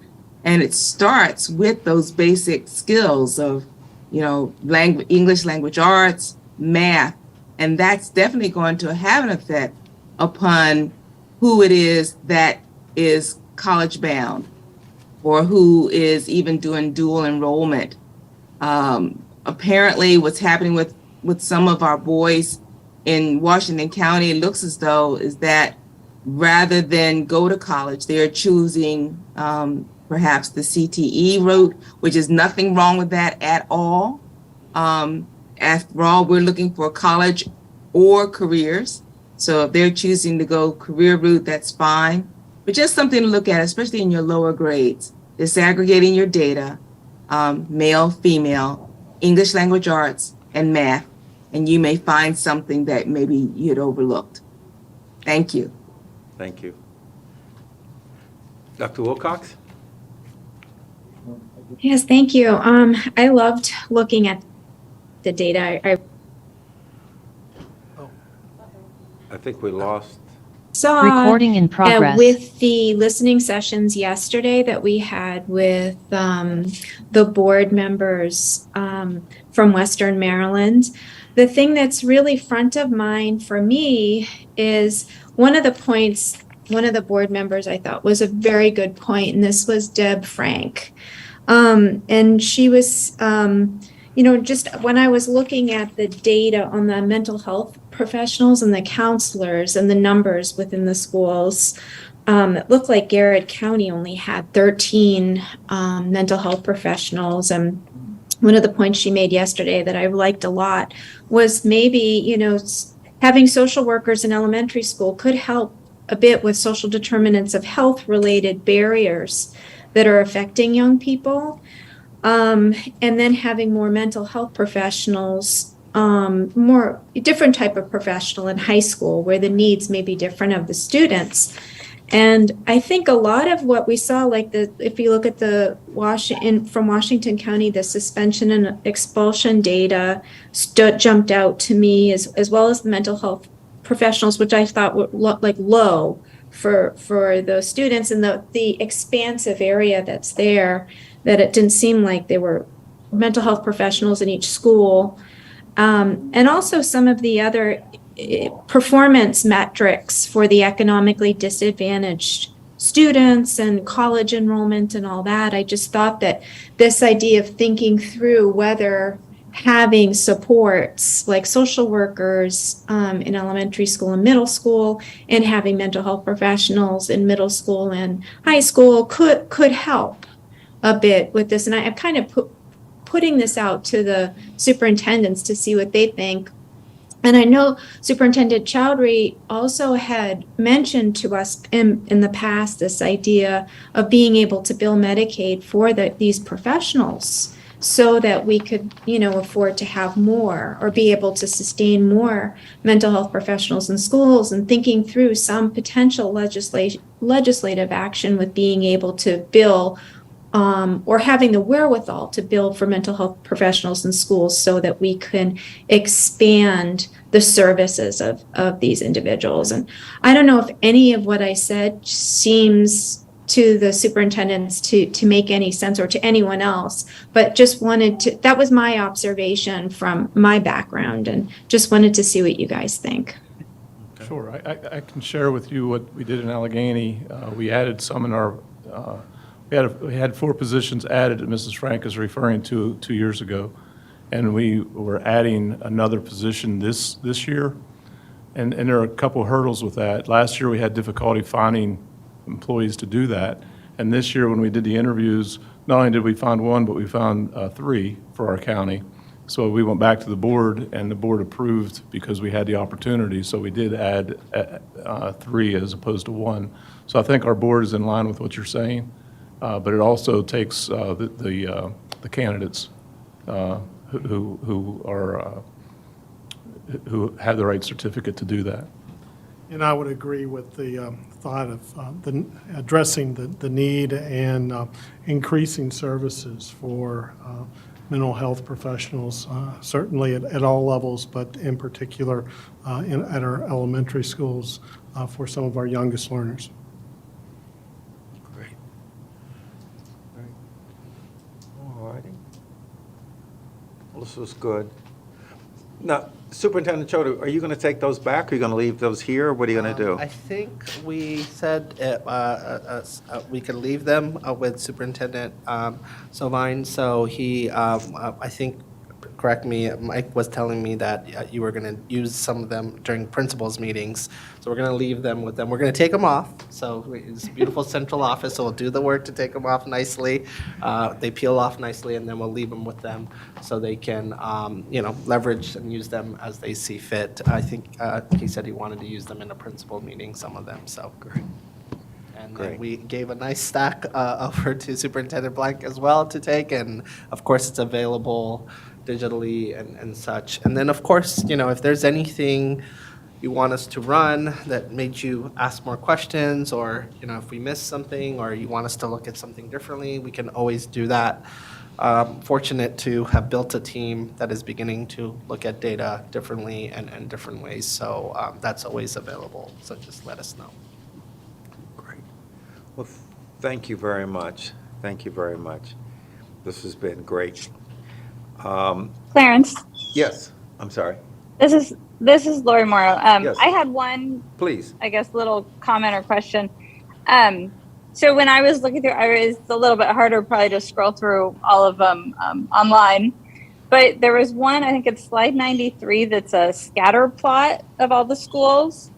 And it starts with those basic skills of, English language arts, math, and that's definitely going to have an effect upon who it is that is college bound or who is even doing dual enrollment. Apparently what's happening with some of our boys in Washington County, it looks as though is that rather than go to college, they're choosing perhaps the CTE route, which is nothing wrong with that at all. After all, we're looking for college or careers. So if they're choosing to go career route, that's fine. But just something to look at, especially in your lower grades, disaggregating your data, male, female, English language arts, and math, and you may find something that maybe you'd overlooked. Thank you. Thank you. Dr. Wilcox? Yes, thank you. I loved looking at the data. I think we lost. Saw Recording in progress. with the listening sessions yesterday that we had with the board members from Western Maryland, the thing that's really front of mind for me is one of the points one of the board members I thought was a very good point, and this was Deb Frank. And she was, just when I was looking at the data on the mental health professionals and the counselors and the numbers within the schools, it looked like Garrett County only had 13 mental health professionals. And one of the points she made yesterday that I liked a lot was maybe, having social workers in elementary school could help a bit with social determinants of health related barriers that are affecting young people. And then having more mental health professionals, more different type of professional in high school where the needs may be different of the students. And I think a lot of what we saw, if you look at the from Washington County, the suspension and expulsion data jumped out to me, as well as the mental health professionals, which I thought were low for those students, and the expansive area that's there, that it didn't seem like there were mental health professionals in each school. And also some of the other performance metrics for the economically disadvantaged students and college enrollment and all that. I just thought that this idea of thinking through whether having supports like social workers in elementary school and middle school, and having mental health professionals in middle school and high school could help a bit with this. And I'm kind of putting this out to the superintendents to see what they think. And I know Superintendent Choudhury also had mentioned to us in the past this idea of being able to bill Medicaid for these professionals so that we could, afford to have more or be able to sustain more mental health professionals in schools, and thinking through some potential legislative action with being able to bill or having the wherewithal to bill for mental health professionals in schools so that we can expand the services of these individuals. And I don't know if any of what I said seems to the superintendents to make any sense, or to anyone else, but just wanted to, that was my observation from my background, and just wanted to see what you guys think. Sure, I can share with you what we did in Allegheny. We added some in our, we had 4 positions added that Mrs. Frank is referring to 2 years ago, and we were adding another position this year. And there are a couple hurdles with that. Last year, we had difficulty finding employees to do that. And this year, when we did the interviews, not only did we find one, but we found 3 for our county. So we went back to the board, and the board approved because we had the opportunity. So we did add 3 as opposed to 1. So I think our board is in line with what you're saying, but it also takes the candidates who have the right certificate to do that. And I would agree with the thought of addressing the need and increasing services for mental health professionals, certainly at all levels, but in particular at our elementary schools for some of our youngest learners. Great. All righty. Well, this was good. Now, Superintendent Choudhury, are you going to take those back? Are you going to leave those here? What are you going to do? I think we said we could leave them with Superintendent Sovine. So he, I think, correct me, Mike was telling me that you were going to use some of them during principals' meetings. So we're going to leave them with them. We're going to take them off. So it's a beautiful central office, so we'll do the work to take them off nicely. They peel off nicely, and then we'll leave them with them so they can, leverage and use them as they see fit. I think he said he wanted to use them in a principal meeting, some of them, so. Great. And then we gave a nice stack over to Superintendent Blank as well to take, and of course it's available digitally and such. And then of course, if there's anything you want us to run that made you ask more questions, or if we missed something, or you want us to look at something differently, we can always do that. Fortunate to have built a team that is beginning to look at data differently and different ways, so that's always available, so just let us know. Well, thank you very much. Thank you very much. This has been great. Clarence, Yes, I'm sorry. this is Lori Morrow. Yes. I had one, Please. I guess, little comment or question. So when I was looking through, it's a little bit harder probably to scroll through all of them online. But there was one, I think it's slide 93, that's a scatter plot of all the schools.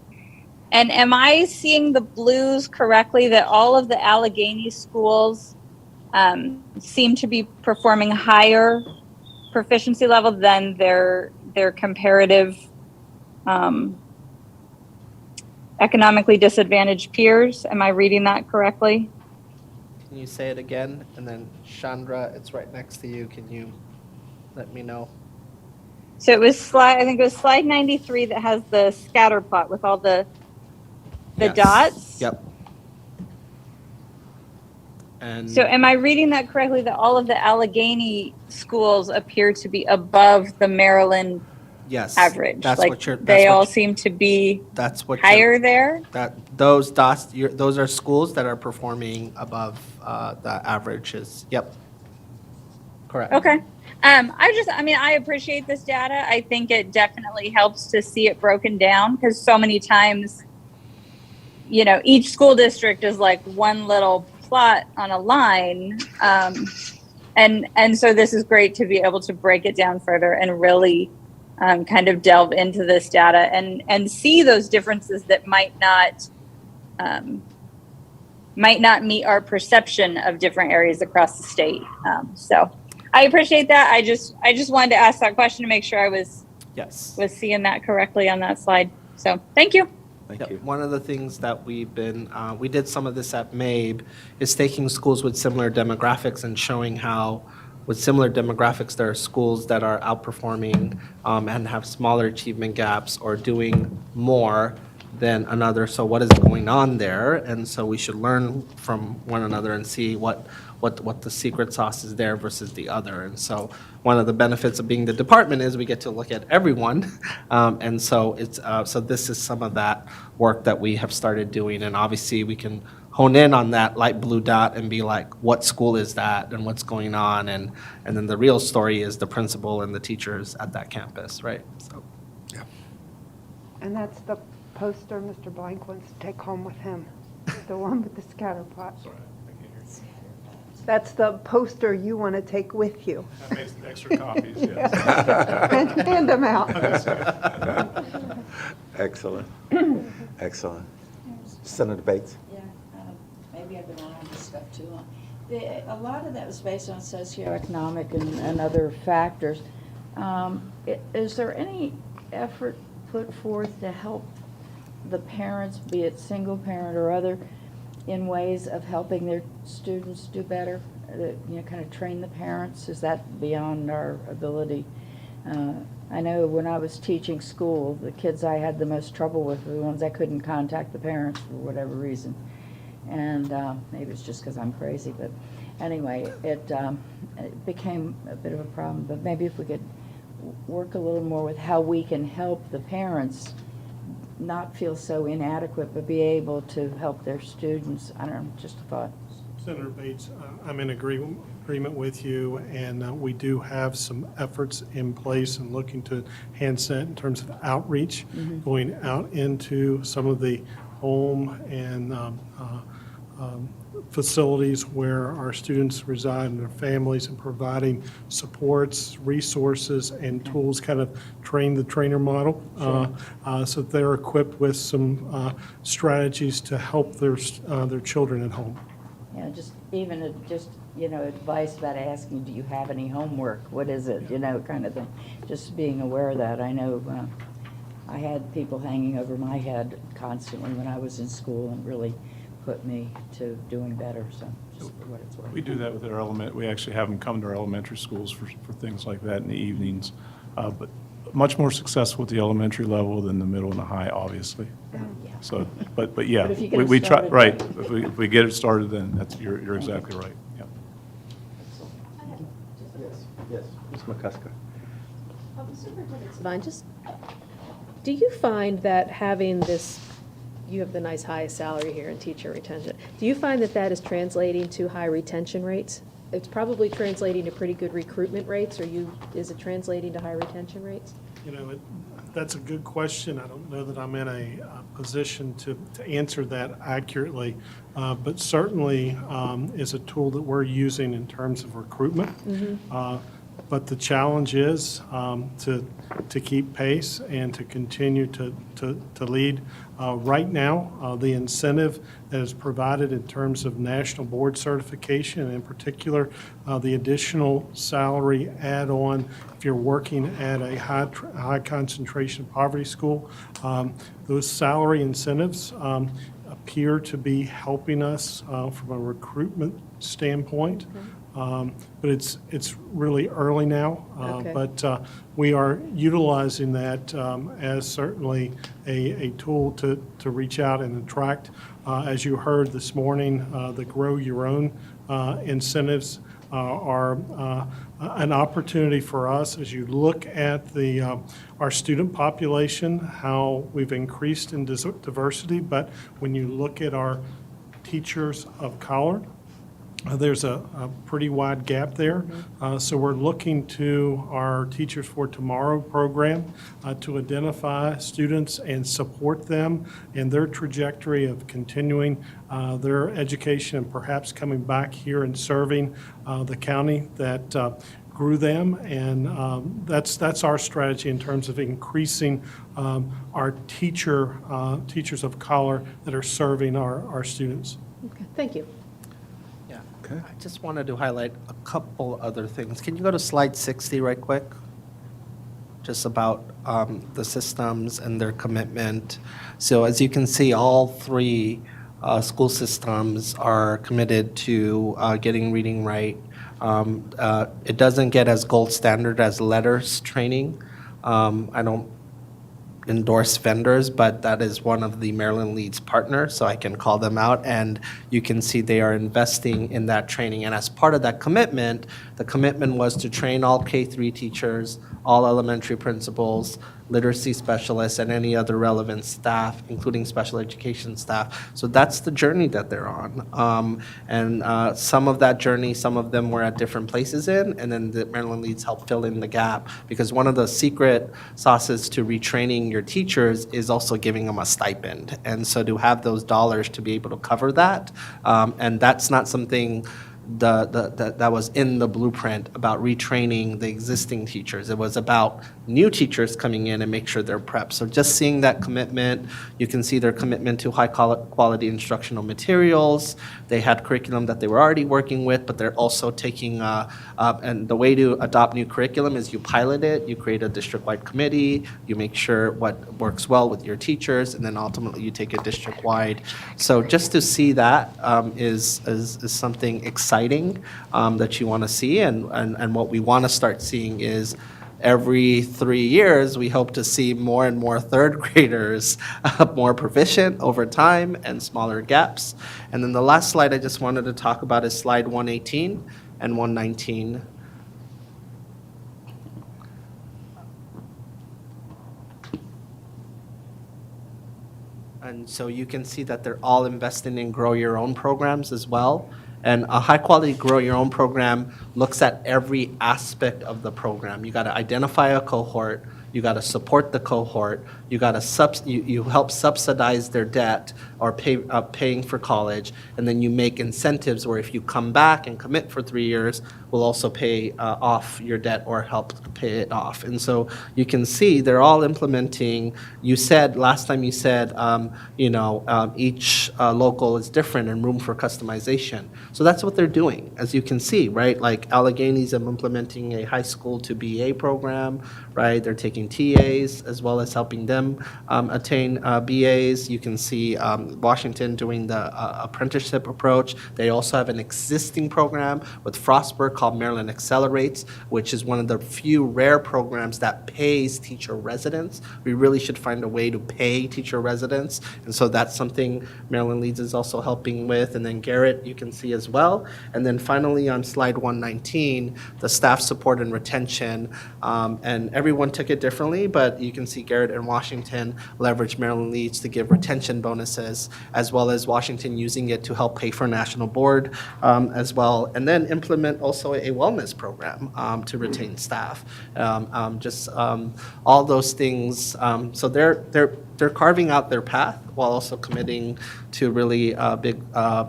And am I seeing the blues correctly, that all of the Allegheny schools seem to be performing higher proficiency level than their comparative economically disadvantaged peers? Am I reading that correctly? Can you say it again? And then Chandra, it's right next to you. Can you let me know? So I think it was slide 93 that has the scatter plot with all the Yes. dots. Yep. And So am I reading that correctly, that all of the Allegheny schools appear to be above the Maryland yes, average? That's like what you're. they all seem to be That's what higher there? Those dots. Those are schools that are performing above the averages. Yep. Correct. Okay. I appreciate this data. I think it definitely helps to see it broken down, because so many times, each school district is like one little plot on a line. And so this is great to be able to break it down further and really kind of delve into this data and see those differences that might not meet our perception of different areas across the state. So I appreciate that. I just wanted to ask that question to make sure I was seeing that correctly on that slide. So thank you. Thank you. One of the things that we've been, we did some of this at MABE, is taking schools with similar demographics and showing how with similar demographics, there are schools that are outperforming and have smaller achievement gaps or doing more than another. So what is going on there? And so we should learn from one another and see what the secret sauce is there versus the other. And so one of the benefits of being the department is we get to look at everyone. And so so this is some of that work that we have started doing. And obviously we can hone in on that light blue dot and be like, what school is that and what's going on? And then the real story is the principal and the teachers at that campus, right? So, yeah. And that's the poster Mr. Blank wants to take home with him, the one with the scatter plot. That's the poster you want to take with you. That makes extra copies, yes. Hand them out. Excellent. Excellent. Senator Bates? Yeah, maybe I've been on this stuff too long. A lot of that was based on socioeconomic and other factors. Is there any effort put forth to help the parents, be it single parent or other, in ways of helping their students do better? Kind of train the parents? Is that beyond our ability? I know when I was teaching school, the kids I had the most trouble with were the ones I couldn't contact the parents for whatever reason. And maybe it's just because I'm crazy, but anyway, it became a bit of a problem. But maybe if we could work a little more with how we can help the parents not feel so inadequate, but be able to help their students. I don't know, just a thought. Senator Bates, I'm in agreement with you, and we do have some efforts in place and looking to enhance that in terms of outreach, going out into some of the home and facilities where our students reside and their families, and providing supports, resources, and tools, kind of train the trainer model, so that they're equipped with some strategies to help their children at home. Yeah, just even advice about asking, do you have any homework? What is it? Kind of thing. Just being aware of that. I know I had people hanging over my head constantly when I was in school, and really put me to doing better. So just for what it's worth. We do that with our we actually have them come to our elementary schools for things like that in the evenings, but much more successful at the elementary level than the middle and the high, obviously. So, but yeah, But if you get it we try, started, right. If we get it started, then you're exactly right. Yeah. Yes. Ms. McCusker? Superintendent Savine, do you find that having this, you have the nice high salary here in teacher retention, do you find that is translating to high retention rates? It's probably translating to pretty good recruitment rates, or is it translating to high retention rates? That's a good question. I don't know that I'm in a position to answer that accurately, but certainly is a tool that we're using in terms of recruitment. But the challenge is to keep pace and to continue to lead. Right now, the incentive that is provided in terms of national board certification, and in particular, the additional salary add-on if you're working at a high concentration poverty school, those salary incentives appear to be helping us from a recruitment standpoint. But it's really early now, but we are utilizing that as certainly a tool to reach out and attract. As you heard this morning, the Grow Your Own incentives are an opportunity for us as you look at our student population, how we've increased in diversity, but when you look at our teachers of color, there's a pretty wide gap there. So we're looking to our Teachers for Tomorrow program to identify students and support them in their trajectory of continuing their education and perhaps coming back here and serving the county that grew them. And that's our strategy in terms of increasing our teachers of color that are serving our students. Okay, thank you. I just wanted to highlight a couple other things. Can you go to slide 60 right quick? Just about the systems and their commitment. So as you can see, all three school systems are committed to getting reading right. It doesn't get as gold standard as letters training. I don't endorse vendors, but that is one of the Maryland Leads partners, so I can call them out, and you can see they are investing in that training. And as part of that commitment, the commitment was to train all K-3 teachers, all elementary principals, literacy specialists, and any other relevant staff, including special education staff. So that's the journey that they're on. And some of that journey, some of them were at different places in, and then the Maryland Leads helped fill in the gap, because one of the secret sauces to retraining your teachers is also giving them a stipend. And so to have those dollars to be able to cover that, and that's not something that was in the blueprint about retraining the existing teachers. It was about new teachers coming in and make sure they're prepped. So just seeing that commitment, you can see their commitment to high quality instructional materials. They had curriculum that they were already working with, but they're also taking, and the way to adopt new curriculum is you pilot it, you create a district-wide committee, you make sure what works well with your teachers, and then ultimately you take it district-wide. So just to see that is something exciting that you want to see, and what we want to start seeing is every 3 years, we hope to see more and more third graders more proficient over time and smaller gaps. And then the last slide I just wanted to talk about is slide 118 and 119. And so you can see that they're all investing in Grow Your Own programs as well. And a high-quality Grow Your Own program looks at every aspect of the program. You got to identify a cohort, you got to support the cohort, you got to you help subsidize their debt or paying for college, and then you make incentives where if you come back and commit for 3 years, we'll also pay off your debt or help pay it off. And so you can see they're all implementing. You said, last time you said, each local is different and room for customization. So that's what they're doing, as you can see, right? Like Allegheny's implementing a high school to BA program, right? They're taking TAs as well as helping them attain BAs. You can see Washington doing the apprenticeship approach. They also have an existing program with Frostburg called Maryland Accelerates, which is one of the few rare programs that pays teacher residents. We really should find a way to pay teacher residents, and so that's something Maryland Leads is also helping with. And then Garrett, you can see as well. And then finally on slide 119, the staff support and retention, and everyone took it differently, but you can see Garrett and Washington leverage Maryland Leads to give retention bonuses, as well as Washington using it to help pay for national board as well, and then implement also a wellness program to retain staff. All those things. So they're carving out their path while also committing to really big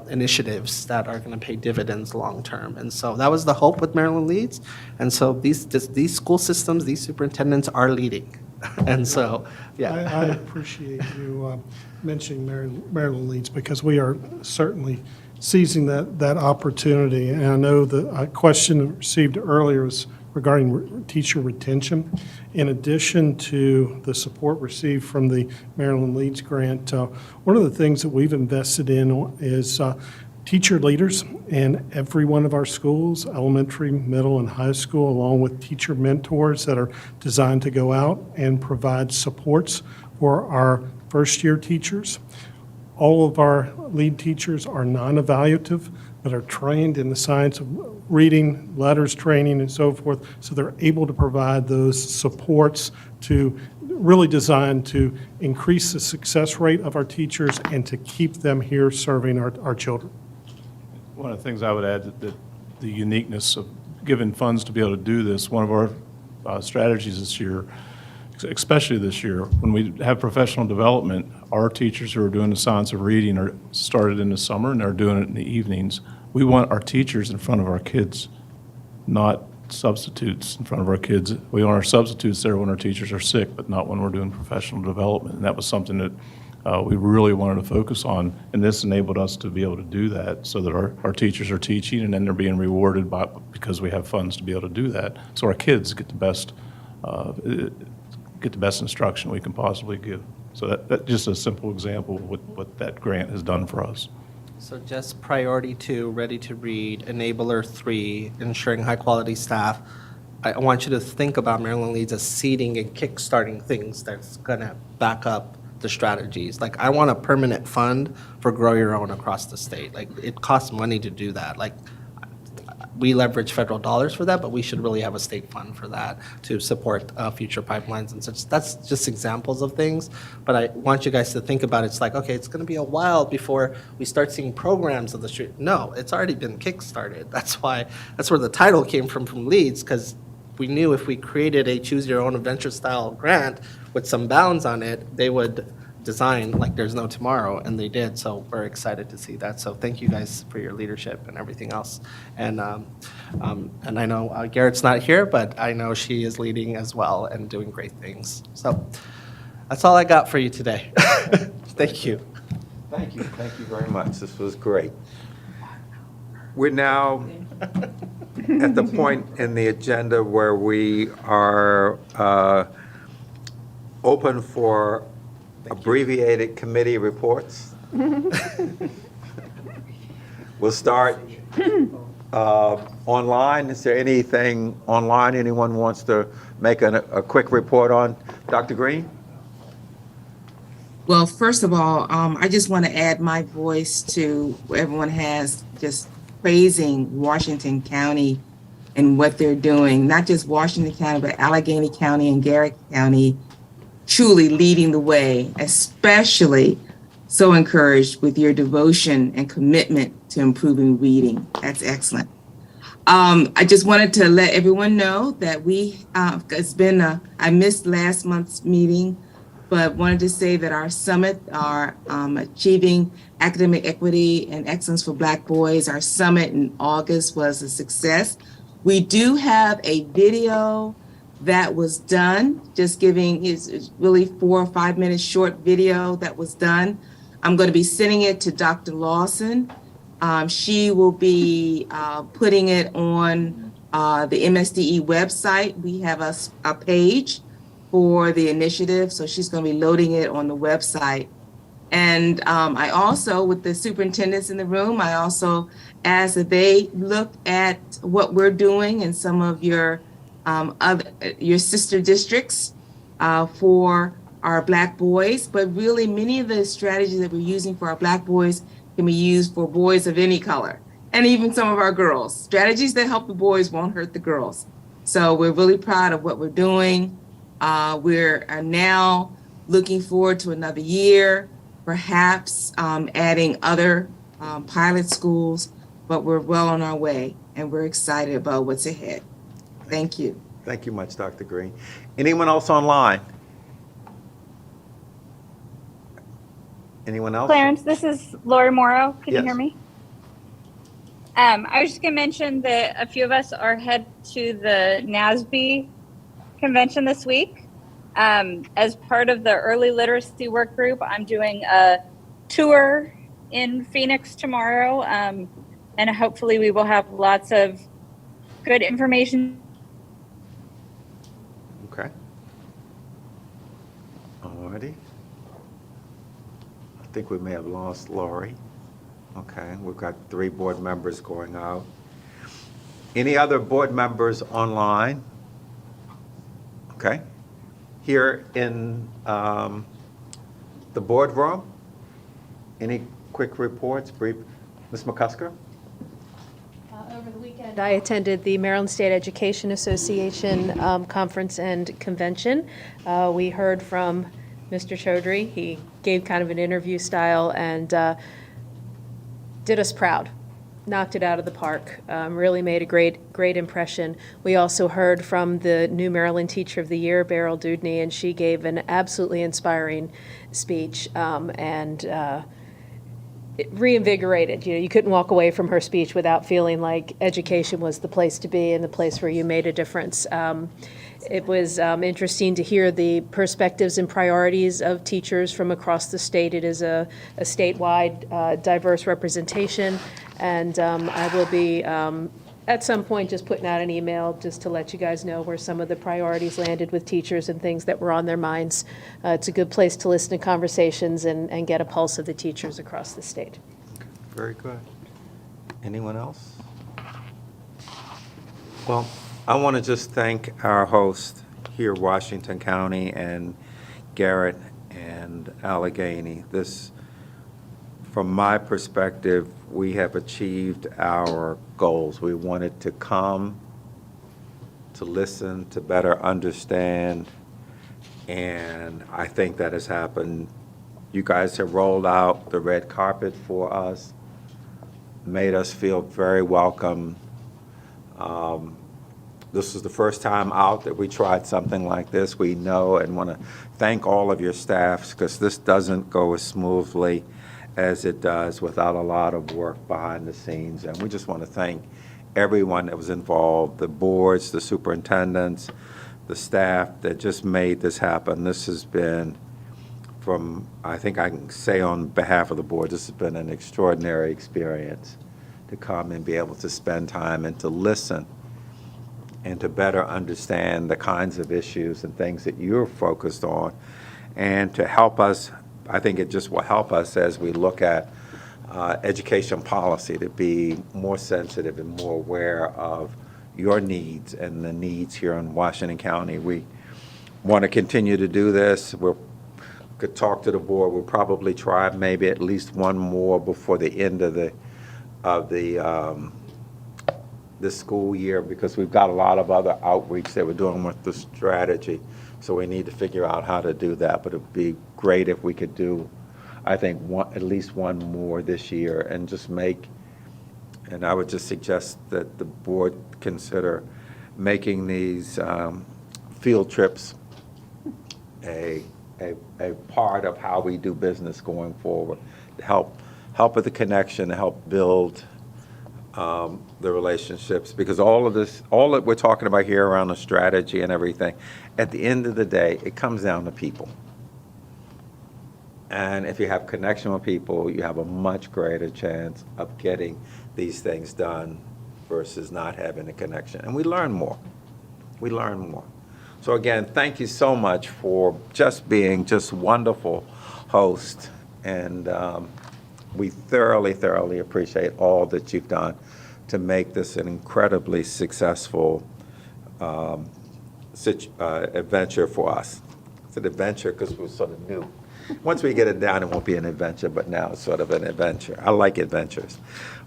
initiatives that are going to pay dividends long term. And so that was the hope with Maryland Leads. And so these school systems, these superintendents are leading. And so, yeah. I appreciate you mentioning Maryland Leads, because we are certainly seizing that opportunity. And I know the question received earlier was regarding teacher retention. In addition to the support received from the Maryland Leads grant, one of the things that we've invested in is teacher leaders in every one of our schools, elementary, middle, and high school, along with teacher mentors that are designed to go out and provide supports for our first-year teachers. All of our lead teachers are non-evaluative, but are trained in the science of reading, letters training, and so forth, so they're able to provide those supports to really designed to increase the success rate of our teachers and to keep them here serving our children. One of the things I would add, that the uniqueness of giving funds to be able to do this, one of our strategies this year, especially this year, when we have professional development, our teachers who are doing the science of reading are started in the summer and they're doing it in the evenings. We want our teachers in front of our kids, not substitutes in front of our kids. We want our substitutes there when our teachers are sick, but not when we're doing professional development. And that was something that we really wanted to focus on, and this enabled us to be able to do that, so that our teachers are teaching and then they're being rewarded because we have funds to be able to do that. So our kids get the best instruction we can possibly give. So that's just a simple example of what that grant has done for us. So just priority 2, ready to read, enabler 3, ensuring high quality staff. I want you to think about Maryland Leads as seeding and kickstarting things that's gonna back up the strategies. Like, I want a permanent fund for Grow Your Own across the state. Like, it costs money to do that. Like, we leverage federal dollars for that, but we should really have a state fund for that to support future pipelines and such. That's just examples of things, but I want you guys to think about it. It's like, okay, it's going to be a while before we start seeing programs of the street. No, it's already been kickstarted. That's where the title came from Leads, because we knew if we created a choose your own adventure style grant with some bounds on it, they would design like there's no tomorrow, and they did. So we're excited to see that. So thank you guys for your leadership and everything else. And I know Garrett's not here, but I know she is leading as well and doing great things. So that's all I got for you today. Thank you. Thank you very much. This was great. We're now at the point in the agenda where we are open for abbreviated committee reports. We'll start online. Is there anything online anyone wants to make a quick report on? Dr. Green? Well, first of all, I just want to add my voice to what everyone has, just praising Washington County and what they're doing. Not just Washington County, but Allegheny County and Garrett County truly leading the way, especially so encouraged with your devotion and commitment to improving reading. That's excellent. I just wanted to let everyone know that I missed last month's meeting, but wanted to say that our summit, our Achieving Academic Equity and Excellence for Black Boys, our summit in August was a success. We do have a video that was done, just giving, is really 4 or 5 minute short video that was done. I'm going to be sending it to Dr. Lawson. She will be putting it on the MSDE website. We have a page for the initiative, so she's going to be loading it on the website. And I also, with the superintendents in the room, I also asked that they look at what we're doing in some of your sister districts for our Black boys, but really many of the strategies that we're using for our Black boys can be used for boys of any color, and even some of our girls. Strategies that help the boys won't hurt the girls. So we're really proud of what we're doing. We're now looking forward to another year, perhaps adding other pilot schools, but we're well on our way, and we're excited about what's ahead. Thank you. Thank you much, Dr. Green. Anyone else online? Anyone else? Clarence, this is Lori Morrow. Can Yes. you hear me? I was just going to mention that a few of us are head to the NASB convention this week. As part of the early literacy work group, I'm doing a tour in Phoenix tomorrow, and hopefully we will have lots of good information. Okay. Alrighty. I think we may have lost Lori. Okay, we've got 3 board members going out. Any other board members online? Okay. Here in the boardroom, any quick reports, brief? Ms. McCusker? Over the weekend, I attended the Maryland State Education Association conference and convention. We heard from Mr. Choudhury. He gave kind of an interview style and did us proud. Knocked it out of the park. Really made a great impression. We also heard from the new Maryland Teacher of the Year, Beryl Dudney, and she gave an absolutely inspiring speech and it reinvigorated. You couldn't walk away from her speech without feeling like education was the place to be and the place where you made a difference. It was interesting to hear the perspectives and priorities of teachers from across the state. It is a statewide diverse representation, and I will be at some point just putting out an email just to let you guys know where some of the priorities landed with teachers and things that were on their minds. It's a good place to listen to conversations and get a pulse of the teachers across the state. Very good. Anyone else? Well, I want to just thank our host here, Washington County and Garrett and Allegheny. This, from my perspective, we have achieved our goals. We wanted to come, to listen, to better understand, and I think that has happened. You guys have rolled out the red carpet for us, made us feel very welcome. This is the first time out that we tried something like this. We know and want to thank all of your staffs, because this doesn't go as smoothly as it does without a lot of work behind the scenes. And we just want to thank everyone that was involved, the boards, the superintendents, the staff that just made this happen. This has been, from, I think I can say on behalf of the board, this has been an extraordinary experience to come and be able to spend time and to listen and to better understand the kinds of issues and things that you're focused on, and to help us. I think it just will help us as we look at education policy, to be more sensitive and more aware of your needs and the needs here in Washington County. We want to continue to do this. We could talk to the board. We'll probably try maybe at least one more before the end of this school year, because we've got a lot of other outreach that we're doing with the strategy. So we need to figure out how to do that. But it'd be great if we could do, I think, at least one more this year, and just make, and I would just suggest that the board consider making these field trips a part of how we do business going forward, to help with the connection, to help build the relationships, because all that we're talking about here around the strategy and everything, at the end of the day, it comes down to people. And if you have connection with people, you have a much greater chance of getting these things done versus not having a connection. And we learn more. We learn more. So again, thank you so much for just being just wonderful hosts. And we thoroughly, thoroughly appreciate all that you've done to make this an incredibly successful adventure for us. It's an adventure because we're sort of new. Once we get it down, it won't be an adventure, but now it's sort of an adventure. I like adventures.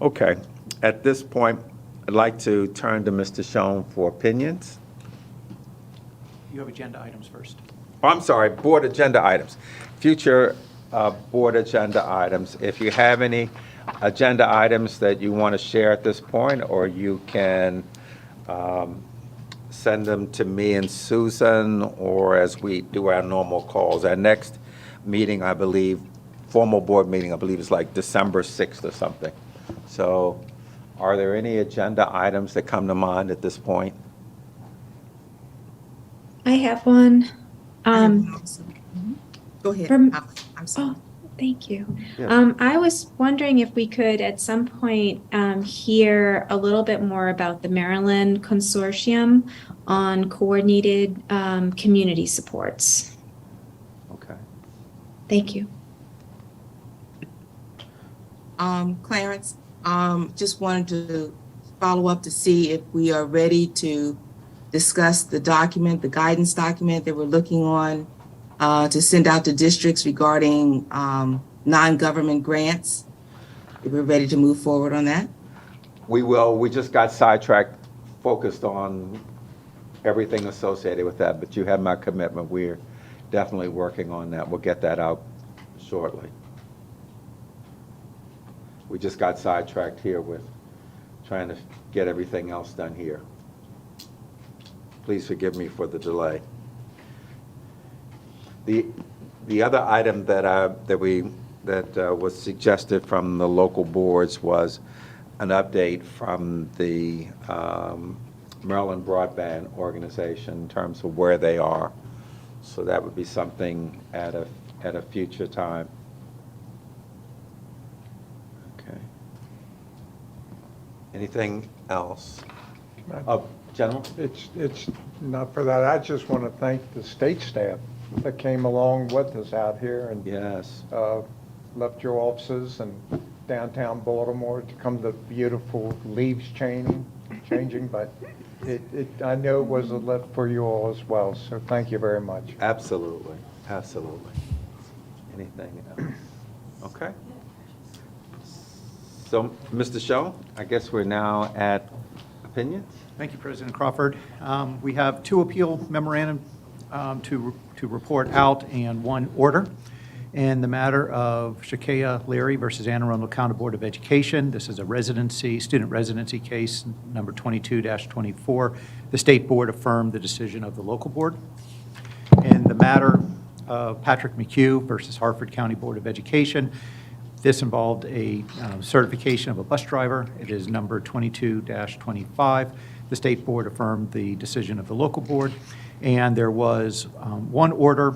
Okay, at this point, I'd like to turn to Mr. Schoen for opinions. You have agenda items first. Oh, I'm sorry, board agenda items. Future board agenda items. If you have any agenda items that you want to share at this point, or you can send them to me and Susan, or as we do our normal calls. Our next meeting, I believe, formal board meeting, I believe is like December 6th or something. So are there any agenda items that come to mind at this point? I have one. Go ahead. I'm sorry. Oh, thank you. Yeah. I was wondering if we could at some point hear a little bit more about the Maryland Consortium on coordinated community supports. Okay. Thank you. Clarence, just wanted to follow up to see if we are ready to discuss the document, the guidance document that we're looking on to send out to districts regarding non-government grants. If we're ready to move forward on that? We will. We just got sidetracked, focused on everything associated with that, but you have my commitment. We're definitely working on that. We'll get that out shortly. We just got sidetracked here with trying to get everything else done here. Please forgive me for the delay. The other item that was suggested from the local boards was an update from the Maryland Broadband Organization in terms of where they are. So that would be something at a future time. Okay. Anything else? General? It's not for that. I just want to thank the state staff that came along with us out here and yes, left your offices in downtown Baltimore to come to beautiful leaves changing, but I know it was a lift for you all as well. So thank you very much. Absolutely, absolutely. Anything else? Okay. So, Mr. Schoen, I guess we're now at opinions. Thank you, President Crawford. We have 2 appeal memorandum to report out and 1 order. In the matter of Shakaya Leary versus Anne Arundel County Board of Education, this is a student residency case, number 22-24. The state board affirmed the decision of the local board. In the matter of Patrick McHugh versus Hartford County Board of Education, this involved a certification of a bus driver. It is number 22-25. The state board affirmed the decision of the local board. And there was one order.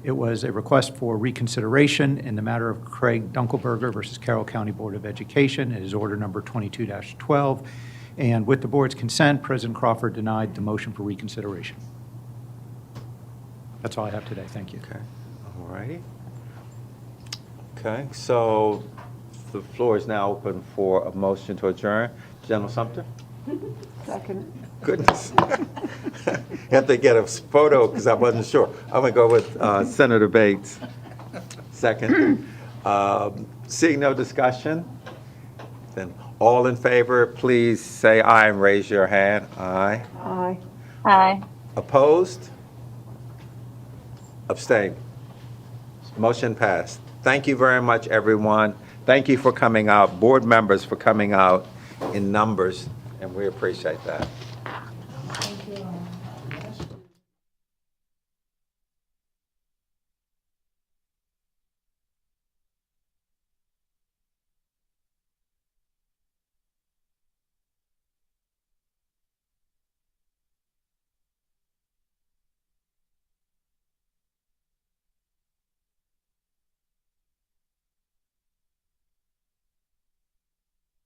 It was a request for reconsideration in the matter of Craig Dunkelberger versus Carroll County Board of Education. It is order number 22-12. And with the board's consent, President Crawford denied the motion for reconsideration. That's all I have today. Thank you. Okay, all righty. Okay, so the floor is now open for a motion to adjourn. General Sumter? Second. Goodness. Have to get a photo because I wasn't sure. I'm going to go with Senator Bates. Second. Seeing no discussion, then all in favor, please say aye and raise your hand. Aye. Aye. Aye. Opposed? Abstain. Motion passed. Thank you very much, everyone. Thank you for coming out, board members for coming out in numbers, and we appreciate that.